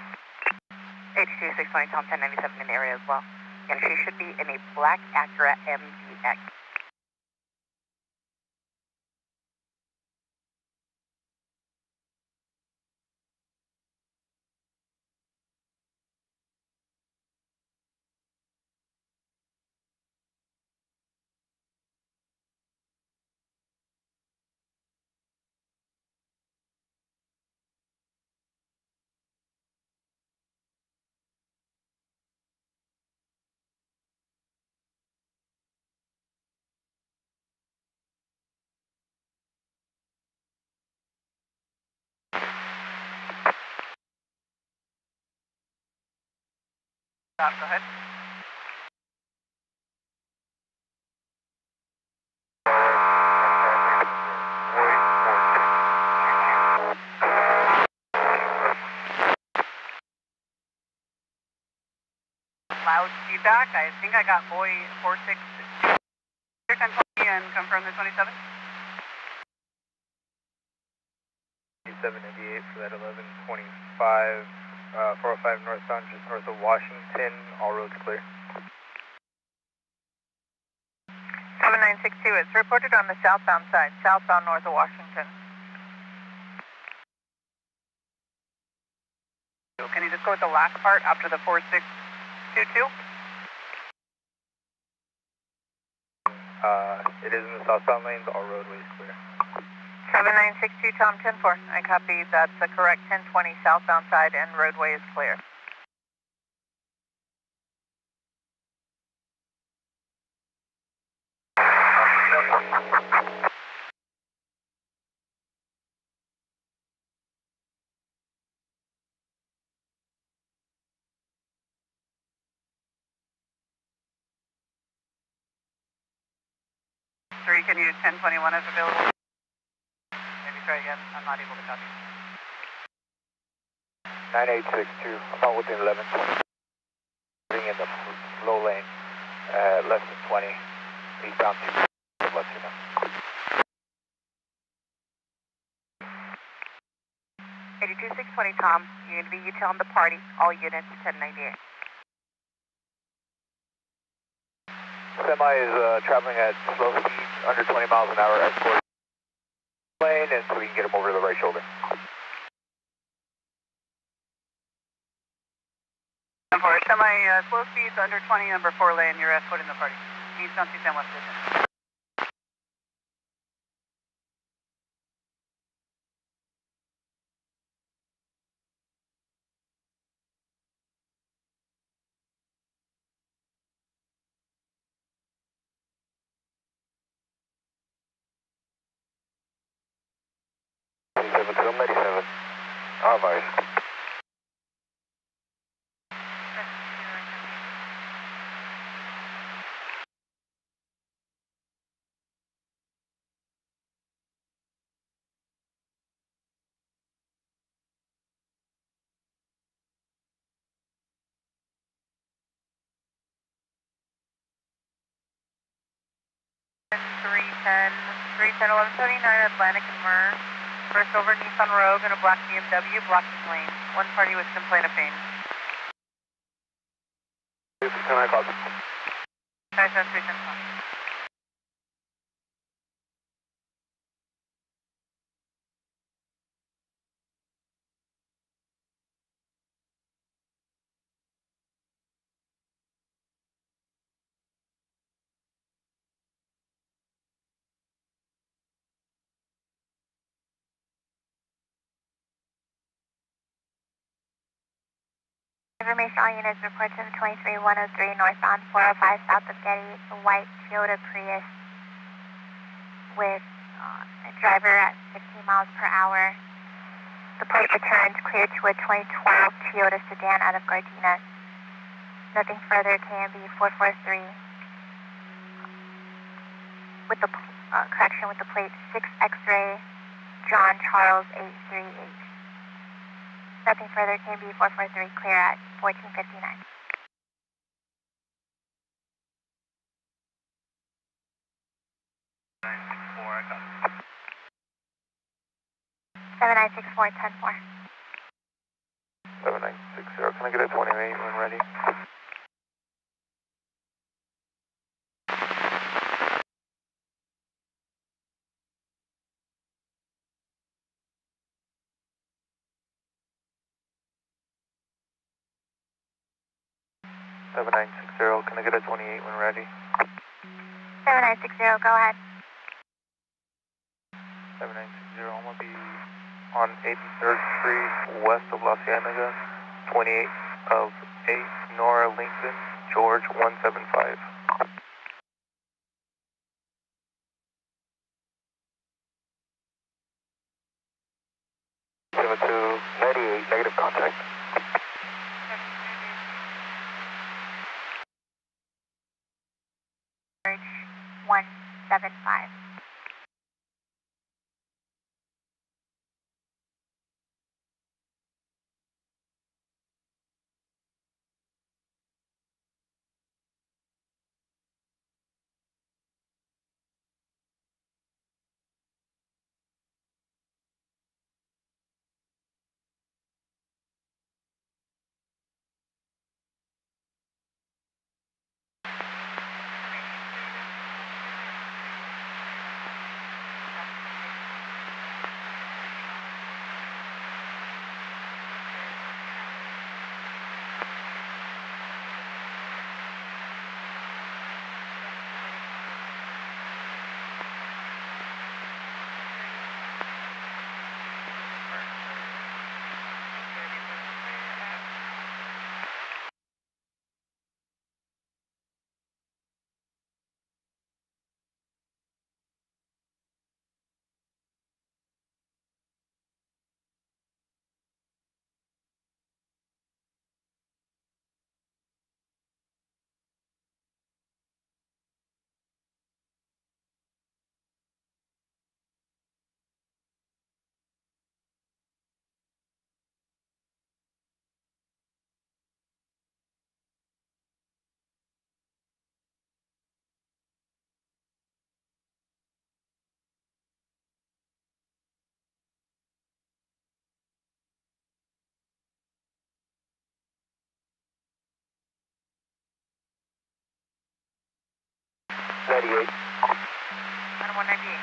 82620 Tom, 1097 in the area as well. And she should be in a black Acura MDX. Go ahead. Loud feedback. I think I got boy 46. Clear 1020 and confirm the 27. 798 for that 1125. 405 northbound, just north of Washington. All roads clear. 7962, it's reported on the southbound side, southbound north of Washington. Can you just go with the last part after the 4622? It is in the southbound lanes. All roadways clear. 7962 Tom 10-4. I copy. That's the correct 1020 southbound side and roadway is clear. Three, can you 1021 is available? Maybe try again. I'm not able to copy. 9862, about within 1120. Being in the low lane, less than 20. Eastbound 2, let you know. 82620 Tom, you're going to be UTEL on the party, all units 1098. Semi is traveling at slow speed, under 20 miles an hour, escort lane, and so we can get him over to the right shoulder. For semi slow speeds under 20, number 4 lane, you're escorting the party. Eastbound 210 West Vision. I'm 97. Our advice. Three ten 1179 Atlantic and Myrrh. First over Nissan Rogue and a black BMW blocking lane. One party with complaint of pain. Can I call? Nice, that's 310. Information all units report to the 23103 northbound 405 south of Getty, a white Toyota Prius with a driver at 15 miles per hour. The plate returns clear to a 2012 Toyota sedan out of Gardena. Nothing further, KMB 443. With the correction with the plate 6 X-ray John Charles 838. Nothing further, KMB 443, clear at 1459. 7964, 10-4. 7960, can I get a 28 when ready? Seven nine six zero. Can I get a 28 when ready? 7960, go ahead. 7960. I'm gonna be on 83rd Street west of La Cienega, 28 of 8 Nora Lincoln, George 175. 98, negative contact. George 175. 98. Item 198.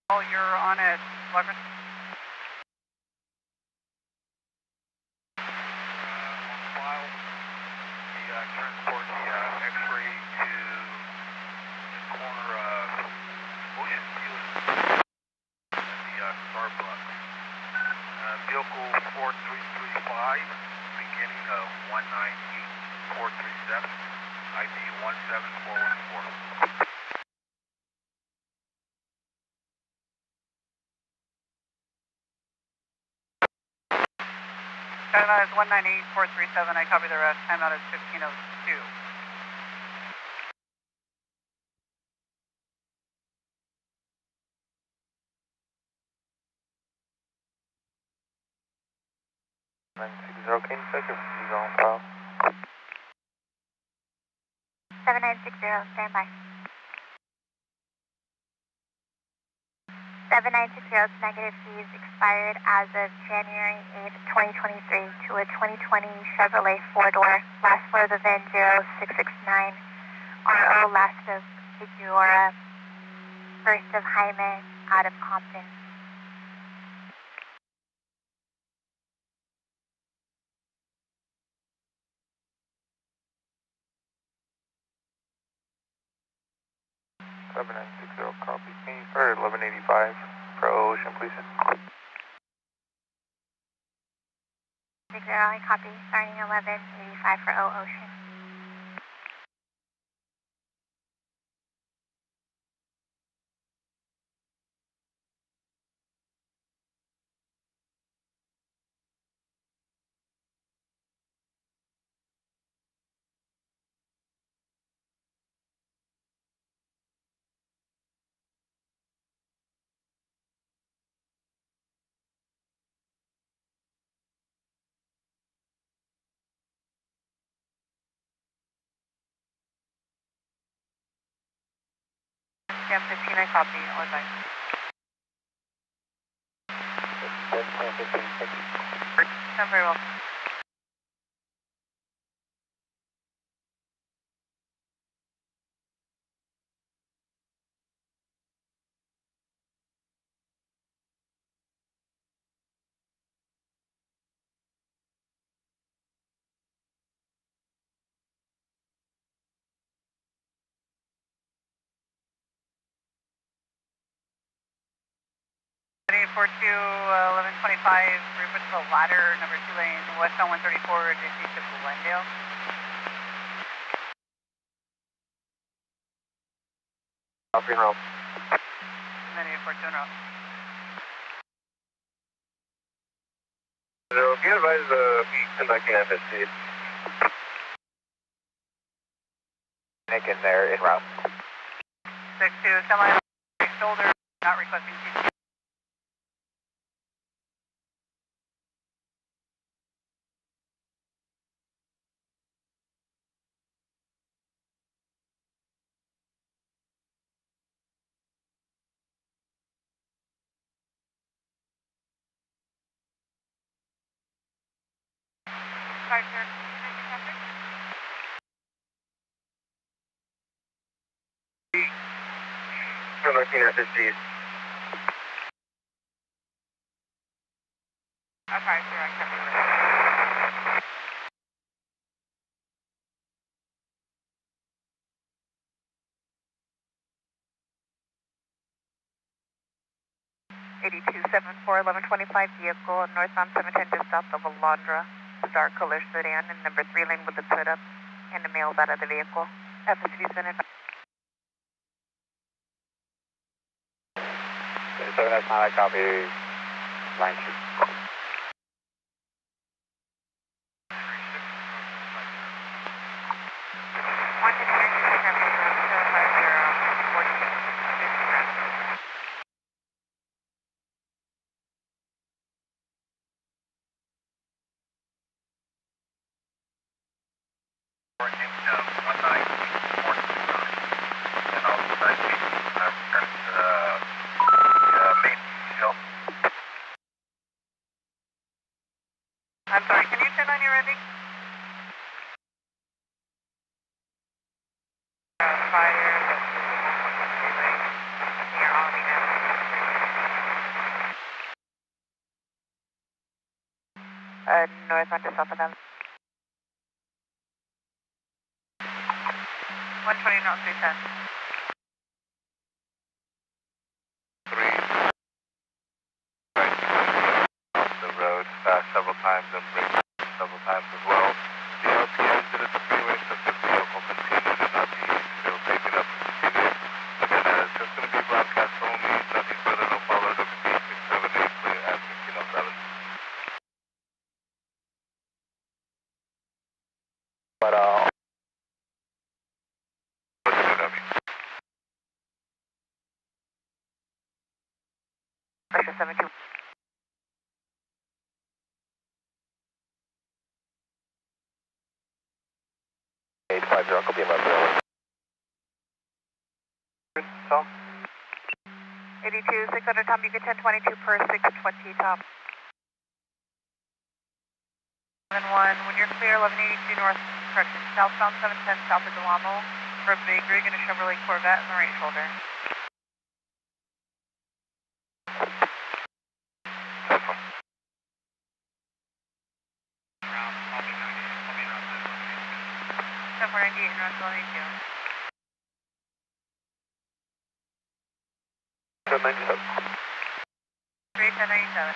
Oh, you're on it. On file, the transport the X-ray to the corner of Ocean View and the Starbucks. Vehicle 4335, beginning of 198437, ID 17414. Time out is 198437. I copy the rest. Time out is 1502. Okay, second, he's on file. 7960, stand by. 7960's negative fees expired as of January 8th, 2023 to a 2020 Chevrolet 4-door, last for the VIN 0669, RO last of Eudora, first of Jaime, out of Compton. Seven 960 copy. Can you start at 1185 for Ocean, please? 60, I copy, starting 1185 for Ocean. Yeah, 15, I copy. All right. 15, thank you. Done very well. For 1125, report to the ladder, number 2 lane, west on 134, DC to Glendale. Copy, roll. And then 842 en route. So, be advised be conducting FSC. Nick in there, en route. 62, semi shoulder, not requesting CHP. Sorry, sir. Conducting FSC. I'm sorry, sir. I can't do it. Vehicle northbound 710 just south of Alondra, dark color sedan, and number 3 lane with the put up and the males out of the vehicle. FSV Senate. 7, that's not, I copy. Line 2. when you're ready. Fire, you're on me now. Northbound to south of them. 120 knots, 310. The road several times and braked several times as well. The LPN did at the freeway since the vehicle continued and not the still taking up to continue. Again, it's just going to be broadcast only, nothing further, no follow, WP 678, clear at 1507. But, Pressure 72. 850, copy my bill. 82, 600 Tom, you get 1022 per 620 Tom. 71, when you're clear, 1182 north, correction, southbound 710 south of Delamo, for a big rig and a Chevrolet Corvette in the right shoulder. North 797. 31097.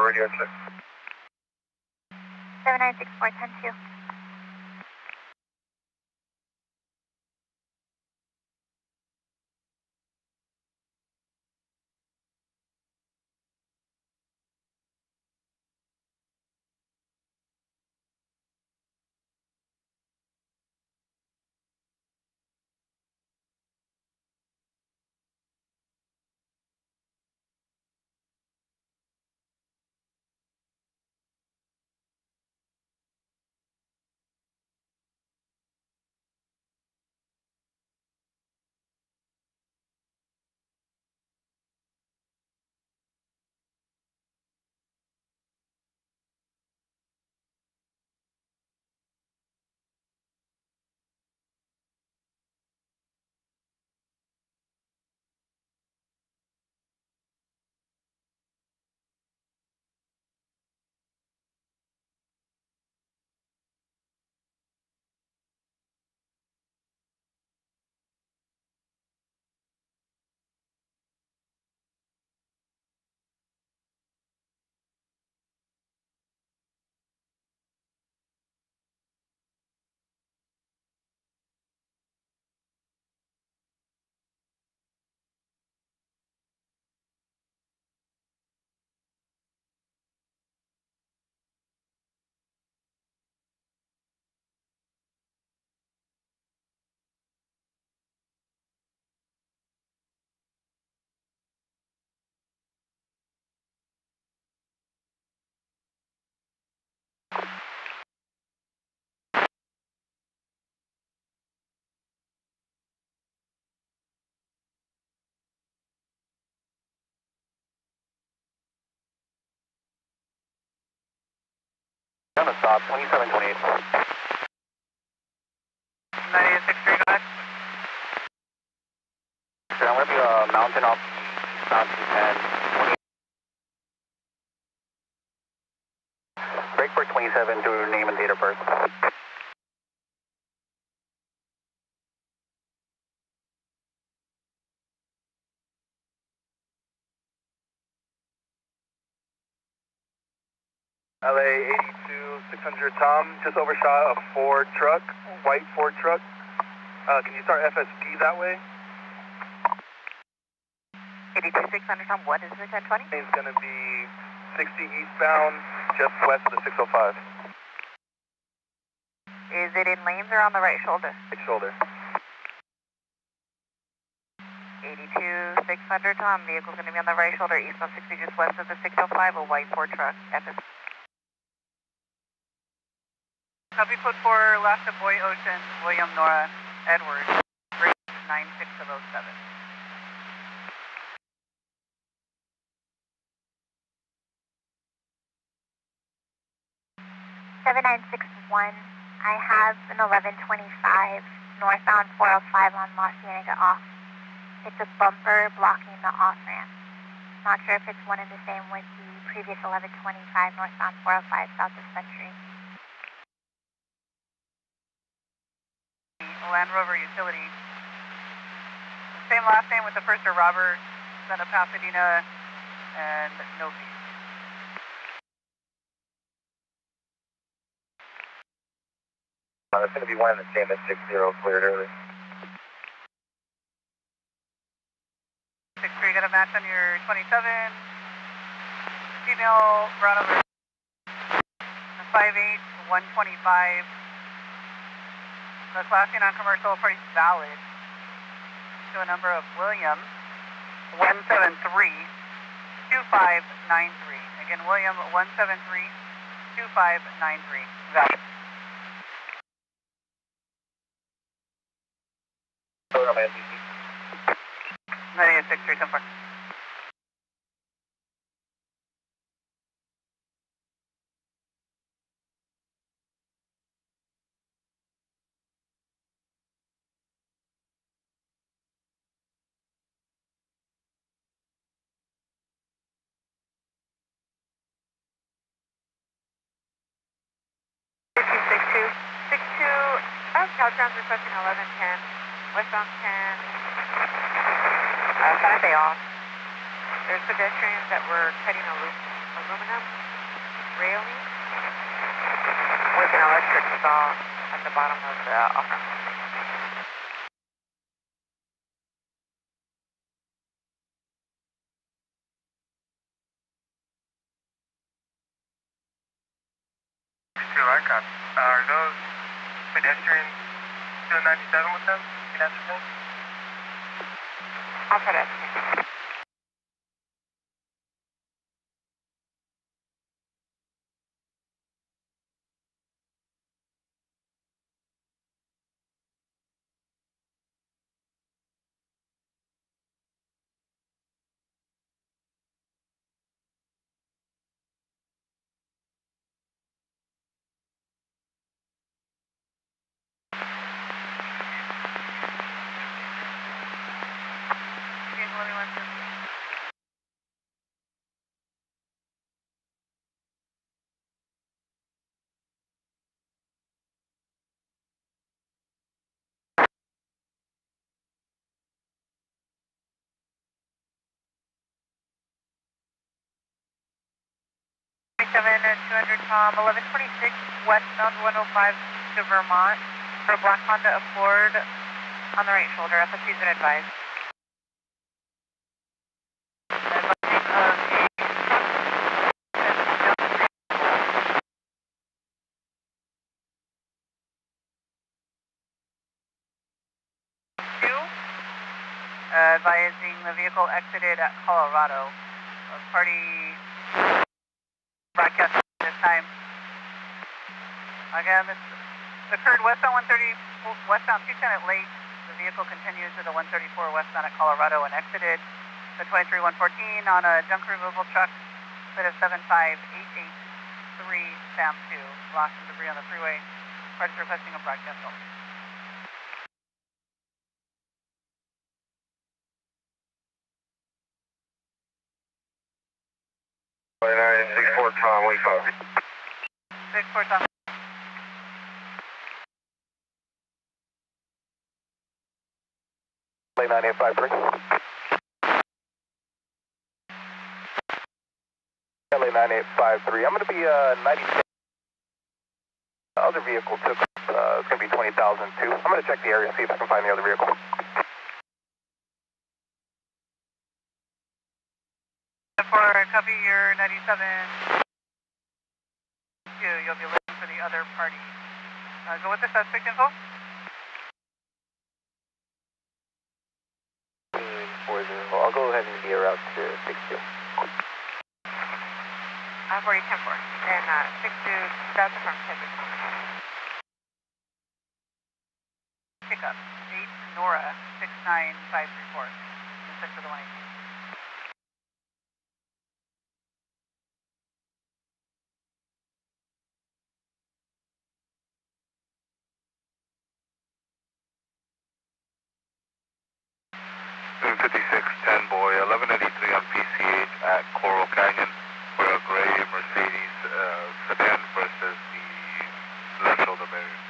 Radio check. 7964, 10-2. On the stop, 2728. 9863, go ahead. Sure, I'm going to be mounting off the eastbound 210. Breakport 27 to name and date of birth. LA 82 600 Tom, just overshot a Ford truck, white Ford truck. Can you start FSP that way? 82 600 Tom, what is the 1020? It's going to be 60 eastbound, just west of the 605. Is it in lanes or on the right shoulder? Right shoulder. 82 600 Tom, vehicle's going to be on the right shoulder, eastbound 60 just west of the 605, a white Ford truck. FSP. Copy code 4, last of Boy Ocean, William Nora Edwards, bridge 9607. 7961, I have an 1125 northbound 405 on La Cienega off. It's a bumper blocking the off ramp. Not sure if it's one and the same with the previous 1125 northbound 405 south of Century. Land Rover Utility. Same last name with the first are Robert, son of Pasadena, and no fee. It's going to be one and the same as 60 cleared early. 63, got a match on your 27. Female, brought over 5'8", 125. The Class C non-commercial price valid to a number of William 173 2593. Again, William 173 2593. Valid. 9863, 10 4. Southbound requesting 1110, westbound 10, San Fe off. There's pedestrians that were cutting aluminum railing with an electric saw at the bottom of the off-ramp. Are those pedestrians still 97 with them? Can you answer that? I'll try to estimate. at 200 Tom, 1126 westbound 105 to Vermont for a black Honda Accord on the right shoulder. FSC's been advised. Advising the vehicle exited at Colorado. Party broadcast this time. Again, this occurred westbound 130, westbound 210 at Lake. The vehicle continues to the 134 westbound at Colorado and exited the 23114 on a junk removal truck that is 75883 Sam 2. Lost some debris on the freeway. Parties requesting a broadcast only. 2964 Tom, we cover. 4, Tom. Lane 9853. LA 9853. I'm going to be 90. The other vehicle took, it's going to be 20,002. I'm going to check the area, see if I can find the other vehicle. For copy your 97. You'll be looking for the other party. Go with the suspect info. 40. I'll go ahead and be around to 62. 40, 10-4. And 62, that's from Kevin. Pickup 8 Nora 69534. In search for the 118. Doing 5610 boy, 1183 on PC8 at Coral Canyon for a gray Mercedes sedan versus the left shoulder barrier.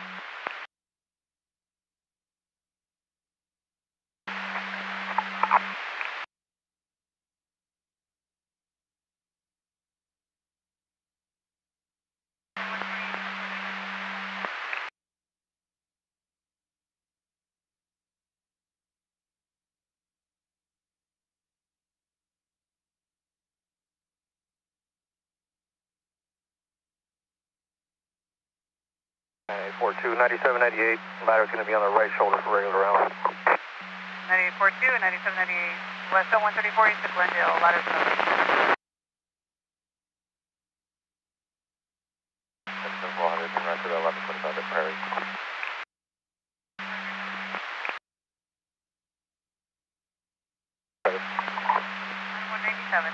Four two 9798. Ladder's going to be on the right shoulder for regular round. 9842, 9798. West 134 east of Glendale. Ladder's on the right. That's 400 and rest of the 1125 at Prairie. 197.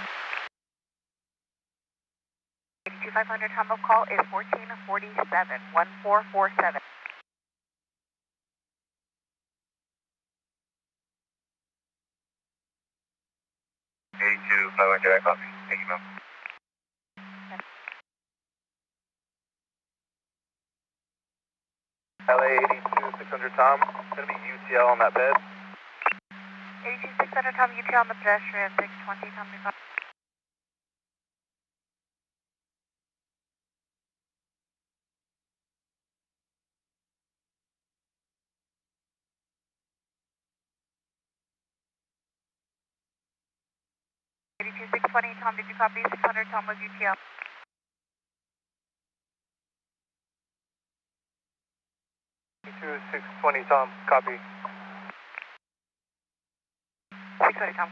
500 time of call is 1447, 1447. 82, 500, I copy. Thank you, ma'am. LA 82 600 Tom. It's going to be UTL on that bed. 82 600 Tom, UTL on the pedestrian, 620 Tom. 620 Tom, did you copy? 600 Tom was UTL. 620 Tom, copy. 620 Tom.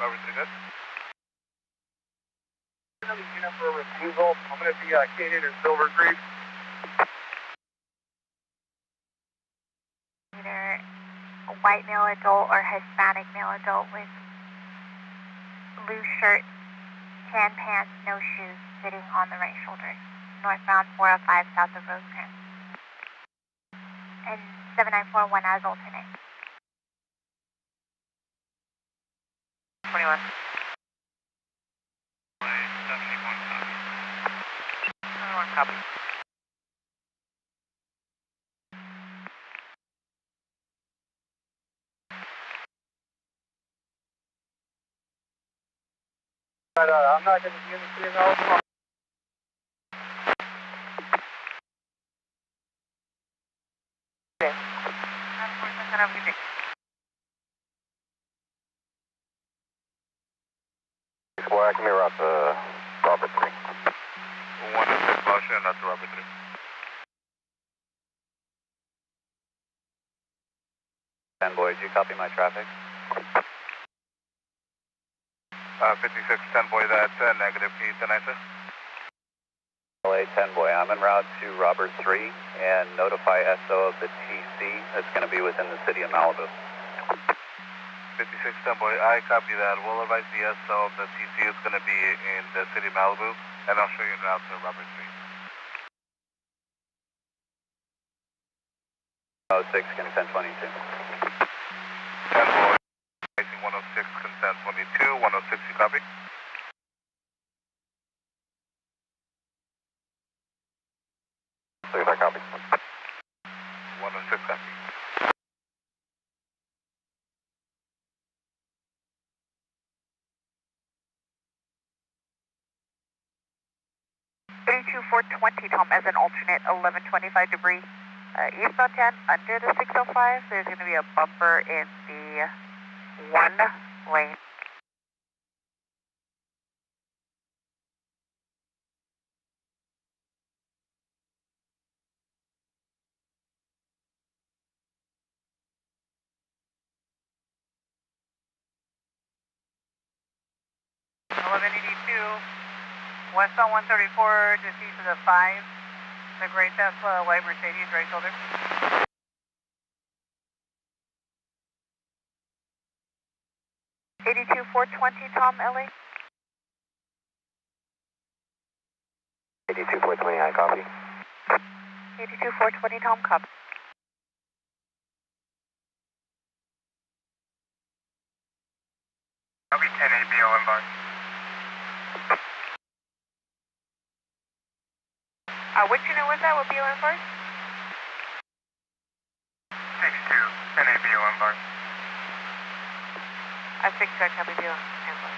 Robert, pretty good? Another unit for refusal. I'm going to be located in Silver Creek. Either a white male adult or Hispanic male adult with blue shirt, tan pants, no shoes, sitting on the right shoulder. Northbound 405 south of Rosecrans. And 7941 as alternate. 21. 21 copy. But I'm not going to be in the signal. Okay. Have a good day. Boy, I can mirror out the Robert 3. 106 Boston, that's Robert 3. Fanboy, do you copy my traffic? 5610 boy, that's negative. Can you deny, sir? LA 10 boy, I'm en route to Robert 3 and notify SO of the TC that's going to be within the city of Malibu. 5610 boy, I copy that. We'll advise the SO of the TC is going to be in the city of Malibu, and I'll show you en route to Robert 3. 06, consent 22. 10 boy, facing 106, consent 22, 106, you copy? I copy. 106, copy. Tom, as an alternate, 1125 debris. Eastbound 10, under the 605, there's going to be a bumper in the 1 lane. Westbound 134, just east of the 5. The gray Tesla, white Mercedes, right shoulder. Tom, LA. 82420, I copy. 82420, Tom, copy. Copy 10 ABO embark. Which unit was that? What BO embark? 62, 10 ABO embark. 6 copy BO embark.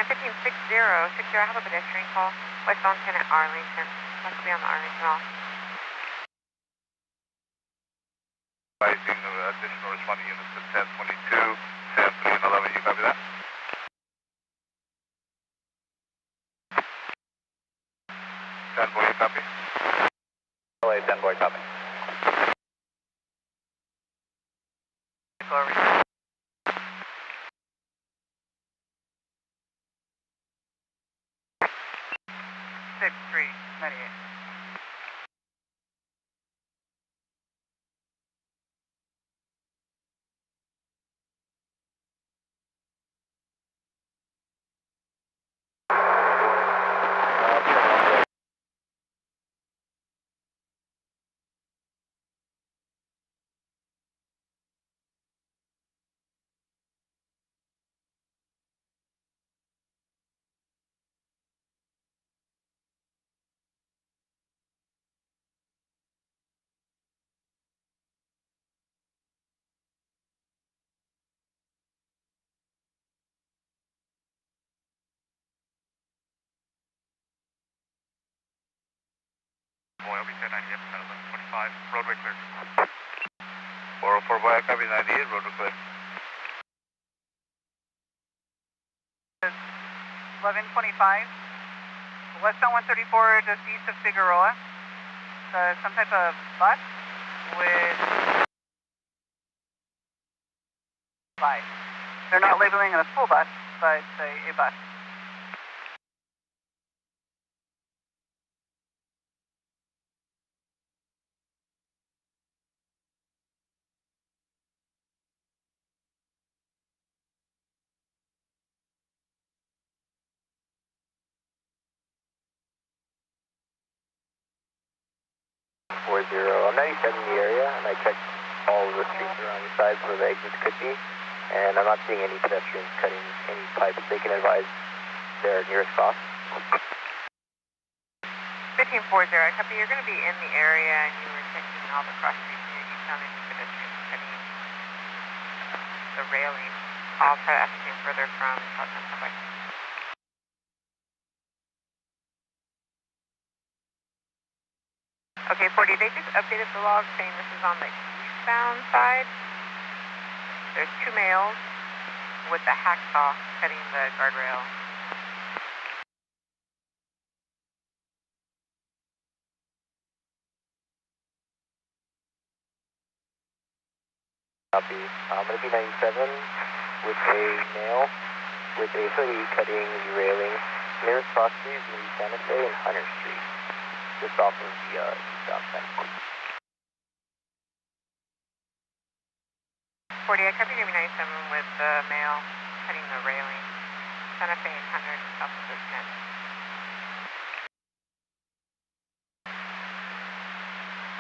1560, 60, I have a pedestrian call. Westbound 10 at Arlington. Must be on the Arlington off. Advising additional responding units at 1022, 10 3 and 11, you copy that? 10 boy, you copy? LA 10 boy, copy. Boy, I'll be 1098, 1125, roadway clear. 404 boy, I copy 98, roadway clear. 1125. Westbound 134, just east of Figueroa. Some type of bus with lights. They're not labeling it a school bus, but a bus. I'm 97 in the area, and I checked all of the streets around the sides where the exits could be, and I'm not seeing any pedestrians cutting any pipes. They can advise their nearest cross. 1540, copy. You're going to be in the area, and you were checking all the cross streets near you. Found any pedestrians cutting the railing. I'll try to ascertain further from Southern Subway. Okay, 40, they just updated the log saying this is on the eastbound side. There's 2 males with a hacksaw cutting the guardrail. Copy. I'm going to be 97 with a male with a hoodie cutting the railing. Nearest property is going to be Santa Fe and Hunter Street, just off of the eastbound side. 40, I copy Jimmy 97 with the male cutting the railing. Santa Fe and Hunter, just off of this 10.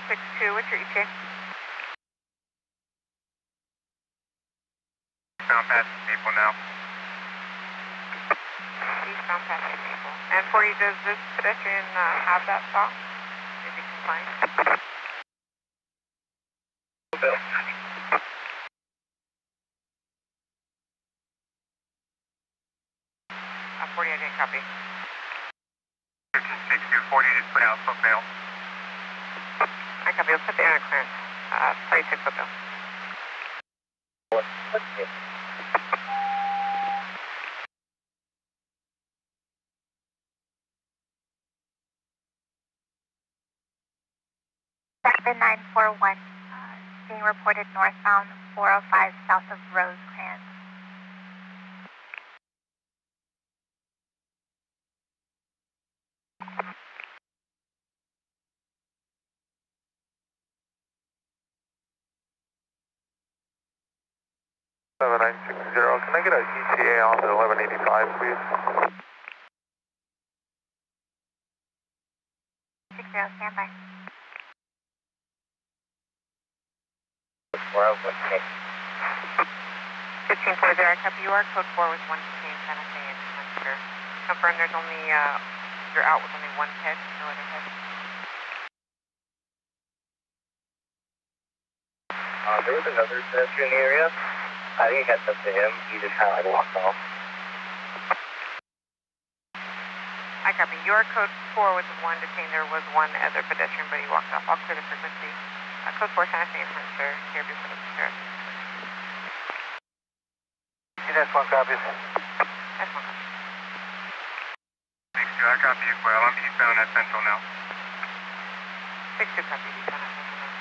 62, what's your ETA? Eastbound past Maple now. Eastbound past Maple. And 40, does this pedestrian have that stop? Is he compliant? 40, I didn't copy. 136240, just put out foot mail. I copy, let's put the air clearance. 36 foot bill. Seven 941, being reported northbound 405 south of Rosecrans. Seven 960. Can I get an ETA on the 1185, please? 60, standby. 1540, I copy. You are code 4 with 1 contained Santa Fe and Hunter. Confirm there's only, you're out with only one head, no other head. There was another pedestrian in the area. I think it got up to him. He just kind of like walked off. I copy. You are code 4 with 1 detained. There was one other pedestrian, but he walked off. I'll clear the frequency. Code 4 Santa Fe and Hunter. Here before the sheriff. That's one copies. That's one copy. 62, I copy as well. I'm eastbound at Central now. 62 copy. Eastbound at Central now.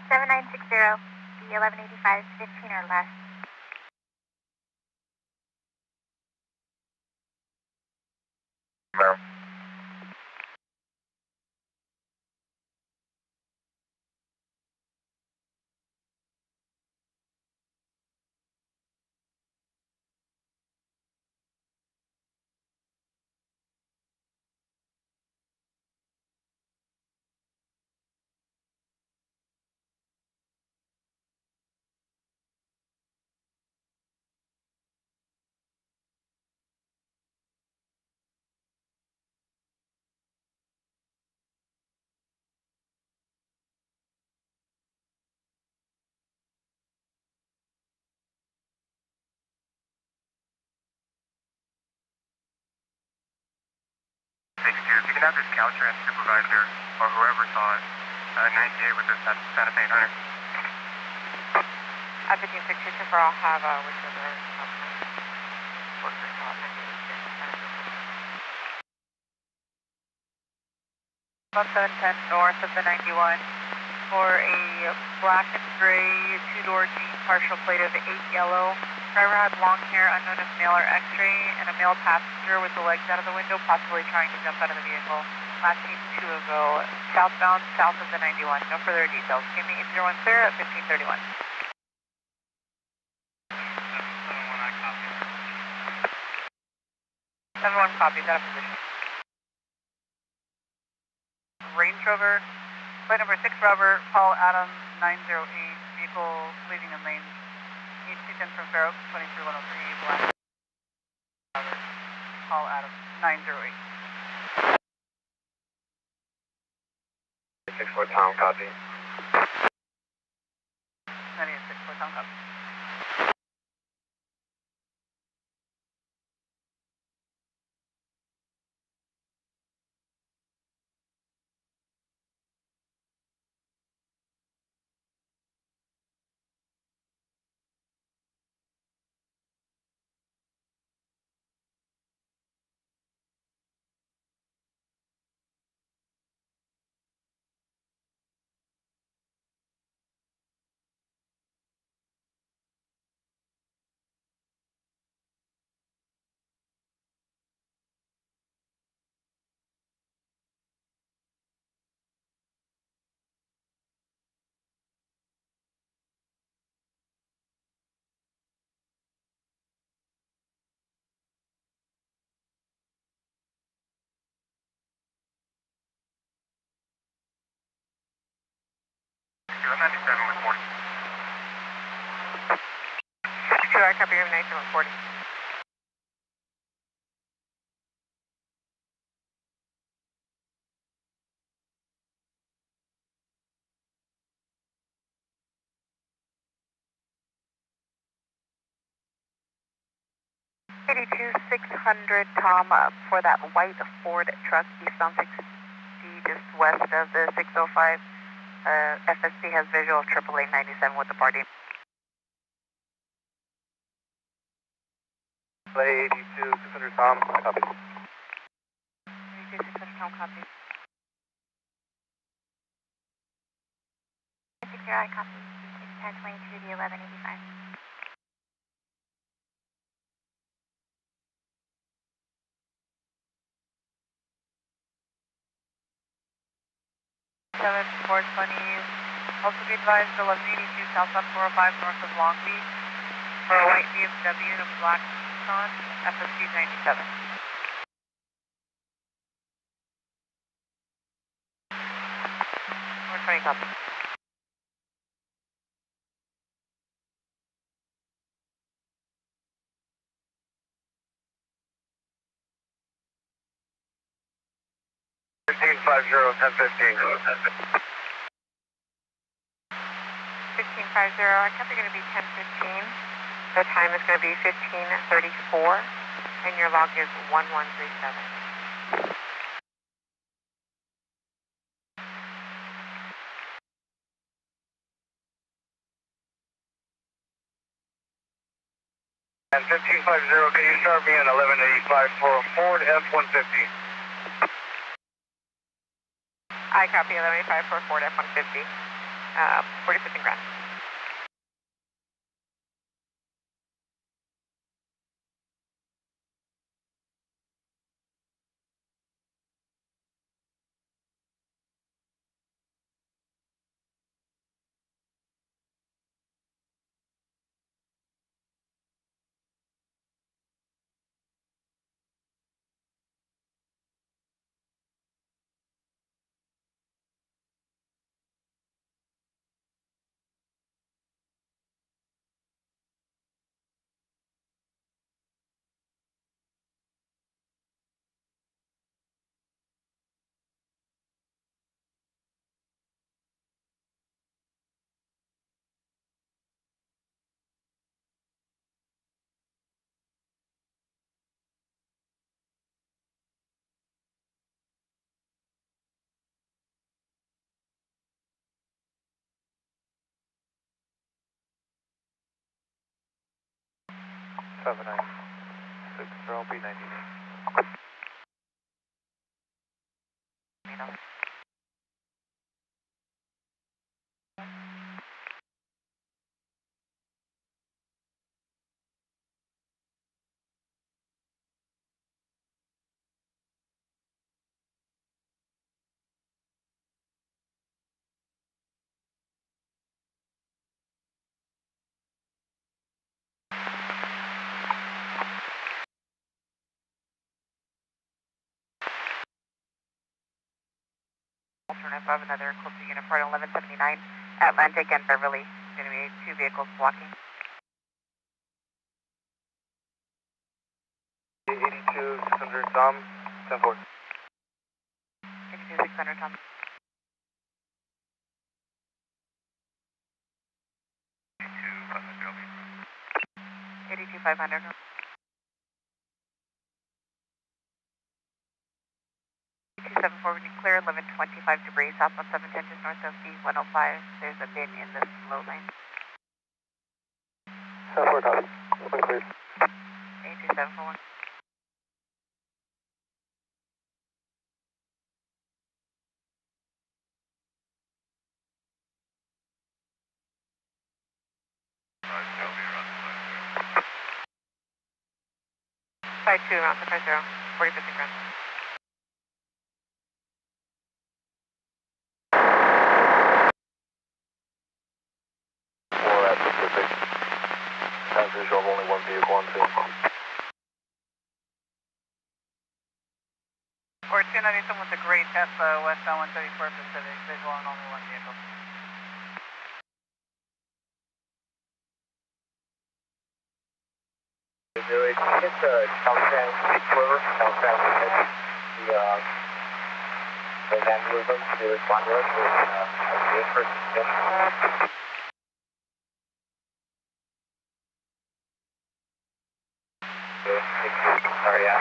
Seven 960, the 1185, 15 or less. Ma'am. If you can have this Caltrans supervisor or whoever saw it, 98 with this Santa Fe and Hunter. 1562 for I'll have whichever worker saw it. 1710 north of the 91 for a black and gray two-door Jeep partial plate of 8 yellow. Driver had long hair, unknown if male or x-ray, and a male passenger with the legs out of the window, possibly trying to jump out of the vehicle. Last seen 2 ago, southbound, south of the 91. No further details. Give me 801 clear at 1531. 71 copies, out of position. Range Rover, plate number 6 Robert, Paul Adams, 908, vehicle leaving in lane. East 210 from Fair Oaks, 23103, black. Robert, Paul Adams, 908. 64 Tom, copy. 96 Tom, copy. 97 with 40. 52, I copy room 97 with 40. Tom, for that white Ford truck eastbound 60 just west of the 605. FSC has visual of 888-97 with the party. Play 82, 600 Tom, copy. 82, 600 Tom, copy. Secure, I copy. 1022 to 1185. 420. Also be advised 1182 southbound 405 north of Long Beach for a white BMW and a black Nissan, FSC 97. 420 copy. $15.50, 10:15. 1550, I copy going to be 1015. The time is going to be 1534, and your log is 1137. And 1550, can you start me at 1185 for a Ford F-150? I copy 1185 for Ford F-150, 4015 grand. B90. Alternative of another coastal unit for 1179, Atlantic and Beverly. Going to be 2 vehicles blocking. 82, 600 Tom, 10-4. 82, 600 Tom. 82, 500. 274, we can clear 1125 debris, southbound 710 just north of B105. There's a bin in the slow lane. 10-4 Tom, clear. 82741. Side 2, Mountain 50, 4050 grand. For that Pacific, has visual of only one vehicle on scene. Or 297 with a gray Tesla, westbound 134 Pacific, visual on only one vehicle. Billy. Can you get the Calisan Sliver, Calisan the vandalism to respond to us with the first extension? Okay, thank you. Sorry, yeah.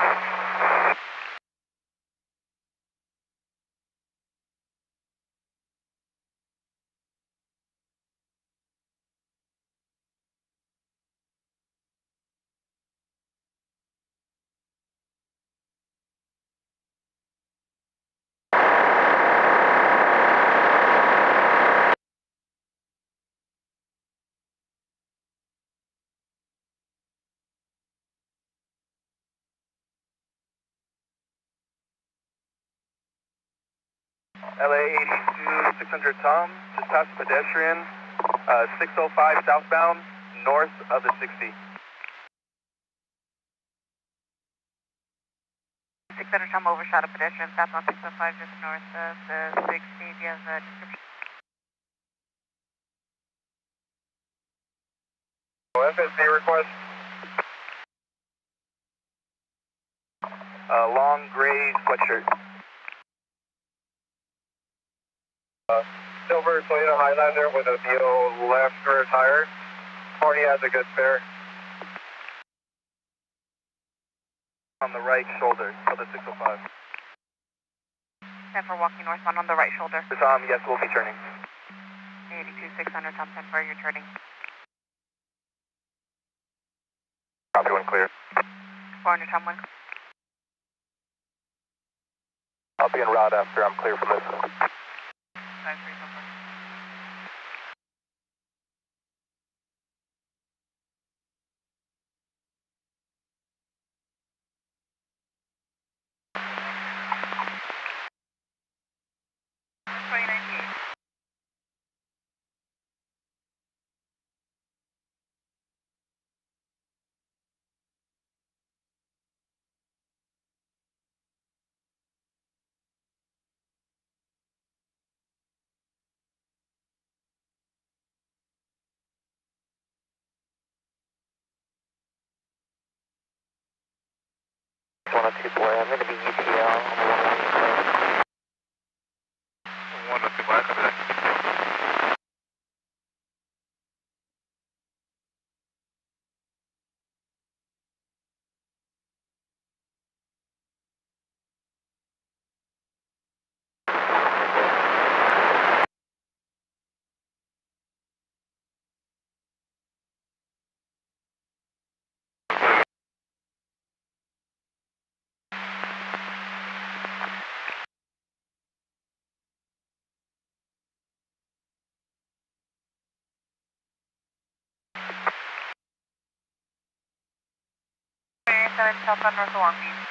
LA 82 600 Tom, just past the pedestrian, 605 southbound, north of the 60. 600 Tom overshot a pedestrian, southbound 605 just north of the 60. Do you have a description? FSA request. Long gray sweatshirt. Silver Toyota Highlander with a VO left rear tire. Party has a good spare. On the right shoulder of the 605. And for walking northbound on the right shoulder. Tom, yes, we'll be turning. 82 600 Tom 10 for your turning. Copy, one clear. 400 Tom 1. I'll be en route after I'm clear from this. 5 3 Tom 1. I'm going to be ETL. 102 boy, copy that. Southbound north of Long Beach.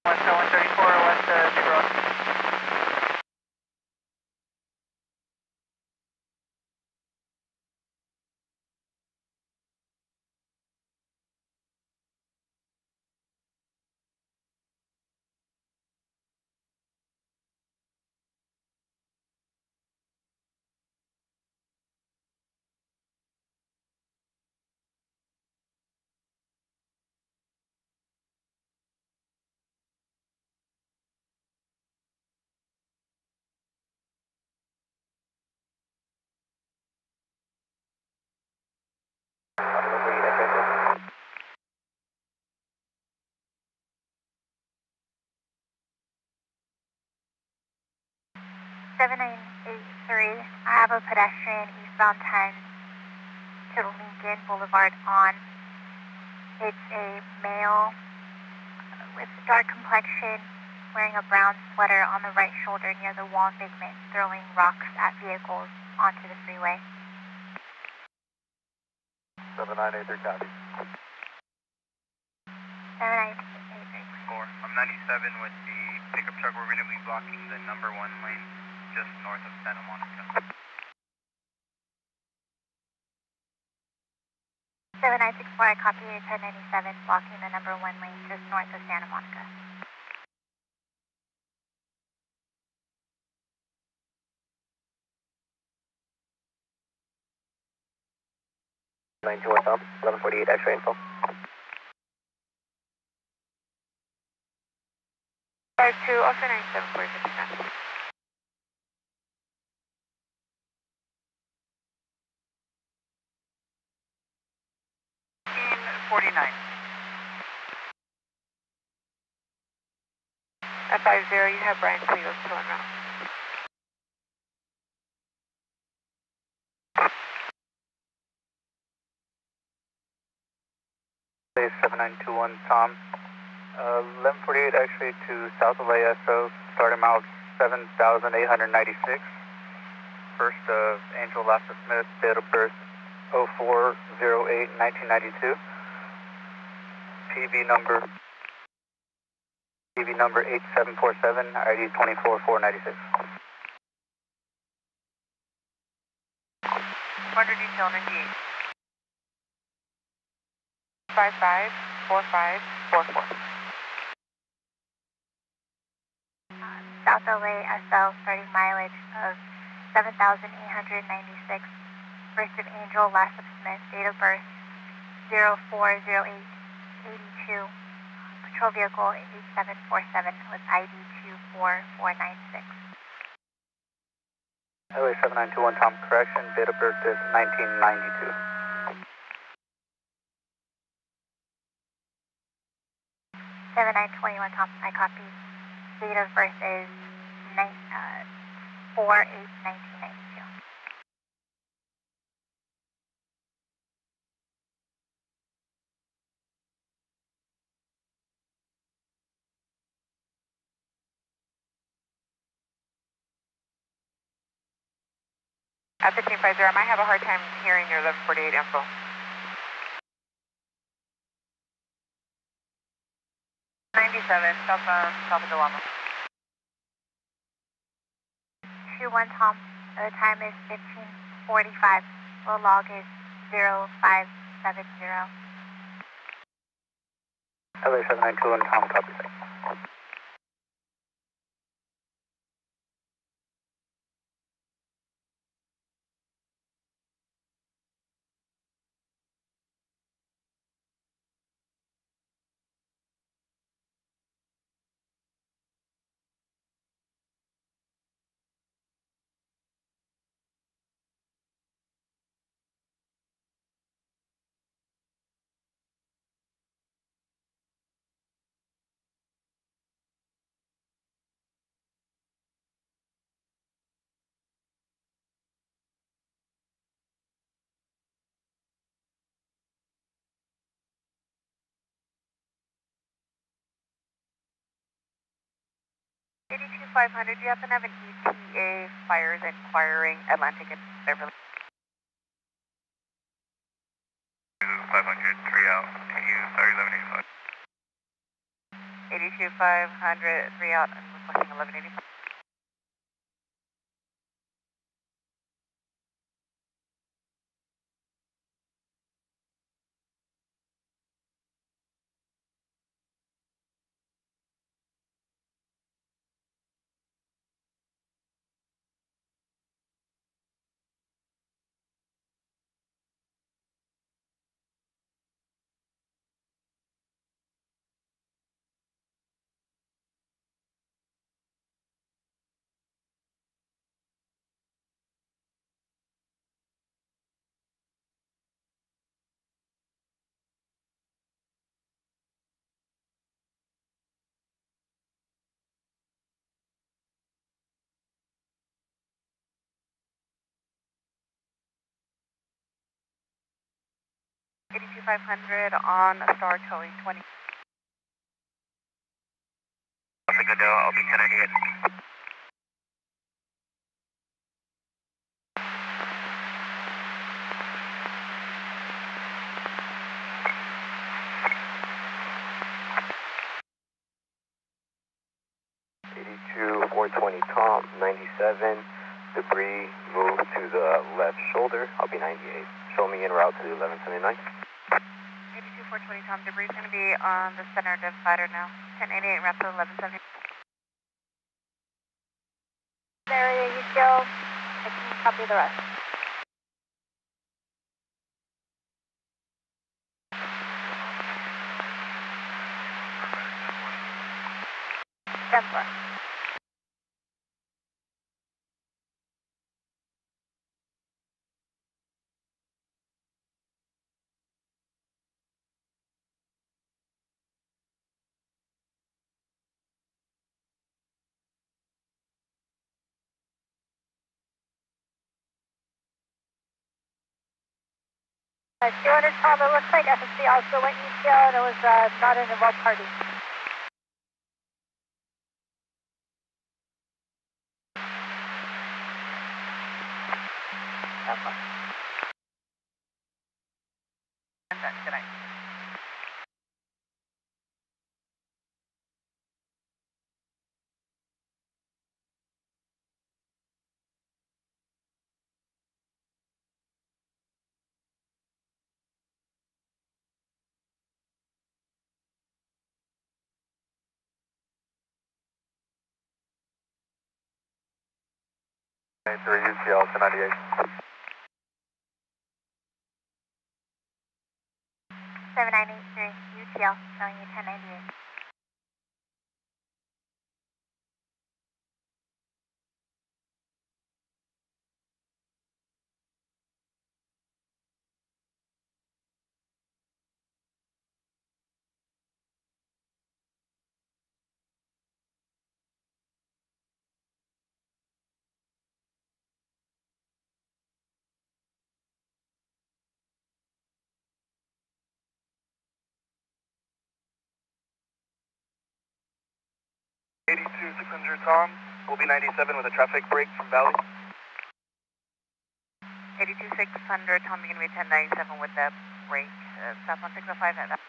West 134 west of Big Road. I have a pedestrian eastbound 10 to Lincoln Boulevard on. It's a male with dark complexion wearing a brown sweater on the right shoulder near the wall embankment, throwing rocks at vehicles onto the freeway. 7983 copy. 7983. 4. I'm 97 with the pickup truck. We're going to be blocking the number 1 lane just north of Santa Monica. 7964, I copy 1097, blocking the number 1 lane just north of Santa Monica. Tom, 1148 X-ray info. 52, also 97 for 50. 49. At 50, you have Brian Cleveland still en route. Say 7921 Tom, 1148 X-ray to south of ASO, starting out 7,896. First of Angel Lassa Smith, date of birth 04/08/1992. PV number 8747, ID 24496. Under detail 98. 554544. South LA SL, starting mileage of 7,896. First of Angel Lassa Smith, date of birth 04/08/82. Patrol vehicle 8747 with ID 24496. LA 7921 Tom, correction, date of birth is 1992. 7921 Tom, I copy. Date of birth is 4/8/1992. At 1550, I might have a hard time hearing your 1148 info. 97, southbound, south of Delano. 21 Tom, the time is 15:45. The log is 0570. LA 7921 Tom, copy. $82,500, do you happen to have an ETA fires inquiring Atlantic and Beverly? 500, 3 out, you, sorry, 1185. 82,500, 3 out, and requesting 1185. $82,500 on Star Towing 20. That's a good deal, I'll be 1098. Tom, 97, debris moved to the left shoulder, I'll be 98. Show me en route to 1179. 20 Tom, debris is going to be on the center divider now. 1088, wrap to 1170. Area UTL, I can copy the rest. Denver. At 200 Tom, it looks like FSC also went UTL and it was not an involved party. Okay. Good night. Three UCL to 98. 7983 UTL, showing you 1098. Eighty-two 600 Tom, will be 97 with a traffic break from Valley. 82600, Tom, you're going to be 1097 with the break. Stop on 605 at that.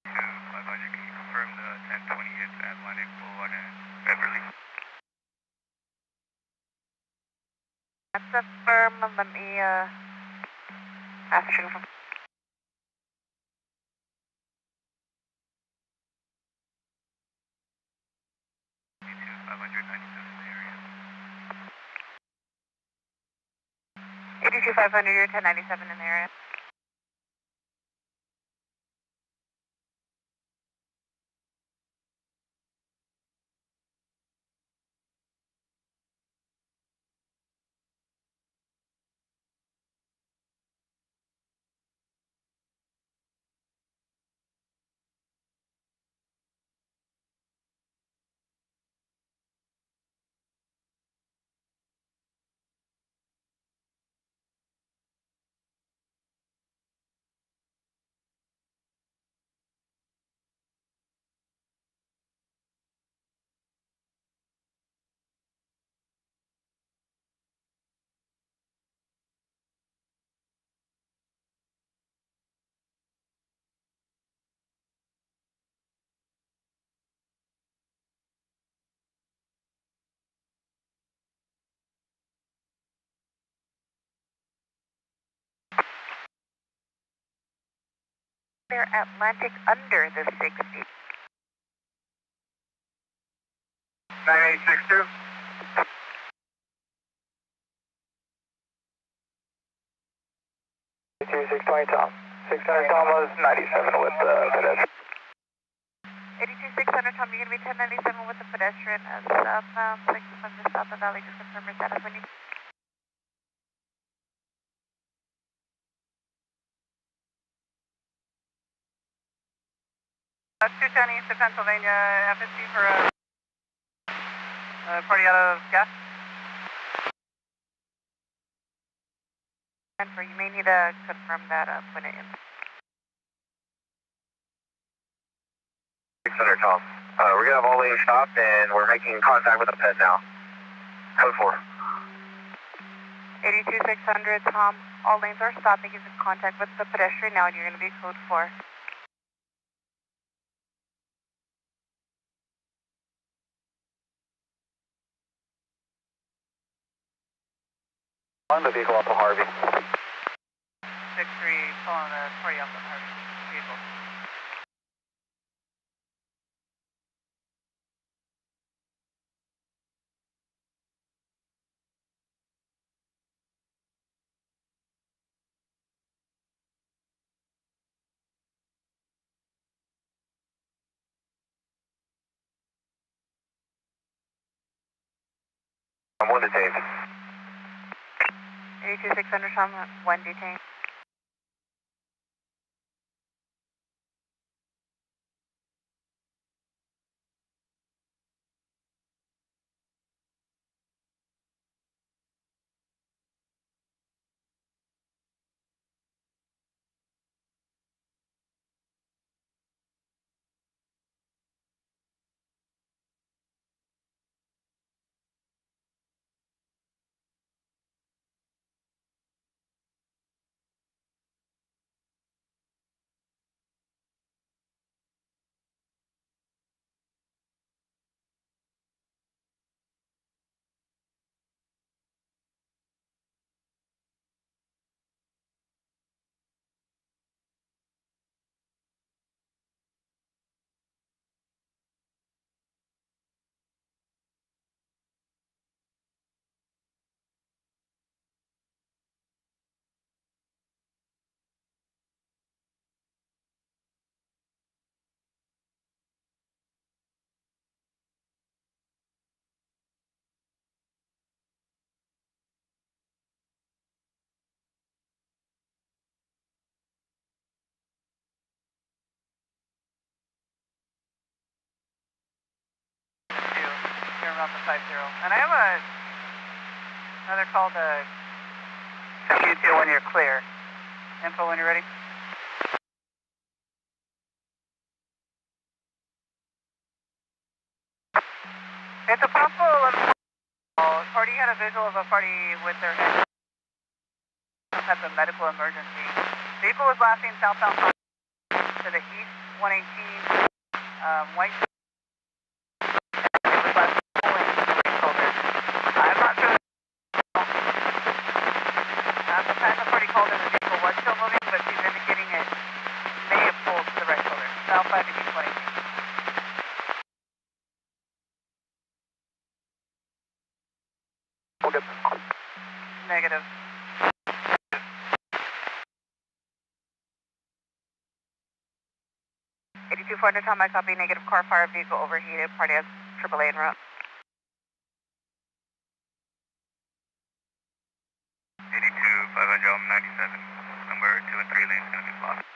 Can you confirm the 1020 is Atlantic Boulevard and Beverly? That's a firm. Let me ask you from. The area. 82500, you're 1097 in the area. They're Atlantic under the 60. 9862. 620 Tom. 600 Tom was 97 with the pedestrian. 82600, Tom, you're going to be 1097 with the pedestrian. Southbound 600 south of Valley, just confirm your status when you. That's 210 east of Pennsylvania, FSC for a party out of gas. You may need to confirm that when it ends. 600 Tom. We're going to have all lanes stopped and we're making contact with the ped now. Code 4. 82600, Tom, all lanes are stopped. Making contact with the pedestrian now, and you're going to be code 4. On the vehicle off of Harvey. 6-3, pulling the party off the Harvey vehicle. I'm one detained. 82600 Tom, one detained. You're around the 50. And I have another call to send you to when you're clear. Info when you're ready. It's a possible party had a visual of a party with their head some type of medical emergency. Vehicle was lasting southbound to the east, 118, white. It was last pulling the shoulder. I'm not sure. At the time the party called in, the vehicle was still moving, but she's indicating it may have pulled to the right shoulder. South 5 to east 118. Okay. Negative. Tom, I copy. Negative car fire vehicle overheated. Party has AAA en route. 82-500, 97. Number 2 and 3 lanes going to be blocked.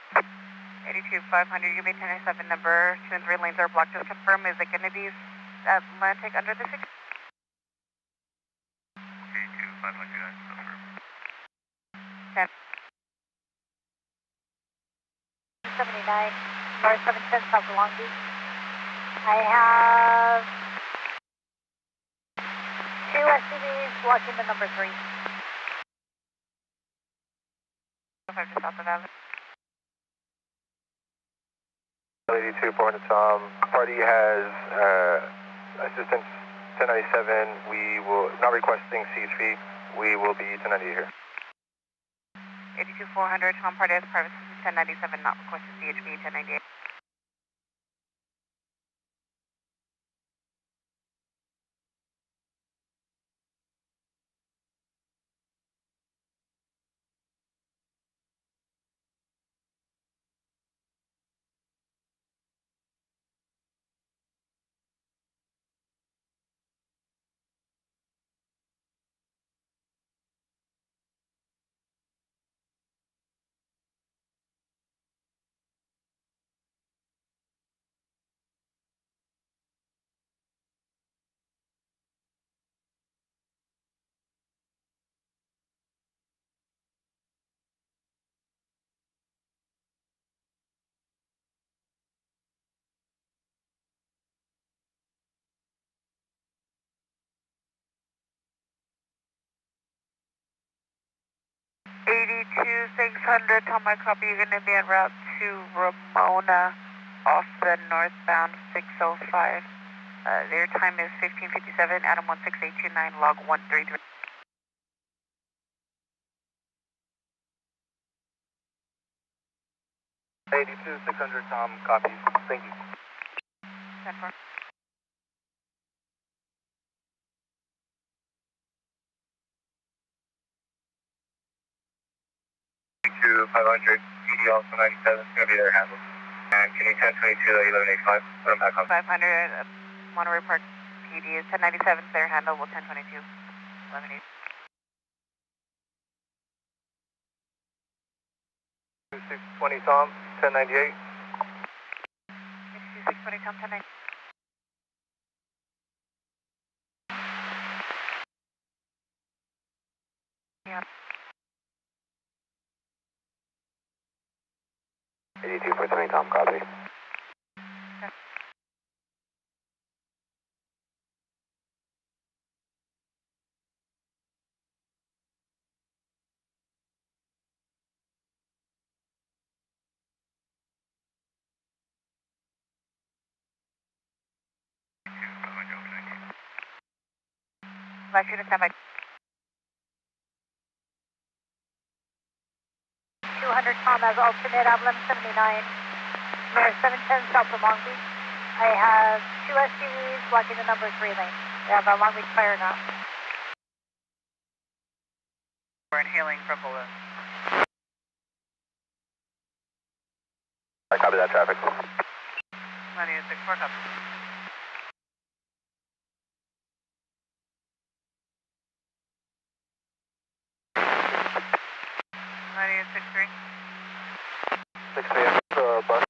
82-500, you may 1097. Number 2 and 3 lanes are blocked. Just confirm, is it going to be Atlantic under the 6? 82-500, guys. Confirm. 79, North 710 South of Long Beach. I have 2 SUVs blocking the number 3. 5 to south of Avenue. 82, 400 Tom. Party has assistance 1097. We will not requesting CHP. We will be 1090 here. 82-400, Tom, party has private assistance 1097, not requested CHP 1098. Tom, I copy. You're going to be en route to Ramona off the northbound 605. Their time is 15:57. Adam 16829, log 133. 82, 600 Tom, copies. Thank you. 10-4. 500, PD also 97, it's going to be their handle. And can you 1022, 1185, put them back on. 500, want to report PD is 1097, clear handle, will 1022, 1180. 2620 Tom, 1098. 620, Tom, 1090. Yeah. 82.20 Tom, copy. Flight shooter, stand by. 200 Tom as alternate of 1179, north 710 south of Long Beach. I have two SUVs blocking the number 3 lane. They have a Long Beach fire now. We're inhaling from below. I copy that traffic. 9864, copy. 9863. 6 a.m. Bus.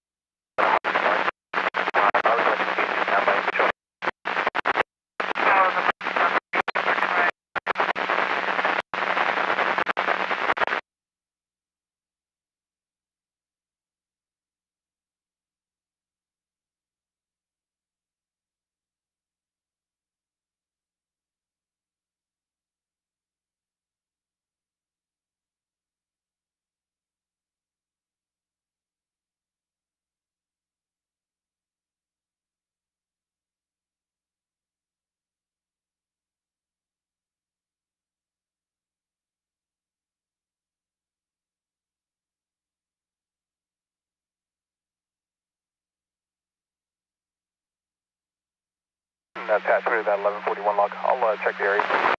Patch through that 1141 log. I'll check the area.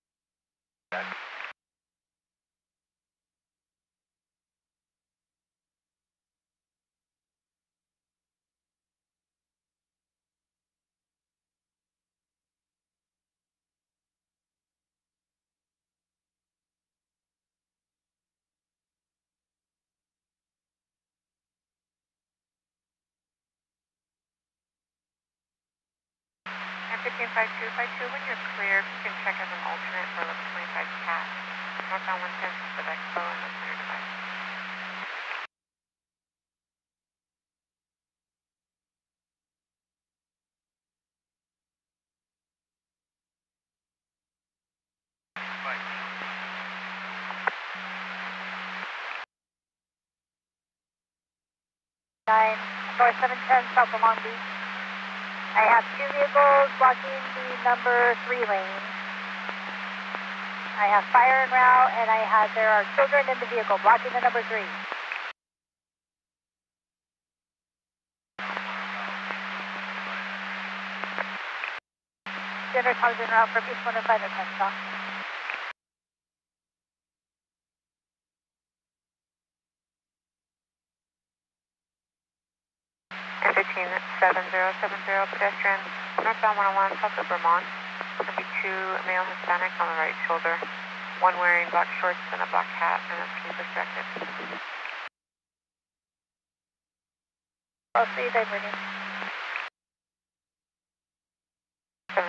And 155252, when you're clear, if you can check as an alternate for 1125 CAT. Northbound 110 with Expo and the center device. North 710 south of Long Beach. I have two vehicles blocking the number 3 lane. I have fire en route, and there are children in the vehicle blocking the number 3. Dinner comes en route from East 105 at Pensacola. And 157070, pedestrian, northbound 101 south of Vermont. There'll be 2 male Hispanics on the right shoulder. One wearing black shorts and a black hat and a sleeveless jacket. I'll see you diverting. 7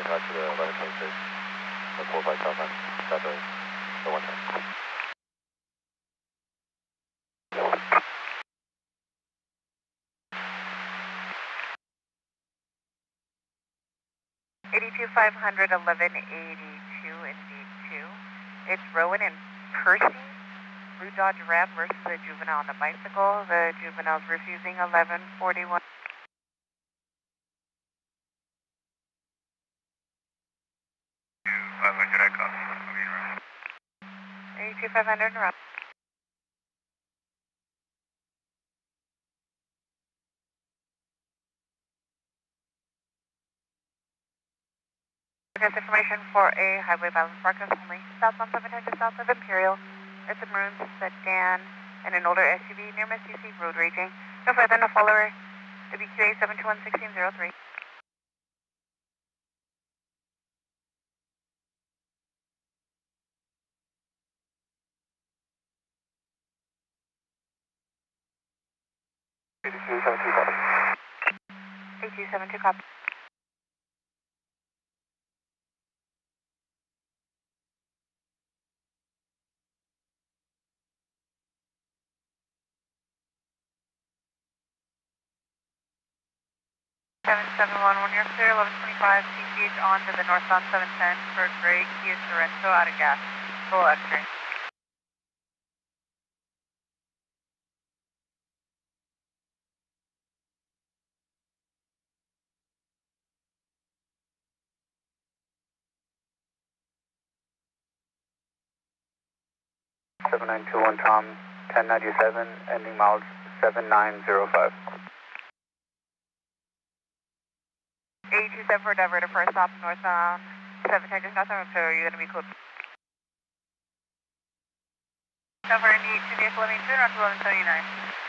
parking lot to the 1126, the 45 southbound, south of the 110. 82-500, 1182 indeed 2. It's Rowan and Percy, Blue Dodge Ram versus the juvenile on the bicycle. The juvenile's refusing 1141. 500 echo. 82-500 and around. Forecast information for a highway balance forecast only. Southbound 700 south of Imperial. It's a maroon sedan and an older SUV near Mississippi road raging. No further, no follower. WQA 721-1603. 8272 copy. Seven 711, you're clear, 1125, CCH on to the northbound 710 for gray Kia Sorento out of gas. Full X-ray. Seven 7921 Tom, 1097, ending miles 7905. 8274 diverted for a stop northbound 710, just north of Imperial, you're going to be close. Over indeed, 2 vehicle 11 2, around 1179.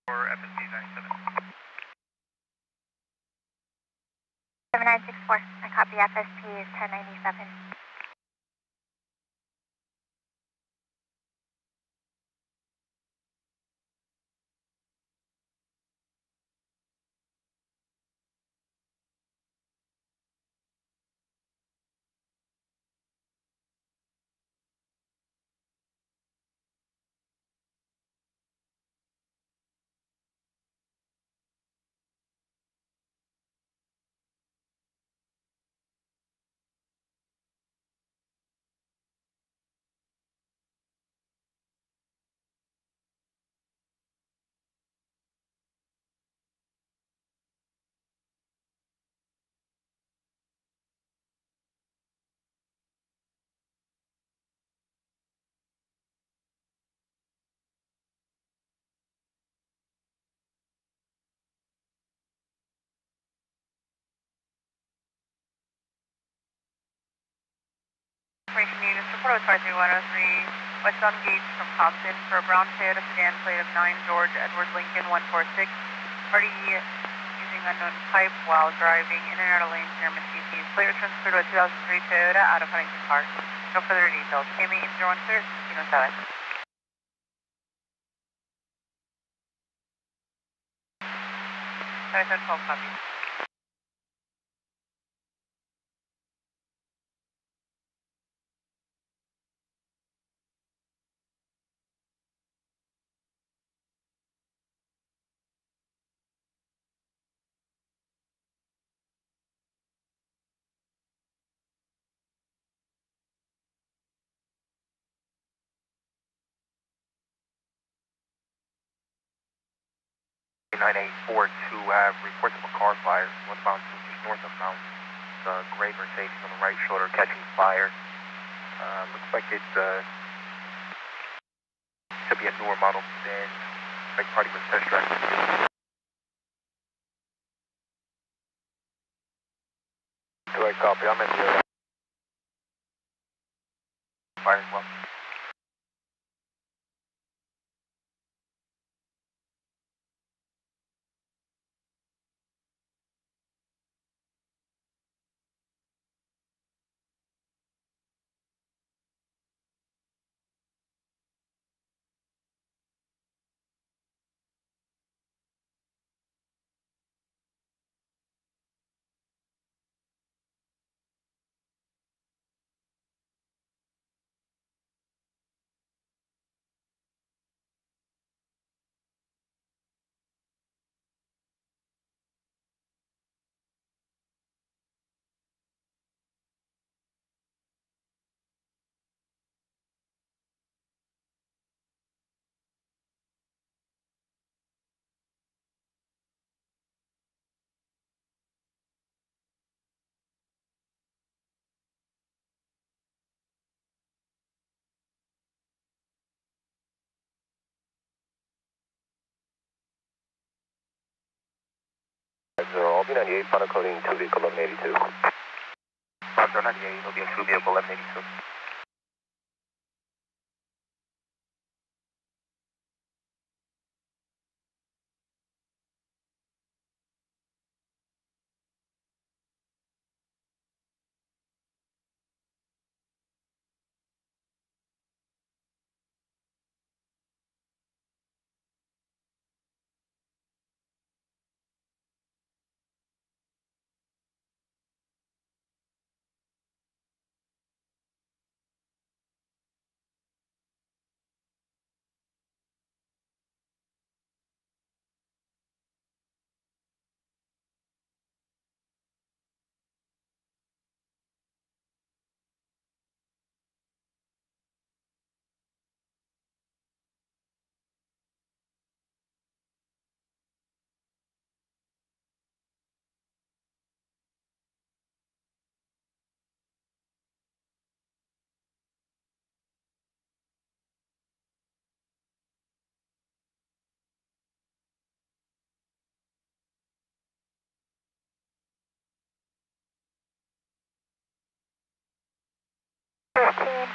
For FSD 97. 7964, I copy FSP is 1097. Information units report with 53103, westbound gauge from Compton for a brown Toyota sedan plate of 9 George Edward Lincoln 146. Party using unknown pipe while driving in and out of lanes near Mesquite. Plate returns clear to a 2003 Toyota out of Huntington Park. No further details. KMA 801 clear, 1607. 7712 copy. Reports of a car fire, westbound just north of Mount. The gray Mercedes on the right shoulder catching fire. Looks like it should be a newer model sedan. Like party was test driving. copy. I'm in the Fire as well. Albany 98, final coding 2 vehicle 1182. Roger 98, it'll be a 2 vehicle 1182.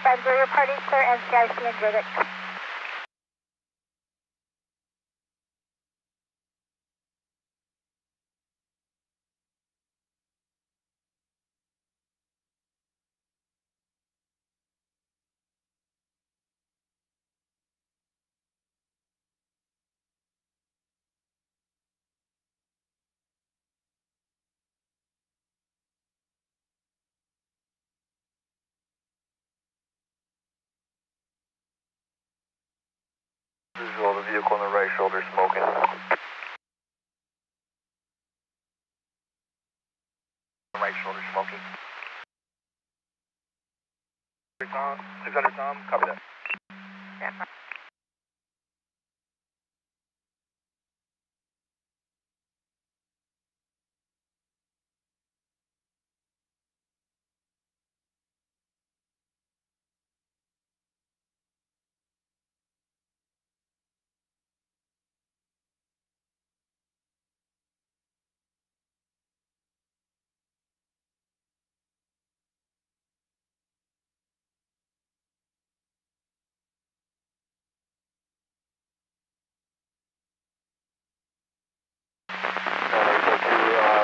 February party clear NCIC and Judith. Visual, the vehicle on the right shoulder smoking. Right shoulder smoking. 600 Tom, copy that. Stand by.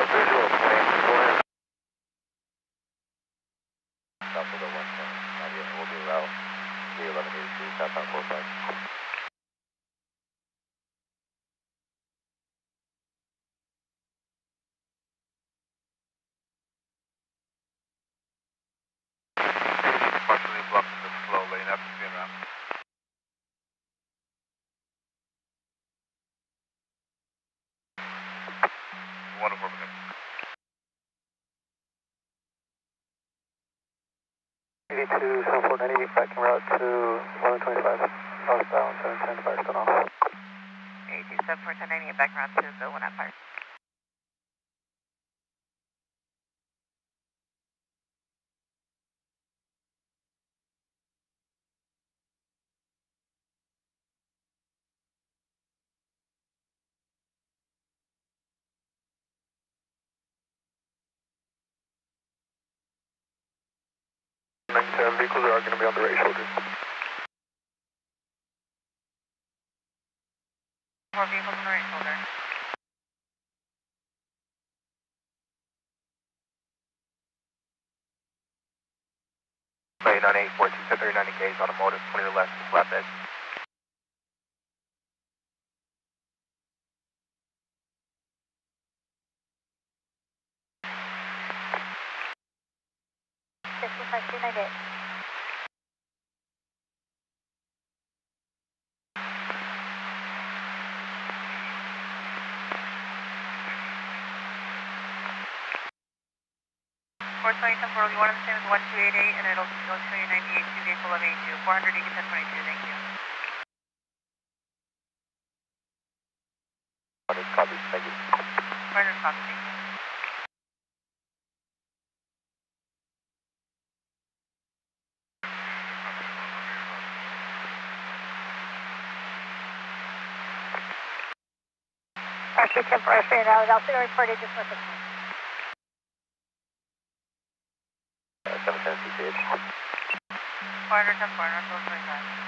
Visual plane, go ahead. South of the 110, not yet, we'll be route 31182, southbound 45. Partially blocking the slow lane after being around. Wonderful. 82, 7498, back en route to 1125, southbound 710, fire still off. 82, 7498, back around to the 1 Empire. 297, vehicles are going to be on the right shoulder. More vehicles on the right shoulder. Plane on 814, 790 gauge, automotive, 20 to left, flatbed. Four 20 temporal, you want the same as 1288, and it'll show you 98 to vehicle 1182. 400, you get 1022, thank you. Copy, thank you. 400, copy, thank you. RC temporary straight out, also reported just with the 710 CCH. 400, 10 400, North 25.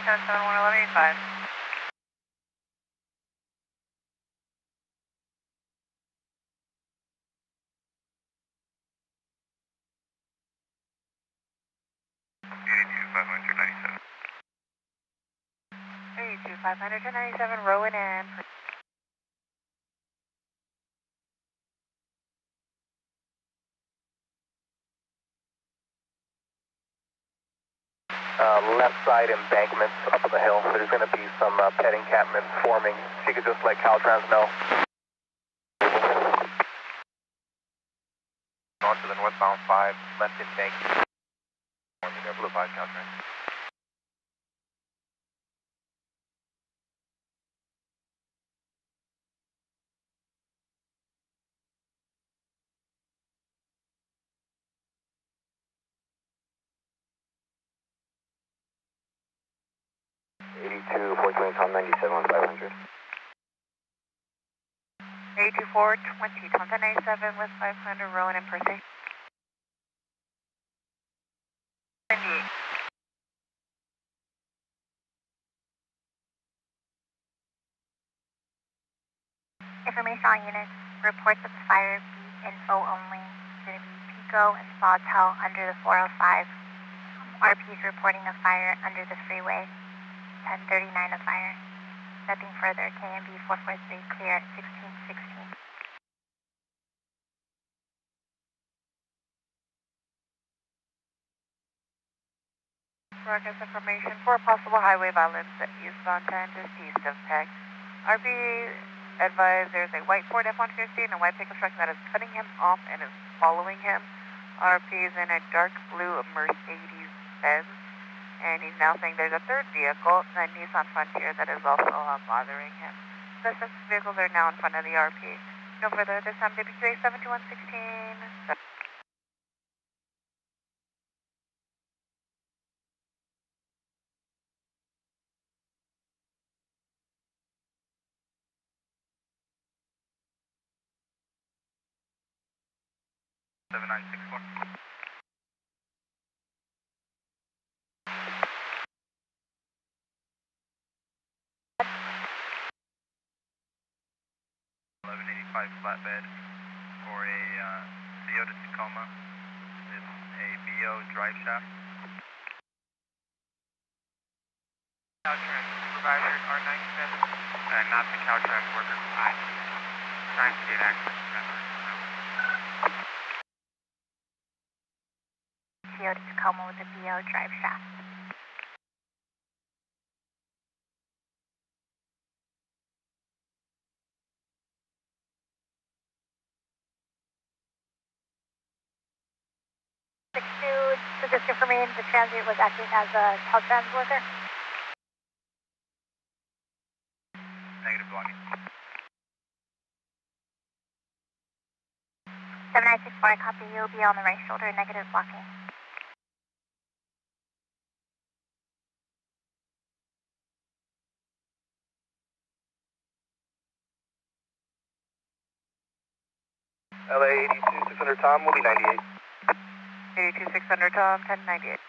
Seven 1185. Eighty-two 597, Rowan and Left side embankments up on the hill. There's going to be some pet encampments forming. If you could just let Caltrans know. On to the northbound 5, left embankment. Blue 5, Caltrans. Tom 97 on 500. 82420, Tom 97 with 500, Rowan and Percy. 98. information on units. Reports of the fire be info only. It's going to be Pico and Sawtell under the 405. RP's reporting a fire under the freeway. 1039 of fire. Nothing further. KMB 443 clear at 1616. Broadcast information for possible highway violence at eastbound 10 just east of PEG. RP advised there's a white Ford F-150 and a white pickup truck that is cutting him off and is following him. RP is in a dark blue Mercedes-Benz, and he's now saying there's a third vehicle, a Nissan Frontier, that is also bothering him. The six vehicles are now in front of the RP. No further, this time WQA 72116. Flatbed for a CO to Tacoma. It's a BO drive shaft. Caltrans supervisor R97. Not the Caltrans worker. I'm trying to get access to that person. CO to Tacoma with a BO drive shaft. confirming the transient was acting as a Caltrans worker. Negative blocking. 7964, copy. You'll be on the right shoulder, negative blocking. LA 82 600 Tom will be 98. 82 600 Tom, 1098.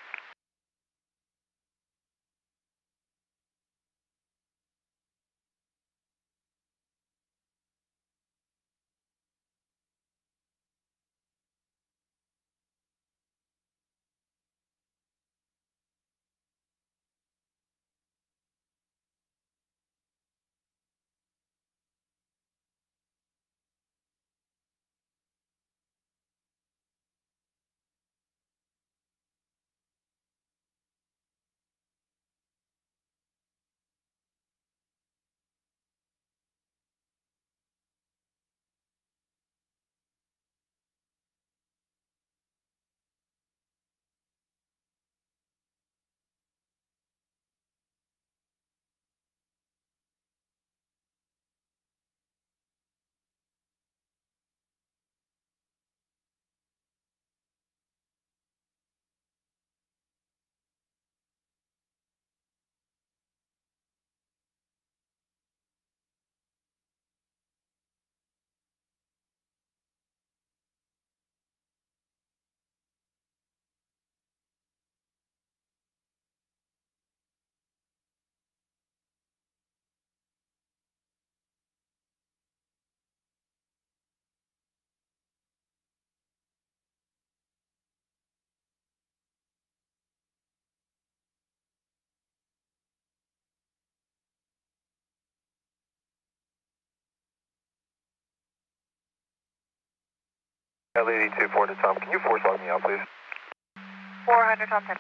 LA 82 400 Tom, can you force log me out, please? 400 Tom, 10.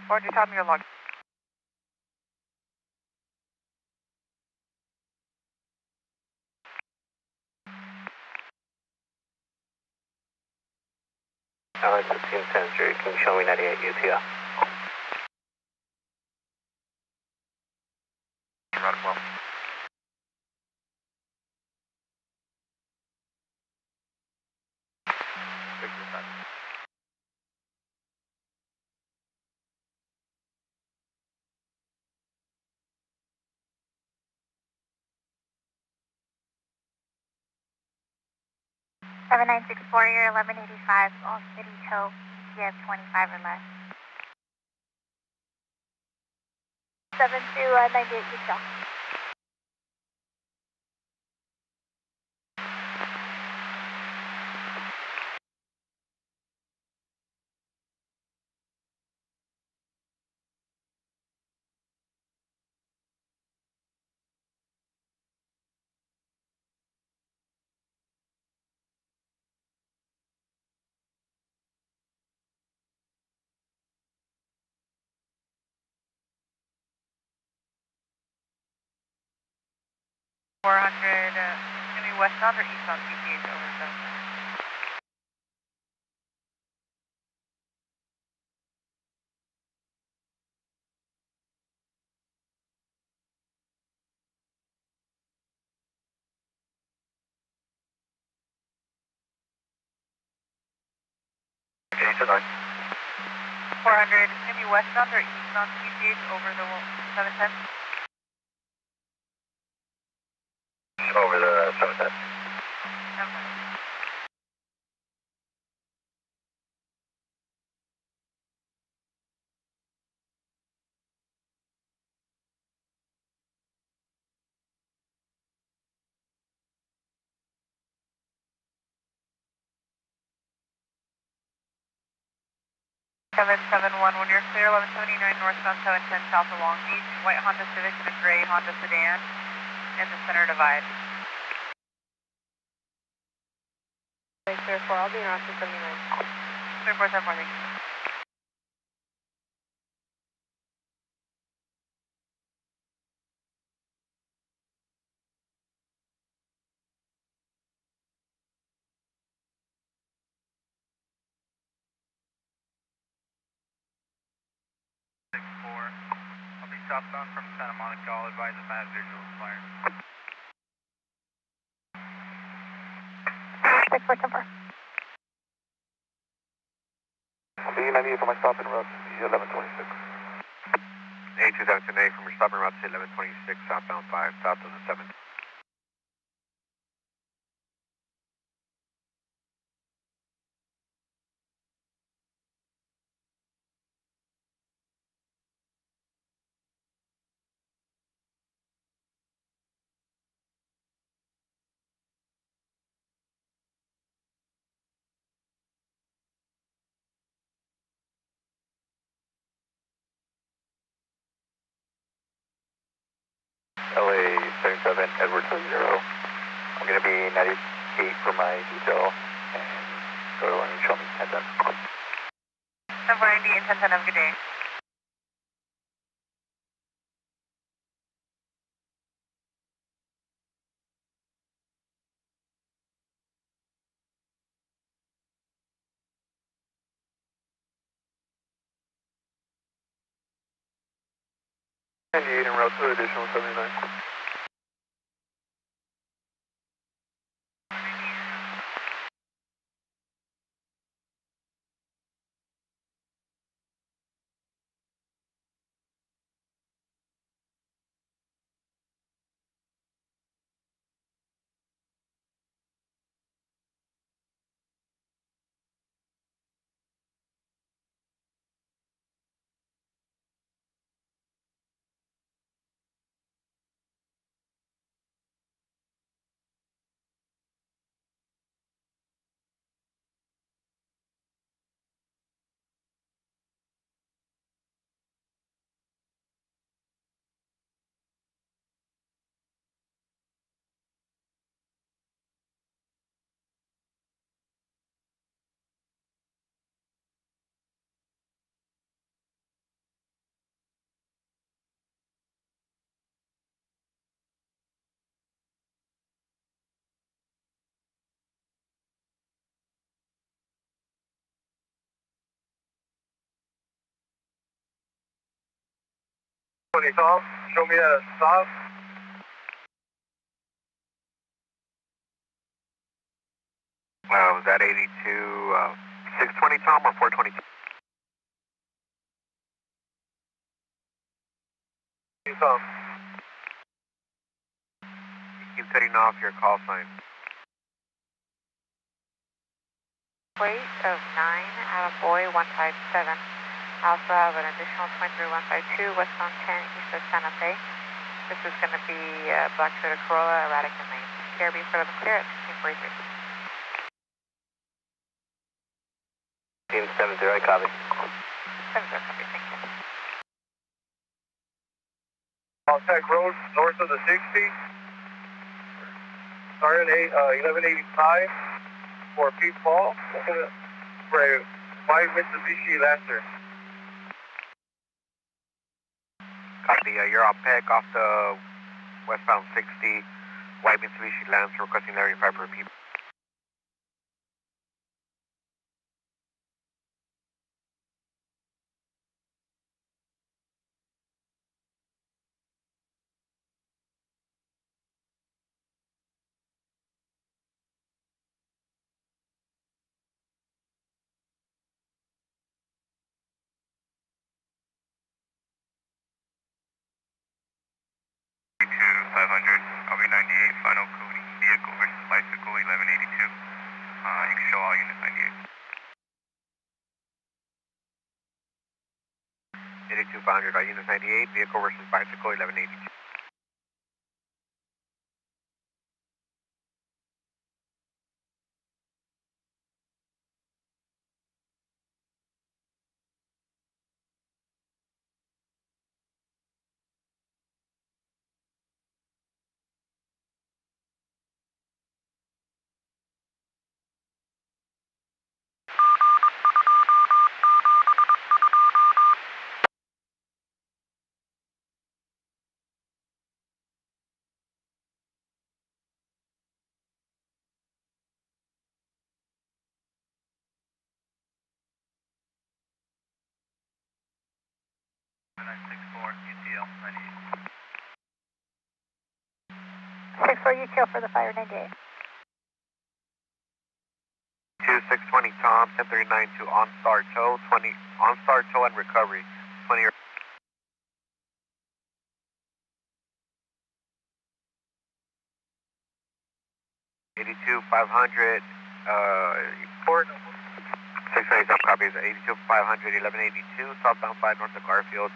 400 Tom, you're logged. LA 1610, can you show me 98 UTL? Run well. Seven nine six four, you're 1185, all city tow, ETF 25 or less. 7298 UTL. Any westbound or eastbound PTH over zone? Okay, tonight. 400, any westbound or eastbound PTH over the 710? Over the 710. Okay. Seven seven one. When you're clear, 1179 northbound 710 south of Long Beach. White Honda Civic and a gray Honda sedan in the center divide. Clear 4, I'll be in Austin 79. Clear 474, thank you. southbound from Santa Monica, I'll advise if I have visual fire. 6410. B98 for my stopping route, 1126. A2710A from your stopping route to 1126, southbound 5, south of the 7. LA 77, Edward 0. I'm going to be 98 for my detail and go and show me 1010. 790 and 1010, have a good day. En route to additional 79. Tom, show me a stop. Was that 82, 620 Tom or 422? Tom. Keep cutting off your call sign. Weight of 9, Adam Boy 157. I also have an additional 23152 westbound 10 east of Santa Fe. This is going to be Black Toyota Corolla, erratic in lane. PRB for the clear at 1643. Team 70, I copy. 70, copy, thank you. Tech Road, north of the 60. Starting at 1185 for Pete Paul for a white Mitsubishi Lancer. Copy, you're on PEC off the westbound 60, white Mitsubishi Lancer, requesting Larry 5 per people. I'll be 98, final coding, vehicle versus bicycle, 1182. You can show all units 98. 82-500, unit 98, vehicle versus bicycle, 1182. UTL 98. 6-4 UTL for the fire 98. 2620 Tom, 1039 to OnStar Tow, OnStar Tow and Recovery, 20. 82-500, report. 690 Tom copies, 82-500, 1182, southbound 5 north of Garfield,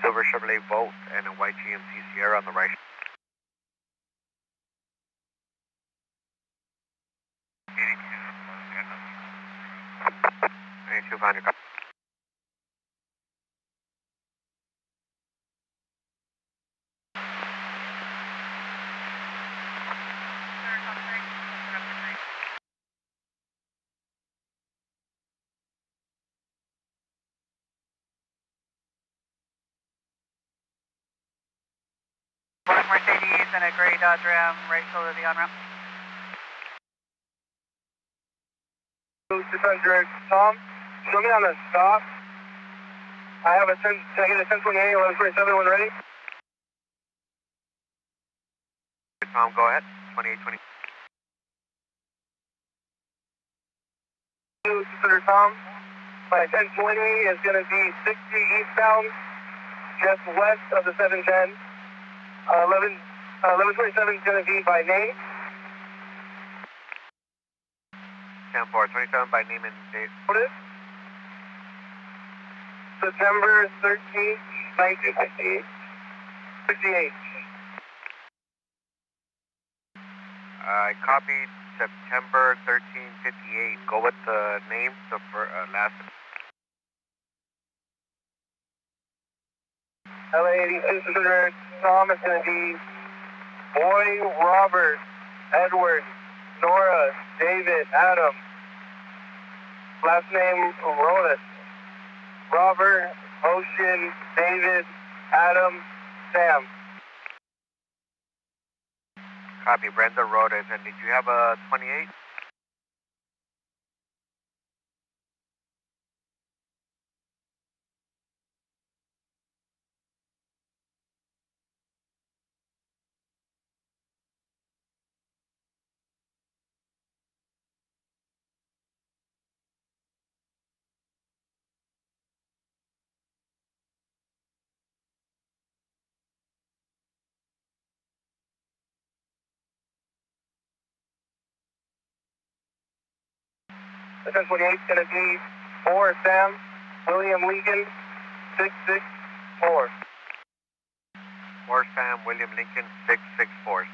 silver Chevrolet Volt, and a white GMC Sierra on the right. 82-500 copies. Black Mercedes and a gray Dodge Ram right shoulder of the on-ramp. 600, Tom, show me on the stop. I have a 1028, 1127 when ready. Tom, go ahead. 2820. 600, Tom. My 1020 is going to be 60 eastbound, just west of the 710. 1127 is going to be by name. 10-4, 27 by name and date. Notice. September 13th, 1968. 68. I copied September 1358. Go with the name, the last. LA 8600, Tom is going to be Boy, Robert, Edward, Nora, David, Adam. Last name, Rodas. Robert, Ocean, David, Adam, Sam. Copy, Brenda Rodas. And did you have a 28? The 1028 is going to be 4 Sam, William Lincoln, 664. 4 Sam, William Lincoln, 664.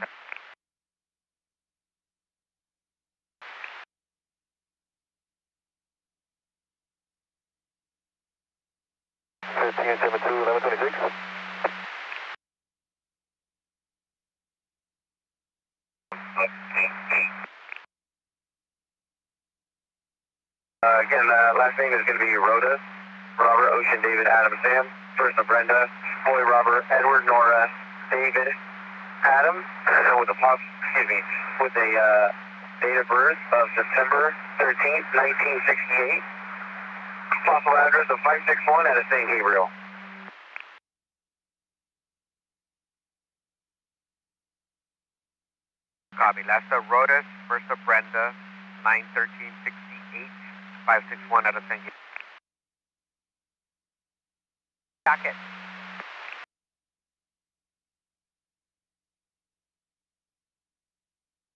1372, 1126. Again, last name is going to be Rhoda, Robert, Ocean, David, Adam, Sam. First of Brenda, Boy, Robert, Edward, Nora, David, Adam, with a with a date of birth of September 13th, 1968. Possible address of 561 at St. Gabriel. Copy, last of Rodas, first of Brenda, 91368, 561 out of St. Gabriel. Jacket.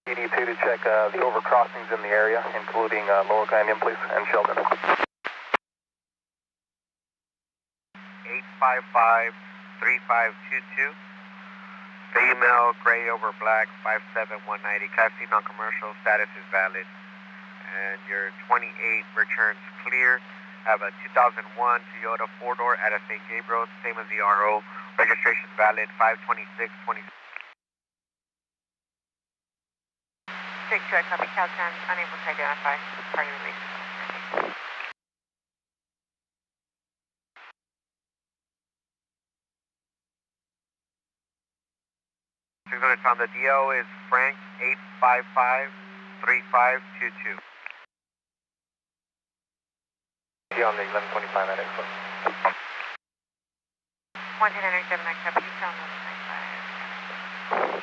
ED2 to check the overcrossings in the area, including Lower Canyon, please, and Sheldon. 855-3522. Female, gray over black, 57190. Class C non-commercial, status is valid. And your 28 returns clear. Have a 2001 Toyota 4-door at a St. Gabriel, same as the RO. Registration valid, 52620. 6-2, I copy Calcan, unable to identify party release. 600 Tom, the DO is Frank 855-3522. On the 1125 at Expo. 110 I copy, Eastbound 1195.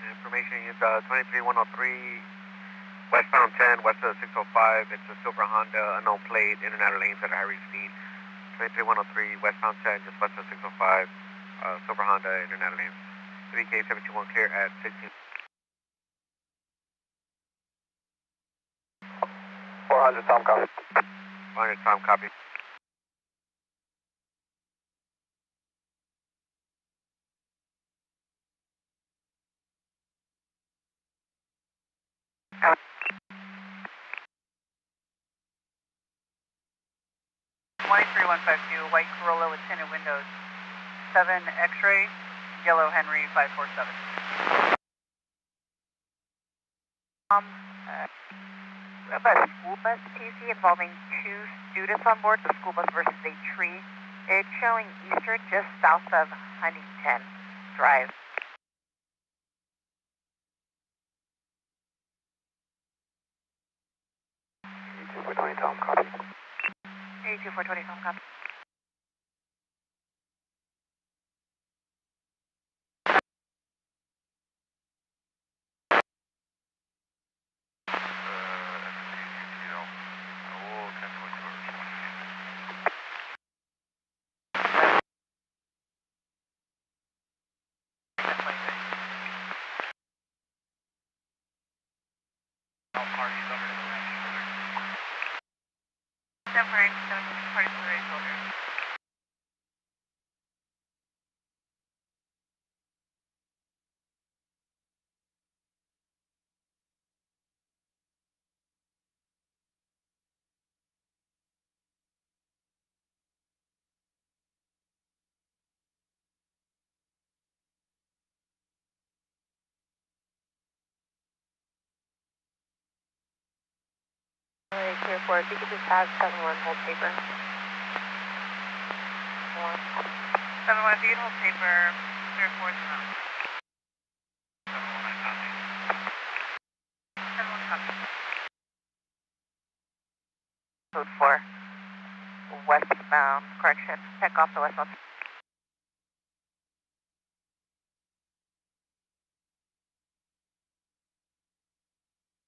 Information is 23103, westbound 10, west of 605. It's a silver Honda, unknown plate, in and out of lanes at a high rate speed. 23103, westbound 10, just west of 605, silver Honda, in and out of lanes. 3K 721 clear at 16. 400 Tom copy. 400 Tom copy. Out. 23152, white Corolla with tinted windows. 7 X-ray, yellow Henry 547. A school bus TC involving 2 students on board, the school bus versus a tree. It's showing eastern just south of Huntington Drive. 420 Tom copy. 82420 Tom copy. Temporary, parties to the right shoulder. Clear for it. You could just have 7-1 hold paper. 7-1, if you can hold paper, clear for it now. 7-1, I copy. 7-1 copy. Code 4. Westbound, correction. Check off the westbound.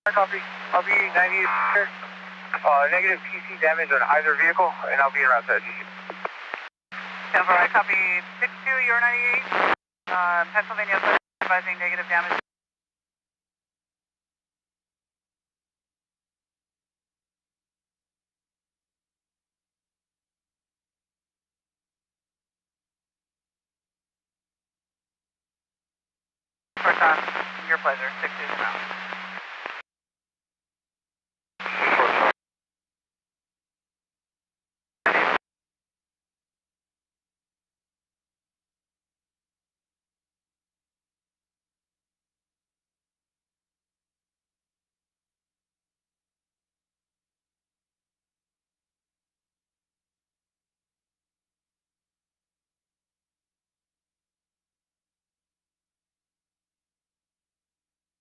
Copy. I'll be 98 here. Negative PC damage on either vehicle, and I'll be around that. 10-4, I copy 62, you're 98. Pennsylvania advising negative damage. First on, your pleasure, 6 is now.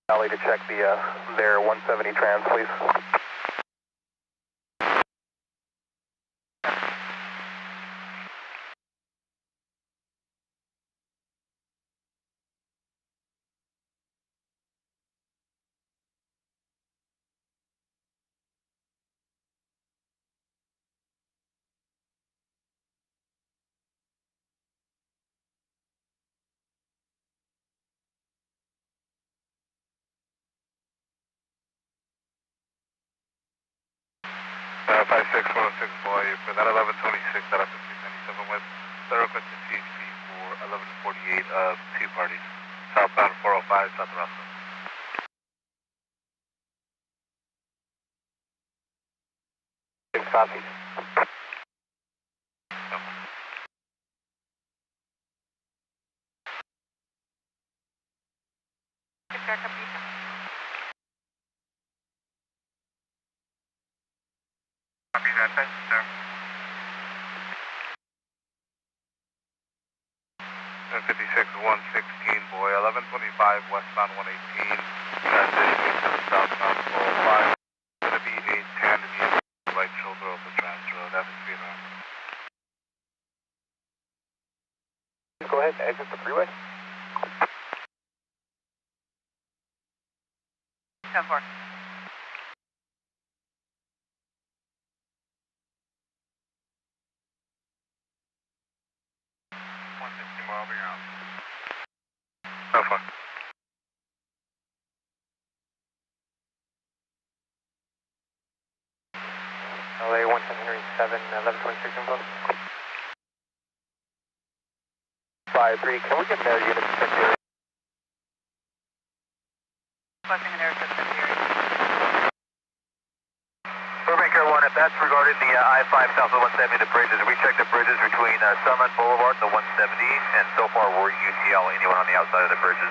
Valley to check their 170 trans, please. Boy, for that 1126 out of 1597 West, the request to CHP for 1148 of 2 parties, southbound 405, South Roscoe. Copy. Copy that, thank you, sir. Destination 56-116, boy, 1125 westbound 118, transitioning to the southbound 405. Going to be a tandem unit, right shoulder of the trans road. Have a speed on. Go ahead and exit the freeway. 10-4. More, I'll be out. So far. LA 110 Henry 7, 1126 info. 5-3, can we get an air unit to check the area? Requesting an air system here. Burbank Air 1, if that's regarding the I-5 south of 170, the bridges, we checked the bridges between Summit Boulevard, the 170, and so far we're UTL, anyone on the outside of the bridges.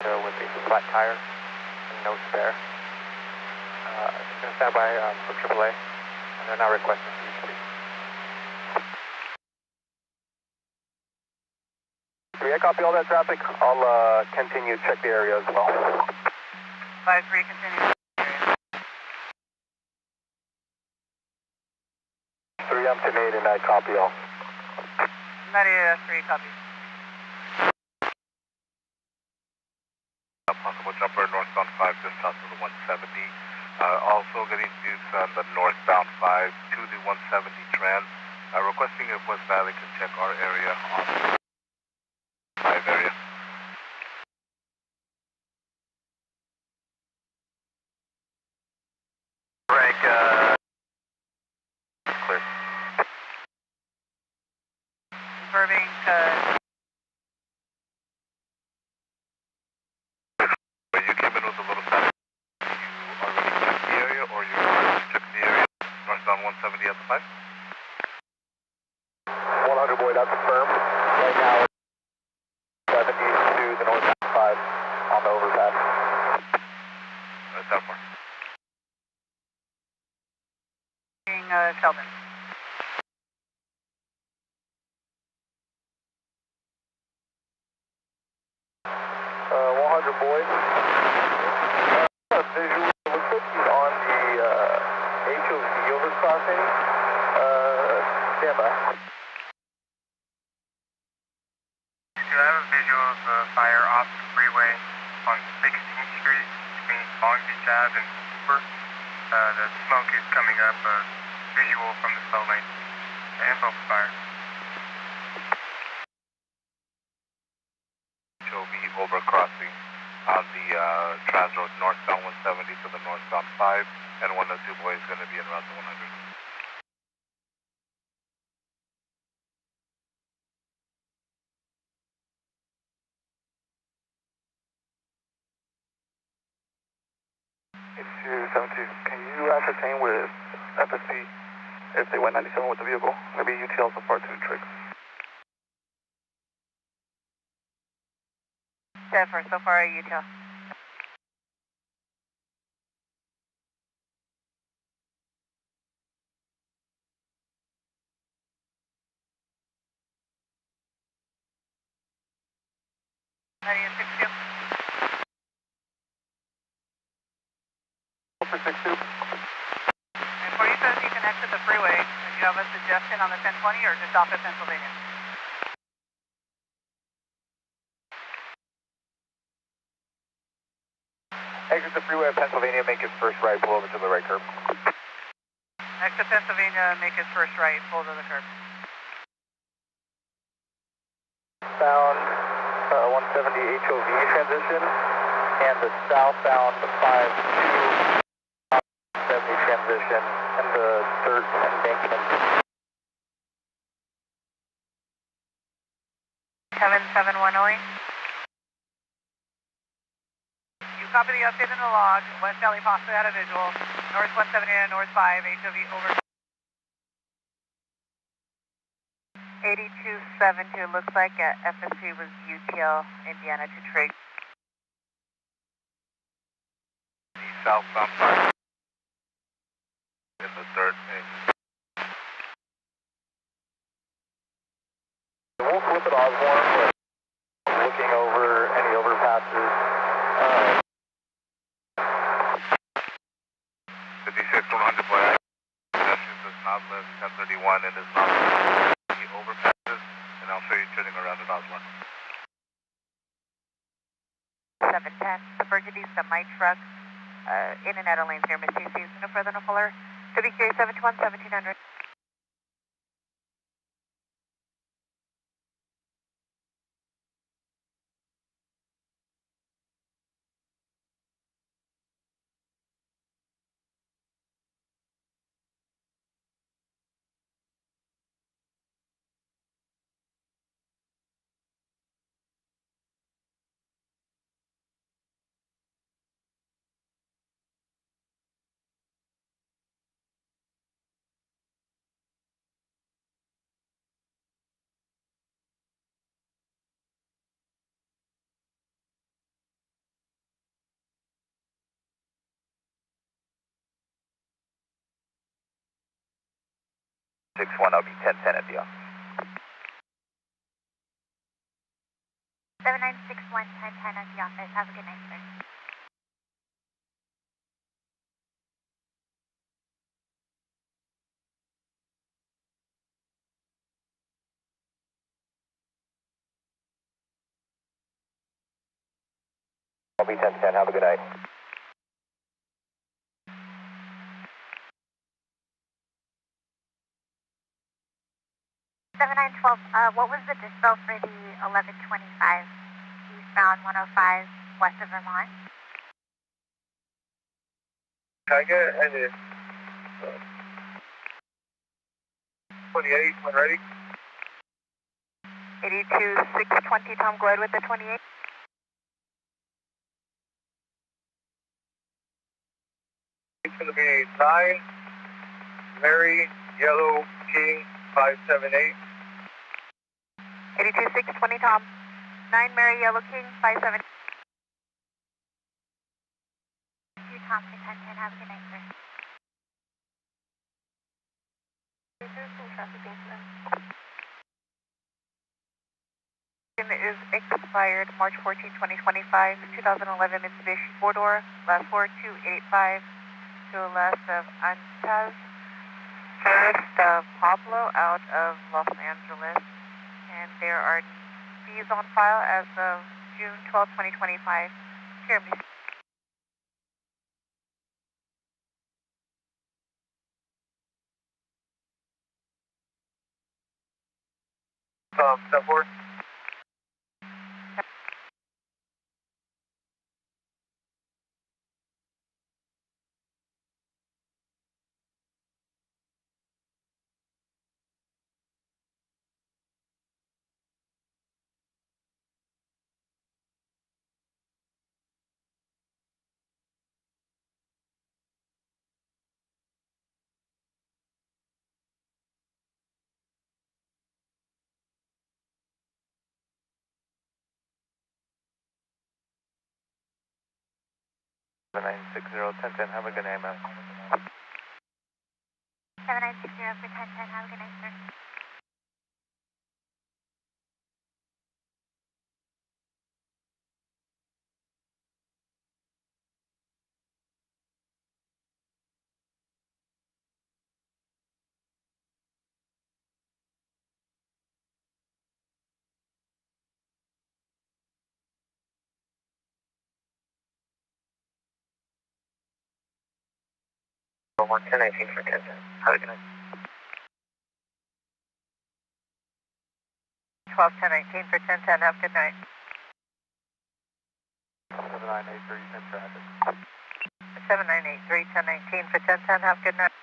With a flat tire and no spare. Just going to stand by for AAA, and they're not requesting CHP. I copy all that traffic. I'll continue to check the area as well. 5-3, continue. 3 I'm to 8 and I copy all. 98 3 copies. Possible jumper northbound 5 just south of the 170. Also getting juice on the northbound 5 to the 170 trans. Requesting if West Valley can check our area on the 5 area. Frank, clear. Burbank, You came in with a little static. You already checked the area, or you checked the area northbound 170 at the 5? 100 boy, that's confirmed. Right now, 70 to the northbound 5 on the overpass. That's that far. Sheldon. Boys. Visual, looks like he's on the HOV overcrossing. Stand by. Do I have a visual of the fire off the freeway on 16th Street between Long Beach Ave and Cooper? The smoke is coming up, visual from the slow lane. The info for fire. HOV overcrossing on the Trans Road northbound 170 to the northbound 5, and 102 boy is going to be in route to 100. Can you ascertain with FSP if they went 97 with the vehicle? Maybe UTL so far to the trick. Denver, so far UTL. Before you says you can exit the freeway, do you have a suggestion on the 1020 or just off at Pennsylvania? Exit the freeway at Pennsylvania, make his first right, pull over to the right curb. Exit Pennsylvania, make his first right, pull to the curb. Bound 170 HOV transition, and the southbound 52 70 transition, and the dirt embankment. 7710. You copy the update in the log. West Valley possibly had a visual. North 170 and North 5, HOV over. 8272, looks like FSC was UTL, Indiana to Trig. The southbound 5 in the dirt. up at Osborne, looking over any overpasses. 56 100 boy. Pedestrians does not live 1031 and does not live the overpasses, and I'll show you turning around at Osborne. 710, the Burgundy semi-truck, in and out of lanes near Miss CC's, no further, no fuller. WQA 721, 1700. I'll be 1010 at the office. 7961 1010 at the office. Have a good night, sir. I'll be 1010. Have a good night. 7912, what was the dispo for the 1125 eastbound 105 west of Vermont? Tiger and 28 when ready. 82 620, Tom, go ahead with the 28. It's going to be 9 Mary Yellow King 578. 82 620, Tom. 9 Mary Yellow King 578. You, Tom, 1010. Have a good night, sir. Is expired March 14, 2025, 2011 Mitsubishi 4-door, last 4285 to the left of Antaz. First Pablo out of Los Angeles, and there are fees on file as of June 12, 2025. Jeremy. Step forward. Nine 1010. Have a good night, man. 7960 for 1010. Have a good night, sir. Over 1019 for 1010. Have a good night. 12 1019 for 1010. Have a good night. 7983 10 traffic. 7983 1019 for 1010. Have a good night.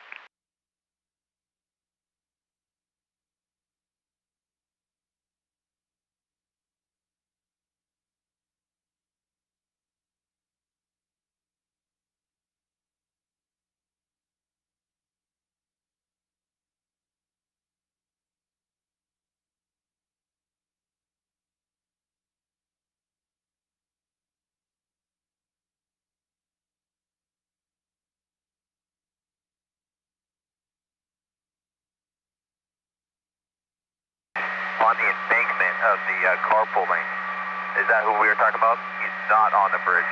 on the embankment of the carpool lane. Is that who we were talking about? He's not on the bridge.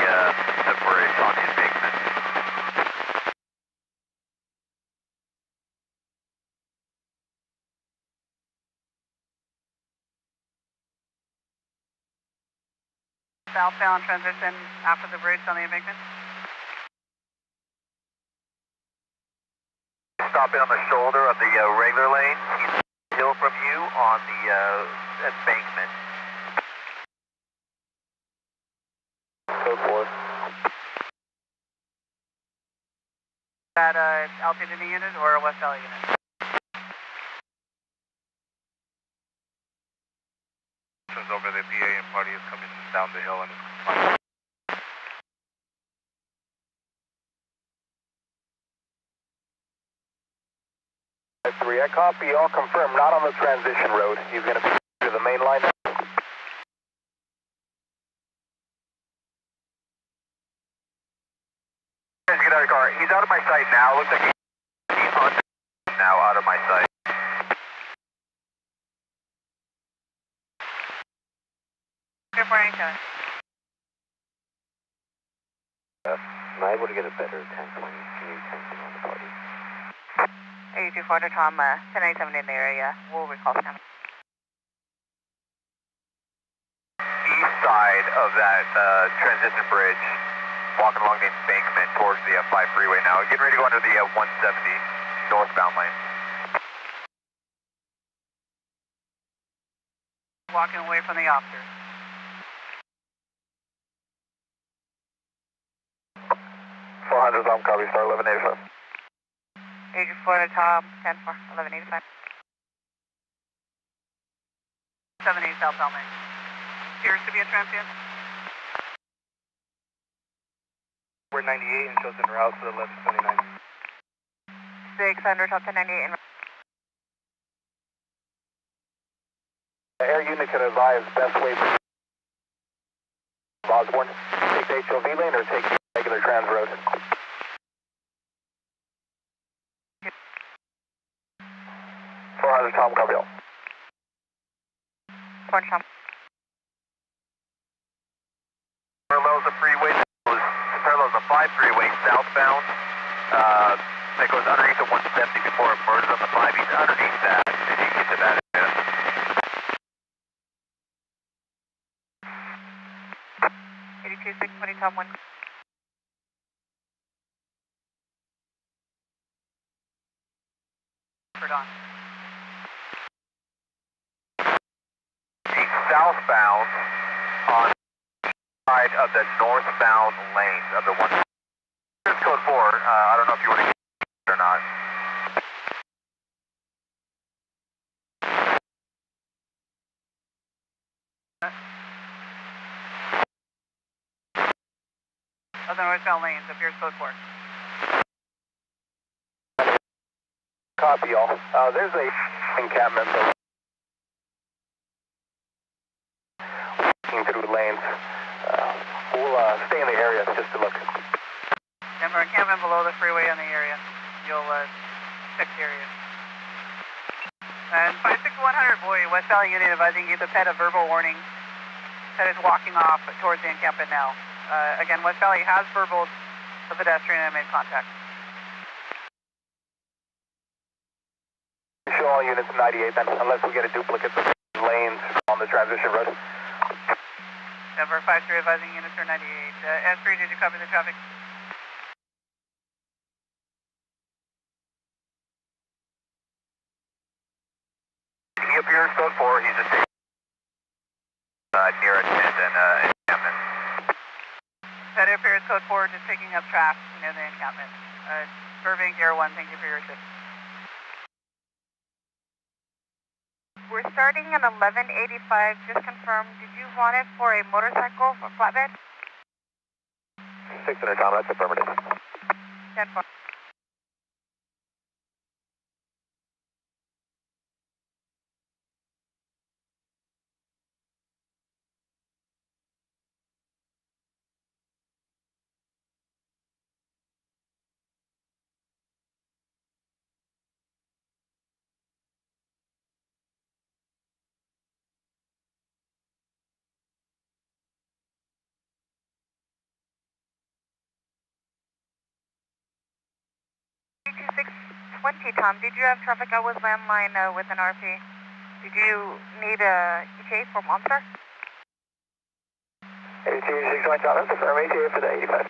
After the bridge on the embankment. Southbound transition after the bridge on the embankment. Stopping on the shoulder of the regular lane. He's hill from you on the embankment. Code 4. That altitude unit or a West Valley unit? Over the PA and party is coming down the hill and is complying. 3, I copy, all confirmed, not on the transition road. He's going to be to the main line now. Get out of the car. He's out of my sight now. Looks like he's on now out of my sight. Good for anything. Am I able to get a better 1020? Can you 10 on the party? 8240 Tom, 1087 in the area. We'll recall him. East side of that transition bridge, walking along the embankment towards the 5 freeway now. Getting ready to go under the 170 northbound lane. Walking away from the officers. 400 Tom, copy, star 1185. 84 Tom, 10-4, 1185. 78 southbound lane. Appears to be a transient. We're 98 and shows en route for 1179. 600 Tom, 1098 in Air unit can advise best way for Osborne. Take the HOV lane or take the regular trans road? 400 Tom, copy all. 400 Tom. Parallels the freeway, parallels the 5 freeway southbound. That goes underneath the 170 before it merges on the 5. He's underneath that. If you get to that area. 82 620 Tom, 1. On. He's southbound on the side of the northbound lanes of the 1. Here's code 4. I don't know if you want to get it or not. Of the northbound lanes, appears code 4. Copy all. There's a encampment walking through lanes. We'll stay in the area just to look. Denver encampment below the freeway in the area. You'll check the area. And 56100 boy, West Valley unit advising you to pet a verbal warning that is walking off towards the encampment now. Again, West Valley has verbaled the pedestrian and made contact. Show all units 98 then, unless we get a duplicate of lanes on the transition road. Denver 5-3 advising units are 98. S3, did you copy the traffic? He appears code 4. He's just near a tent and encampment. That appears code 4, just picking up traffic near the encampment. Burbank Air 1, thank you for your assist. We're starting at 1185, just confirmed. Did you want it for a motorcycle or flatbed? 600 Tom, that's affirmative. 10-4. Tom, did you have traffic? I was landline with an RP. Did you need a ETA for Monster? 8261 Tom, that's affirm ETA for the 85.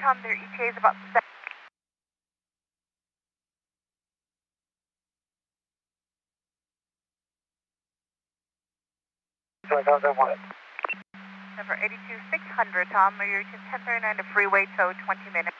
Tom, their ETA is about 7. Number 82600, Tom, you're reaching 1039 to freeway, so 20 minutes.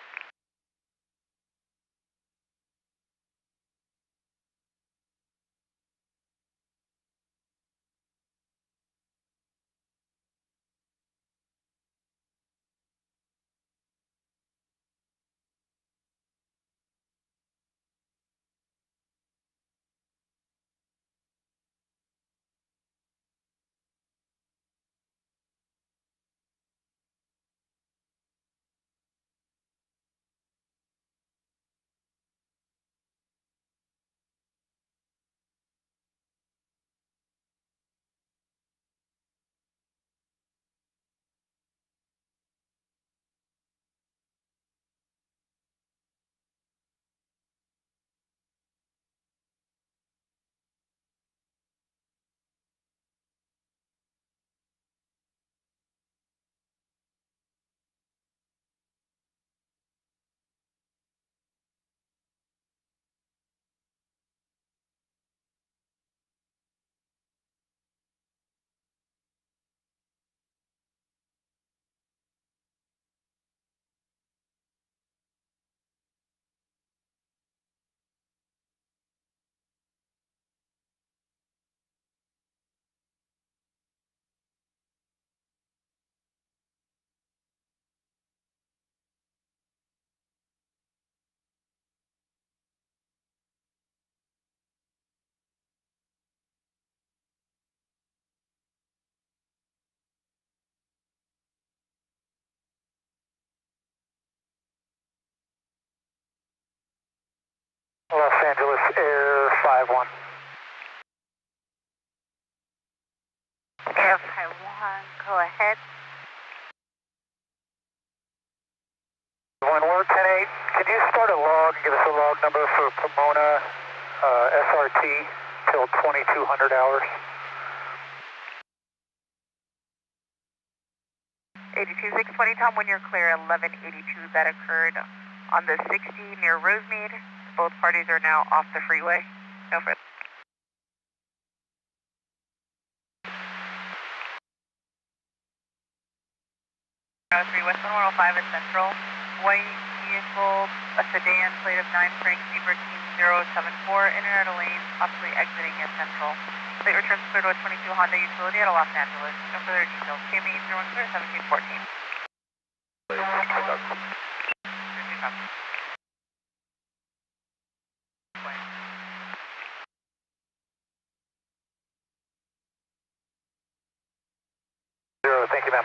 Los Angeles Air 51. Air 51, go ahead. When we're 10-8, can you start a log and give us a log number for Pomona SRT till 2200 hours? 82620, Tom, when you're clear, 1182 that occurred on the 60 near Rosemead. Both parties are now off the freeway. No further. 3 West 105 at Central. White vehicle, a sedan, plate of 9 Frank Zebra Team 074, in and out of lanes, possibly exiting at Central. Late returns clear to a 22 Honda Utility out of Los Angeles. No further details. KME 010 1714. Thank you, ma'am.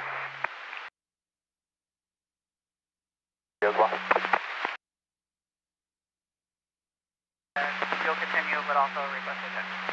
As well. You'll continue, but also request it.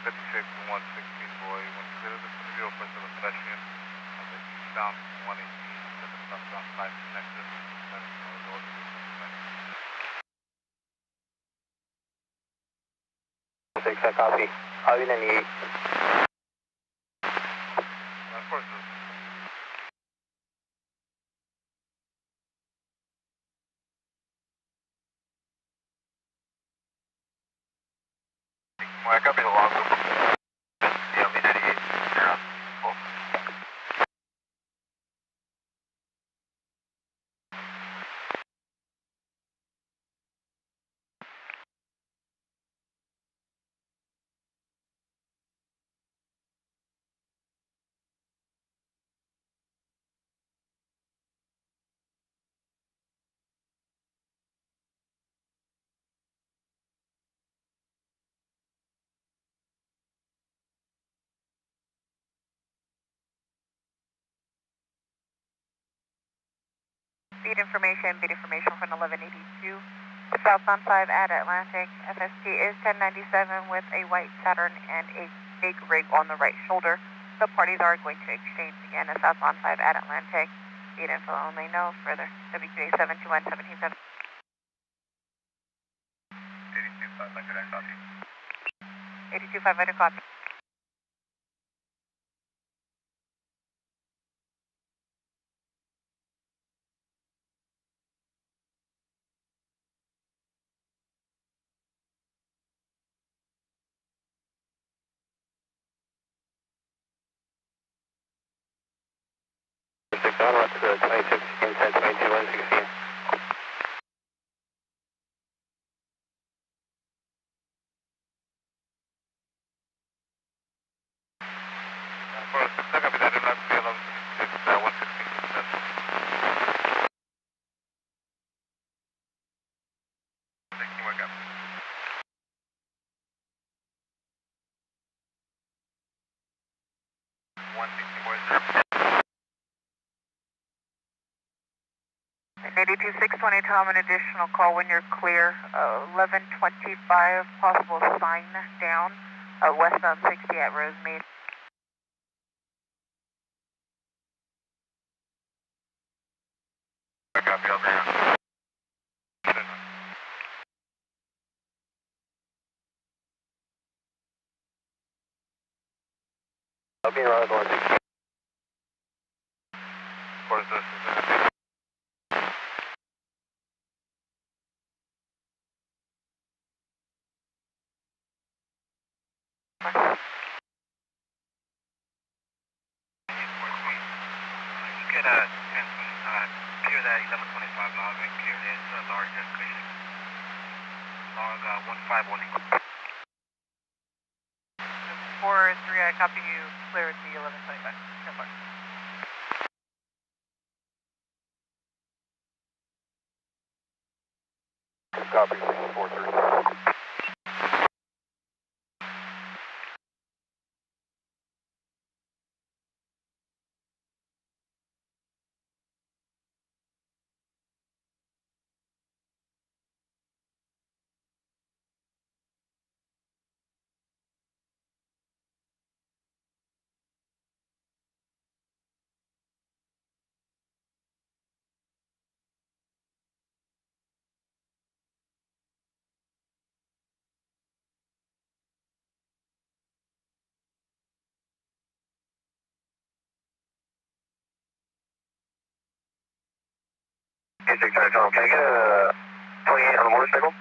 56 and 116 boy. When clear the vicinity of first of the pedestrian, and then eastbound 118 to the southbound 5 connector, then go to the next. 6, I copy. I'll be 98. Of course, I copy the log. Yeah, I'll be 98. Yeah, cool. Beat information from 1182. Southbound 5 at Atlantic. FST is 1097 with a white Saturn and a big rig on the right shoulder. The parties are going to exchange again at southbound 5 at Atlantic. Beat info only, no further. WQA 721 1770. 825, I copy. 825, I copy. On route to the 2016, 1022, 116. First, I copy that. Do not see 1126, 116. Thank you, wake up. 82620, Tom, an additional call when you're clear. 1125, possible sign down. Westbound 60 at Rosemead. I copy, I'll be on. I'll be around 116. Of course, this is You could clear that 1125 log and clear this large escalation. Log 1518. 4-3, I copy you. Clear the 1125. So far. Copy, 4-3. Hey, 6 Tom, can I get a 28 on the motorcycle?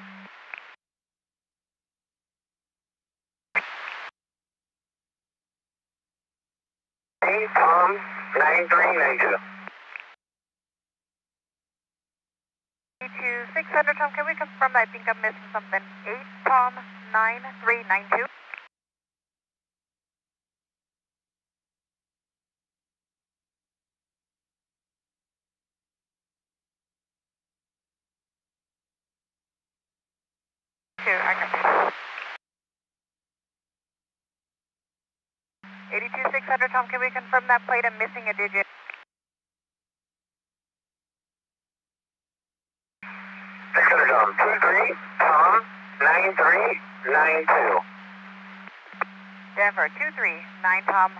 Hey, Tom, 9392. 600, Tom, can we confirm that? I think I'm missing something. 8, Tom, 9392. I got you. 82600, Tom, can we confirm that plate? I'm missing a digit. 600 Tom, 23, Tom, 9392. Denver, 239 Tom.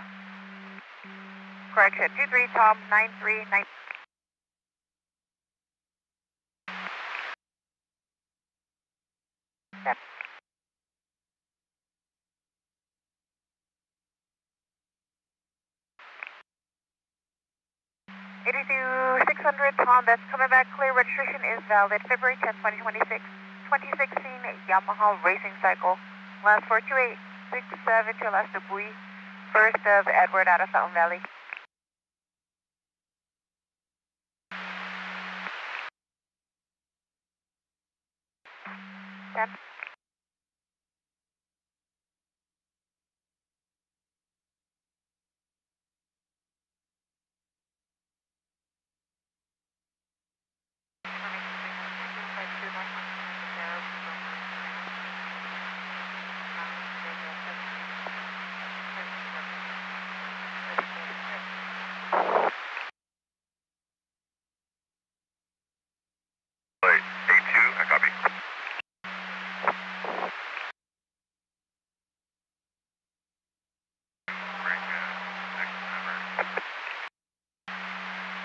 Correction, 23 Tom, 939. 600 Tom, that's coming back clear. Registration is valid February 10th, 2026. 2016 Yamaha Racing Cycle. Last 42867 to last Debris. First of Edward out of Fountain Valley.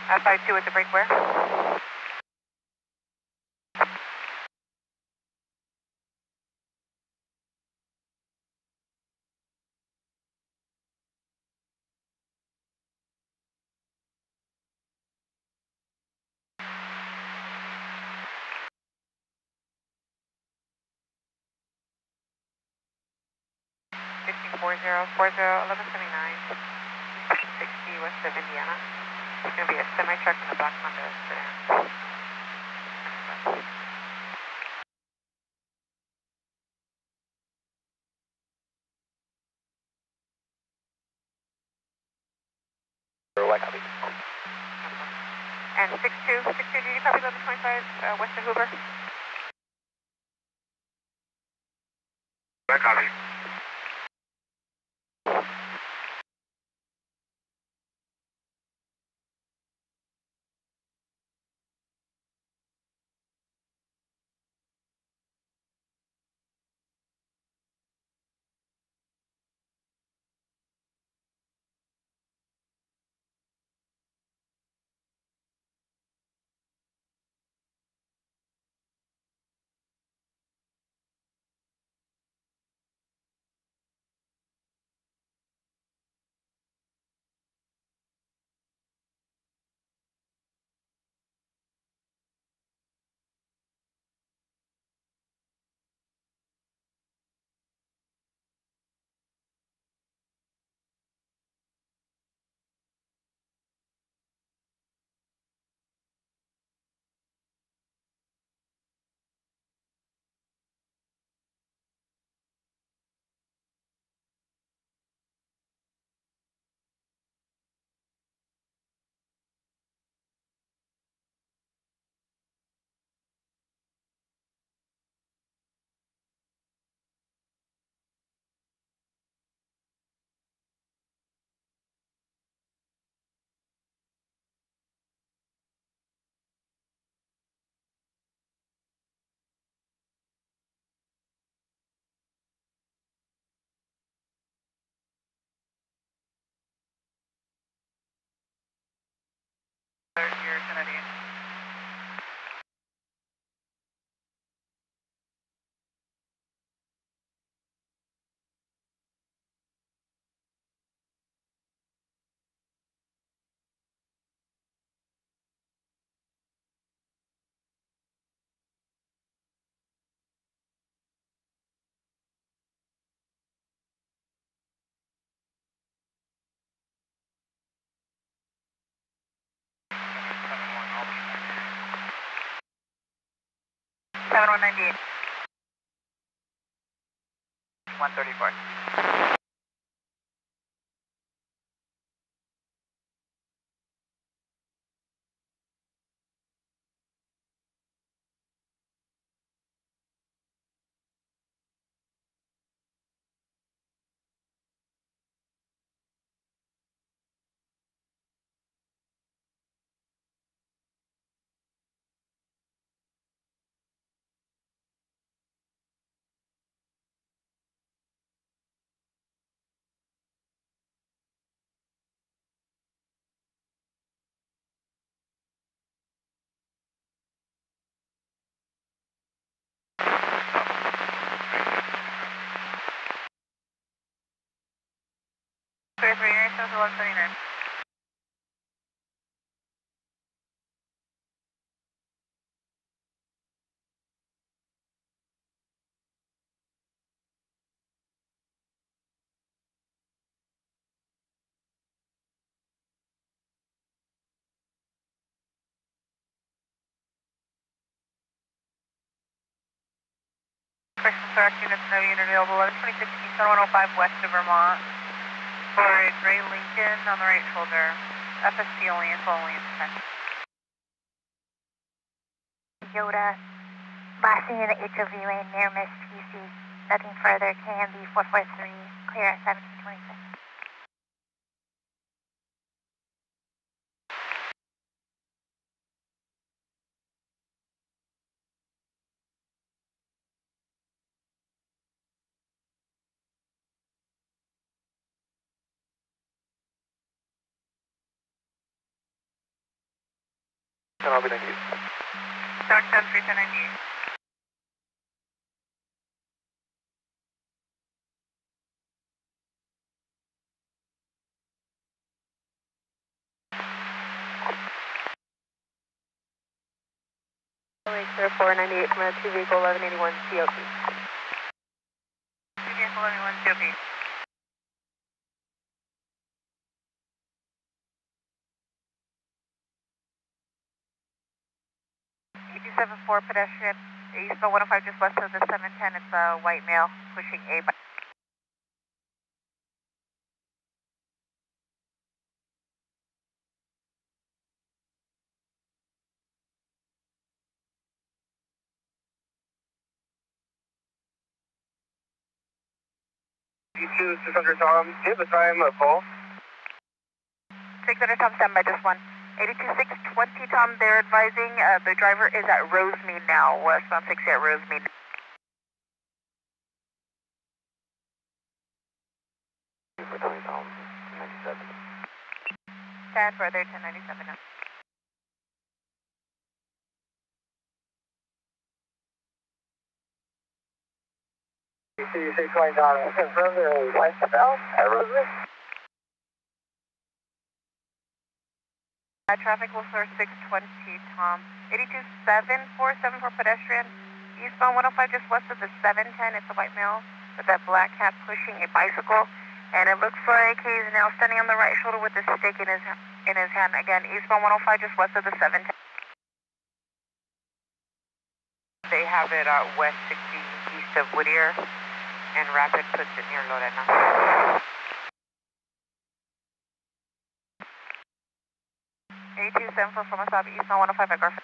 F52 with the brake wear. Four zero 1179, 60 west of Indiana. It's going to be a semi-truck and a black Honda sedan. And 62, did you copy 1125 west of Hoover? I copy. Your Kennedy. Seven 198. 134. North 1179. Correction, correct units, no unit available. 1126 Keystone 105 west of Vermont. For a gray Lincoln on the right shoulder. FSP only, info only, attention. Yoda, last seen in the HOV lane near Miss TC. Nothing further, KMB 443, clear at 1726. And I'll be 98. Start 10, 398. Clear 498 from a 2 vehicle 1181 COP. 2 vehicle 1181 COP. 8274 pedestrian, eastbound 105 just west of the 710. It's a white male pushing a bike. D2 600 Tom, give the time a call. 600 Tom, stand by just one. 82620 Tom, they're advising the driver is at Rosemead now, westbound 60 at Rosemead. For Tony Tom, 97. Stand further, 1097 now. DC 620 Tom, confirm they're westbound at Rosemead. Traffic will source 620 Tom. 82747 for pedestrian. Eastbound 105 just west of the 710. It's a white male with that black hat pushing a bicycle. And it looks like he's now standing on the right shoulder with a stick in his hand. Again, eastbound 105 just west of the 710. They have it west 60 east of Whittier. And Rapid puts it near Lorena. 8274 from Wasabi, eastbound 105 at Garfield.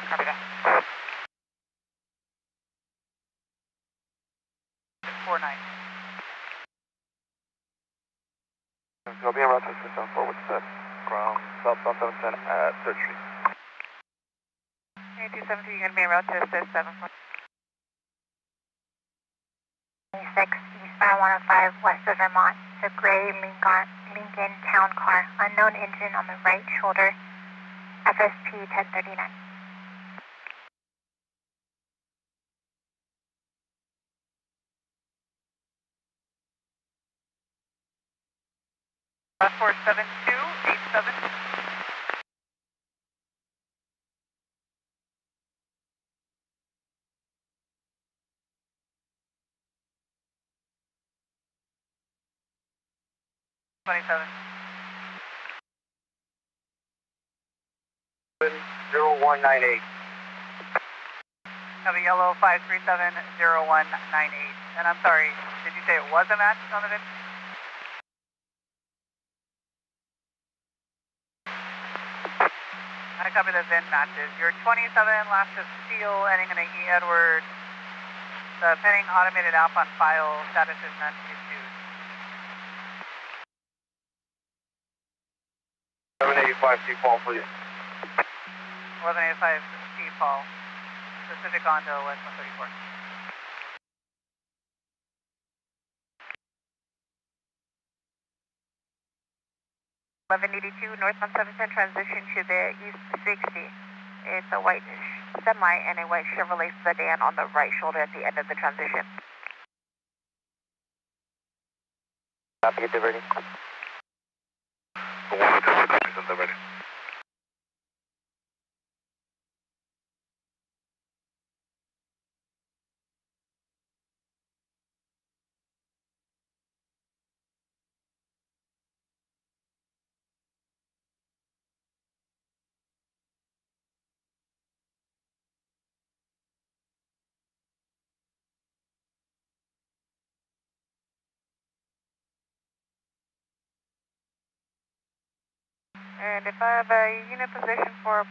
Copy that. 49. So I'll be en route to 674 with set from southbound 710 at 3rd Street. 8272, you're going to be en route to assist 7. 26 eastbound 105 west of Vermont. The gray Lincoln town car, unknown engine on the right shoulder, FSP 1039. Last 47287. $27. 0198. Have a yellow 5370198. And I'm sorry, did you say it was a match on the VIN? I copy the VIN matches. Your 27 last of steel, ending in a E. Edwards. The pending automated app on file, status is none issued. 1185 T-Fall, please. 1185 T-Fall. Pacific Ondo, West 134. Northbound 710 transition to the east 60. It's a white semi and a white Chevrolet sedan on the right shoulder at the end of the transition. Copy, get ready. 102, copies on the ready. And if I have a unit position for a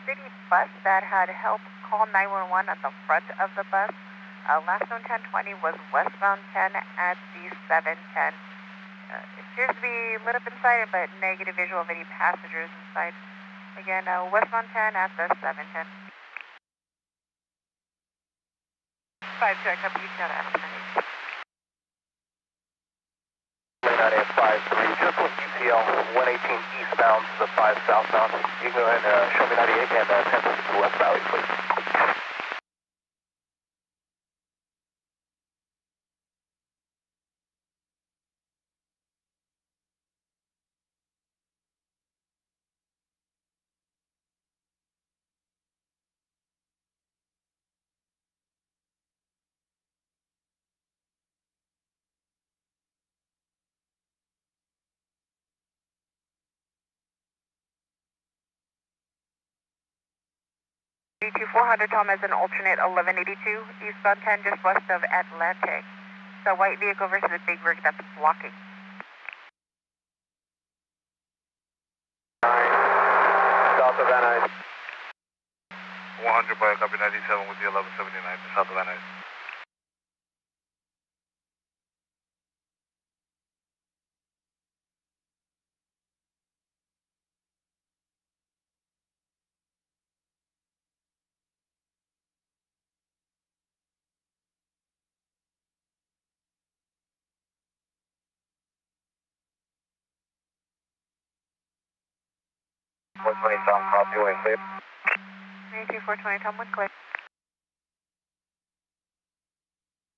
city bus that had help, call 911 at the front of the bus. Last known 1020 was westbound 10 at the 710. It appears to be lit up inside, but negative visual of any passengers inside. Again, westbound 10 at the 710. 5 check, up, you got Adams. Lane 9853, just with UCL 118 eastbound to the 5 southbound. You can go ahead and show me 98 and 10 West Valley, please. D2400 Tom as an alternate 1182, eastbound 10 just west of Atlantic. The white vehicle versus the big rig that's blocking. South of Van Nuys. 100 by copy 97 with the 1179 to south of Van Nuys. Tom, copy, wing clear. 2420 Tom, one clear.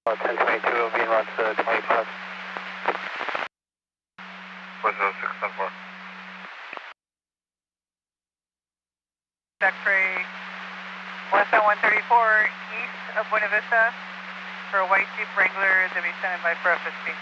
1022 will be in run to 25. 406, 10-4. X-ray westbound 134 east of Buena Vista for a white Jeep Wrangler to be standing by for FSP.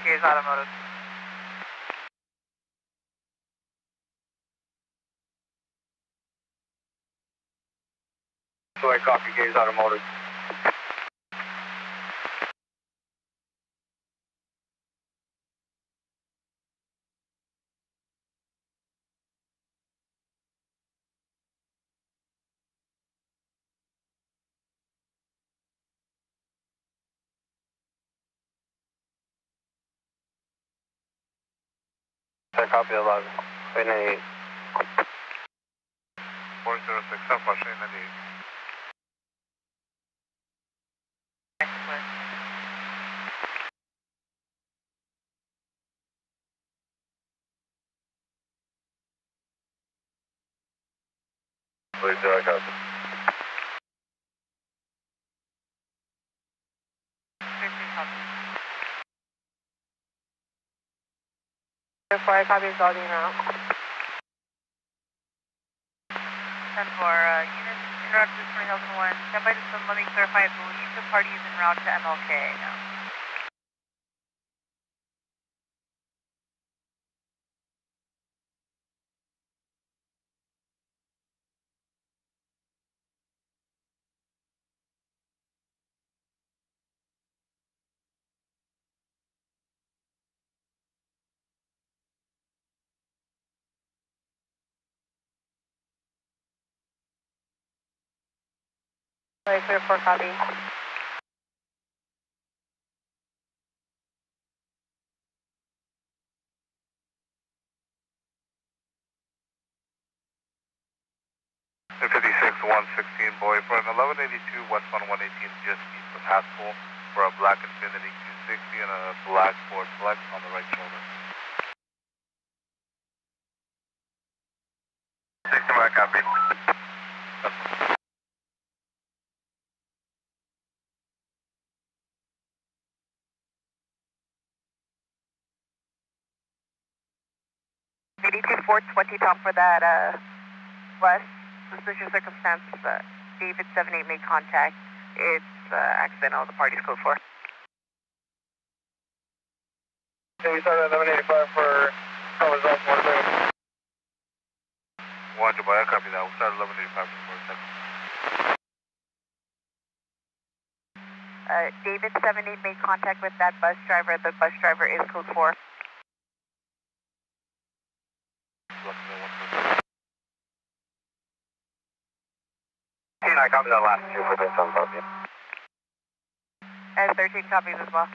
Gaze Automotive. Sorry, copy, Gaze Automotive. Sorry, copy 11. 98. 406, unfortunately, 98. Please, I got it. 4 copies logging out. 10-4 units Route 2001. Stand by this one, let me clarify. I believe the party is en route to MLK. Clear for copy. And 56-116 boy for an 1182 westbound 118 just east of Haskell for a black Infinity 260 and a black Ford Flex on the right shoulder. 60 mark, copy. 82-420 Tom for that west suspicious circumstance. David 78 made contact. It's accidental. The party's code 4. Okay, we started at 1185 for Thomas Off 1 1 Dubai, I copy that. We'll start at 1185 for a second. David 78 made contact with that bus driver. The bus driver is code 4. I copy that last two for this on copy. 13 copies as well.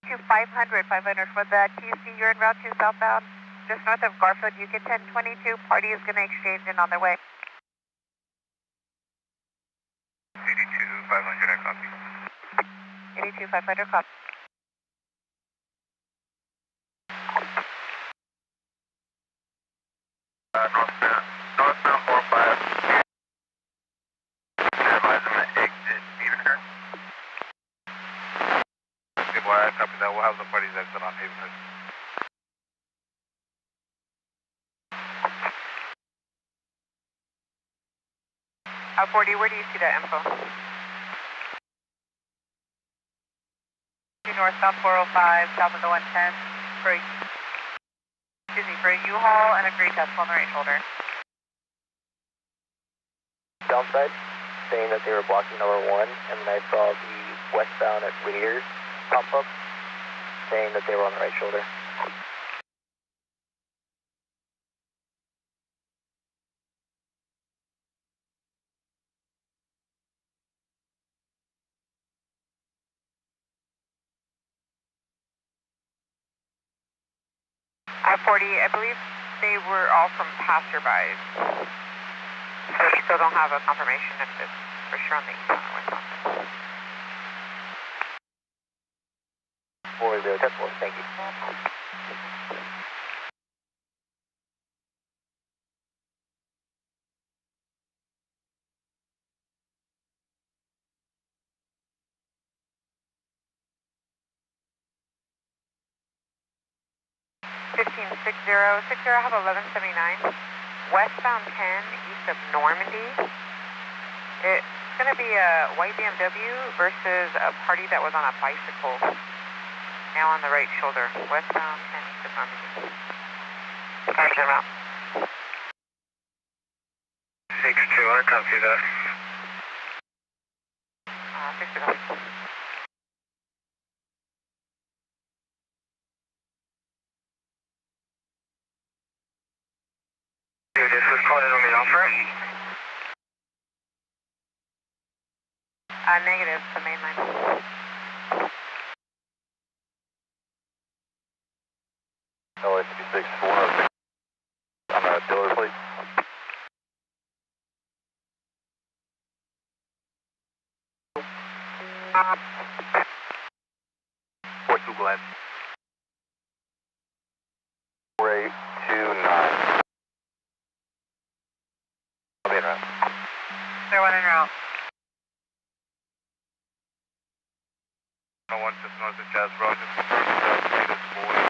To 500 for the TC, you're en route to southbound, just north of Garfield, UK 1022. Party is going to exchange in on their way. 82-500, I copy. 82-500, copy. Northbound 45. Advise them to exit Havenhurst. Okay, boy, I copy that. We'll have the parties exit on Havenhurst. Out 40, where do you see that info? Northbound 405, south of the 110 for a U-Haul and a gray Tesla on the right shoulder. Downside, saying that they were blocking number 1, and then I saw the westbound at Whittier's pop up, saying that they were on the right shoulder. I-40, I believe they were all from passerbys. So we still don't have a confirmation if it's for sure on the eastbound or westbound. 40, thank you. I have 1179. Westbound 10, east of Normandy. It's going to be a white BMW versus a party that was on a bicycle. Now on the right shoulder. Westbound 10, east of Normandy. Copy them out. 62, I copy that. 62. Dude, this was calling on the offer? Negative, the main line. LA 56-106 on the dealer plate. Fort Two Glen. 4829. They're one en route. 1 just north of Jazz Road, just confirm the plate is boy.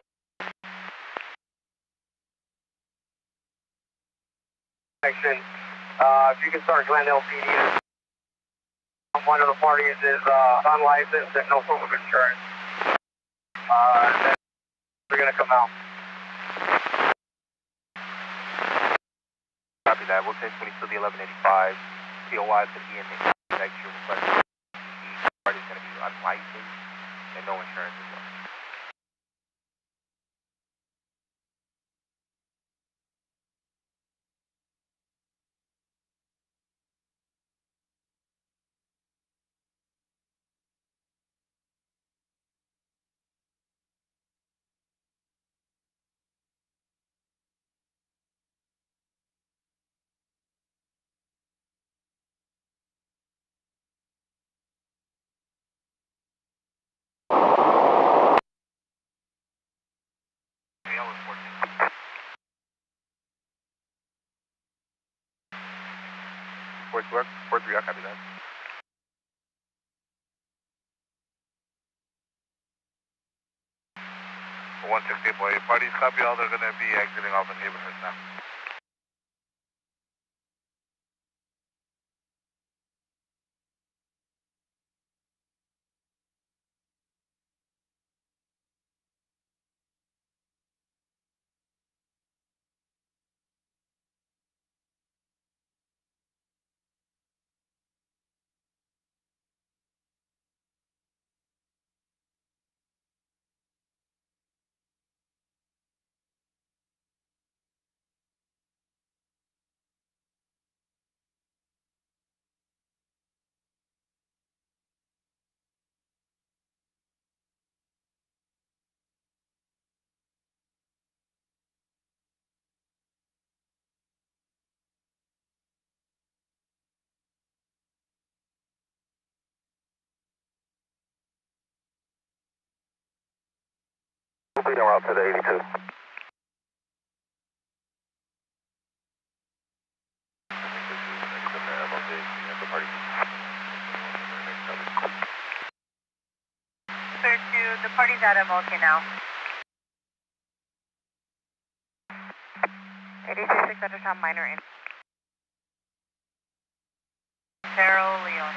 Action. If you can start Glendale PD. One of the parties is unlicensed and no proof of insurance. Then we're going to come out. Copy that. We'll take 22 to the 1185. POI is going to be in the next year. The party is going to be unlicensed and no insurance as well. Work, 4-3, I'll copy that. For 160 boy, parties copy all, they're going to be exiting off the neighborhood now. Complete en route to the 82. Clear to the party's at MOK now. 826 under Tom minor in. Carol Leon.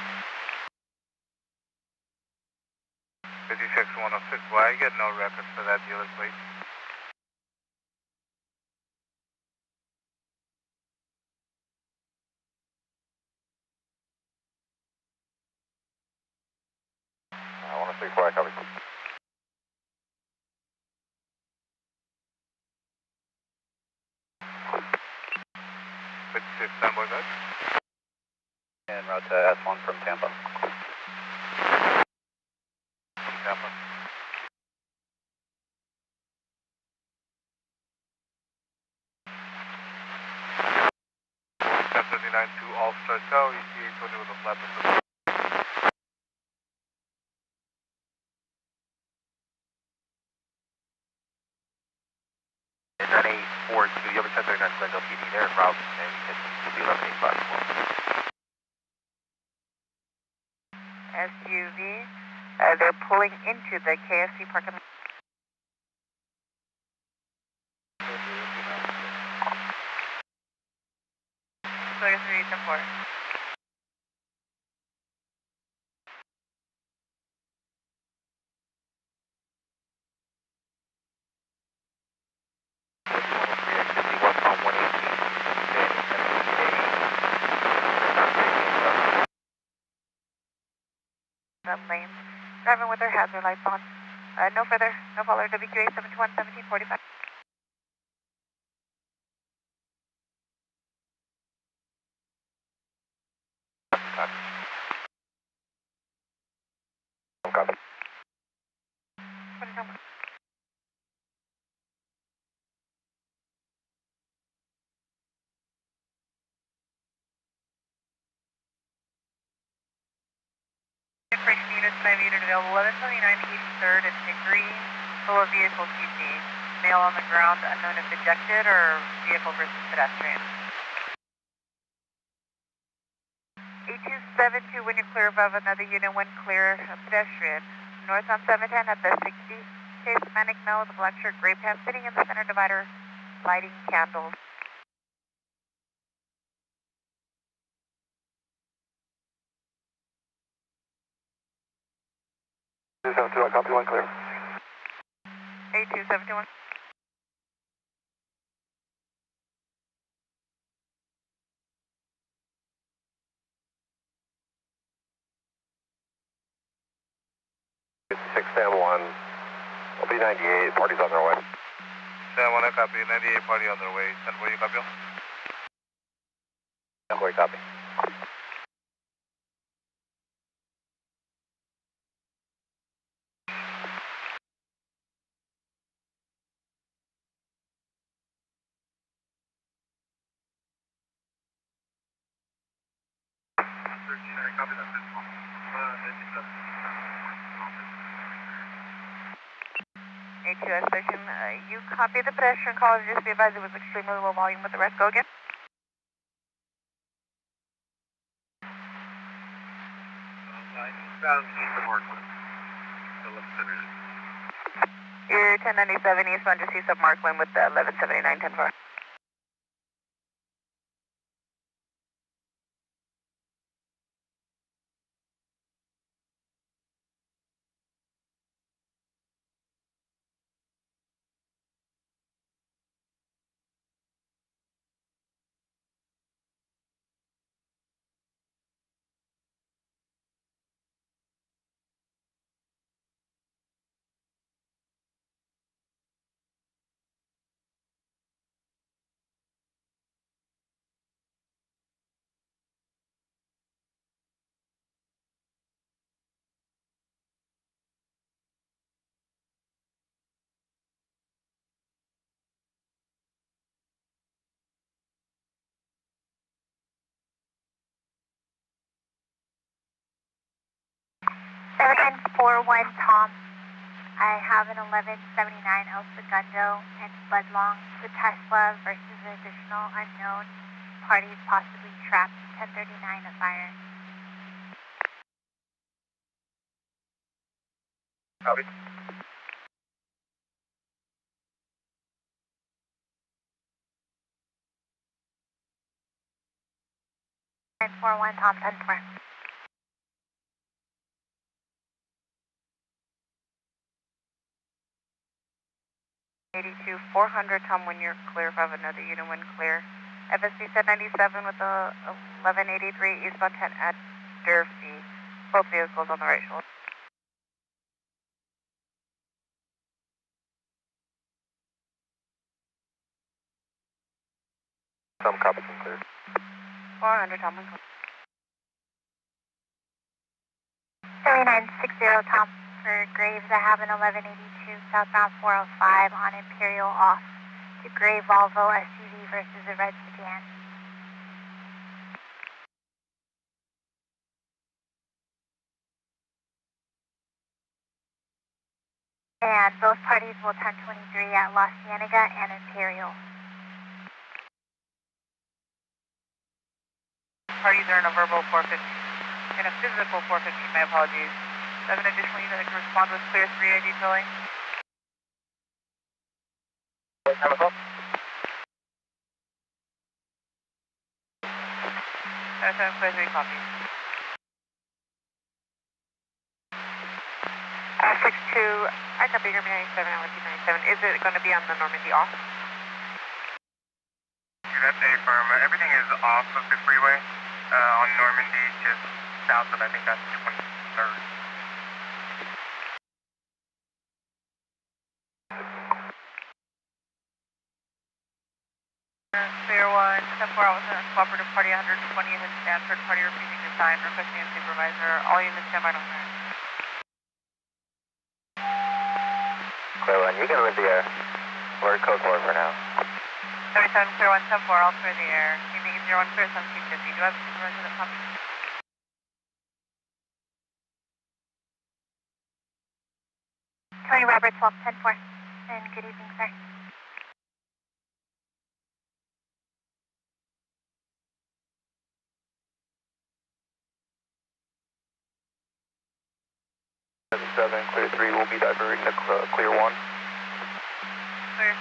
56-106, why I get no records for that dealer plate? I want to see where I copy. 56, standby guys. En route to S1 from Tampa. Tampa. 1039 to All-Star Go, ETA 20 with a flat. And 984 to the other 1039 Glendale PD there en route, and you can to the 1185 as well. SUV, they're pulling into the KFC parking lot. 3374. That lane, driving with their hazard lights on. No further, no follower, WQA 721 1745. Copy. Information units 9 unit available 1179 83rd and Hickory, full of vehicle TC. Male on the ground, unknown if ejected or vehicle versus pedestrian. 8272, when you're clear above another unit, when clear, pedestrian. North on 710 at the 60 Chase Manic Mill with a black shirt, gray pants, sitting in the center divider, lighting candles. I copy one clear. 82721. San Juan, will be 98, party's on their way. San Juan, I copy. 98 party on their way. San Juan, you copy? San Juan, copy. AQS station, you copy the pedestrian call. Just be advised it was extremely low volume with the rest. Go again. Found east of Markland. You're 1097 eastbound, just east of Markland with the 1179 10-4. Tom. I have an 1179 El Segundo and Budlong to Tesla versus additional unknown parties possibly trapped 1039 of fire. Copy. Tom 10-4. 82-400, Tom, when you're clear. If I have another unit when clear. FSB said 97 with the 1183 eastbound 10 at Durfee. Both vehicles on the right shoulder. Some copy can clear. 400, Tom, when clear. 3960, Tom. For Graves, I have an 1182 southbound 405 on Imperial off to gray Volvo SUV versus a red sedan. And both parties will 1023 at La Cienega and Imperial. Parties are in a verbal 450. In a physical 450, my apologies. I have an additional unit that can respond with clear 3A detailing. Chemical. Clear 3 copy. 62, I copy your 97, LT97. Is it going to be on the Normandy off? That's A firm. Everything is off of the freeway on Normandy, just south of, I think that's 23rd. Clear 1, 10-4 out with a cooperative party 120 in Stanford. Party repeating the sign, requesting a supervisor. All units stand by on there. Clear 1, you can leave the air. We're code 4 for now. 37, clear 1, 10-4, I'll clear the air. Keeping 01, clear 1750. Do I have a supervisor that copies? Tony Roberts, Walk 10-4. And good evening, sir. 7, clear 3, we'll be diverting to clear 1. Clear.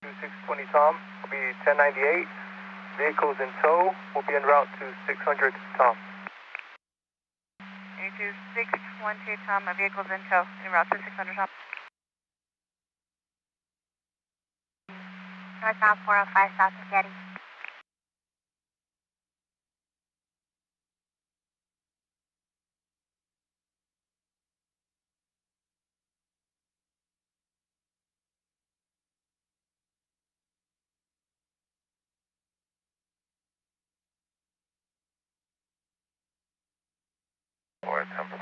2620 Tom, will be 1098. Vehicles in tow will be en route to 600 Tom. 82620 Tom, vehicles in tow, en route to 600 Tom. Northbound 405 south of Getty. Or Temple.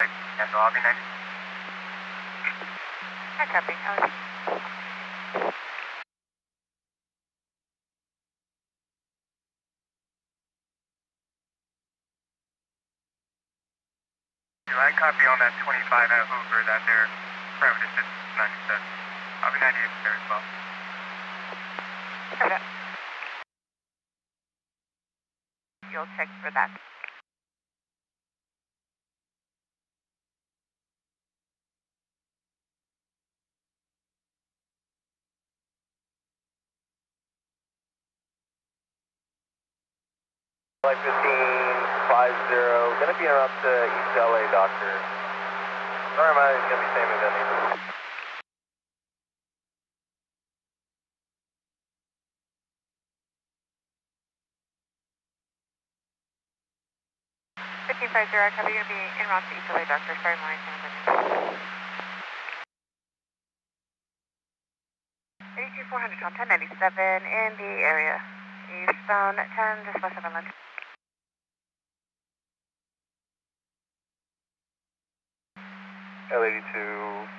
Yeah, so I'll be next. Hi, copy. I copy on that 25 at Hoover that they're parameter 97. I'll be 98 there as well. Okay. You'll check for that. Flight 1550, gonna be up to East LA, Doctor. Sorry, man, it's gonna be same as any. 1550, copy. You're going to be en route to East LA, Doctor. Sorry, my name is 82400 Tom, 1097 in the area. Eastbound 10, just west of Inland. L82,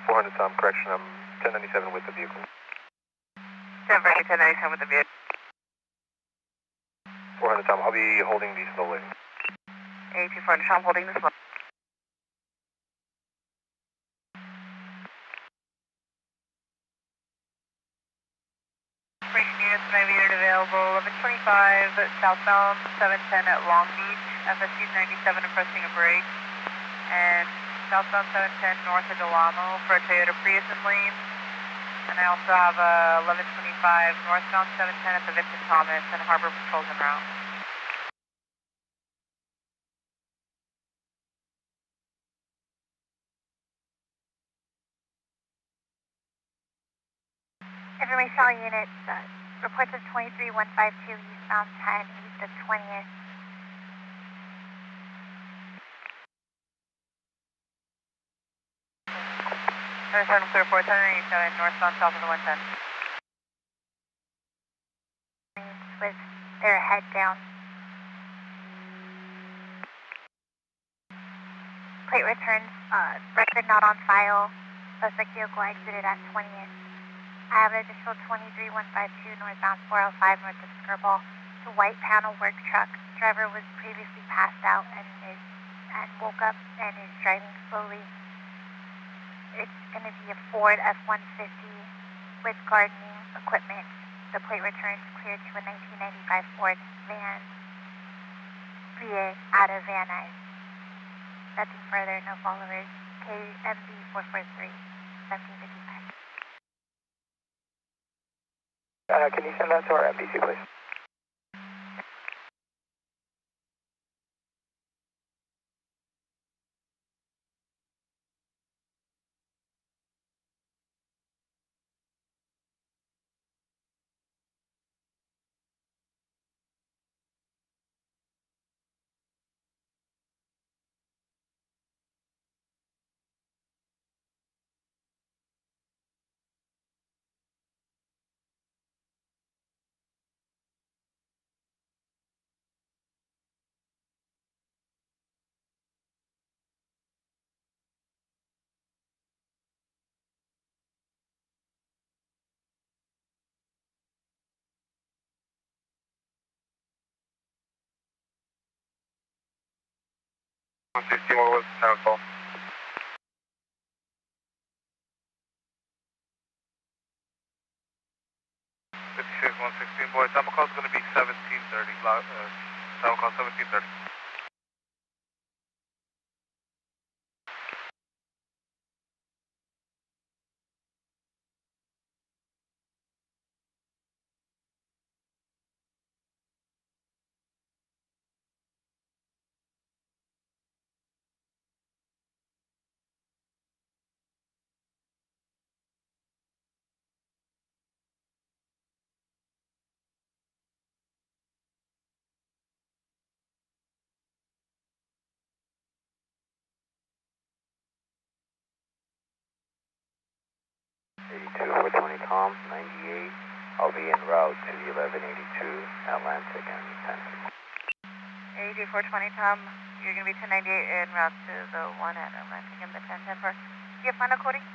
400 Tom, correction, I'm 1097 with the vehicle. 1097 with the vehicle. 400 Tom, I'll be holding the slow lane. 82400 Tom, holding the slow. Operation units, Navy unit available, 1125, southbound 710 at Long Beach, FSU 97 pressing a brake, and southbound 710 north of Del Amo for a Toyota Prius in lane, and I also have 1125 northbound 710 at the Vincent Thomas and Harbor Patrols en route. Information all units, reports of 23152 eastbound 10 east of 20th. Arizona clear 487 northbound south of the 110. With their head down. Plate returns, record not on file. Suspect vehicle exited at 20th. I have an additional 23152 northbound 405 north of Skirball. It's a white panel work truck. Driver was previously passed out and woke up and is driving slowly. It's going to be a Ford F-150 with gardening equipment. The plate returns clear to a 1995 Ford van via out of Van Nuys. Nothing further, no followers. KMB 443, 1755. Can you send that to our MBC, please? What was the town call? 8420 Tom, 98. I'll be en route to 1182 Atlantic and 10. 8420 Tom, you're going to be 1098 en route to the 1 at Atlantic and the 1010 for. Do you have final coding?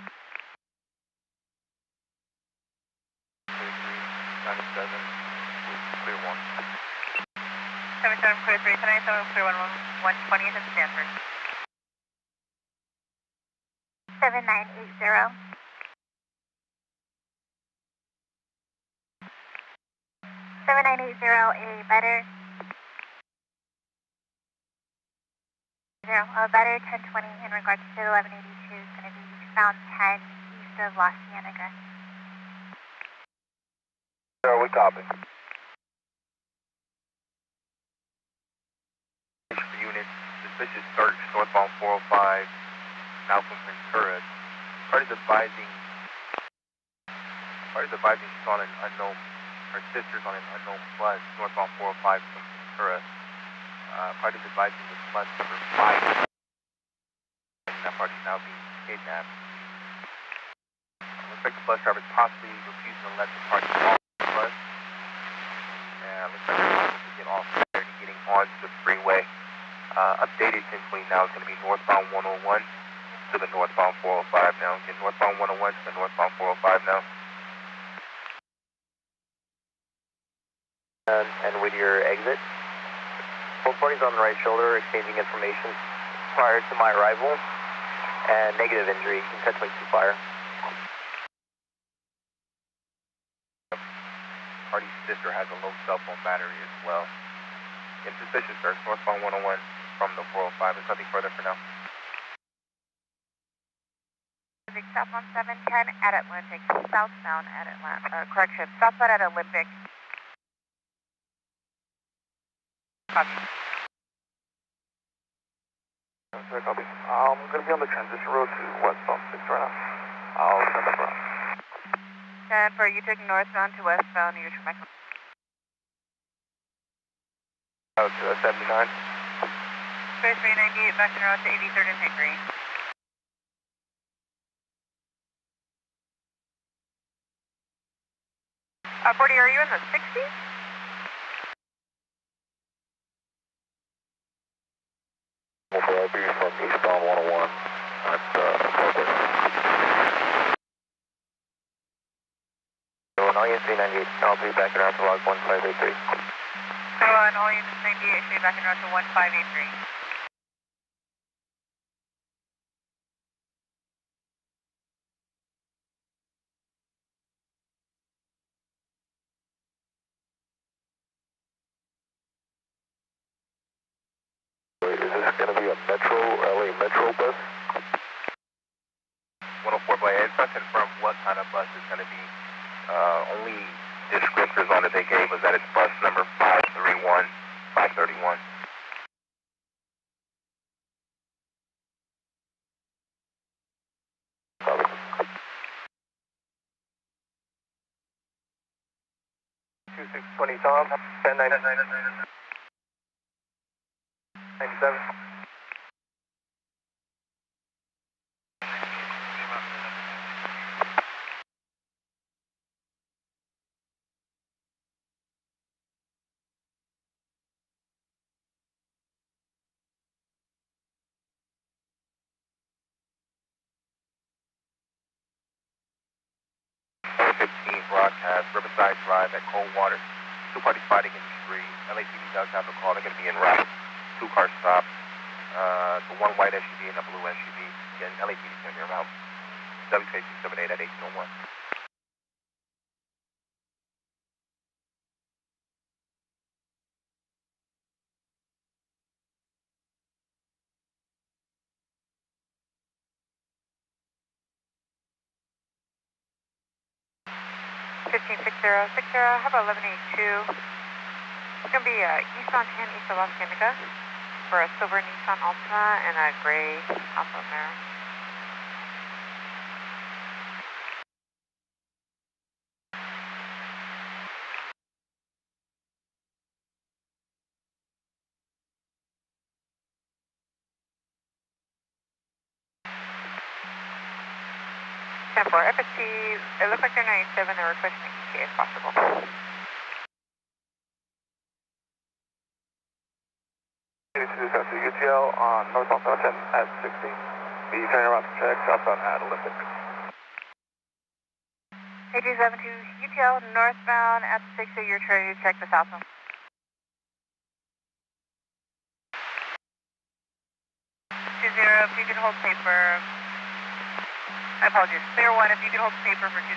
97, clear 1. 77 clear 3, 1097 clear 120 at Stanford. 7980. 7980, a better. Better 1020 in regards to 1182 is going to be eastbound 10 east of La Cienega. We copy. Unit, suspicious search, northbound 405, now from Ventura. Parties advising she's on an unknown, her sister's on an unknown bus, northbound 405 from Ventura. Parties advising the bus number 5. That party's now being kidnapped. Looks like the bus driver is possibly refusing to let the party off the bus. And looks like they're supposed to get off there and getting onto the freeway. Updated 1020 now is going to be northbound 101 to the northbound 405 now. Get northbound 101 to the northbound 405 now. And with your exit, both parties on the right shoulder exchanging information prior to my arrival, and negative injury, you can catch my two fire. Party's sister has a low cell phone battery as well. In suspicious search, northbound 101 from the 405. There's nothing further for now. Southbound 710 at Atlantic, southbound at southbound at Olympic. Copy. Sorry, copy. I'm going to be on the transition road to westbound 6 right now. I'll send that around. Jennifer, you took northbound to westbound, you're from Mexico. Out to 79. Space 398 back en route to 83rd and Hickory. Bordy, are you in the 60s? I'll be from eastbound 101 at Parkway. So on all units 398, I'll be back around to log 1583. So on all units 98, stay back en route to 1583. Is this going to be a Metro, LA Metro bus? 104 by it's not confirmed what kind of bus it's going to be. Only descriptors on it they gave was that it's bus number 531. 531. Copy. 2620 Tom, 1099. 97. Broadcast, Riverside Drive at Coldwater. Two parties fighting in the street. LAPD does have a call. They're going to be en route. Two car stop. The one white SUV and a blue SUV. Again, LAPD is going to be en route. WK278 at 1801. How about 1182? It's going to be eastbound 10 east of Los Cienega for a silver Nissan Altima and a gray Alfa Romeo. 10-4, FST, it looks like they're 97, they're requesting ETA if possible. This is UTL on northbound 10 at 60. Be turning around to check southbound at Olympic. 8272 UTL northbound at 60, you're trying to check the southbound. 20, if you can hold paper. I apologize. Clear 1, if you can hold paper for 20.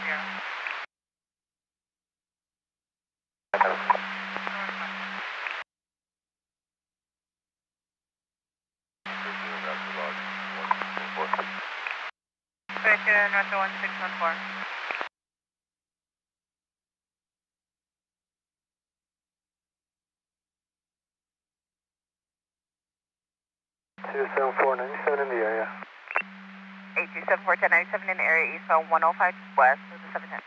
Description, Russia 1614. Two 7497 in the area. 8274 1097 in the area, eastbound 105 west of the 710.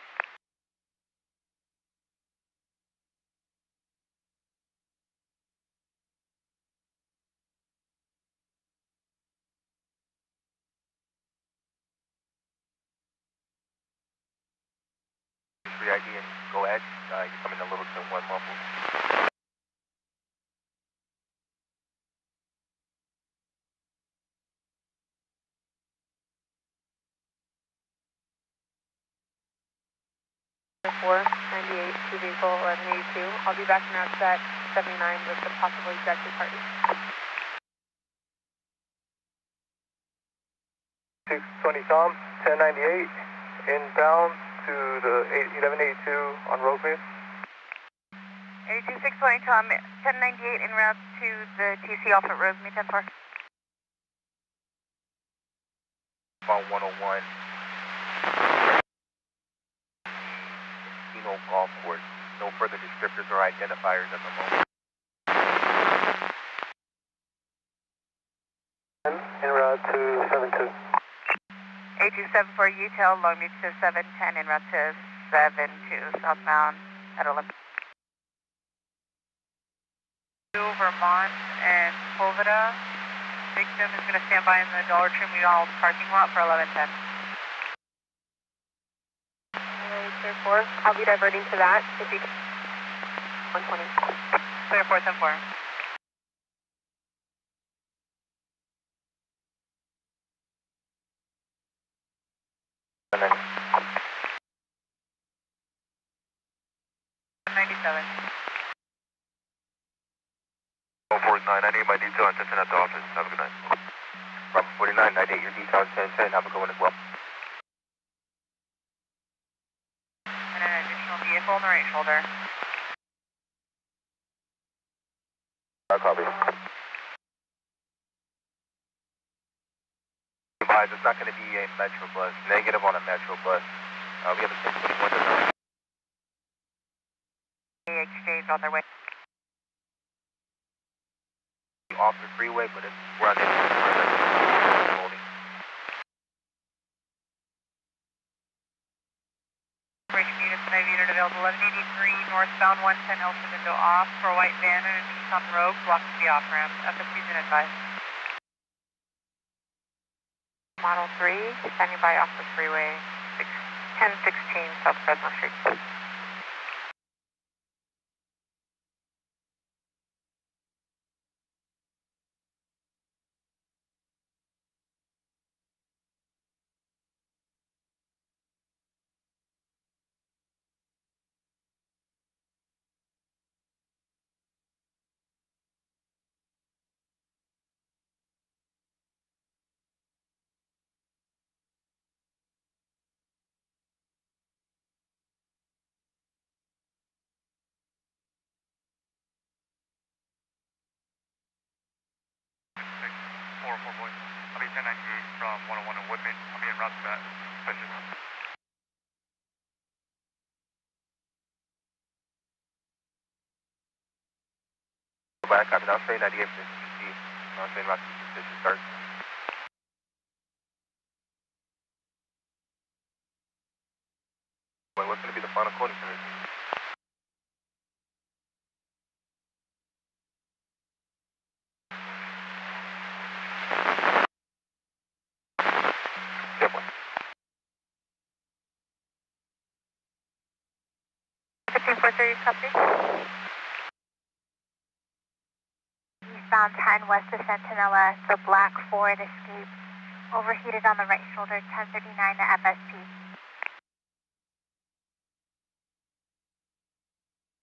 Free ID and go ahead. You're coming a little to one muffle. Four 98 to vehicle 1182. I'll be backing out to that 79 with the possible ejected party. 620 Tom, 1098, inbound to the 1182 on Rosemead. 82620 Tom, 1098 en route to the TC off at Rosemead 10-4. About 101. Casino Golf Course. No further descriptors or identifiers at the moment. En route to 72. 8274 UTL, Long Beach to 710 en route to 72 southbound at Olympic. Vermont and Sepulveda. Victim is going to stand by in the Dollar Tree McDonald's parking lot for 1110. Clear 4, I'll be diverting to that if you can. 120. Clear 4, 10-4. And then 97. 149, I need my detail and 1010 at the office. Have a good night. Robert 49, 98, your detail is 1010. Have a good one as well. And an additional vehicle on the right shoulder. Copy. Advise, it's not going to be a Metro bus. Negative on a Metro bus. We have a 621 design. Exchange on their way. Off the freeway, but we're on the holding. Operation units, Navy unit available 1183 northbound 110 El Segundo off for a white van and a Nissan Rogue blocking the off ramp. FSC's in advice. Model 3, standing by off the freeway, 1016 South Fresno Street. Boy. I'll be 1098 from 101 in Woodman. I'll be en route to that session. Back, copy. Now, stay 98 from the CC. Now, stay route to position start. Wait, what's going to be the final coding for this? 430, copy. Eastbound 10 west of Centinela, the black Ford Escape. Overheated on the right shoulder, 1039 to FSP.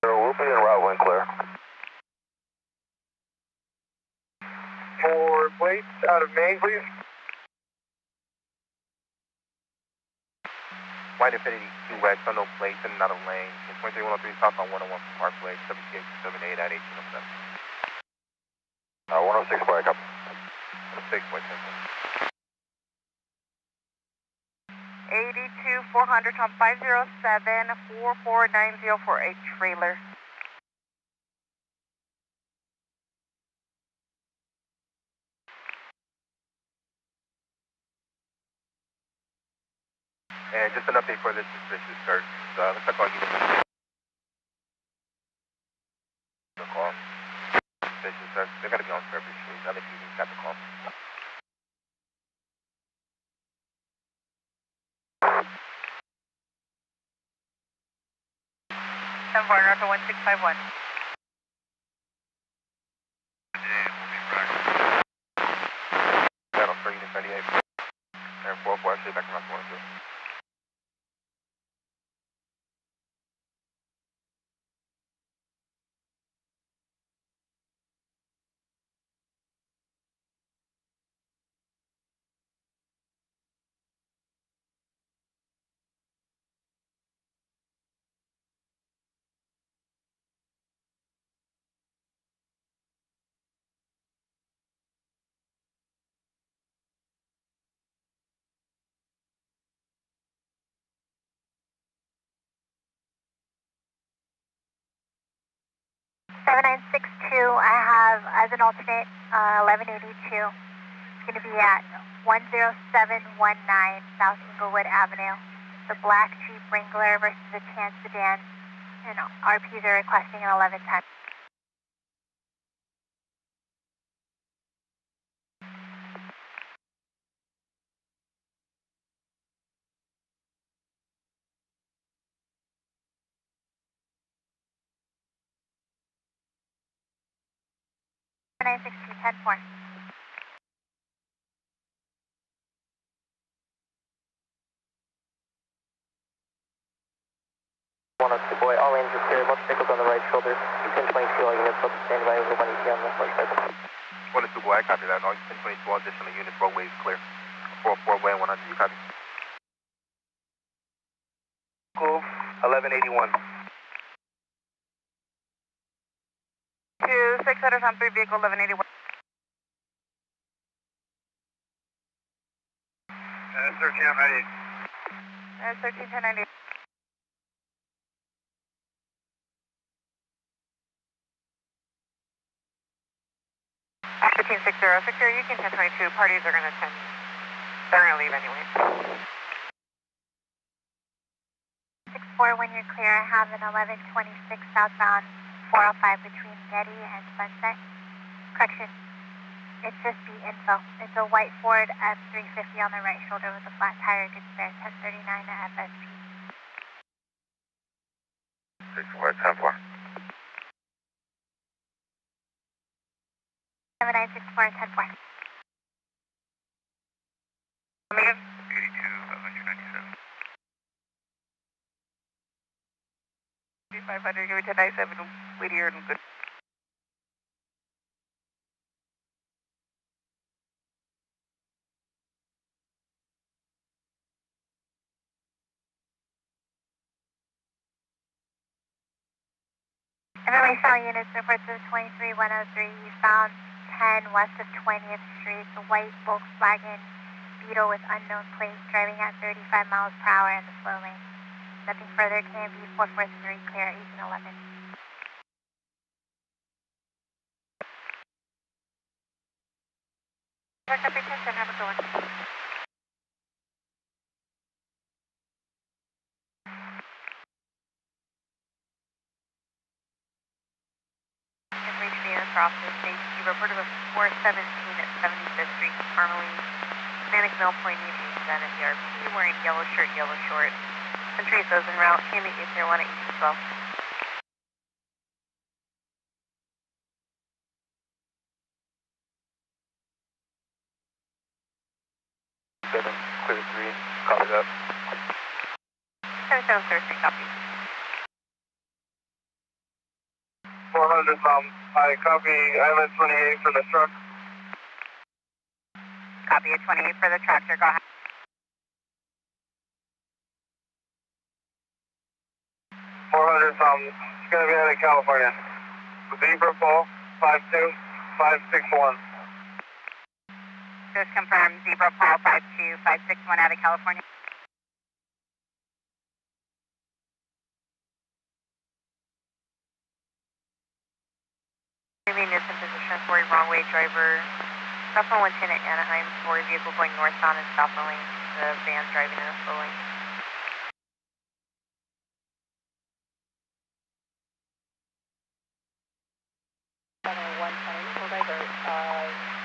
We'll be en route when clear. For plates out of Maine, please. White Infinity 2 West, unknown plates in another lane. 23103 south on 101 from Park Place, WCH 78 at 1807. 106 boy, copy. 106 boy, 10. 82 400 Tom 507 4490 for a trailer. And just an update for this suspicious search. Looks like all units the call. Suspicious search. They're going to be on Fairbury Street. LAPD got the call. Warner to 1651. Channel 3, Unit 38. And 4-4, actually back around 4-2. I have as an alternate 1182. It's going to be at 10719 South Inglewood Avenue. The black Jeep Wrangler versus the tan sedan, and RPs are requesting an 1110. Nine 16 10 4. Boy, all lanes are clear. Most vehicles on the right shoulder. 1022, all units will stand by over 180 on the far side. 1-2 boy, I copy that. All 1022, all additional units, roadway is clear. 4-4 way and 100, you copy. Cool. 1181. 2 600 Tom 3 vehicle 1181. Search him, ready. 13 1090. Team 60, secure Yukon 1022, parties are going to attend. They're going to leave anyway. 64, when you're clear, I have an 1126 southbound 405 between Getty and Sunset. Correction, it's just the info. It's a white Ford F350 on the right shoulder with a flat tire, good spare, 1039 to FSP. 64, 10-4. 7964 and 10-4. Come again? 82, 197. 500, give me 1097, Whittier and good. Information units report to 23103 eastbound 10 west of 20th Street. The white Volkswagen Beetle with unknown plates driving at 35 miles per hour in the slow lane. Nothing further, KMB 443 clear 1811. Back up attention, have a good one. Information units are off the station. You reported a 417 at 75th Street, Parmalee. Manic Mill pointing to then at the RP, wearing yellow shirt, yellow shorts. Century says en route, can meet you if you want to eat as well. clear 3, copy that. 7703, copy. 400 Tom, I copy Island 28 for the truck. Copy at 28 for the tractor, go ahead. 400 Tom, it's going to be out of California. Zebra Paul, 52561. Just confirm, Zebra Paul 52561 out of California. Moving is in position for a wrong way driver. Southbound 110 at Anaheim for a vehicle going northbound and southbound lane. The van's driving in a slow lane.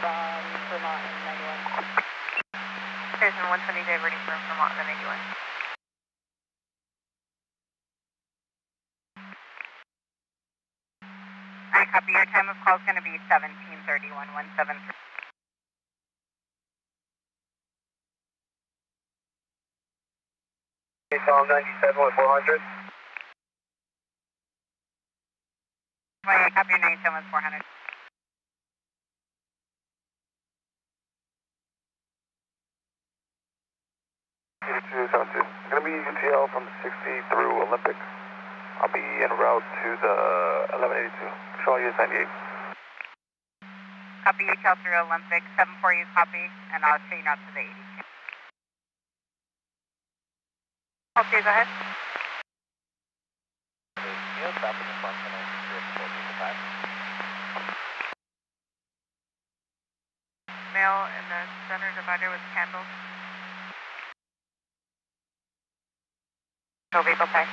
From Vermont and 91. There's an 120 diverting from Vermont and 91. I copy. Your time of call is going to be 17:31, 173. Tom 97 with 400. Well, I copy your 97 with 400. 8272. It's going to be UTL from 60 through Olympic. I'll be en route to the 1182. Control US 98. Copy UTL through Olympic, 74 you copy, and I'll chain out to the 82. Okay, go ahead. Male in the center divider with candles. No vehicle type.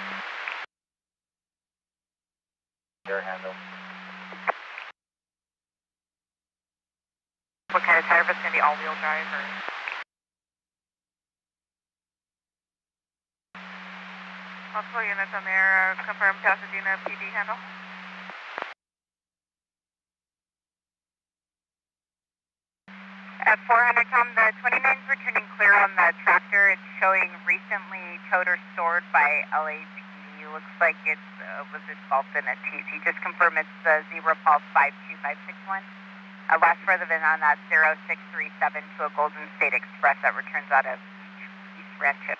Air handle. What kind of tire? If it's going to be all-wheel drive or... Multiple units on there. Confirm Pasadena PD handle. At 400, Tom, the 29's returning clear on the tractor. It's showing recently towed or stored by LAPD. Looks like it was involved in a TC. Just confirm it's the Zebra Pulse 52561. Last further than on that 0637 to a Golden State Express that returns out of East Rancho.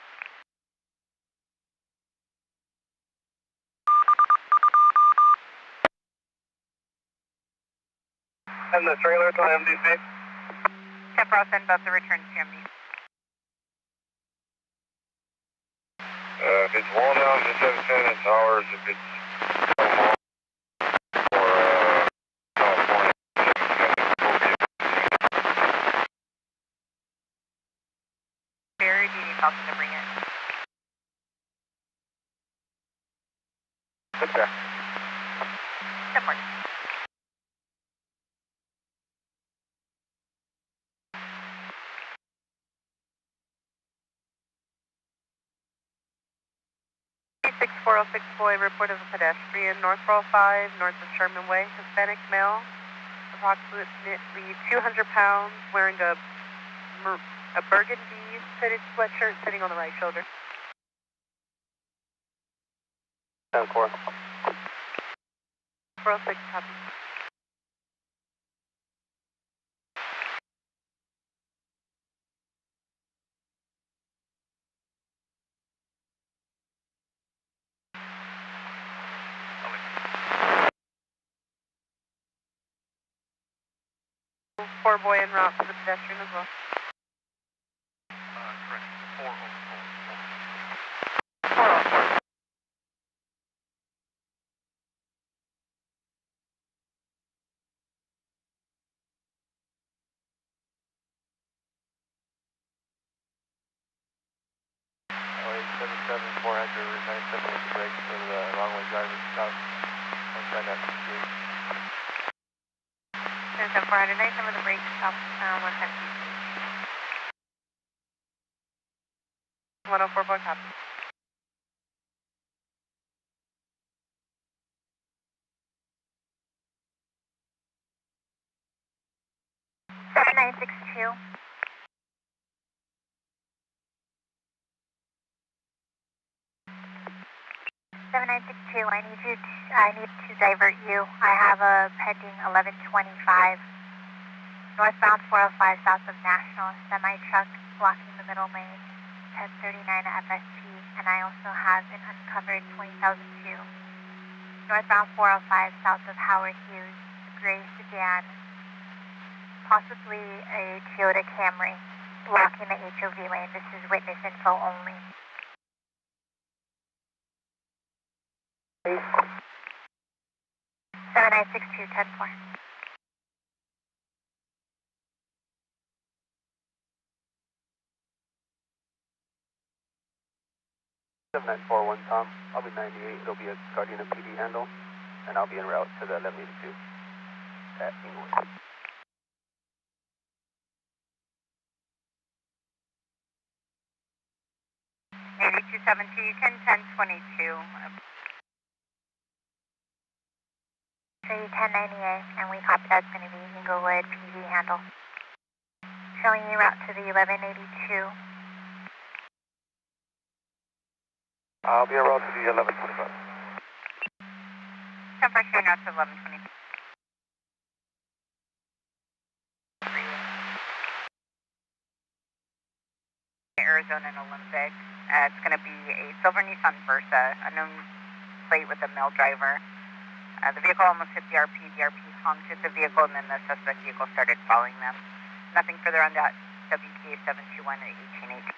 And the trailer to MDC. 10 I'll send both the returns to MDC. If it's wall down, just have 10 it's ours. If it's California, Barry, do you need Falcon to bring it? Good there. 10 more. Boy, report of a pedestrian, north 405, north of Sherman Way, Hispanic male, approximately 200 pounds, wearing a burgundy fitted sweatshirt sitting on the right shoulder. 10-4. 406, copy. Poor boy en route for the pedestrian as well. Correct. 404. 404. LA 77 400, 97 with the brakes for the wrong way driver south. On side that 68. 400, 97 with the brakes, south, 110 feet. 104, boy, copy. 7962, I need to divert you. I have a pending 1125 northbound 405 south of National, semi-truck blocking the middle lane, 1039 FST, and I also have an uncovered 20,002 northbound 405 south of Howard Hughes, gray sedan, possibly a Toyota Camry, blocking the HOV lane. This is witness info only. 7962, 10-4. Seven 941 Tom. I'll be 98. It'll be a Guardian of PD handle, and I'll be en route to the 1182 at Inglewood. 8270, you can 1022. So you 1098, and we copy that's going to be Inglewood PD handle. Showing you route to the 1182. I'll be en route to the 1125. 10 for showing route to 1122. Arizona and Olympic. It's going to be a silver Nissan Versa, unknown plate with a male driver. The vehicle almost hit the RP. The RP honked at the vehicle, and then the suspect vehicle started following them. Nothing further on that. WPA 721 at 1818.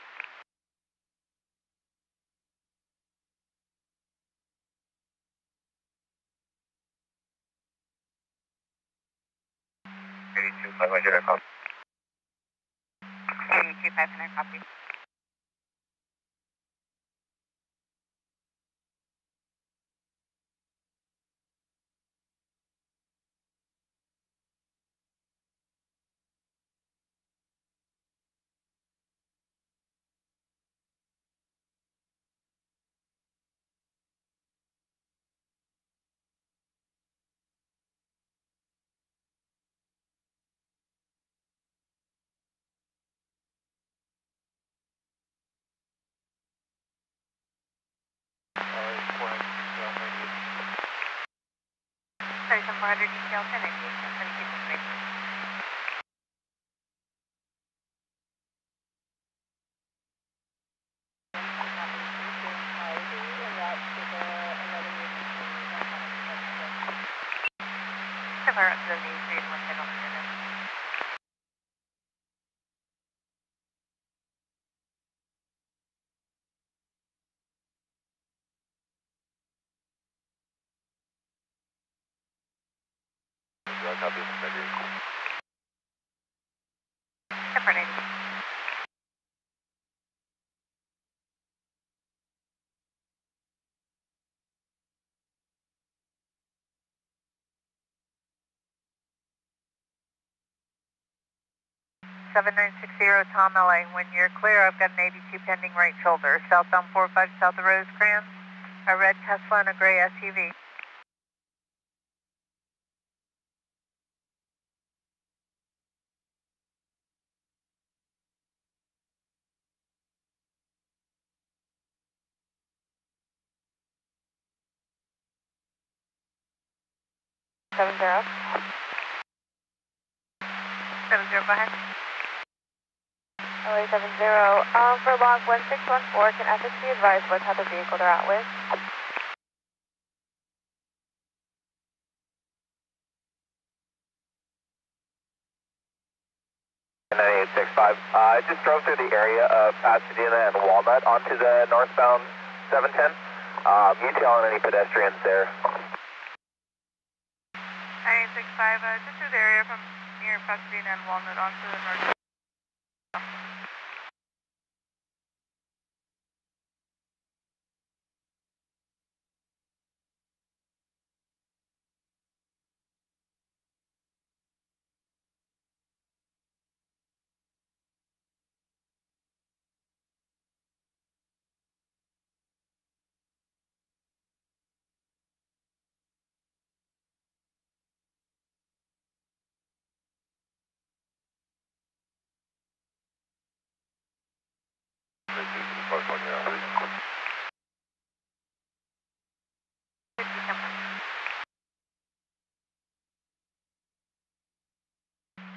Eighty-two 500 copy. 82 500 copy. Sorry, some 400 detail 1098. 1022. Somewhere up to the new street, once I don't see them. Copy. 10 for 90. Seven 7960 Tom LA. When you're clear, I've got an 82 pending right shoulder. Southbound 45 south of Rosecrans. A red Tesla and a gray SUV. Seven zero. 70, go ahead. LA 70. For log 1614, can FSC advise what type of vehicle they're out with? 9865. I just drove through the area of Pasadena and Walnut onto the northbound 710. You telling any pedestrians there? 9865, just through the area from near Pasadena and Walnut onto the north.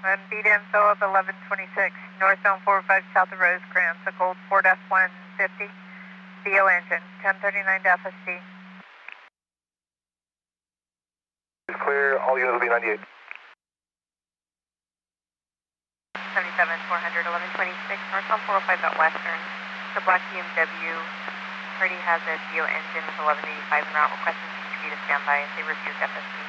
Beat info of 1126, northbound 45 south of Rosecrans, a gold Ford F-150, CO engine, 1039 to FSD. Clear, all units will be 98. 77-400, 1126, northbound 405 at Western. The black BMW already has a CO engine with 1185 en route, requesting CHP to stand by. They refused FSD.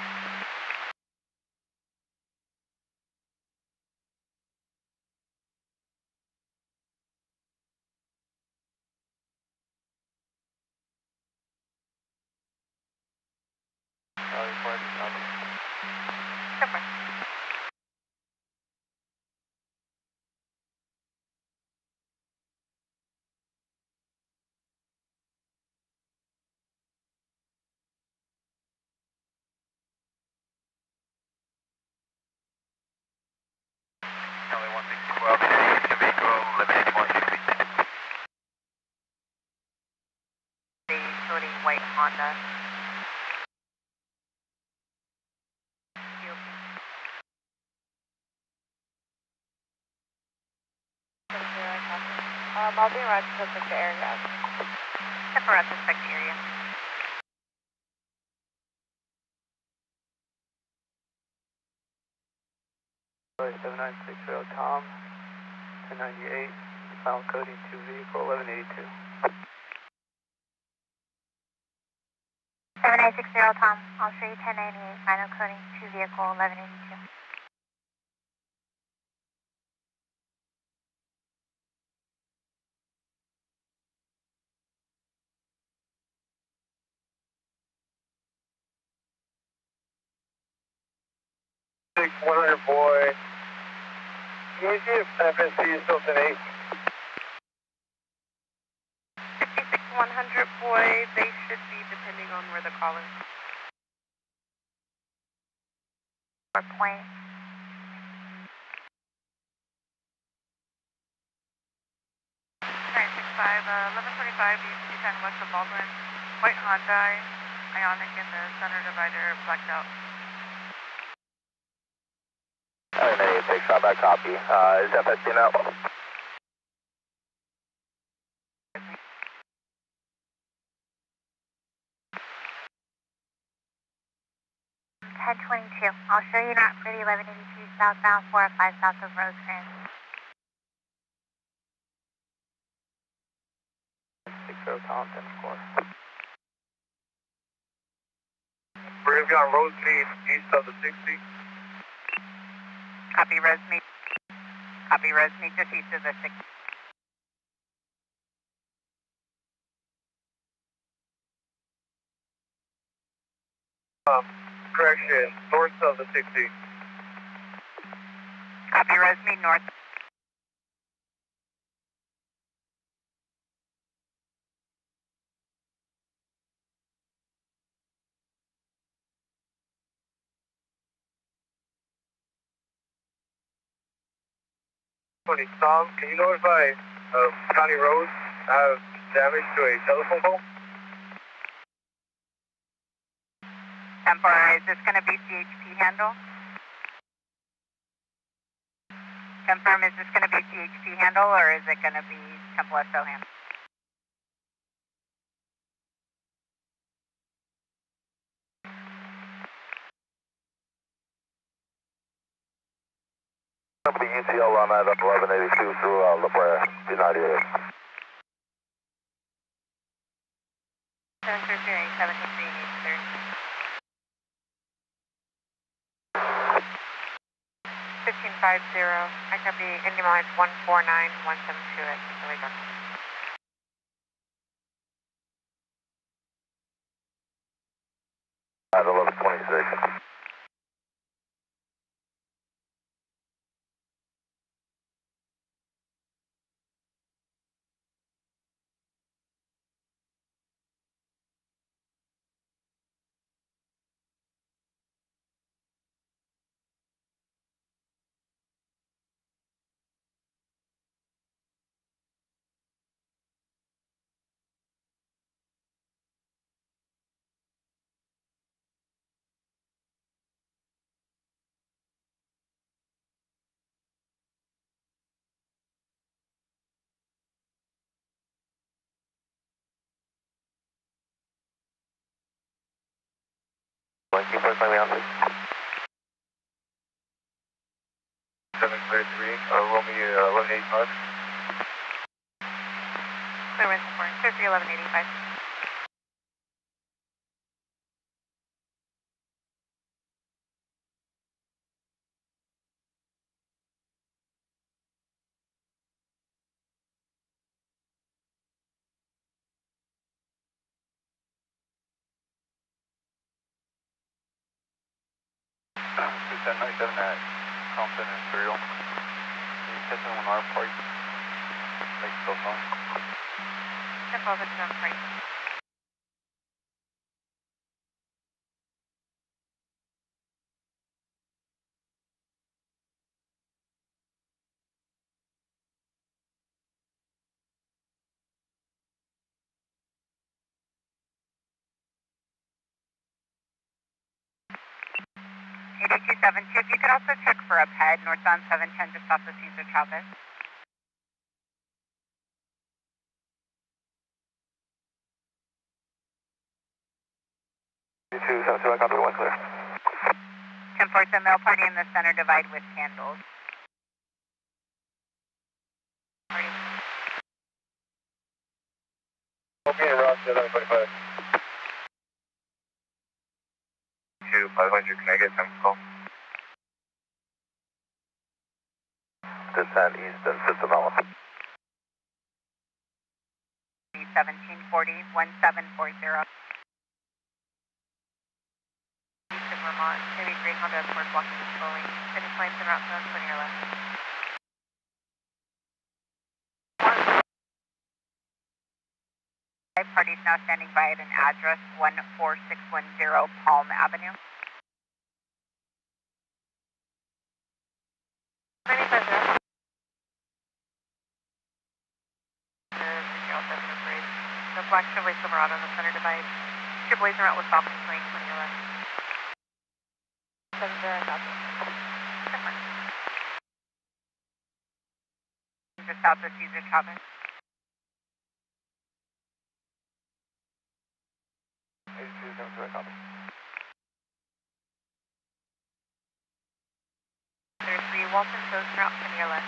The utility white Honda. I'll be around to suspect the area. Step around to suspect the area. Sorry, 7960 Tom, 1098, final coding to vehicle 1182. 7960 Tom, I'll show you 1098, final coding to vehicle 1182. Six 100 boy. Can you see if FSD is still 10-8? 56-100 boy, they should be depending on where the call is. Or point. 965, 1125, East 210 west of Baldwin. White Hyundai, Ioniq in the center divider, blacked out. 986, back copy. Is FSD now? 1022, I'll show you not for the 1182 southbound 405 south of Rosecrans. 60 Tom, 10 score. We're going to be on Rose Mead, east of the 60. Copy Rosemead. Copy Rosemead, just east of the 6. Correction, north of the 60. Copy Rosemead, north. Tom, can you notify County Road have damage to a telephone pole? Temporary, is this going to be CHP handle? Confirm, is this going to be CHP handle or is it going to be Temple SO handle? The ECL on that up 1182 through La Brea, D98. 1550, I copy Indian Lines 149172 at Ely Junction. At 1126. Keep on me on, please. 733, roll me 1185. Clear wind support, clear 1185. Two 1097 at Compton and Imperial. Can you catch them on our part? Like so far. 10-12, it's on right. If you could also check for a PED, northbound 710 just off the Cesar Chavez. Two 72, I copy, one clear. 10-4, the mill party in the center divide with candles. Okay, Ross, 1145. 500, can I get time call? Descent east and Fifth Development. 1740, 1740. East of Vermont, heavy gray Honda Accord blocking the slowing. Finish lines en route 720 or less. Party's now standing by at an address 14610 Palm Avenue. 950. The black Chevrolet Silverado in the center divide. Chevrolet's en route with Falcon Swing 20 or less. 70 south. Just south of Cesar Chavez. 8272, I copy. There's 3 Walton Coast en route 20 or less.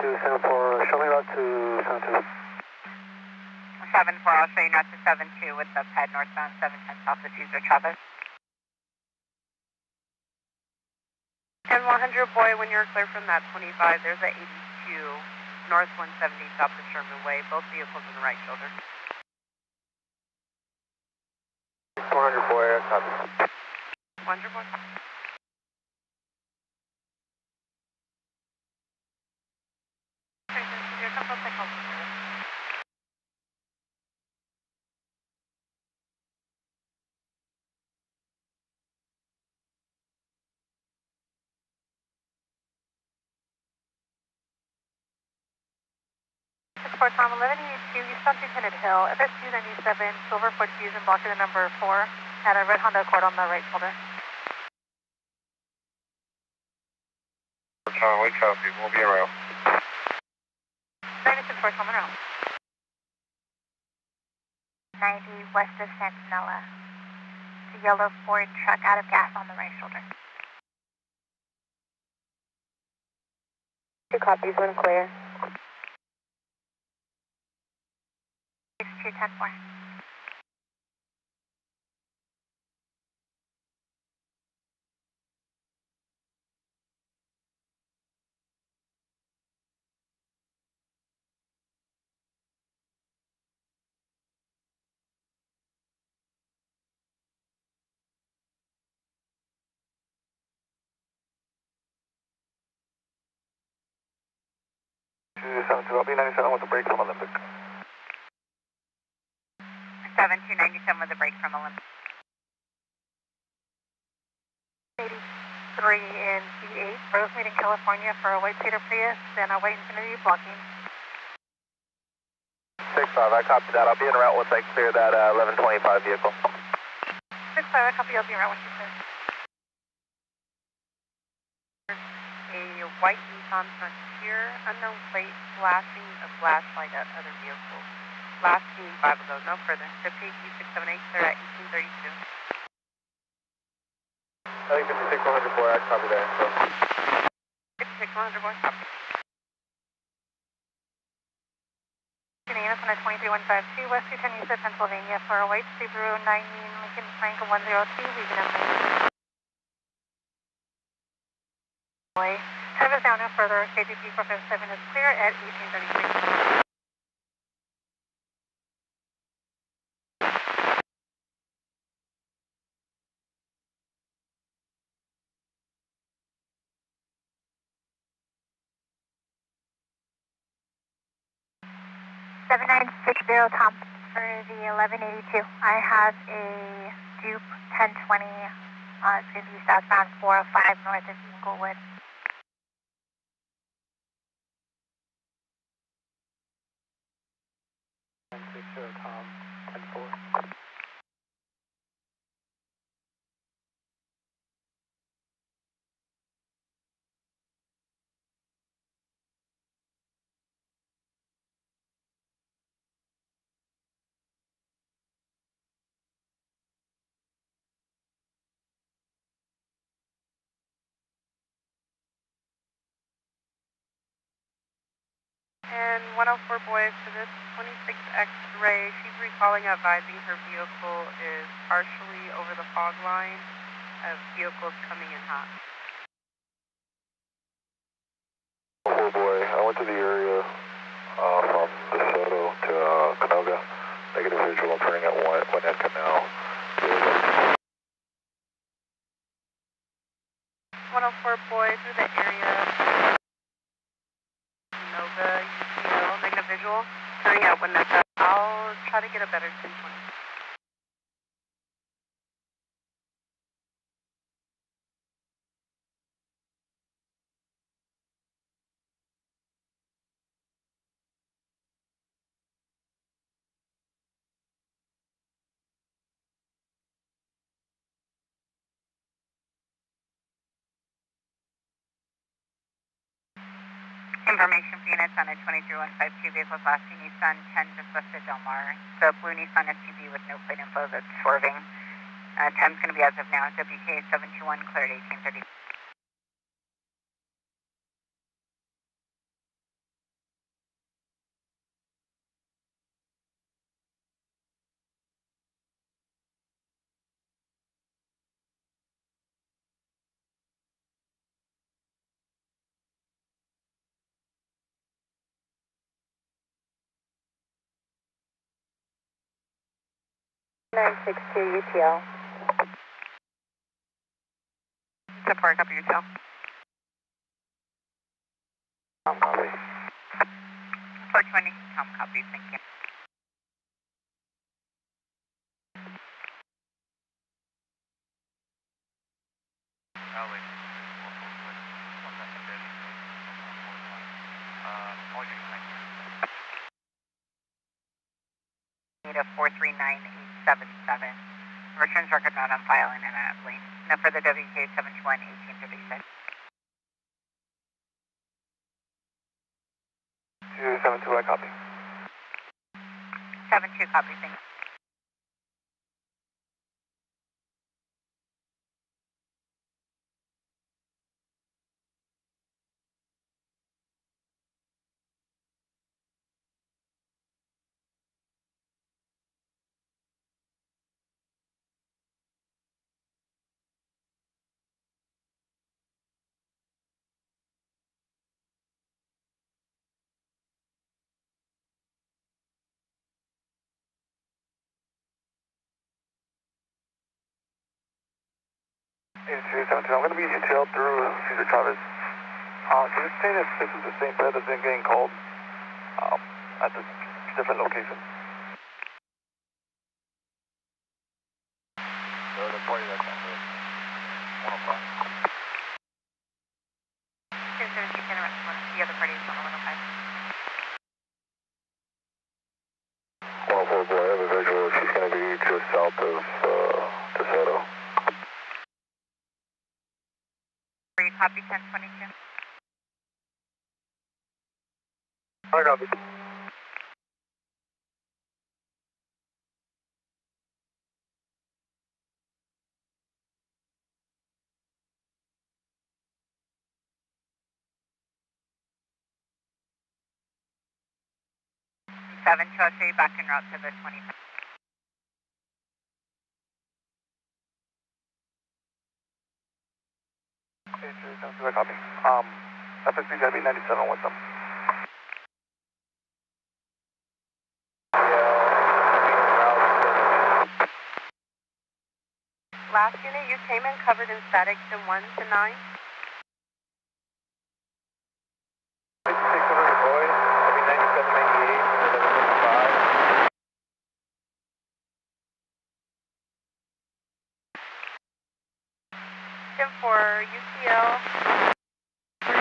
Two 74, show me route to 72. 74, I'll show you route to 72 with the PED northbound 710 south of Cesar Chavez. 100 boy, when you're clear from that 25, there's a 82 north 170 south of Sherman Way. Both vehicles in the right shoulder. 400 boy, I copy. 100 boy. Support Tom 1182, East on Lieutenant Hill, FSU 97, Silver Ford Fusion, blocking the number 4, and a red Honda Accord on the right shoulder. Tom, we copy, we'll be around. 96 for Tom around. 90 west of Santanella. The yellow Ford truck out of gas on the right shoulder. 2 copies, 1 clear. 6210-4. I'll be 97 with the brake from Olympic. 7297 with a break from Olympic. 83 in B8, Rosemead in California for a white Cedar Prius and a white Infiniti blocking. 65, I copy that. I'll be en route once I clear that 1125 vehicle. Sorry, copy, I'll be around when she says. A white Nissan Frontier, unknown plate, flashing a flashlight at other vehicles. Last seen 5 ago, no further. WK 678, they're at 1832. I think 5600 boy, I copy that. So. 5600 boy, copy. Unit on a 23152, West 210 East of Pennsylvania, for a white Subaru 9 Lincoln Frank 102, leaving a boy. Service down no further, KGP 457 is clear at 1836. Tom for the 1182. I have a Duke 1020. It's going to be southbound 405 north of Inglewood. Tom, 10-4. And 104 boys to this 26 X-ray. She's recalling advising her vehicle is partially over the fog line of vehicles coming in hot. 4 boy, I went to the area from DeSoto to Canoga. Negative visual, I'm turning at Gwinnett Canal. 104 boy through the area. Nova, UCL, negative visual. Turning out Gwinnett. I'll try to get a better 1020. Information for units on a 23152 vehicles last seen Nissan 10 just west of Del Mar. The blue Nissan SUV with no plate info that's swerving. 10's going to be as of now. WK 721 cleared 1830. UTL. Support, copy your tail. Tom, copy. 420, Tom copy, thank you. Need a 439877. Returns record not on file in that lane. No further WK 721 1836. 272, I copy. 72 copy, thank you. I'm going to be detailed through Cesar Chavez. Can you say that this is the same bed that's been getting called at the different locations? So the party that's on the 105. The other party is on 105. 104 boy, I have a visual. She's going to be just south of DeSoto. copy 1022. Hard copy. Seven, so I'll show you back en route to the 20. Okay, sounds like a copy. FSB gotta be 97 with them. Last unit, you came in covered in static to 1 to 9. 600 boy, I'll be 97, 98, 1155. Tim for UCL 3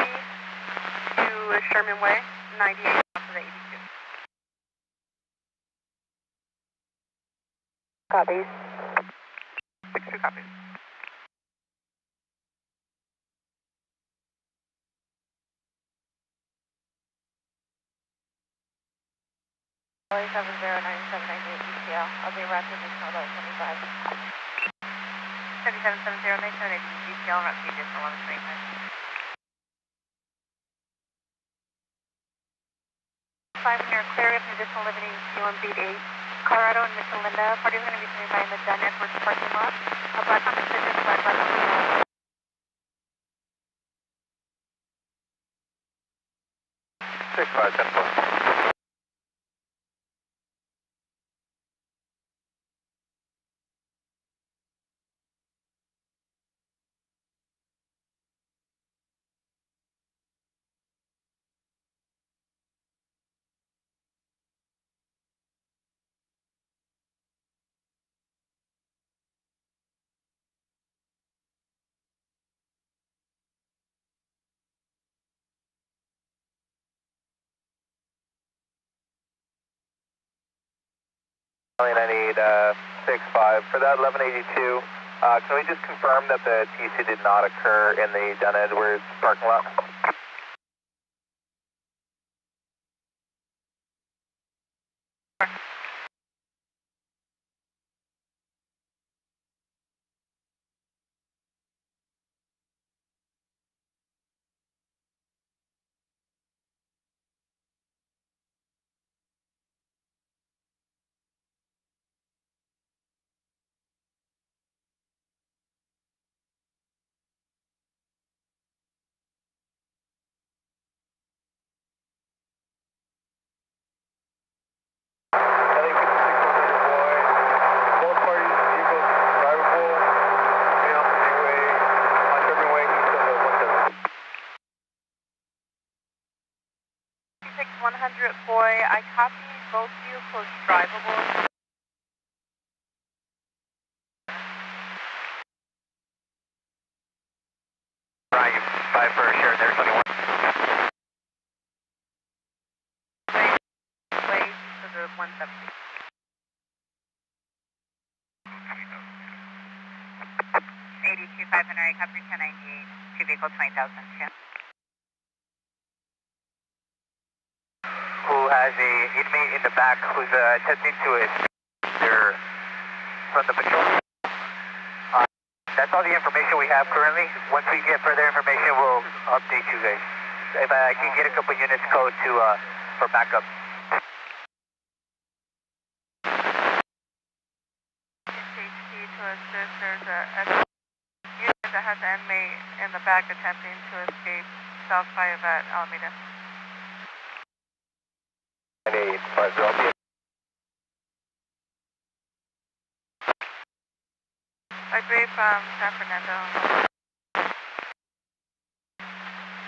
to Sherman Way, 98 to the 82. Copies. 62 copies. Boy 709798 UCL. I'll be around to additional about 25. 777097 DCL, route to additional 1125. 5 when you're clear of additional living QM beat 8. Colorado and Miss Linda. Party's going to be coming by in the Dunn Edwards parking lot. A black on decision, black on the 6510. I need 65 for that 1182. Can we just confirm that the TC did not occur in the Dunn Edwards parking lot? boy, I copy both vehicles drivable. Right, 5 for a share there, 21. Place to the 170. 82,500, copy 1098, 2 vehicle 20,000, yeah. Who has a inmate in the back who's attempting to they're from the patrol. That's all the information we have currently. Once we get further information, we'll update you guys. If I can get a couple units code to for backup. CHP to assist. There's a unit that has an inmate in the back attempting to escape south by at Alameda. 9850. I brief San Fernando.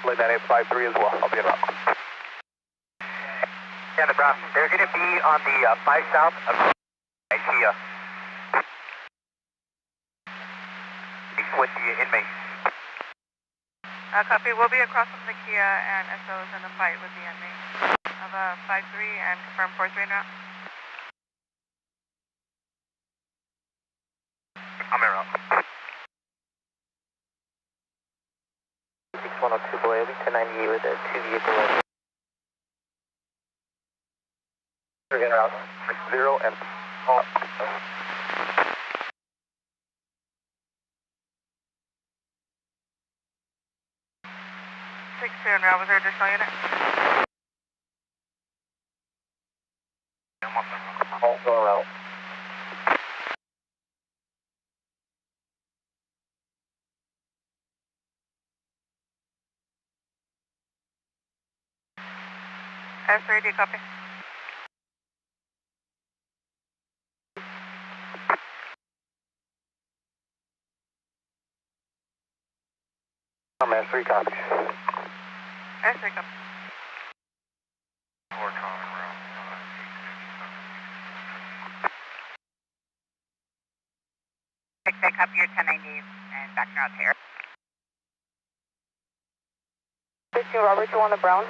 Late 9853 as well. I'll be in route. Canada Brown, they're going to be on the 5 south of Kia. With the inmate. Copy. We'll be across from the Kia and SO is in a fight with the inmate of 5-3 and confirm 4-3 now. I'm in route. 102 boy, I'll be 1098 with a 2 vehicle. In route 60 and off. 6-2 en route, was there additional unit? Also en route. S3, do you copy? S3 copies. S3, copy. 4 Tom en route. Copy your 1090 and back out here. 15 Robert, you on the brown?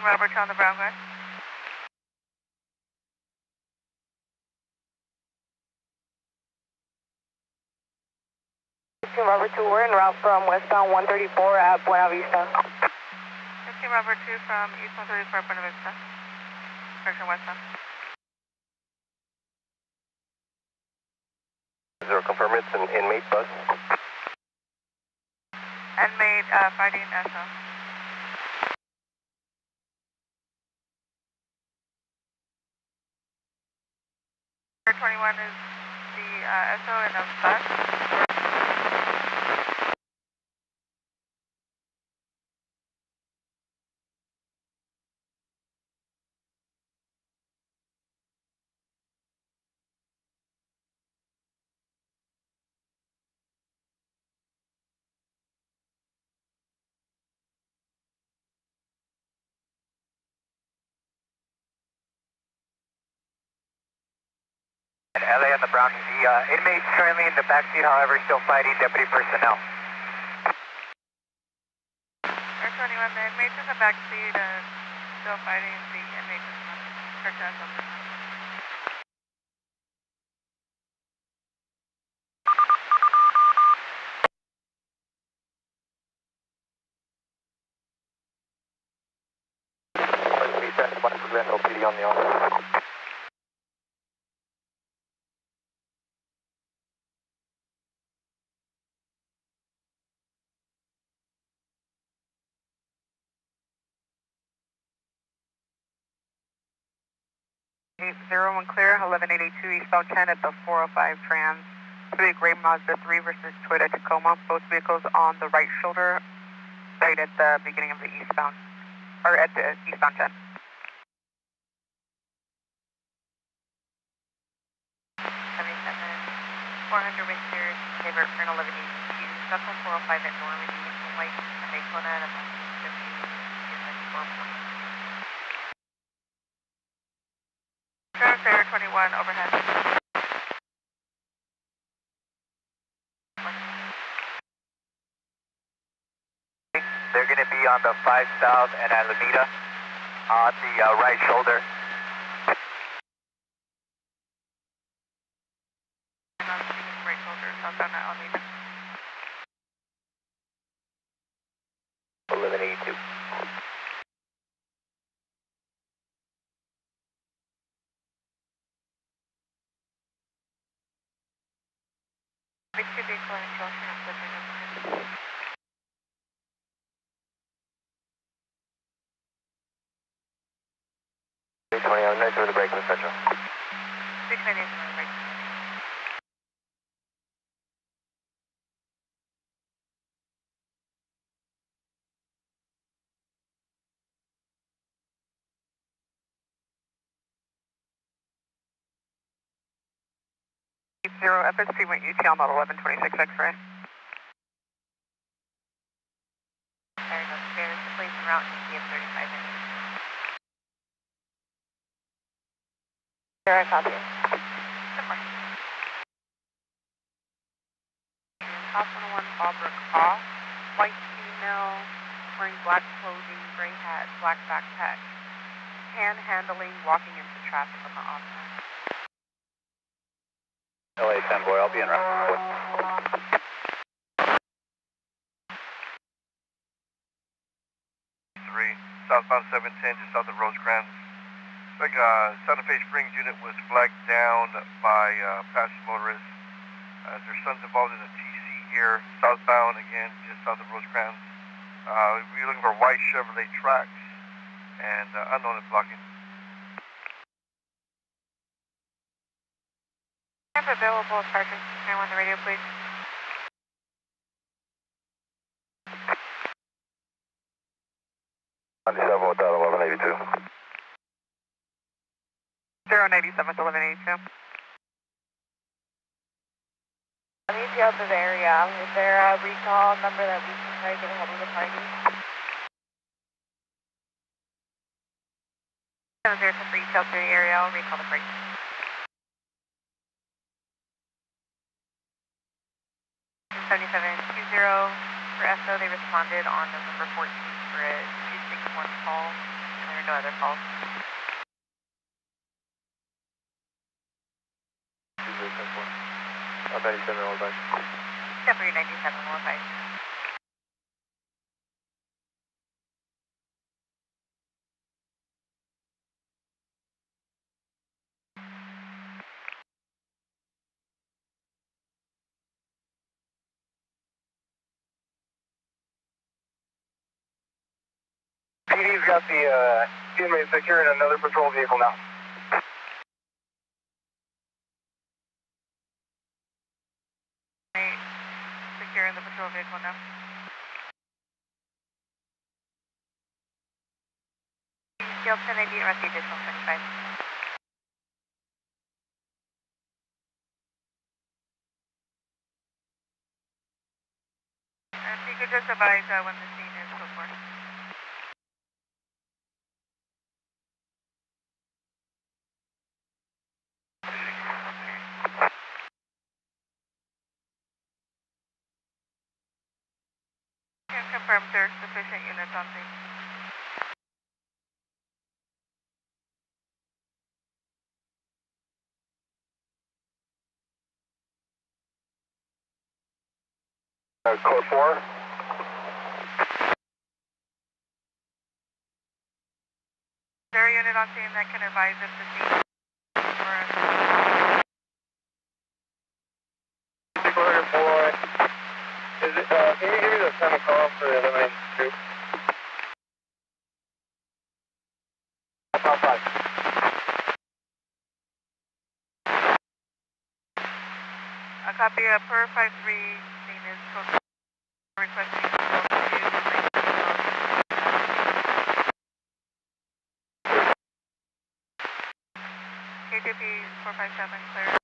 Robert on the brown guy. Robert 2, we're en route from westbound 134 at Buena Vista. 15 Robert 2 from East 134 Buena Vista. Direction westbound. 0, confirm it's an inmate bus. Inmate fighting SO. 21 is the SO in a bus. LA on the brown. The inmate's currently in the backseat, however, still fighting deputy personnel. Air 21, the inmate's in the backseat and still fighting the inmate personnel. Be sent by prevent OPD on the officer. Zero one clear, 1182 eastbound 10 at the 405 trans. Three gray Mazda 3 versus Toyota Tacoma. Both vehicles on the right shoulder, right at the beginning of the eastbound, or at the eastbound 10. 400 wind clear, favor turn 1182. That's on 405 at Normandy, white Daytona at about 50 in 440. Air 21 overhead. They're going to be on the 5 South and Alameda on the right shoulder. Right shoulder, southbound Alameda. 1182. Big two vehicle and control transfer. 320, I'm nice over the break, Miss Central. 690 is on the right. Zero FSP went UT on model 1126 X-ray. There goes stairs, please en route to CF35 minutes. There, I copy. South 101 Barbara Cross, white female, wearing black clothing, gray hat, black backpack, panhandling, walking into traffic on the offside. LA 10 boy, I'll be in route. Southbound 710, just south of Rosecrans. Like Santa Fe Springs unit was flagged down by passenger motorists. Their son's involved in a TC here, southbound again, just south of Rosecrans. We're looking for white Chevrolet Trax and unknown is blocking. Available, Sergeant. Can I on the radio, please? with that 1182. 097 with 1182. I need to go to the area. Is there a recall number that we can try to get a hold of the party? 70 to retail to the area. I'll recall the party. 7720 for SO. They responded on November 14th for a 261 call, and there are no other calls. 97 all back. Definitely 97 all back. PD's got the teammate securing another patrol vehicle now. Securing the patrol vehicle now. Field 10, they beat rest the additional 25. If you could just advise when the scene is before. Can confirm there's sufficient units on scene. Code 4. Is there a unit on scene that can advise if the scene Is it, can you give me the center call for the 1182? Top 5. A copy of per 53 scene is code requesting KJP 457 clear.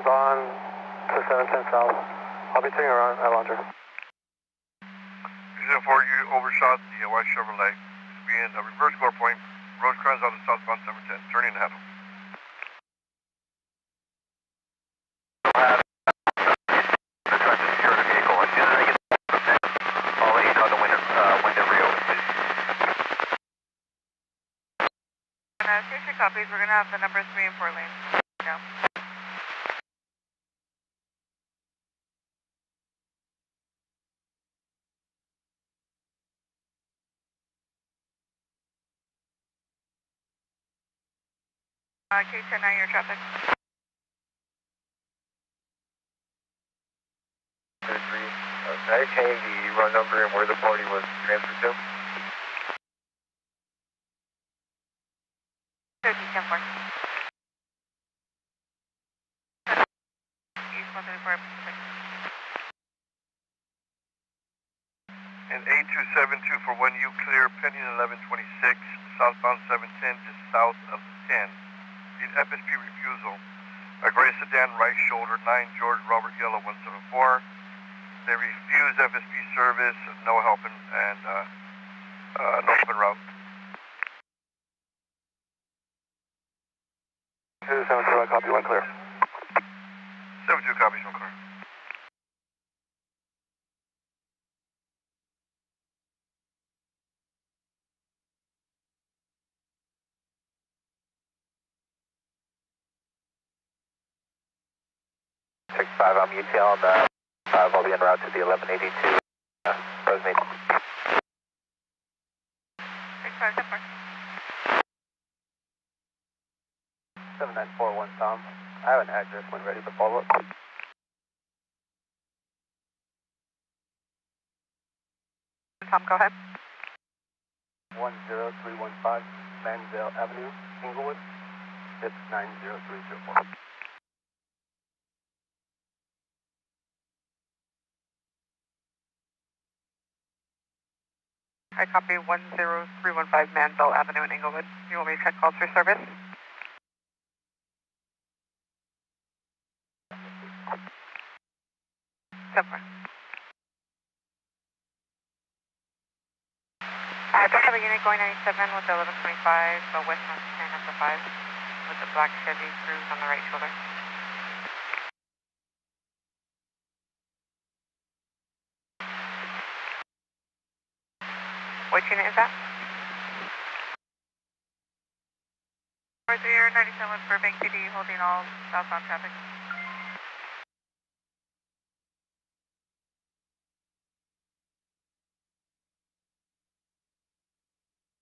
On to 710 South. I'll be taking around at launcher. Reason for you overshot the white Chevrolet. It's being a reverse gore point. Rosecrans on the southbound 710. Turning to handle. I'll let you know the window reopens. Here's your copies. We're going to have the numbers 3 and 4 lanes. No. K10, your traffic. 3. Can I change the run number and where the party was transferred to? 13-10-4. East 134 Pacific. And 8272 for 1U clear, pending 1126, southbound 710, just south of 10. The FSP refusal. A gray sedan, right shoulder, 9 George Robert Yellow 174. They refuse FSP service, no helping, and no open route. 272, I copy, 1 clear. 72 copies, 1 clear. 65, I'm UTL on the 5, I'll be en route to the 1182. Rosemead. 6574. 7941 Tom. I have an address when ready for follow-up. Tom, go ahead. 10315 Mansell Avenue, Inglewood, 6900304. I copy 10315 Mansell Avenue in Inglewood. You want me to check calls for service? Simple. I don't have a unit going 97 with the 1125, so west on 10 after 5 with the black Chevy Cruise on the right shoulder. Which unit is that? 4397 Burbank PD holding all southbound traffic.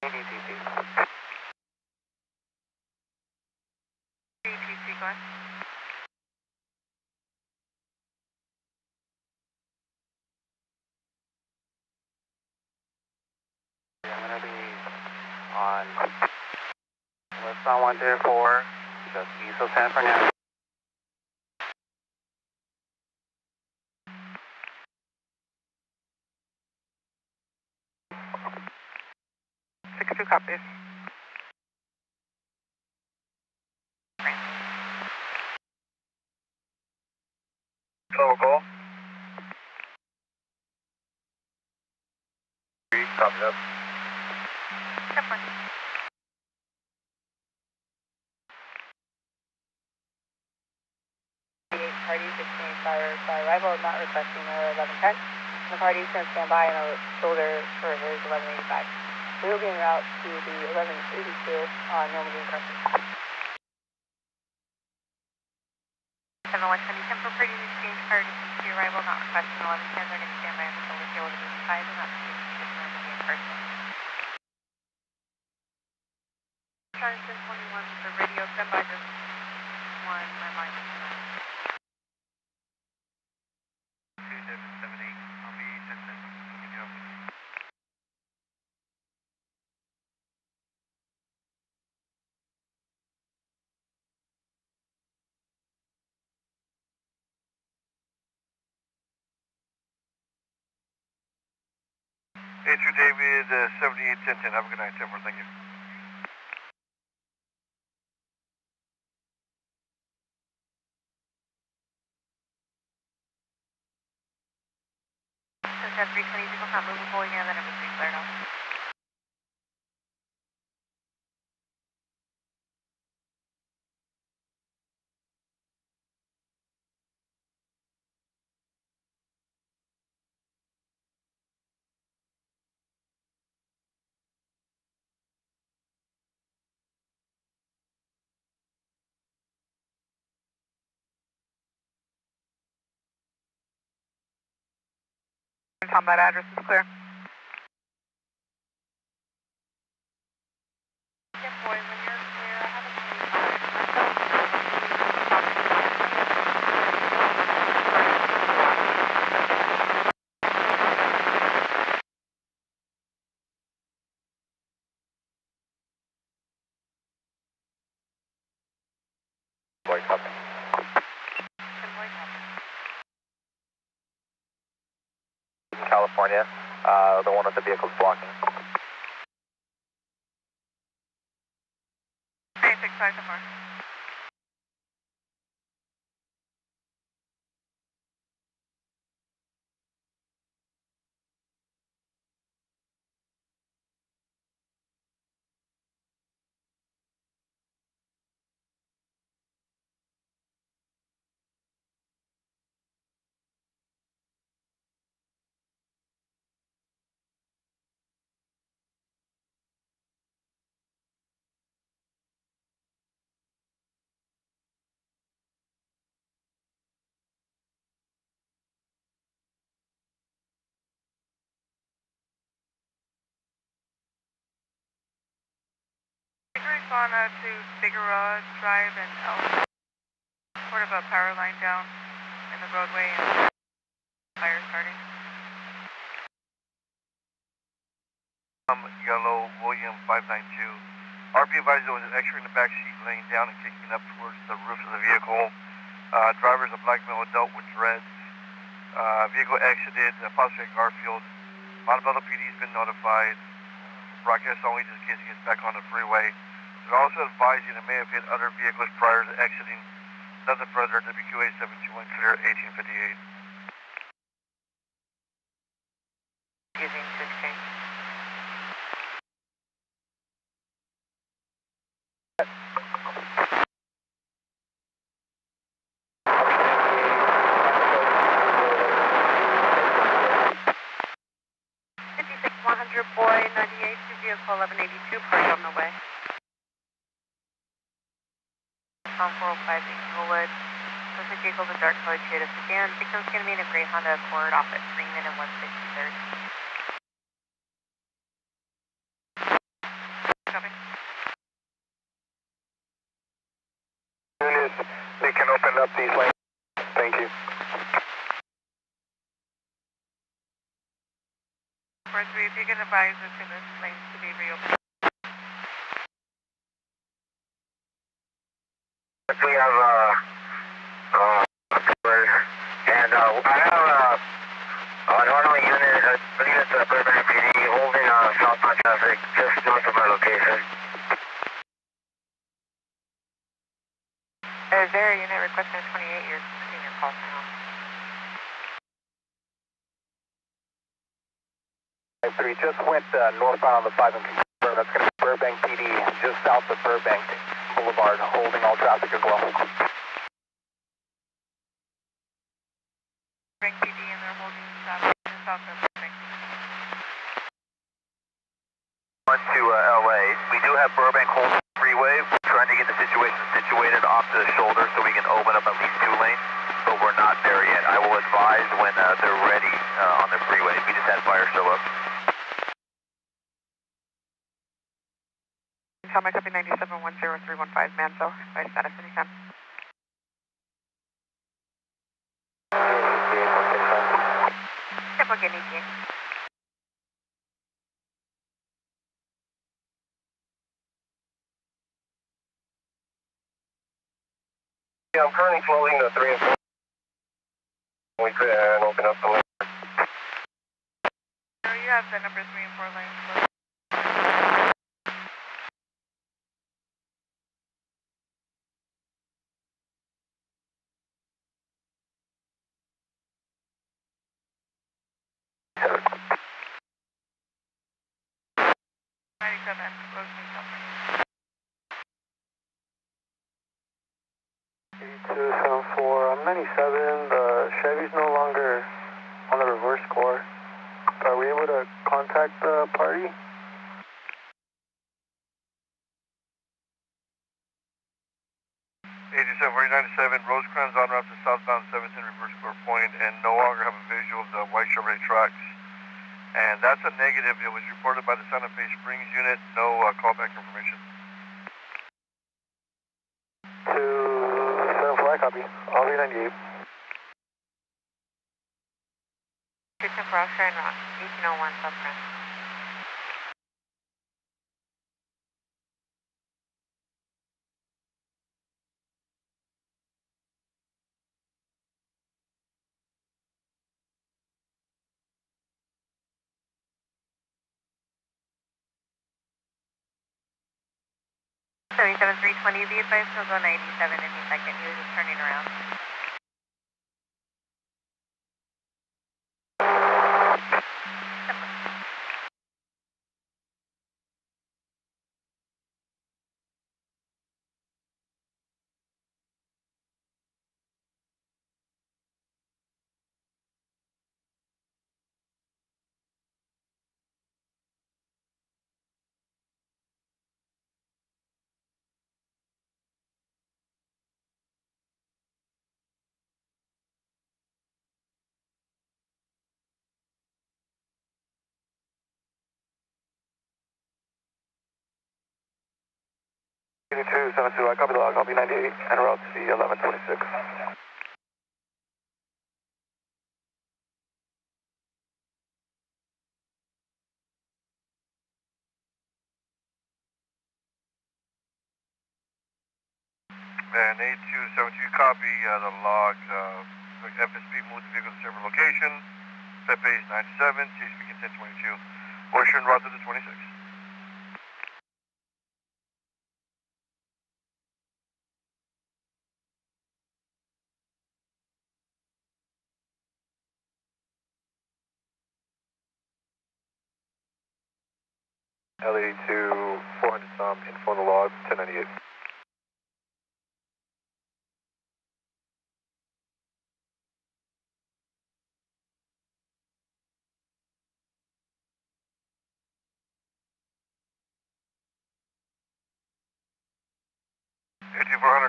EDTC. ETC, go ahead. I'm going to be on westbound 104, just east of San Fernando. Six two copies. Hello, call. Copy that. Simple. Party 16 by arrival, not requesting their 1110. The party is going to stand by on a shoulder for his 1185. We will be en route to the 1182 on Normandy Crescent. 717, you can for pretty exchange card to arrival, not requesting 1110. They're going to stand by on the shoulder tail of 85 and not proceeding to Normandy in person. Charleston 21 with the radio, stand by just one, my line is tonight. 2778, I'll be 10 seconds. Looking you up. Andrew David, 781010. Have a good night, 10-4, thank you. Since that 320 vehicle's not movable again, then it was declared off. Tom, that address is clear. Yeah, boy, when you're clear, I have a 25. Boy, copy. In California, the one with the vehicle's blocking. 86574. Respond to Figueroa Drive and Elm. Report about power line down in the roadway and fire starting. Yellow, William 592. RP advised there was an X-ray in the back seat laying down and kicking up towards the roof of the vehicle. Driver's a black male adult with dreads. Vehicle exited Prospect Garfield. Montebello PD has been notified. Broadcast only just in case he gets back on the freeway. They're also advising it may have hit other vehicles prior to exiting. Nothing further. WQA 721 clear 1858. Using to exchange. Boy 98 to vehicle 1182, party on the way. Tom 405 Inglewood. Looks like vehicle's a dark colored Toyota sedan. Victim's going to be in a gray Honda Accord off at Freeman and 163rd. Copy. Units, they can open up these lanes. Thank you. If you can advise as soon as lanes to be reopened. We have and I have an orderly unit, I believe it's a Burbank PD, holding southbound traffic just north of our location. Is there a unit requesting 28? You're seeing your call now. 3 just went northbound on the 5 and confirmed. That's going to be Burbank PD, just south of Burbank Boulevard, holding all traffic as well. Burbank PD and they're holding south of Burbank. On to LA. We do have Burbank holding the freeway. We're trying to get the situation situated off to the shoulder so we can open up at least 2 lanes, but we're not there yet. I will advise when they're ready on the freeway. We just had fire show up. Tommy copy 97-10315 Mansell, by status anytime. Yep, I'll get an ETA. Yeah, I'm currently flowing the 3 and 4. We could open up the lane. No, you have the number 3 and 4 lanes. On 97, the Chevy's no longer on the reverse core. Are we able to contact the party? 87-497, Rosecrans en route to southbound 17 reverse core point and no longer have a visual of the white Chevrolet trucks. And that's a negative. It was reported by the Santa Fe Springs unit. No callback information. 274, copy. I'll be 98. 210 Oscar and 1801 South Grand. Seventy-seven 320, the advice was on 97 any second. He was just turning around. 272, I copy the log, I'll be 98 and route to the 1126. And 8272, copy the log. FSP moved the vehicle to several locations. Pepe is 97, CHP can 1022. Portion route to the 26. L82, 400 some, info on the log, 1098.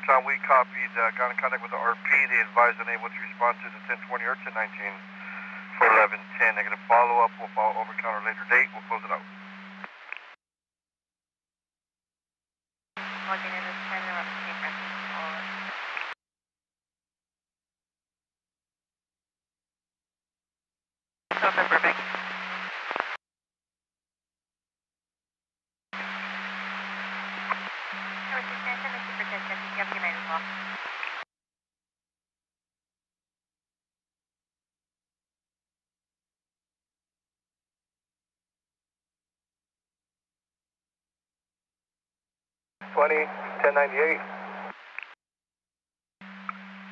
Tom, we copied, got in contact with the RP. They advised unable to respond to the 1020 or 1019 for 1110. They're going to follow up. We'll follow over counter later date. We'll close it out. Logging in as 10 around the same message. So for Burbank. You have a good night as well. $20, 1098.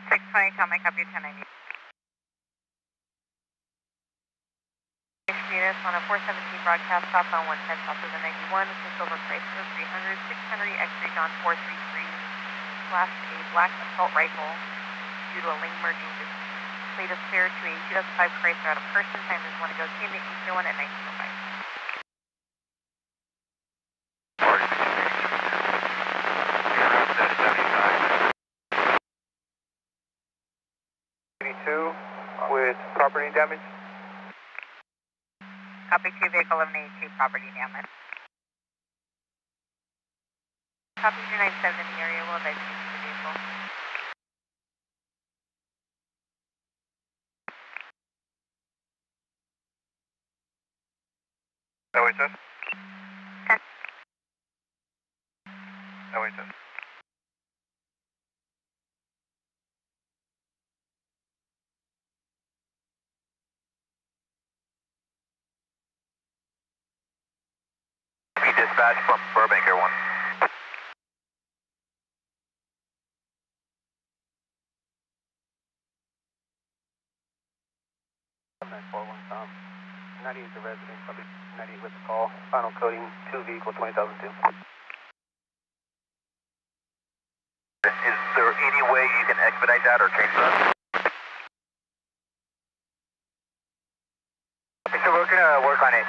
620, Tom, I copy 1090. Units on a 417 broadcast south on 110 south of the 91. This is Silver Chrysler 300, 6 Henry X-ray John 433. Flashed a black assault rifle due to a lane merging distance. Plate is clear to a 2005 Chrysler out of person. Time is 1 to go. Came to 801 at 1905. With property damage. Copy 2, vehicle 1182, property damage. Copy 297 in the area, will advise you to the vehicle. That way, sir. 10. That way, sir. Dispatch from Burbank Air 1. Tom. 98 is the resident, probably 98 with the call. Final coding 2 vehicle 2002. Is there any way you can expedite that or change that? So we're going to work on it.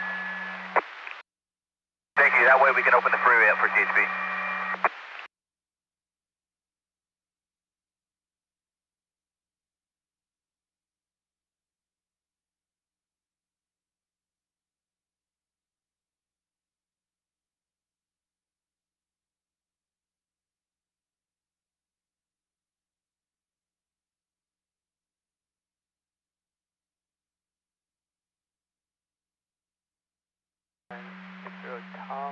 Thank you. That way we can open the freeway up for CHP. Tom,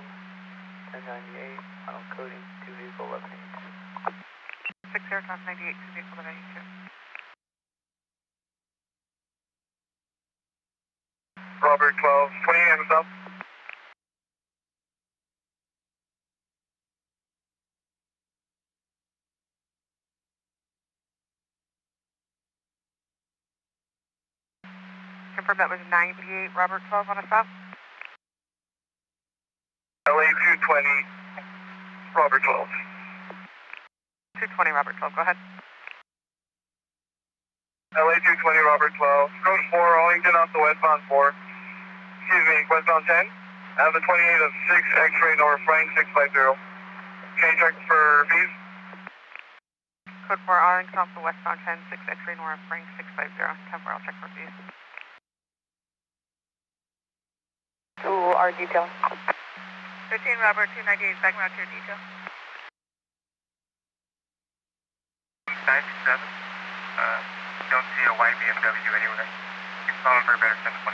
1098, final coding 2 vehicle 1182. 60 Tom 98, 2 vehicle 1182. Robert 12, 28 and south. Confirm that was 98, Robert 12 on a stop. LA 220, Robert 12. 220, Robert 12, go ahead. LA 220, Robert 12. Code 4, Arlington off the westbound 4. Excuse me, westbound 10. I have the 28 of 6 X-ray North Frank 650. Can you check for fees? Code 4, Arlington off the westbound 10, 6 X-ray North Frank 650. 10 4, I'll check for fees. To our detail. 13 Robert 298, back out to your detail. 967. Don't see a white BMW anywhere. It's calling for a better 720.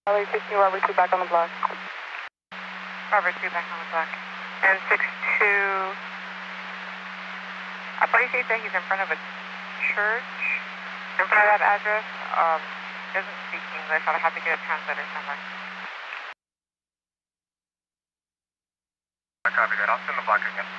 Charlie 16, Robert 2 back on the block. Robert 2 back on the block. And 62. Police say that he's in front of a church. In front of that address. Doesn't speak English, so I'll have to get a translator somewhere. I copy that. I'll send the block again.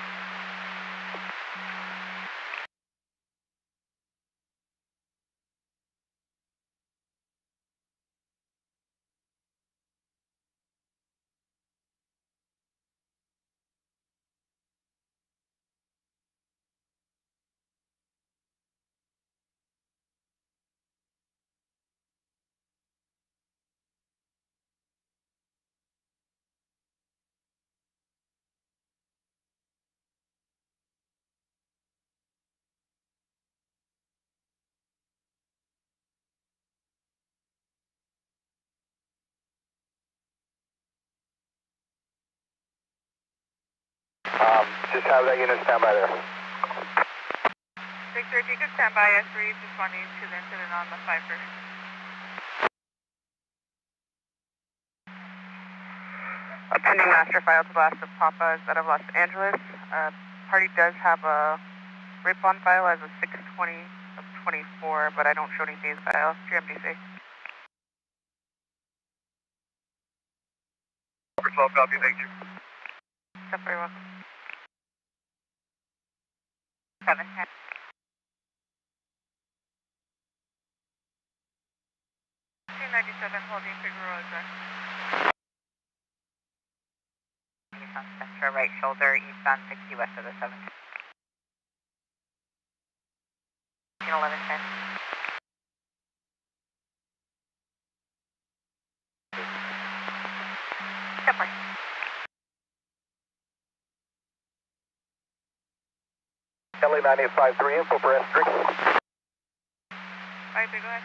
Just have that unit stand by there. Victor, if you could stand by S3, responding to the incident on the 5-1. Pending master file to blast of Papas out of Los Angeles. Party does have a rip on file as a 620 of 24, but I don't show any days file. 3MDC. Over 12, copy, thank you. That's very welcome. 710. Holding Figueroa Drive. East on Central, right shoulder, eastbound 60 west of the 7. 1110. Separate. LA 9853, info for S3. 53, go ahead.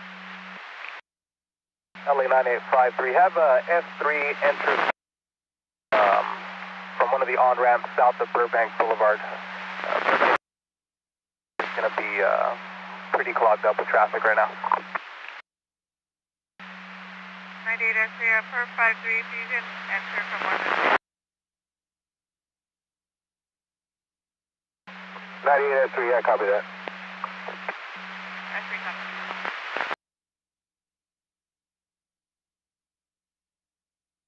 LA 9853, have S3 enter from one of the on-ramps south of Burbank Boulevard. It's going to be pretty clogged up with traffic right now. 98 S3, per 53, if you can enter from one of the 98 S3, yeah, copy that. S3 copy.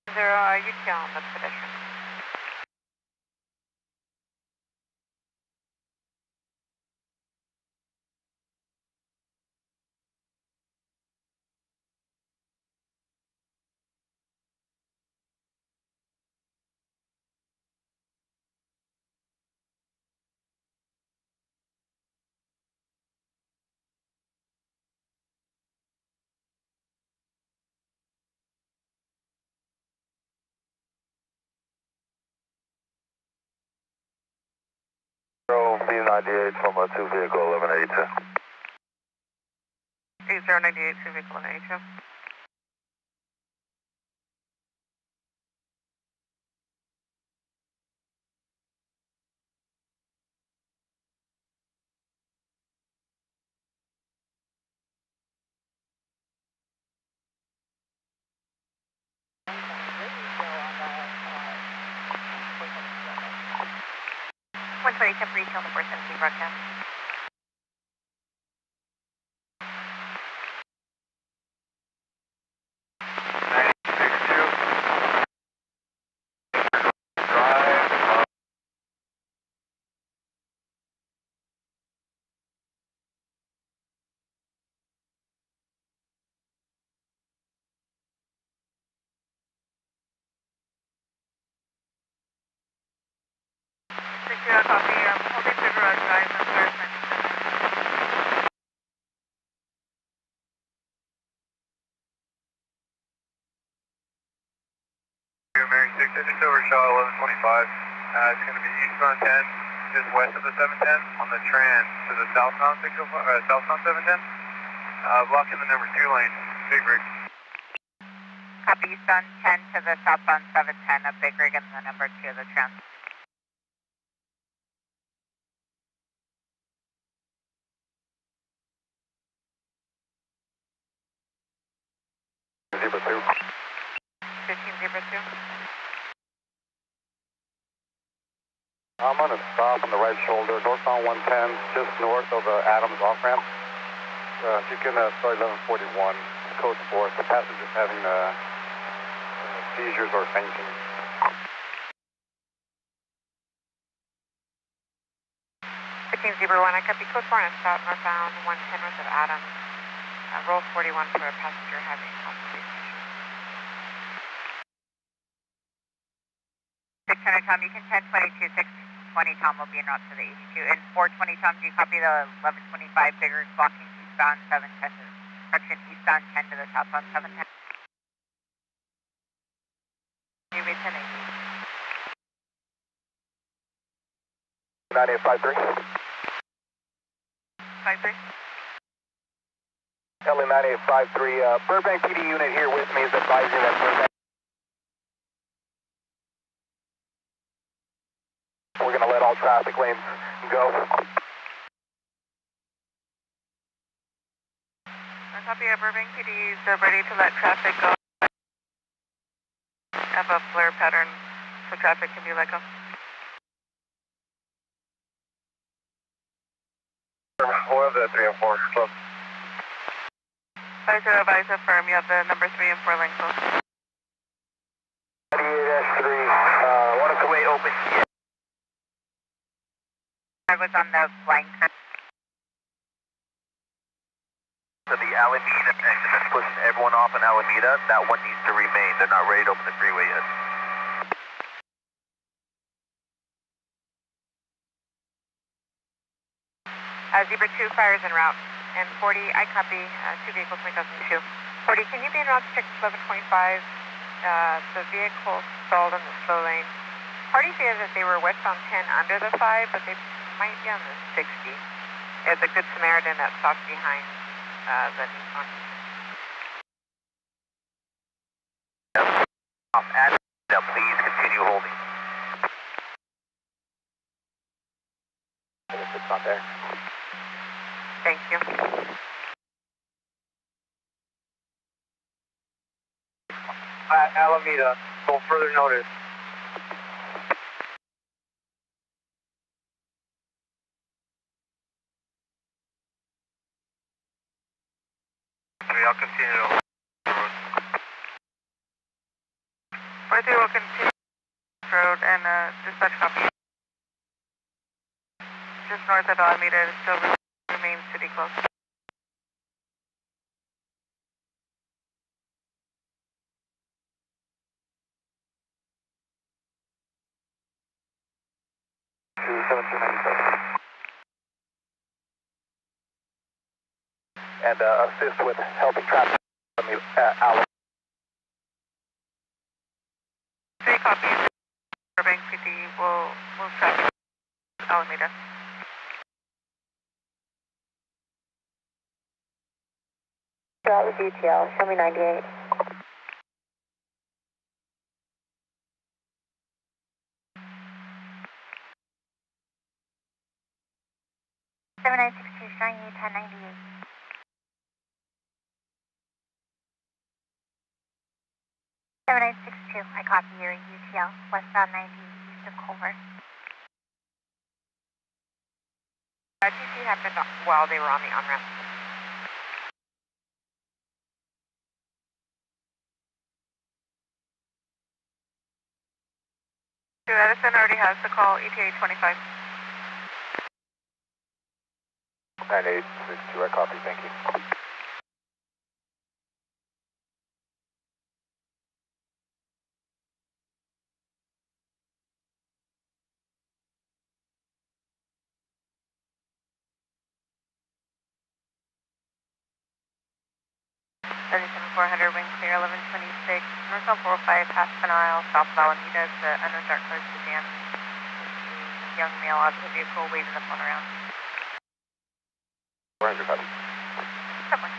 Is there a UTL on the pedestrian? B98 from a 2 vehicle 1182. 8098 2 vehicle 1182. Retail on the 417 broadcast. Secure copy, holding Figueroa Drive and Paris 97. Mary 6, I just overshot 1125. It's going to be eastbound 10, just west of the 710 on the trans to the southbound 710. Blocking the number 2 lane, big rig. Copy, eastbound 10 to the southbound 710, a big rig and the number 2 of the trans. Zebra 2. 15 Zebra 2. I'm on a stop on the right shoulder, northbound 110, just north of Adams off-ramp. If you can start 1141, code 4. The passenger's having seizures or fainting. 15 Zebra 1, I copy code 4 on a stop northbound 110 north of Adams. Roll 41 for a passenger having complications. 600 Tom, you can 1022, 620 Tom will be en route to the 82. And 420 Tom, do you copy the 1125 bigger blocking eastbound 710 to direction eastbound 10 to the southbound 710? You read 1080. 9853. 53. LA 9853, Burbank PD unit here with me is advising that Burbank. We're going to let all traffic lanes go. I copy a Burbank PD, they're ready to let traffic go. Have a flare pattern so traffic can be let go. We'll have the 3 and 4 close. Advise firm, you have the number 3 and 4 lane close. 98-3, one is away open. I was on the blank. So the Alameda exit that's pushing everyone off in Alameda, that one needs to remain. They're not ready to open the freeway yet. Zebra 2 fires en route. And 40, I copy, 2 vehicles, make us 2. 40, can you be en route to 1125? The vehicle stalled in the slow lane. Party says that they were westbound 10 under the 5, but they might be on the 60. It's a Good Samaritan that stopped behind the Nissan. Off at now, please continue holding. It's not there. Thank you. Alameda, no further notice. I'll continue to hold the road. 43 will continue this road and dispatch copy. Just north of Alameda, it still remains city close. And assist with helping traffic from the Alameda. 3 copies. Burbank PD will move traffic to Alameda. Throughout the DTL, show me 98. Seven 962, showing you 1098. 7962, I copy your UTL, westbound 90, east of Culver. TC happened while they were on the on-ramp. Edison already has the call, ETA 25. 9862, I copy, thank you. Edison 400, wing clear, 1126, northbound 405, past Penile, south of Alameda, the unknown dark code sedan. A young male out of the vehicle waving the phone around. 400, copy. Subway.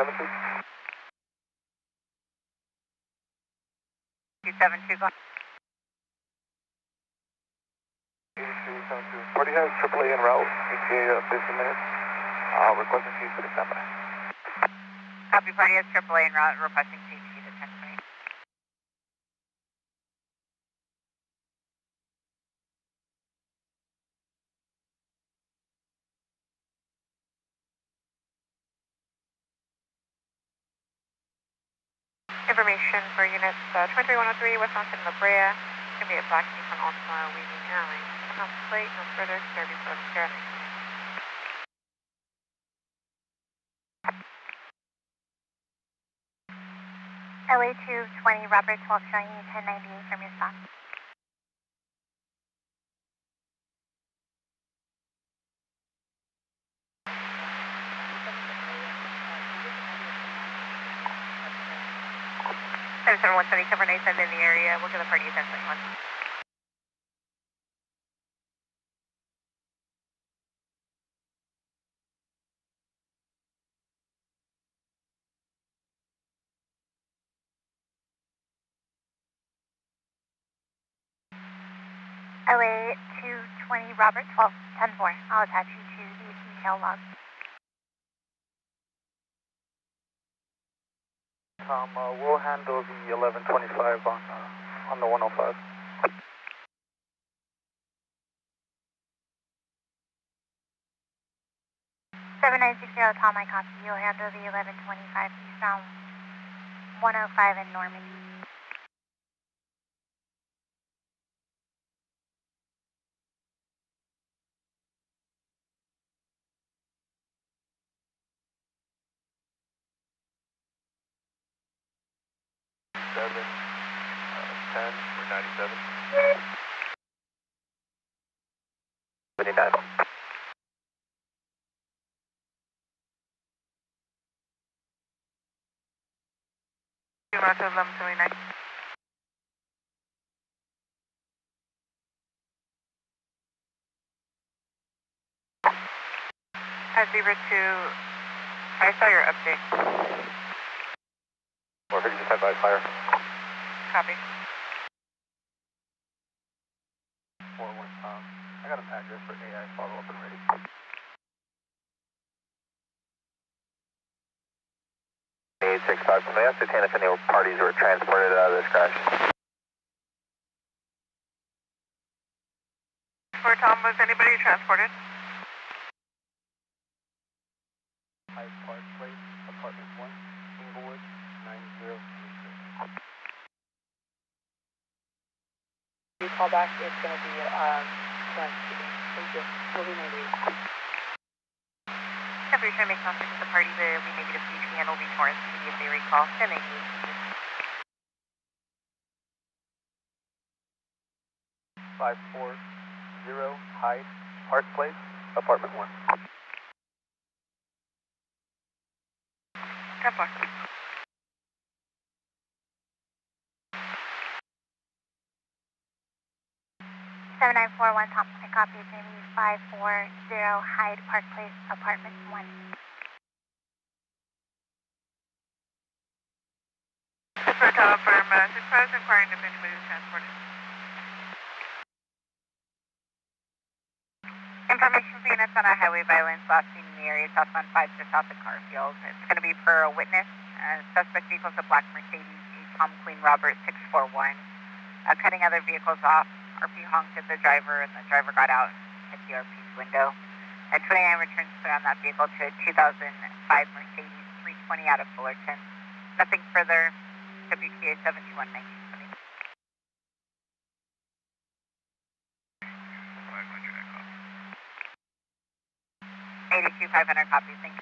272. 272, go. 8272. Party has AAA en route, ETA 15 minutes. Requesting CHP to stand by. Copy, party has AAA en route, requesting CHP to 1020. Information for units 23103 West Mountain La Brea. It's going to be a black Nissan Altima weaving alley. House plate, no further disturbance of Sterling. LA 220, Robert 12 showing you 1098 from your stop. Seven 170, cover nice in the area. We'll give the party a 1021. LA 220, Robert 12 10-4. I'll attach you to the detail log. We'll handle the 1125 on the 105. 7960 Tom, I copy. You'll handle the 1125 eastbound 105 in Normandy. Seven, 10 for 97. 79. Roger 1179. Zebra 2, I saw your update. 450 just had by fire. Copy. 41 Tom. I got an address for AI follow up and ready. 865, can I ascertain if any parties were transported out of this crash? For Tom, was anybody transported? Hyde Park Place, apartment 1, Inglewood, 9036. You call back, it's going to be current speeding. Thank you. We'll be maybe. Every time I make contact with the party, there will be negative CHP and will be Taurus immediately recall. 1088. 540 Hyde Park Place, apartment 1. 10-4. 7941 Tom, I copy. It's going to be 540 Hyde Park Place, apartment 1. For Tom, firm, 6 inquiring if anybody was transported. Information for units on a highway violence last seen in the area, southbound 5 to south of Carfield. It's going to be per a witness. Suspect vehicles a black Mercedes, a Tom Queen Robert 641. Cutting other vehicles off. RP honked at the driver, and the driver got out and hit the RP's window. At 29 returns clear on that vehicle to a 2005 Mercedes 320 out of Fullerton. Nothing further. WTA 721 1920. 82 500 copies. Thank you.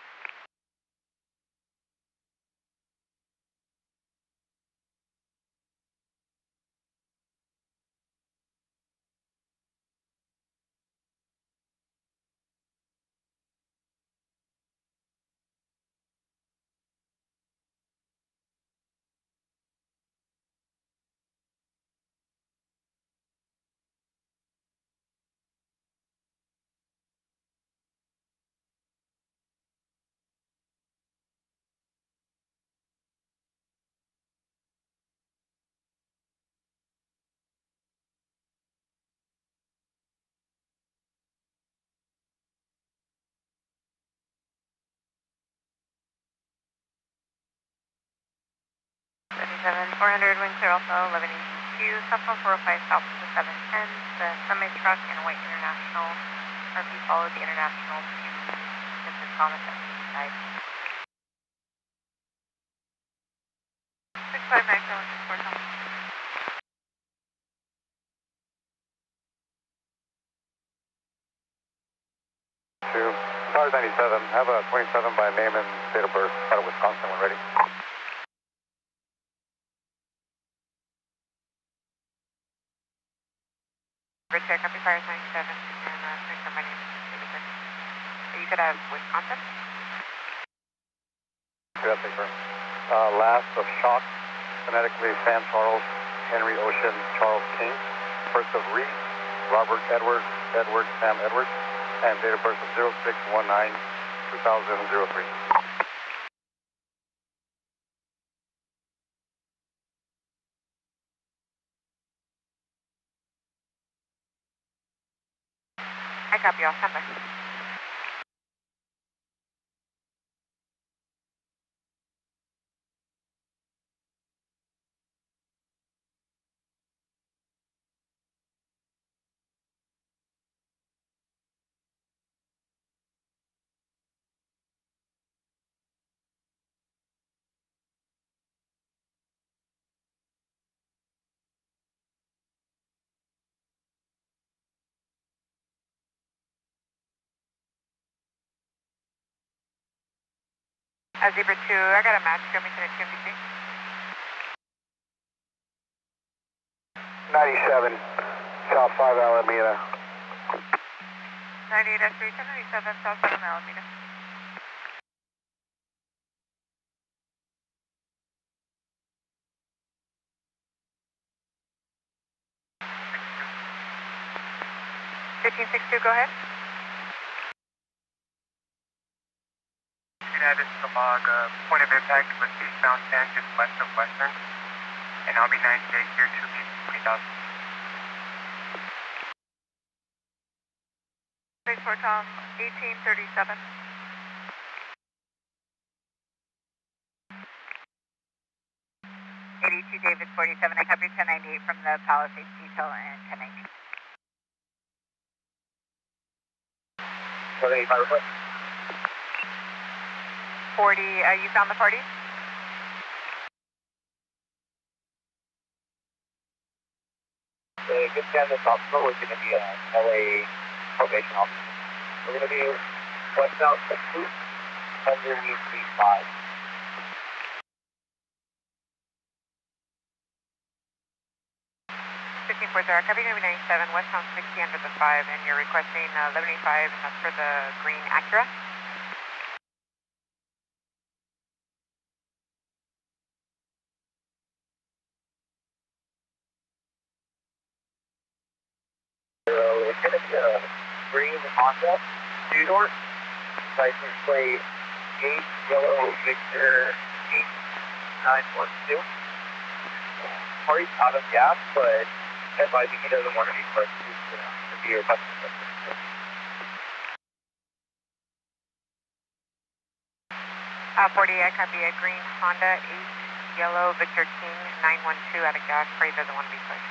400, wind clear Alpha 1182, southbound 405 south of the 710, the semi-truck and a white International. RP followed the International to Mrs. Thomas at the east side. 659 Tom. Tower 97, have a 27 by name and date of birth out of Wisconsin when ready. Richard, copy fires 97 and 27 by name. You could have Wisconsin? Yeah, take her. Last of Shock, phonetically Sam Charles, Henry Ocean, Charles King. First of Reed, Robert Edward, Edward Sam Edwards, and date of birth of 0619-2003. I copy, I'll stand by. Zebra 2, I got a match coming to the TMBC. 97, South 5 Alameda. 98-3, 1097, south of Alameda. $1562, go ahead. This is the log. Point of impact was eastbound 10, just west of Western. And I'll be 98 here, 2 20,000. 64 Tom, 1837. 82 David 47, I copy 1098 from the Palisades detail and 1019. 85 request. 40, you found the party? Good scan this optional. We're going to be LA probation officer. We're going to be westbound 2 underneath the 5. 1540, copy going to be 97, westbound 60 under the 5, and you're requesting 1185, and that's for the green Acura? It's going to be a green Honda 2-door, license plate 8 yellow Victor 8942. Party's out of gas, but advising he doesn't want to be close to be your customer. 40, I copy a green Honda 8 yellow Victor King 912 out of gas. Freight doesn't want to be pushed.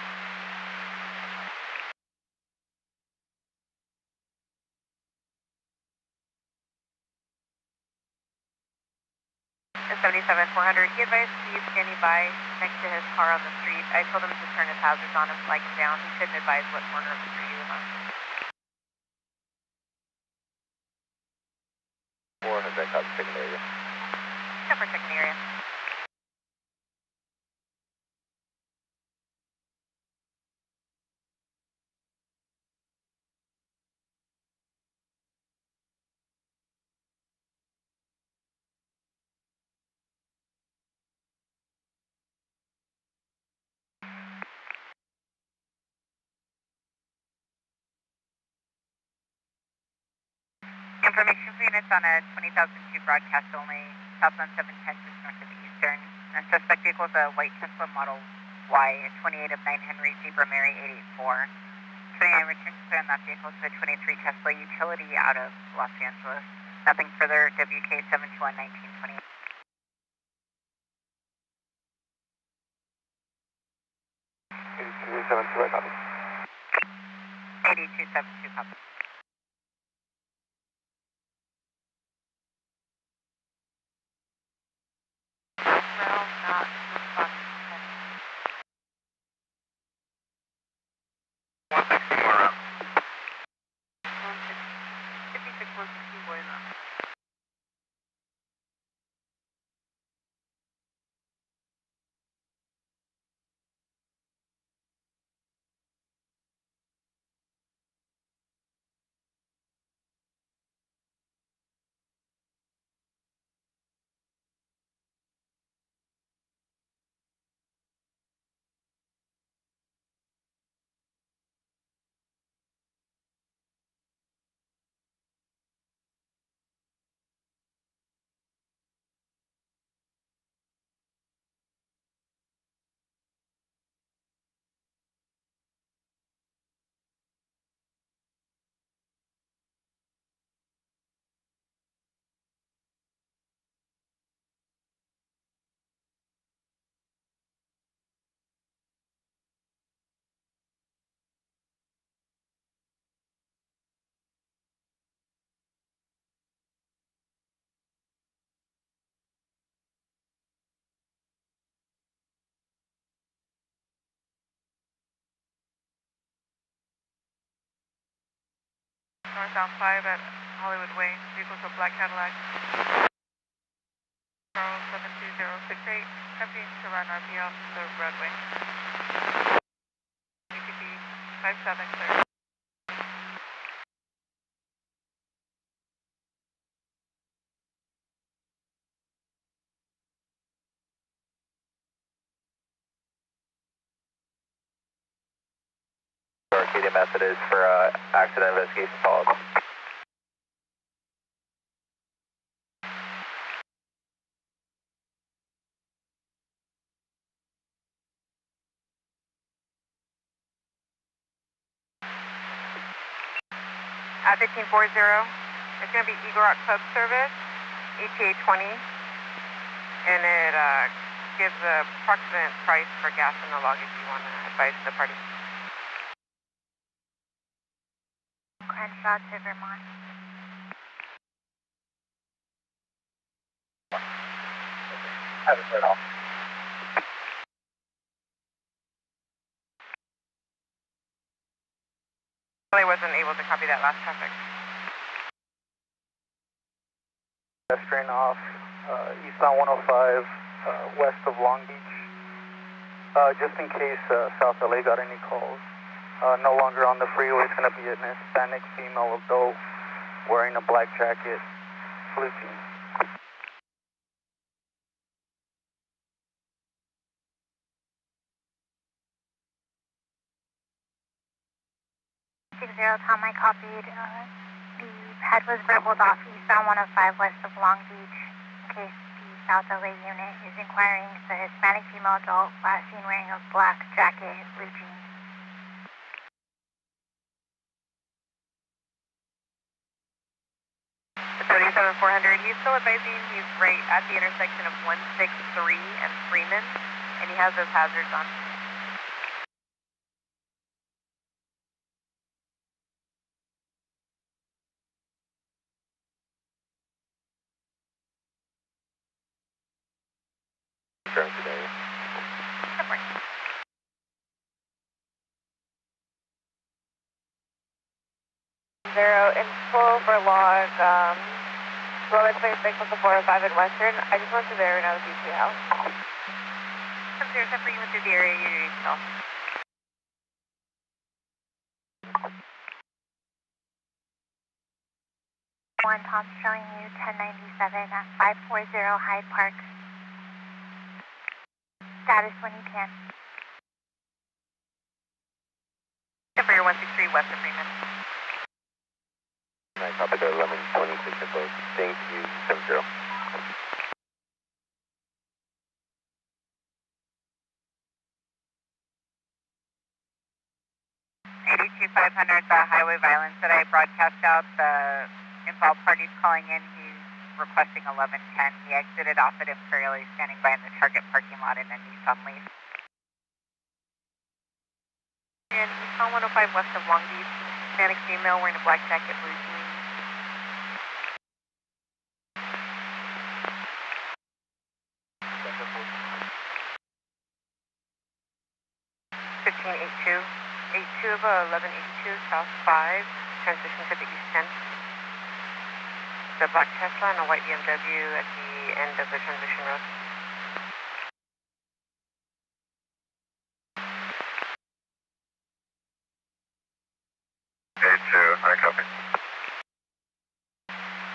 The 77-400, he advised to be standing by next to his car on the street. I told him to turn his hazards on and flag him down. He couldn't advise what corner of the street he was on. 400, that copy, second area. Except for second area. Information for units on a 20,002 broadcast only, southbound 710 just north of the Eastern. And suspect vehicle is a white Tesla Model Y, 28 of 9 Henry Zebra Mary 884. 29 return clear on that vehicle to the 23 Tesla utility out of Los Angeles. Nothing further, WK 721 1928. Clear copy. 8272 copy. Well, not responding. 160 more up. 56 160 going up. Northbound 5 at Hollywood Way. Vehicles a black Cadillac. Charles 72068. Attempting to run RP off the roadway. ATP 57 clear. Arcadia Methodist for accident investigation follow-up. At 1540, it's going to be Eagle Rock Club service, ETA 20, and it gives the approximate price for gas in the log if you want to advise the party. Crenshaw to Vermont. Have it right off. I wasn't able to copy that last traffic. Pedestrian off, eastbound 105, west of Long Beach. Just in case South LA got any calls. No longer on the freeway. It's going to be an Hispanic female adult wearing a black jacket, blue jeans. 60 Tom, I copied. The head was verballed off eastbound 105 west of Long Beach. In case the South LA unit is inquiring, it's a Hispanic female adult last seen wearing a black jacket, blue jeans. 37400, he's still advising he's right at the intersection of 163 and Freeman, and he has those hazards on. Turn today. Zero in full for log, 1126 with the 405 at Western. I just went through there and out of BC House. There's a Freeman through the area you need to know. One, Tom's showing you 1097 at 540 Hyde Park. Status when you can. For your 163 west of Freeman. I copy the 1126 approach. Thank you, 70. 500, the highway violence that I broadcast out, the involved parties calling in, he's requesting 1110. He exited off at Imperial. He's standing by in the Target parking lot in a Nissan Leaf. And Eastbound 105 west of Long Beach, Hispanic female wearing a black jacket, blue jeans. 1582, 82 of 1182, south 5, transition to the east 10. The black Tesla and a white BMW at the end of the transition road. A2, I copy.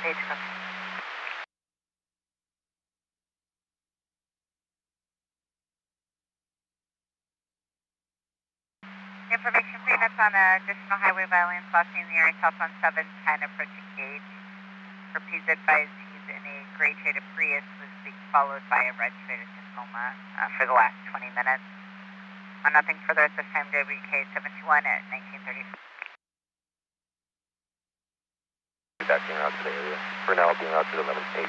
H copy. Information for units on additional highway violence crossing the area south on 710 approaching gauge. For please advise he's in a gray traded Prius was being followed by a red traded Tacoma for the last 20 minutes. Nothing further at this time, WK 721 at 1930. Back being out to the area. For now, being out to the 1182.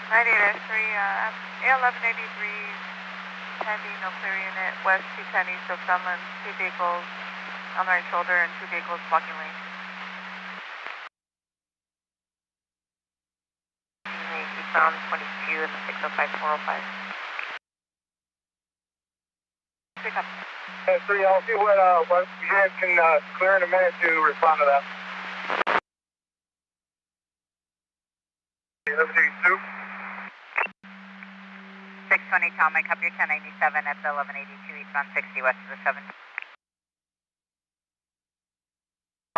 98S3, A1183, pending, no clear unit, west 210 east of Sunland, 2 vehicles on the right shoulder and 2 vehicles blocking lane. Eastbound 22 and the 605 405. Pick up. Hey, 3, I'll see what units can clear in a minute to respond to that. 1182. 620 Tom, I copy your 1097 at the 1182 eastbound 60 west of the 7.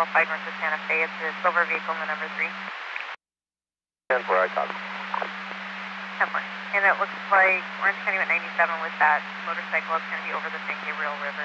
405 north of Santa Fe, it's a silver vehicle, the number 3. 10 for I copy. 10 4. And it looks like Orange County at 97 with that motorcycle. It's going to be over the San Gabriel River.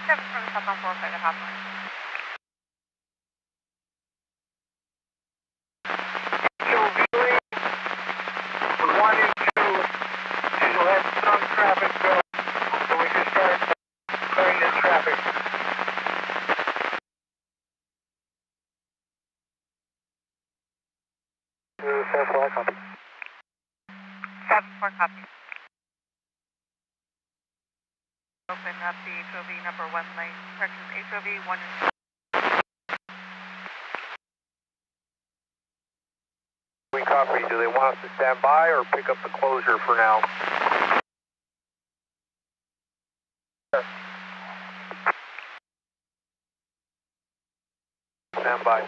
Seven from the south on 405 at Hawthorne. So really, 1 and 2, you'll have some traffic go, so we can start clearing this traffic. To 4-4, I copy. 7-4 copy. Open up the HOV number 1 lane. Correction, HOV 1 and 2. We copy. Do they want us to stand by or pick up the closure for now? Stand by.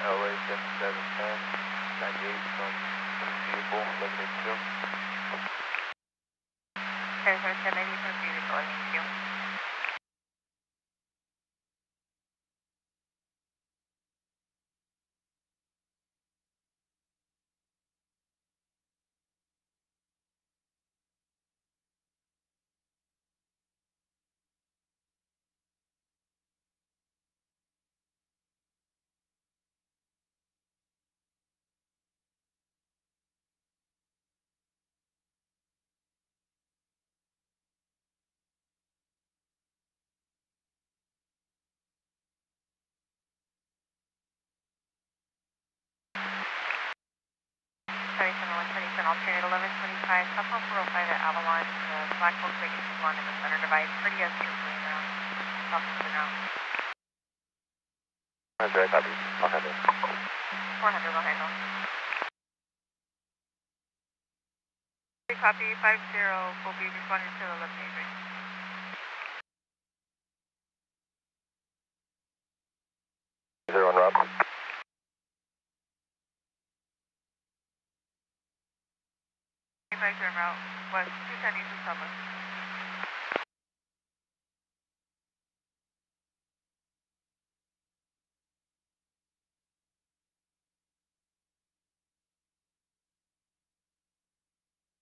LA 7710, 98 from vehicle 1182. There's our 1090 from vehicle 1182. alternate 1125, Southbound 405 at Avalon, the black Volkswagen Tiguan in the center divide, pretty uncertain around, south of the ground. Roger, copy. 400. 400, go ahead, home. Copy, 50, will be responding to the 1183. Zero on Rob. Turn route, west 210 east of Southwest.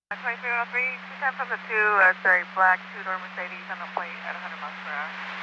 Uh, 2303, 210 from the 2, sorry, black two-door Mercedes on the plate at 100 miles per hour.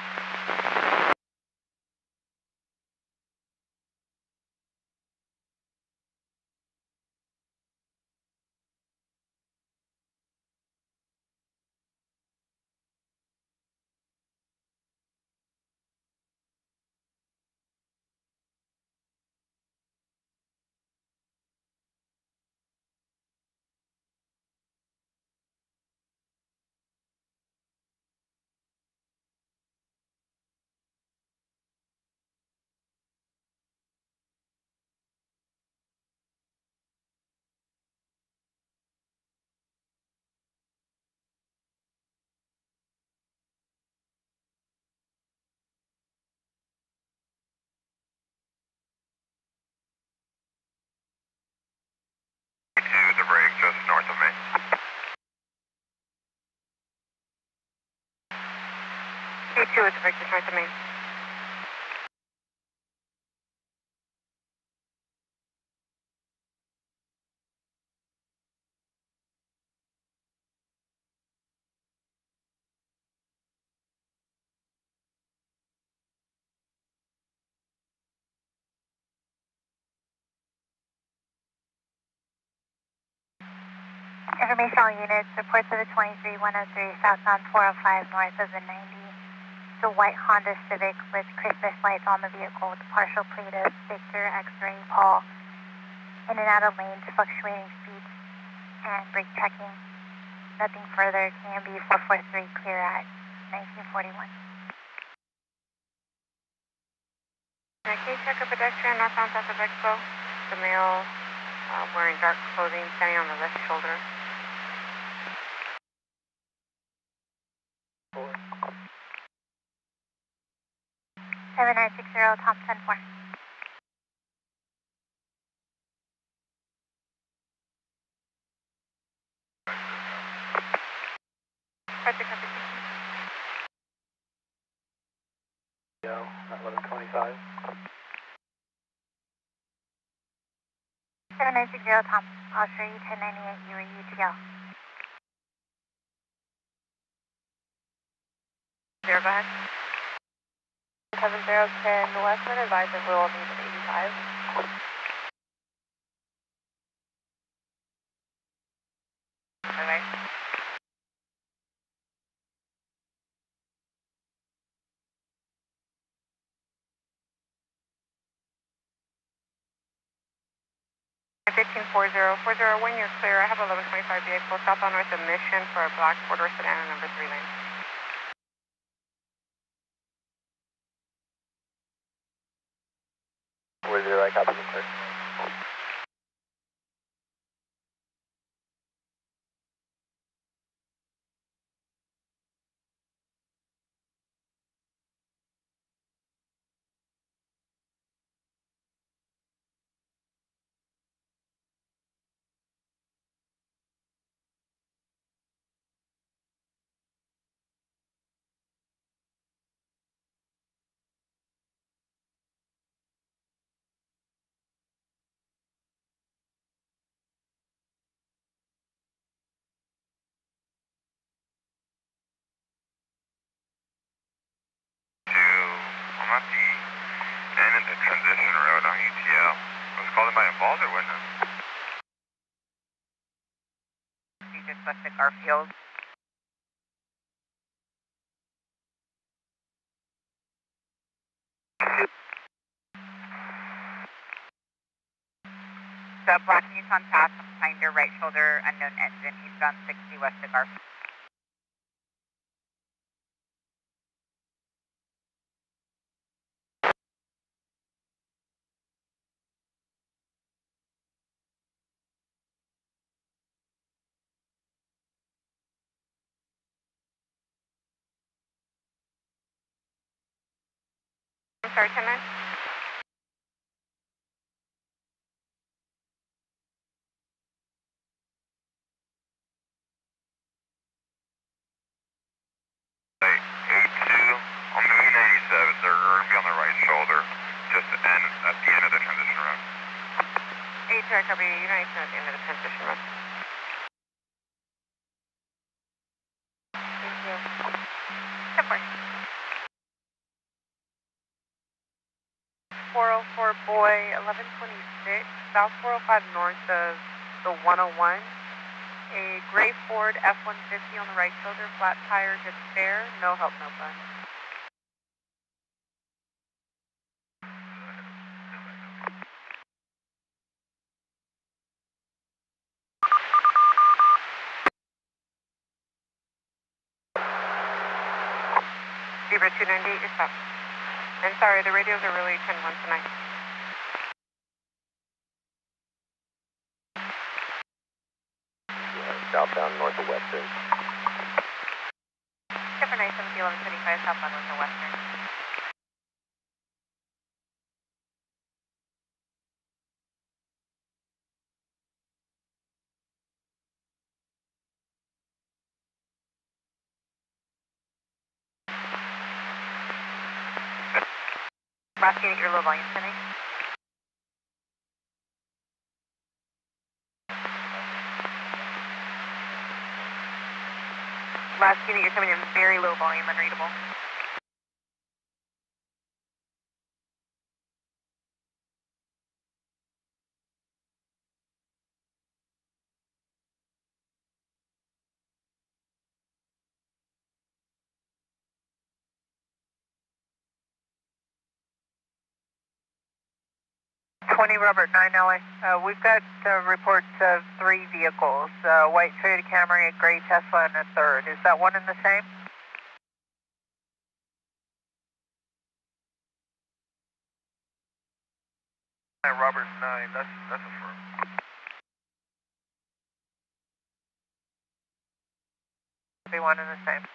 To the break just north of me. P2 at the break just north of me. Information all units, reports of the 23103 southbound 405 north of the 90. It's a white Honda Civic with Christmas lights on the vehicle with a partial plate of Victor X-ray Paul. In and out of lanes, fluctuating speeds, and brake checking. Nothing further. KMB 443 clear at 1941. Can you check a pedestrian northbound south of Expo? The male wearing dark clothing, standing on the left shoulder. 7960 Thompson 4. Project number Yo, 1125. 7960 Thompson. I'll show you 1098. You were UTL. Zero, go ahead. 7010 Westman advisor will need 85. Bye-bye. When you're clear, I have 1125 vehicle southbound north of Mission for a black four-door sedan on number 3 lane. Where's your right copy, sir? I'm at the end of the transition road on UTL. Was called in by involved or witness? You just left the Garfield. Black Newton Pass, behind your right shoulder, unknown engine, eastbound 60 west of Garf. I'm sorry, 10-9. On the E97, they're going to be on the right shoulder, just at the end of the transition run. 82, I copy, United at the end of the transition run. Thank you. 10-4. 404 boy, 1126, South 405 north of the 101. A gray Ford F-150 on the right shoulder, flat tire, good spare, no help, no fun. Zebra 298, you're stopped. And sorry, the radios are really 10-1 tonight. Southbound north of Western. Different 970, 1175, southbound north of Western. Last unit, your low volume tonight. Last unit, you're coming in very low volume, unreadable. Robert 9 LA. We've got reports of 3 vehicles, white Toyota Camry, a gray Tesla, and a third. Is that one and the same? Robert 9, that's a firm. Be one and the same.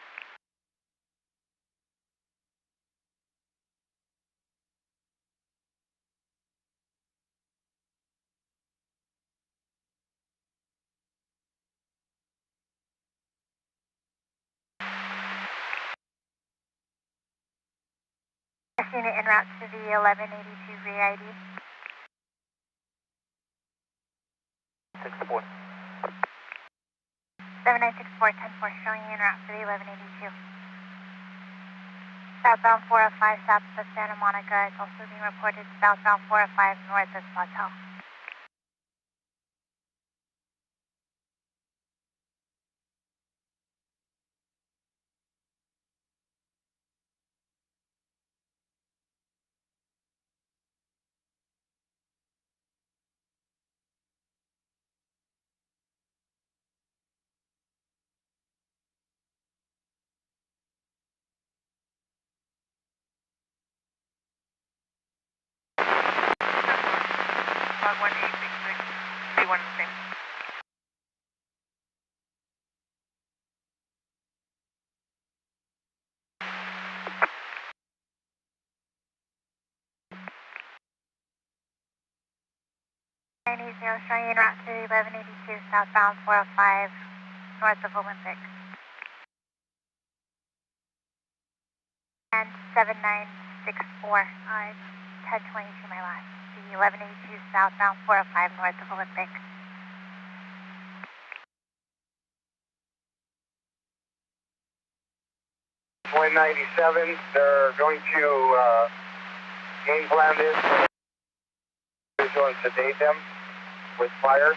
Unit en route to the 1182 re-ID. 64. 7964, 10-4, showing you en route to the 1182. Southbound 405 south of Santa Monica. It's also being reported southbound 405 north of Sawtell. Log 1866, be one and the same. Showing en route to the 1182 southbound 405 north of Olympic. And 7964, 1022 my last. The 1182 southbound 405 north of Olympic. 197, they're going to game plan this visual and sedate them with fire.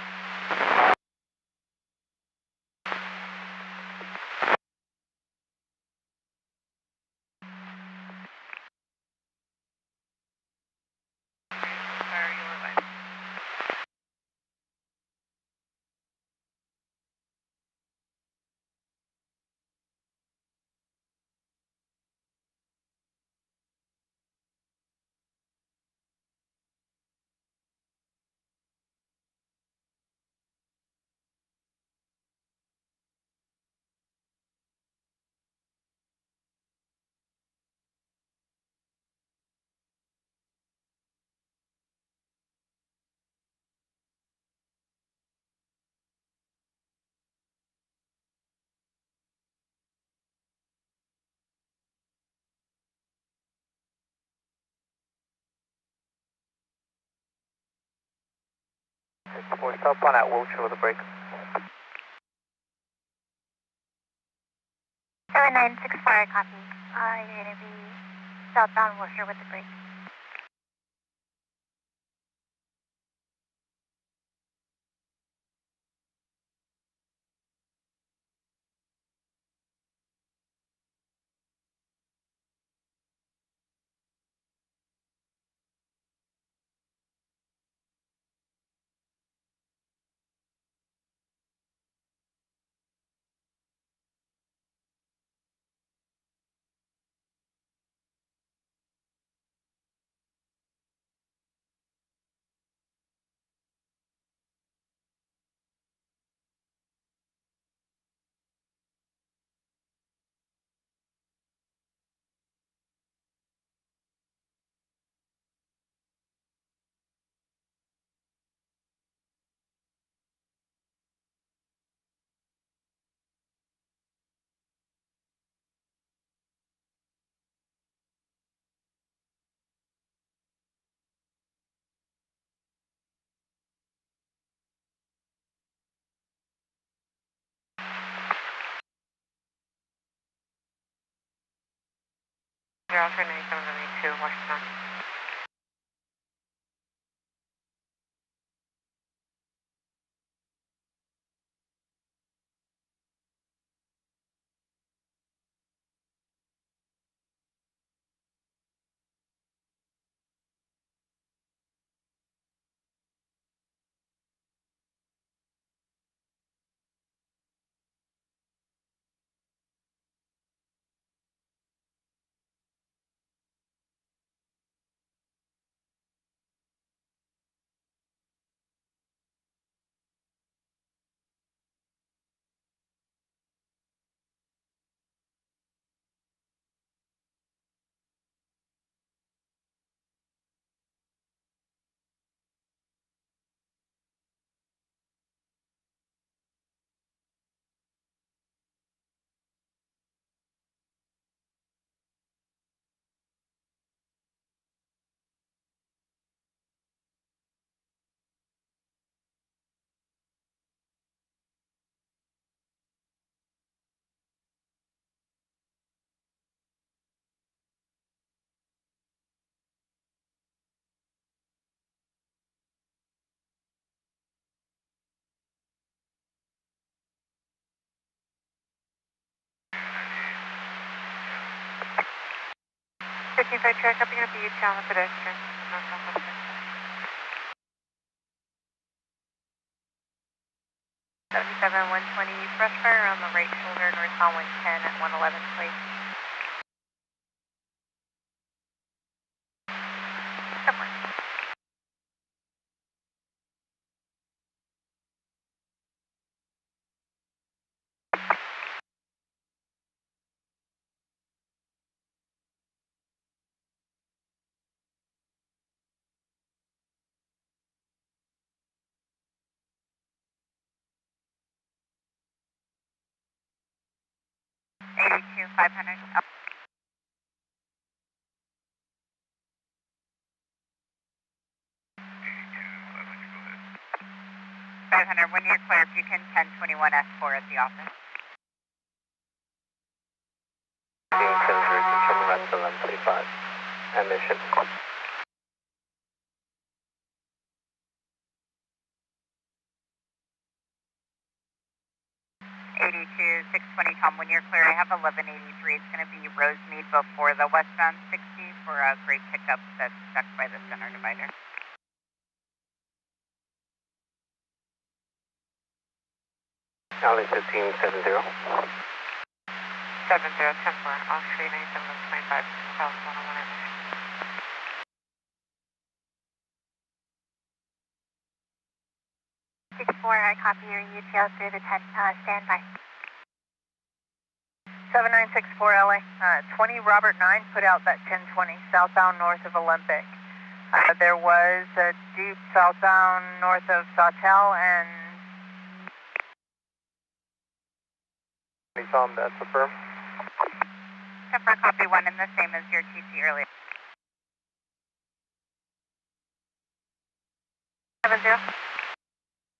6964, southbound at Wilshire with a break. 7964, I copy. You're going to be southbound Wilshire with the break. You're also 9792, Washington. Fifteen-five track up, you're going to be down the pedestrian. North-southwest. 77-120, brush fire on the right shoulder, northbound 110 at 111 place. Somewhere. Eighty-two, 500. Up. 500, when you're clear, if you can 1021S4 at the office. 10-0, confirm that's 1135. Emission. 620, Tom, when you're clear, I have 1183. It's going to be Rosemead before the westbound 60 for a great pickup that's stuck by the center divider. Alley 1570. 70, 10-4, I'll show you 9725, south 101 emission. 64, I copy your UTL through the 10, standby. 7964 LA, 20 Robert 9 put out that 1020 southbound north of Olympic. There was a Jeep southbound north of Sawtelle and... Tom, that's the firm. Confirm copy 1 and the same as your TC earlier. 70.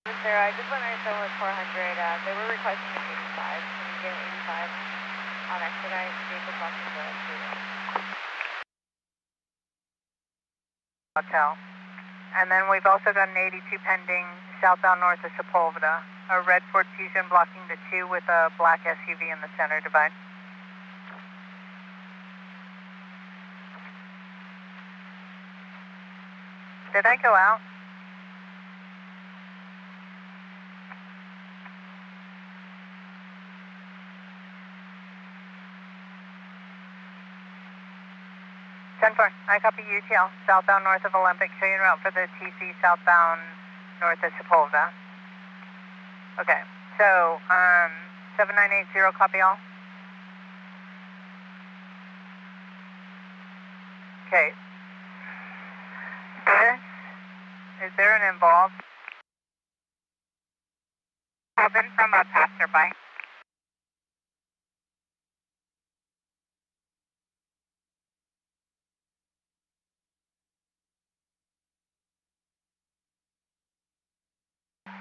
Sarah, I just went right there with 400. They were requesting an 85. Can you get an 85 on expedite? Vehicle blocking the freeway. Hotel. And then we've also got an 82 pending southbound north of Sepulveda. A red Ford Fusion blocking the 2 with a black SUV in the center divide. Did I go out? I copy UTL, southbound north of Olympic, show you en route for the TC southbound north of Sepulveda. Okay, so 7980, copy all. Okay. Is there an involved? Calvin from a passerby.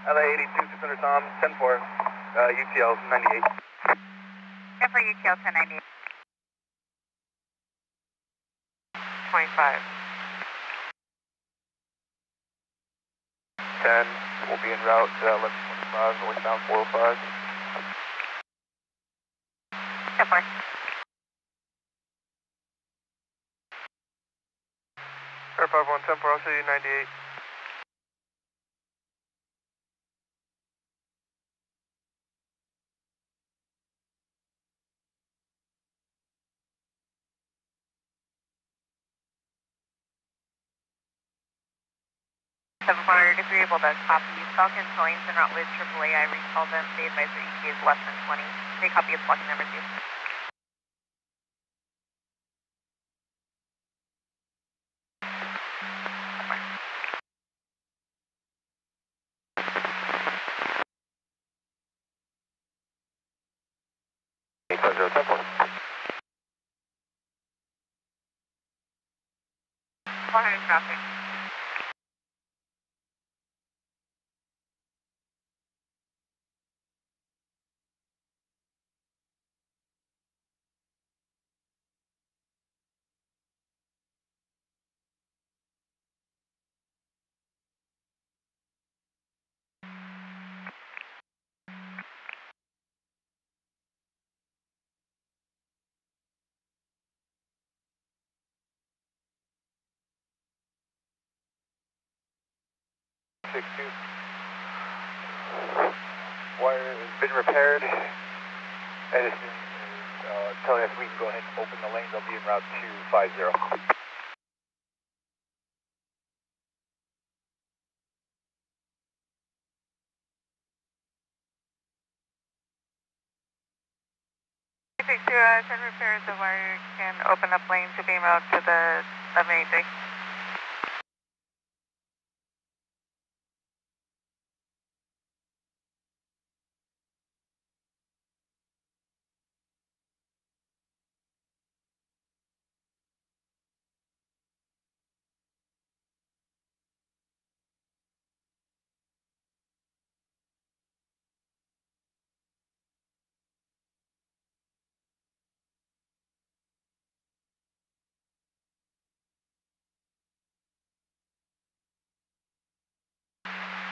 LA 82, 600 Tom, 10-4, UTL 98. 10 for UTL 1098. 25. 10, we'll be en route to 1125, northbound 405. 10 4. Air 51, 10-4, I'll show you 98. Agreeable to copy. Falcon Towings en route with AAA. I recalled them. They advise that ET is less than 20. They copy its blocking number 2. Traffic. Wire has been repaired. Edison is telling us we can go ahead and open the lanes. I'll be en route 250. Send repairs the wire can open up lane to be en route to the 1183.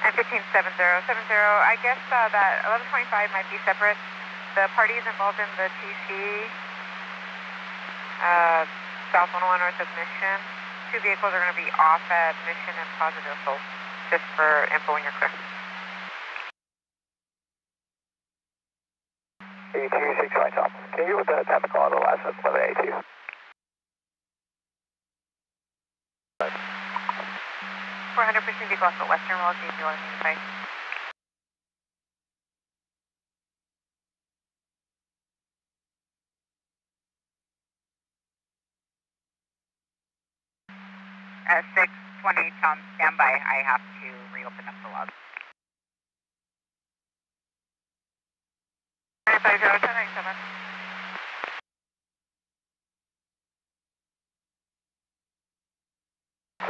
And 1570. I guess that 1125 might be separate. The parties involved in the TC, South 101 north of Mission. 2 vehicles are going to be off at Mission and Positive, so just for info when you're clear. 82, 6 right Tom. Can you get with the time of call on the last one, 1182? 400 pushing vehicle off at Western Wall, JP 1185. At 620, Tom, stand by. I have to reopen up the log. 950, 1097.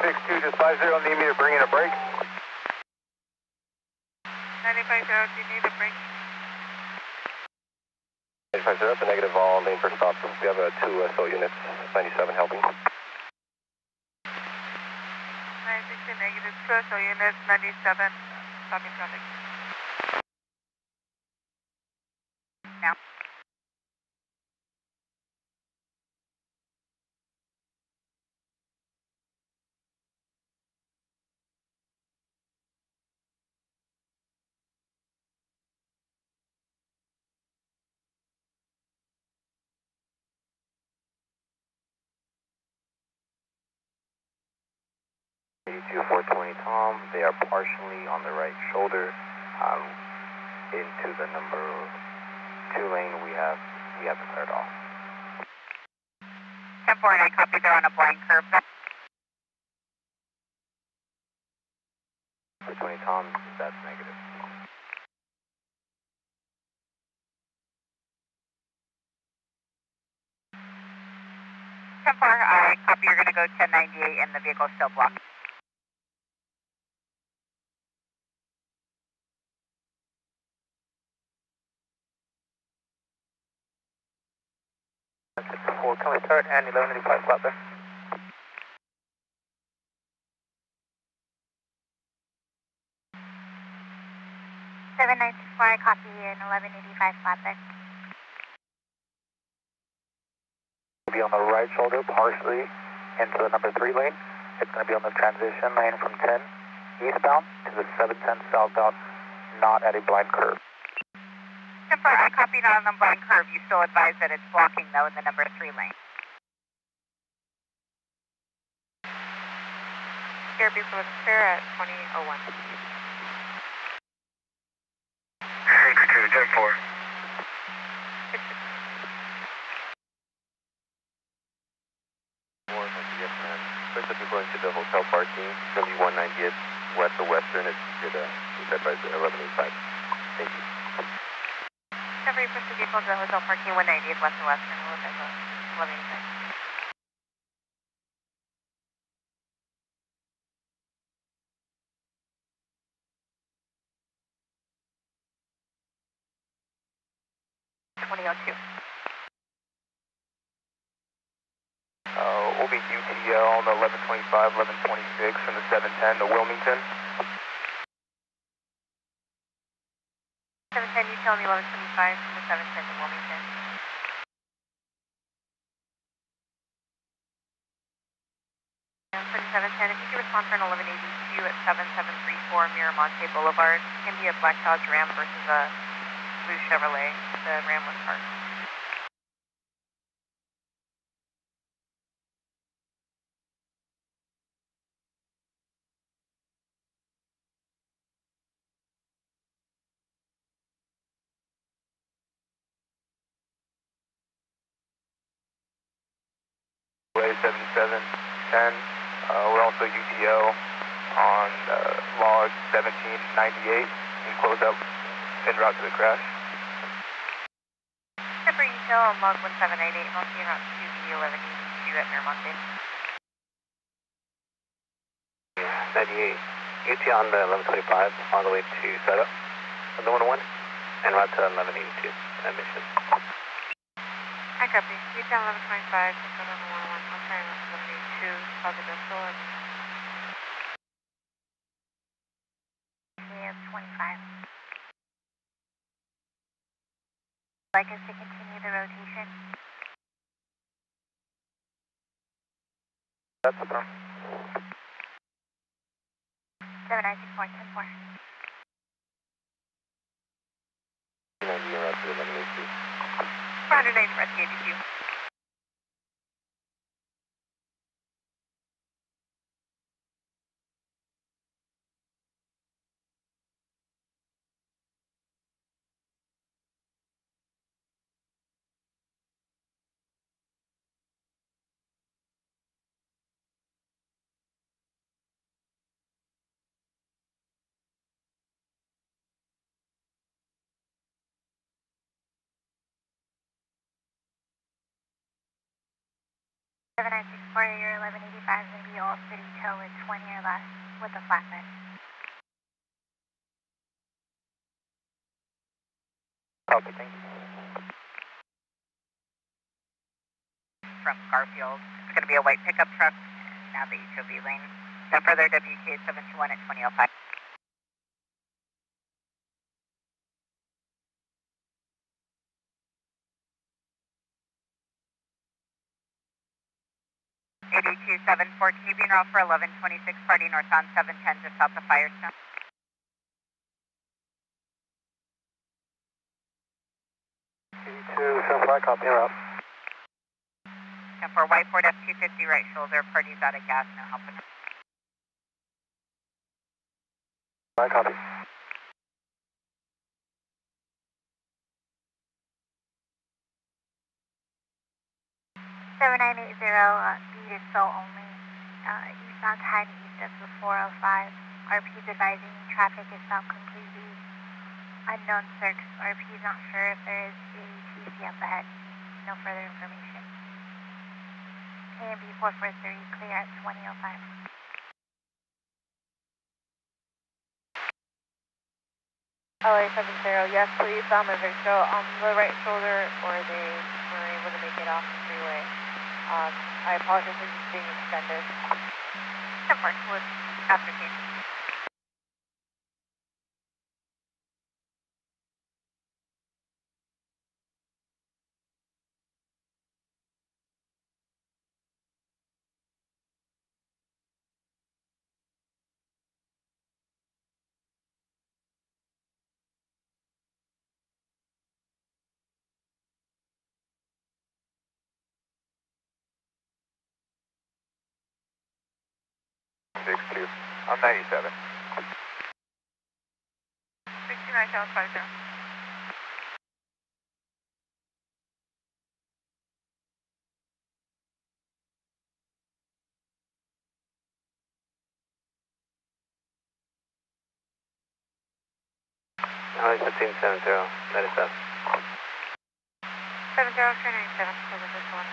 62, just 50, need me to bring in a break? 95 0, do you need a break? 95 0, that's a negative all lane for stop. We have two SO units, 97 helping. 96 negative, 2 SO units, 97, stopping traffic. Now. To 420 Tom, they are partially on the right shoulder into the number 2 lane. We have declared off. 10-4, I copy, they're on a blind curve. 420 Tom, that's negative. 10-4, I copy, you're going to go 1098 and the vehicle is still blocked. Can we start and 1185 flat there? 7964, I copy an 1185 flatbed. Be on the right shoulder, partially into the number 3 lane. It's going to be on the transition lane from 10 eastbound to the 710 southbound, not at a blind curve. 10-4, I copied on the blind curve. You still advise that it's blocking though in the number 3 lane. CRB for clear at 2001. 62, 10-4. Specifically going to the hotel parking, it's going to be 190th west of Western. It's advised at 1185. Thank you. Every push the vehicle to the hotel parking 190th west of Western. We'll look at 1185. We'll be UTL on the 1125, 1126 from the 710 to Wilmington. 710, you tell me 1125 from the 710 to Wilmington. 710, if you can respond for an 1182 at 7734 Miramonte Boulevard, it can be a black Dodge Ram versus a blue Chevrolet. The Ram was parked. Way 7710. We're also UTO on log 1798 and close up en route to the crash. Temporary UTL on log 1798 and also en route to the 1182 at Miramonte. 98. UTL on the 1125 all the way to setup on the 101 en route to 1182 mission. I copy. UTL 1125 to set on the 101. I'm trying to 1182. Positive solar. 25. Like us to continue the rotation? That's the problem. 7964, 10-4. 490 for the ABQ. Your 1185 is going to be all city tow at 20 or less with a flatbed. Copy, thank you. From Garfield. It's going to be a white pickup truck. Now the HOV lane. Then further WK 721 at 2005. AB274, can you be en route for 1126, party northbound 710 just south of Firestone? 8275, copy, en route. And for white Ford F-250 right shoulder, party's out of gas, no help. I copy. Speed is still only eastbound 10 east of the 405. RP is advising traffic is stopped completely. Unknown circs. RP is not sure if there is a TC up ahead. No further information. AMB 443 clear at 2005. LA 70, yes please, moving so on the right shoulder, or they were able to make it off the freeway. I apologize for just being extended. Of course, with application. I'm 97. 69750. LA 1570, 97. 70397, so this is one.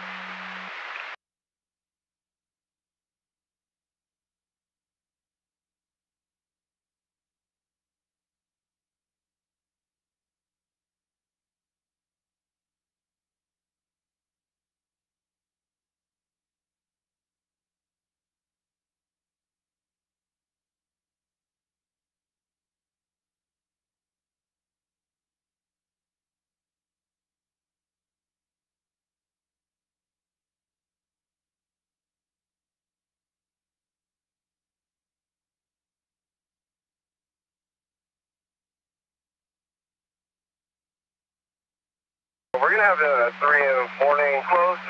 We're going to have the 3 and 4 lane closed.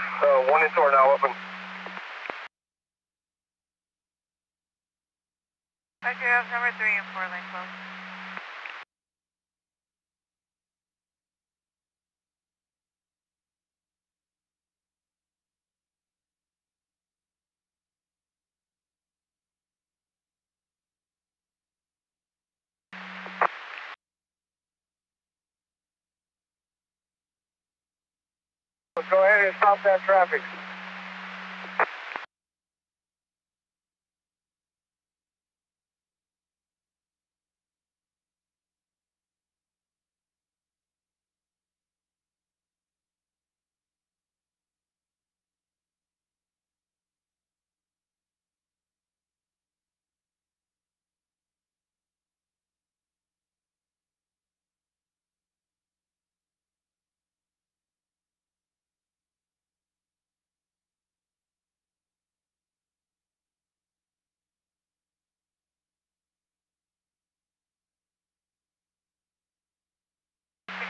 1 and 2 are now open. I do have number 3 and 4 lane closed. Let's go ahead and stop that traffic.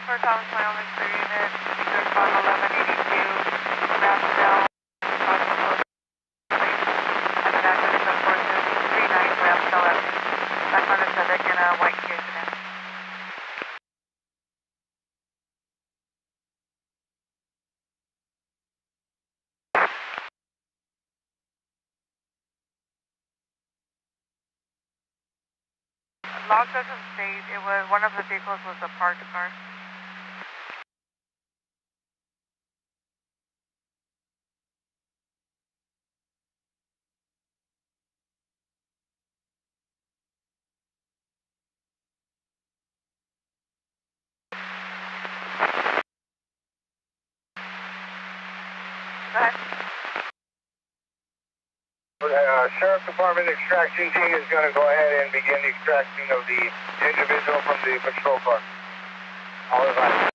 For Thomas Wyoming, 3 units, northbound 1182, Rounddale, and then after the 439 Rounddale Avenue. Back on the Civic in a white Kia sedan. Log doesn't state, it was, one of the vehicles was a parked car. Go ahead. Sheriff Department extraction team is going to go ahead and begin the extraction of the individual from the patrol car. All advised.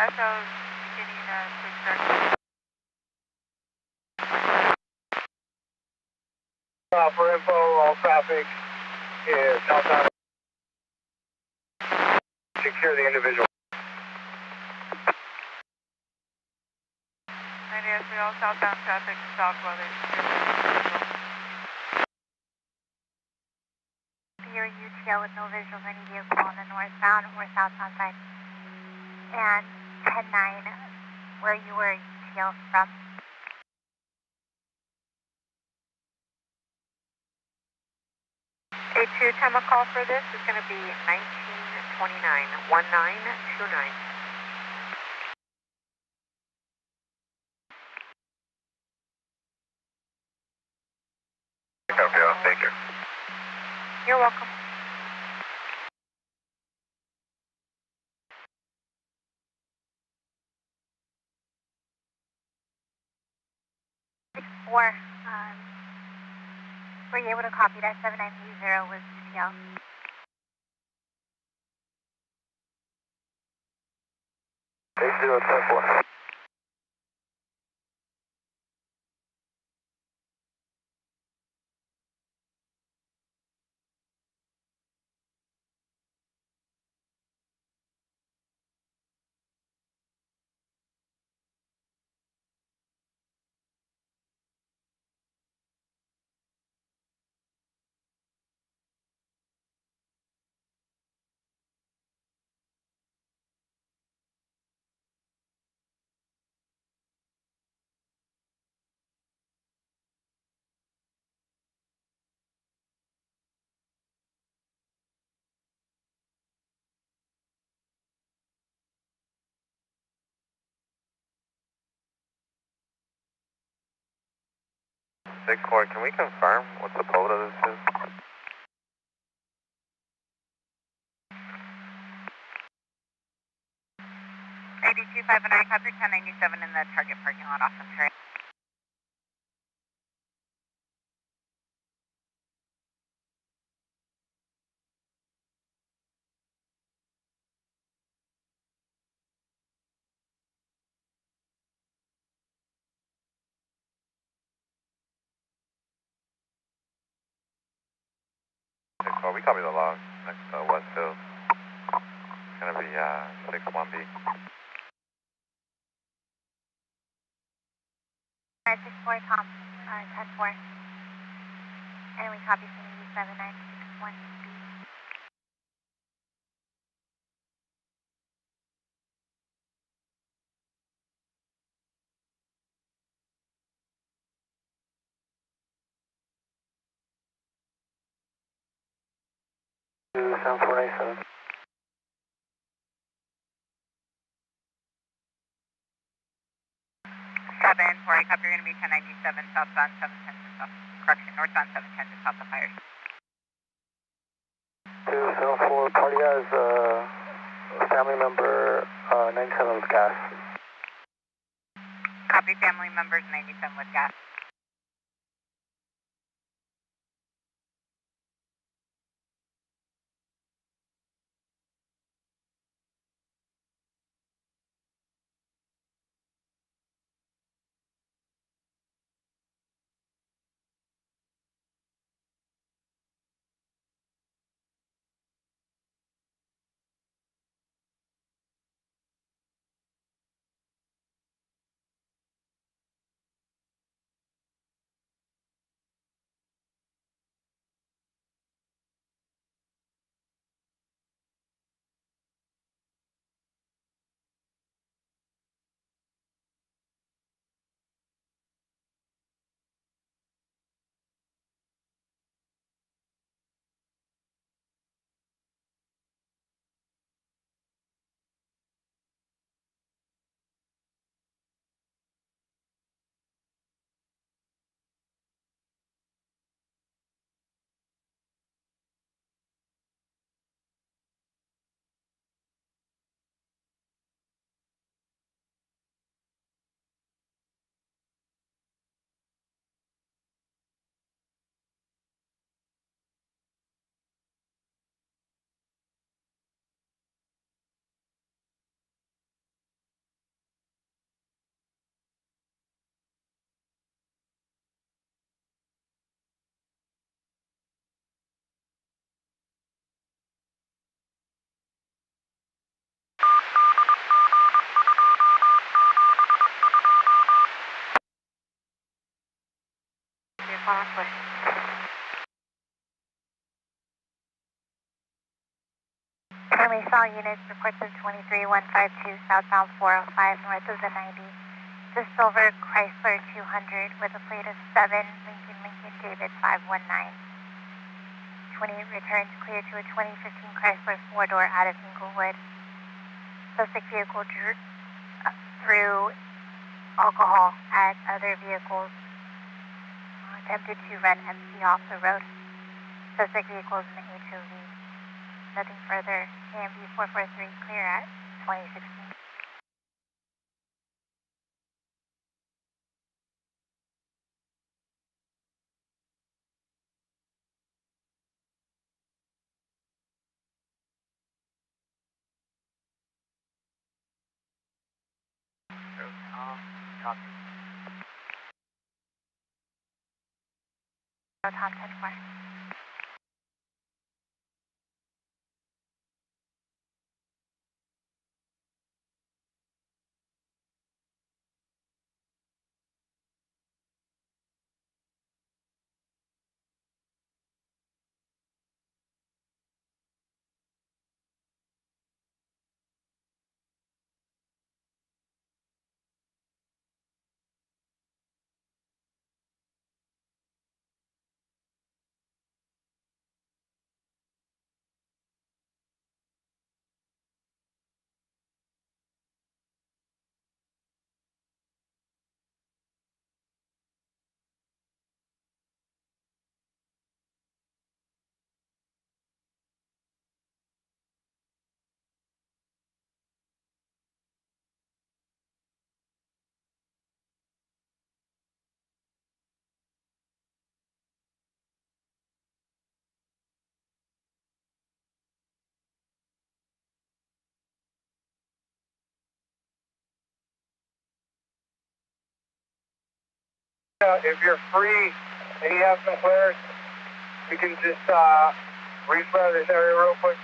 SO beginning to extract. For info, all traffic is southbound. Secure the individual. All southbound traffic stop while they Your UTL with no visuals, any vehicle on the northbound or southbound side. And 10-9, where you were UTL from. A2 time of call for this is going to be 1929, 1929. Thank you. You're welcome. Were you able to copy that 7930 was UTL? H024. Big Core, can we confirm what the code of this is? AD2509, copy 1097 in the target parking lot off of Trey. Big Core, we copy the log next to Westfield. It's going to be 61B. 964 Tom, 10-4. And we copy from U7961B. Sound 497. Where I copy, you're going to be 1097 southbound 710 to south, correction, northbound 710 to south of Fires. 274, party has a family member 97 with gas. Copy, family members 97 with gas. all units, reports of 23152 southbound 405 north of the 90. The silver Chrysler 200 with a plate of 7 Lincoln David 519. 20 returns clear to a 2015 Chrysler 4-door out of Inglewood. Suspect vehicle threw alcohol at other vehicles. Attempted to run MC off the road. Suspect vehicles in the HOV. Nothing further. AMB 443 clear at 2016. Top 10-4. If you're free and you have some clearance, you can just refresh this area real quick.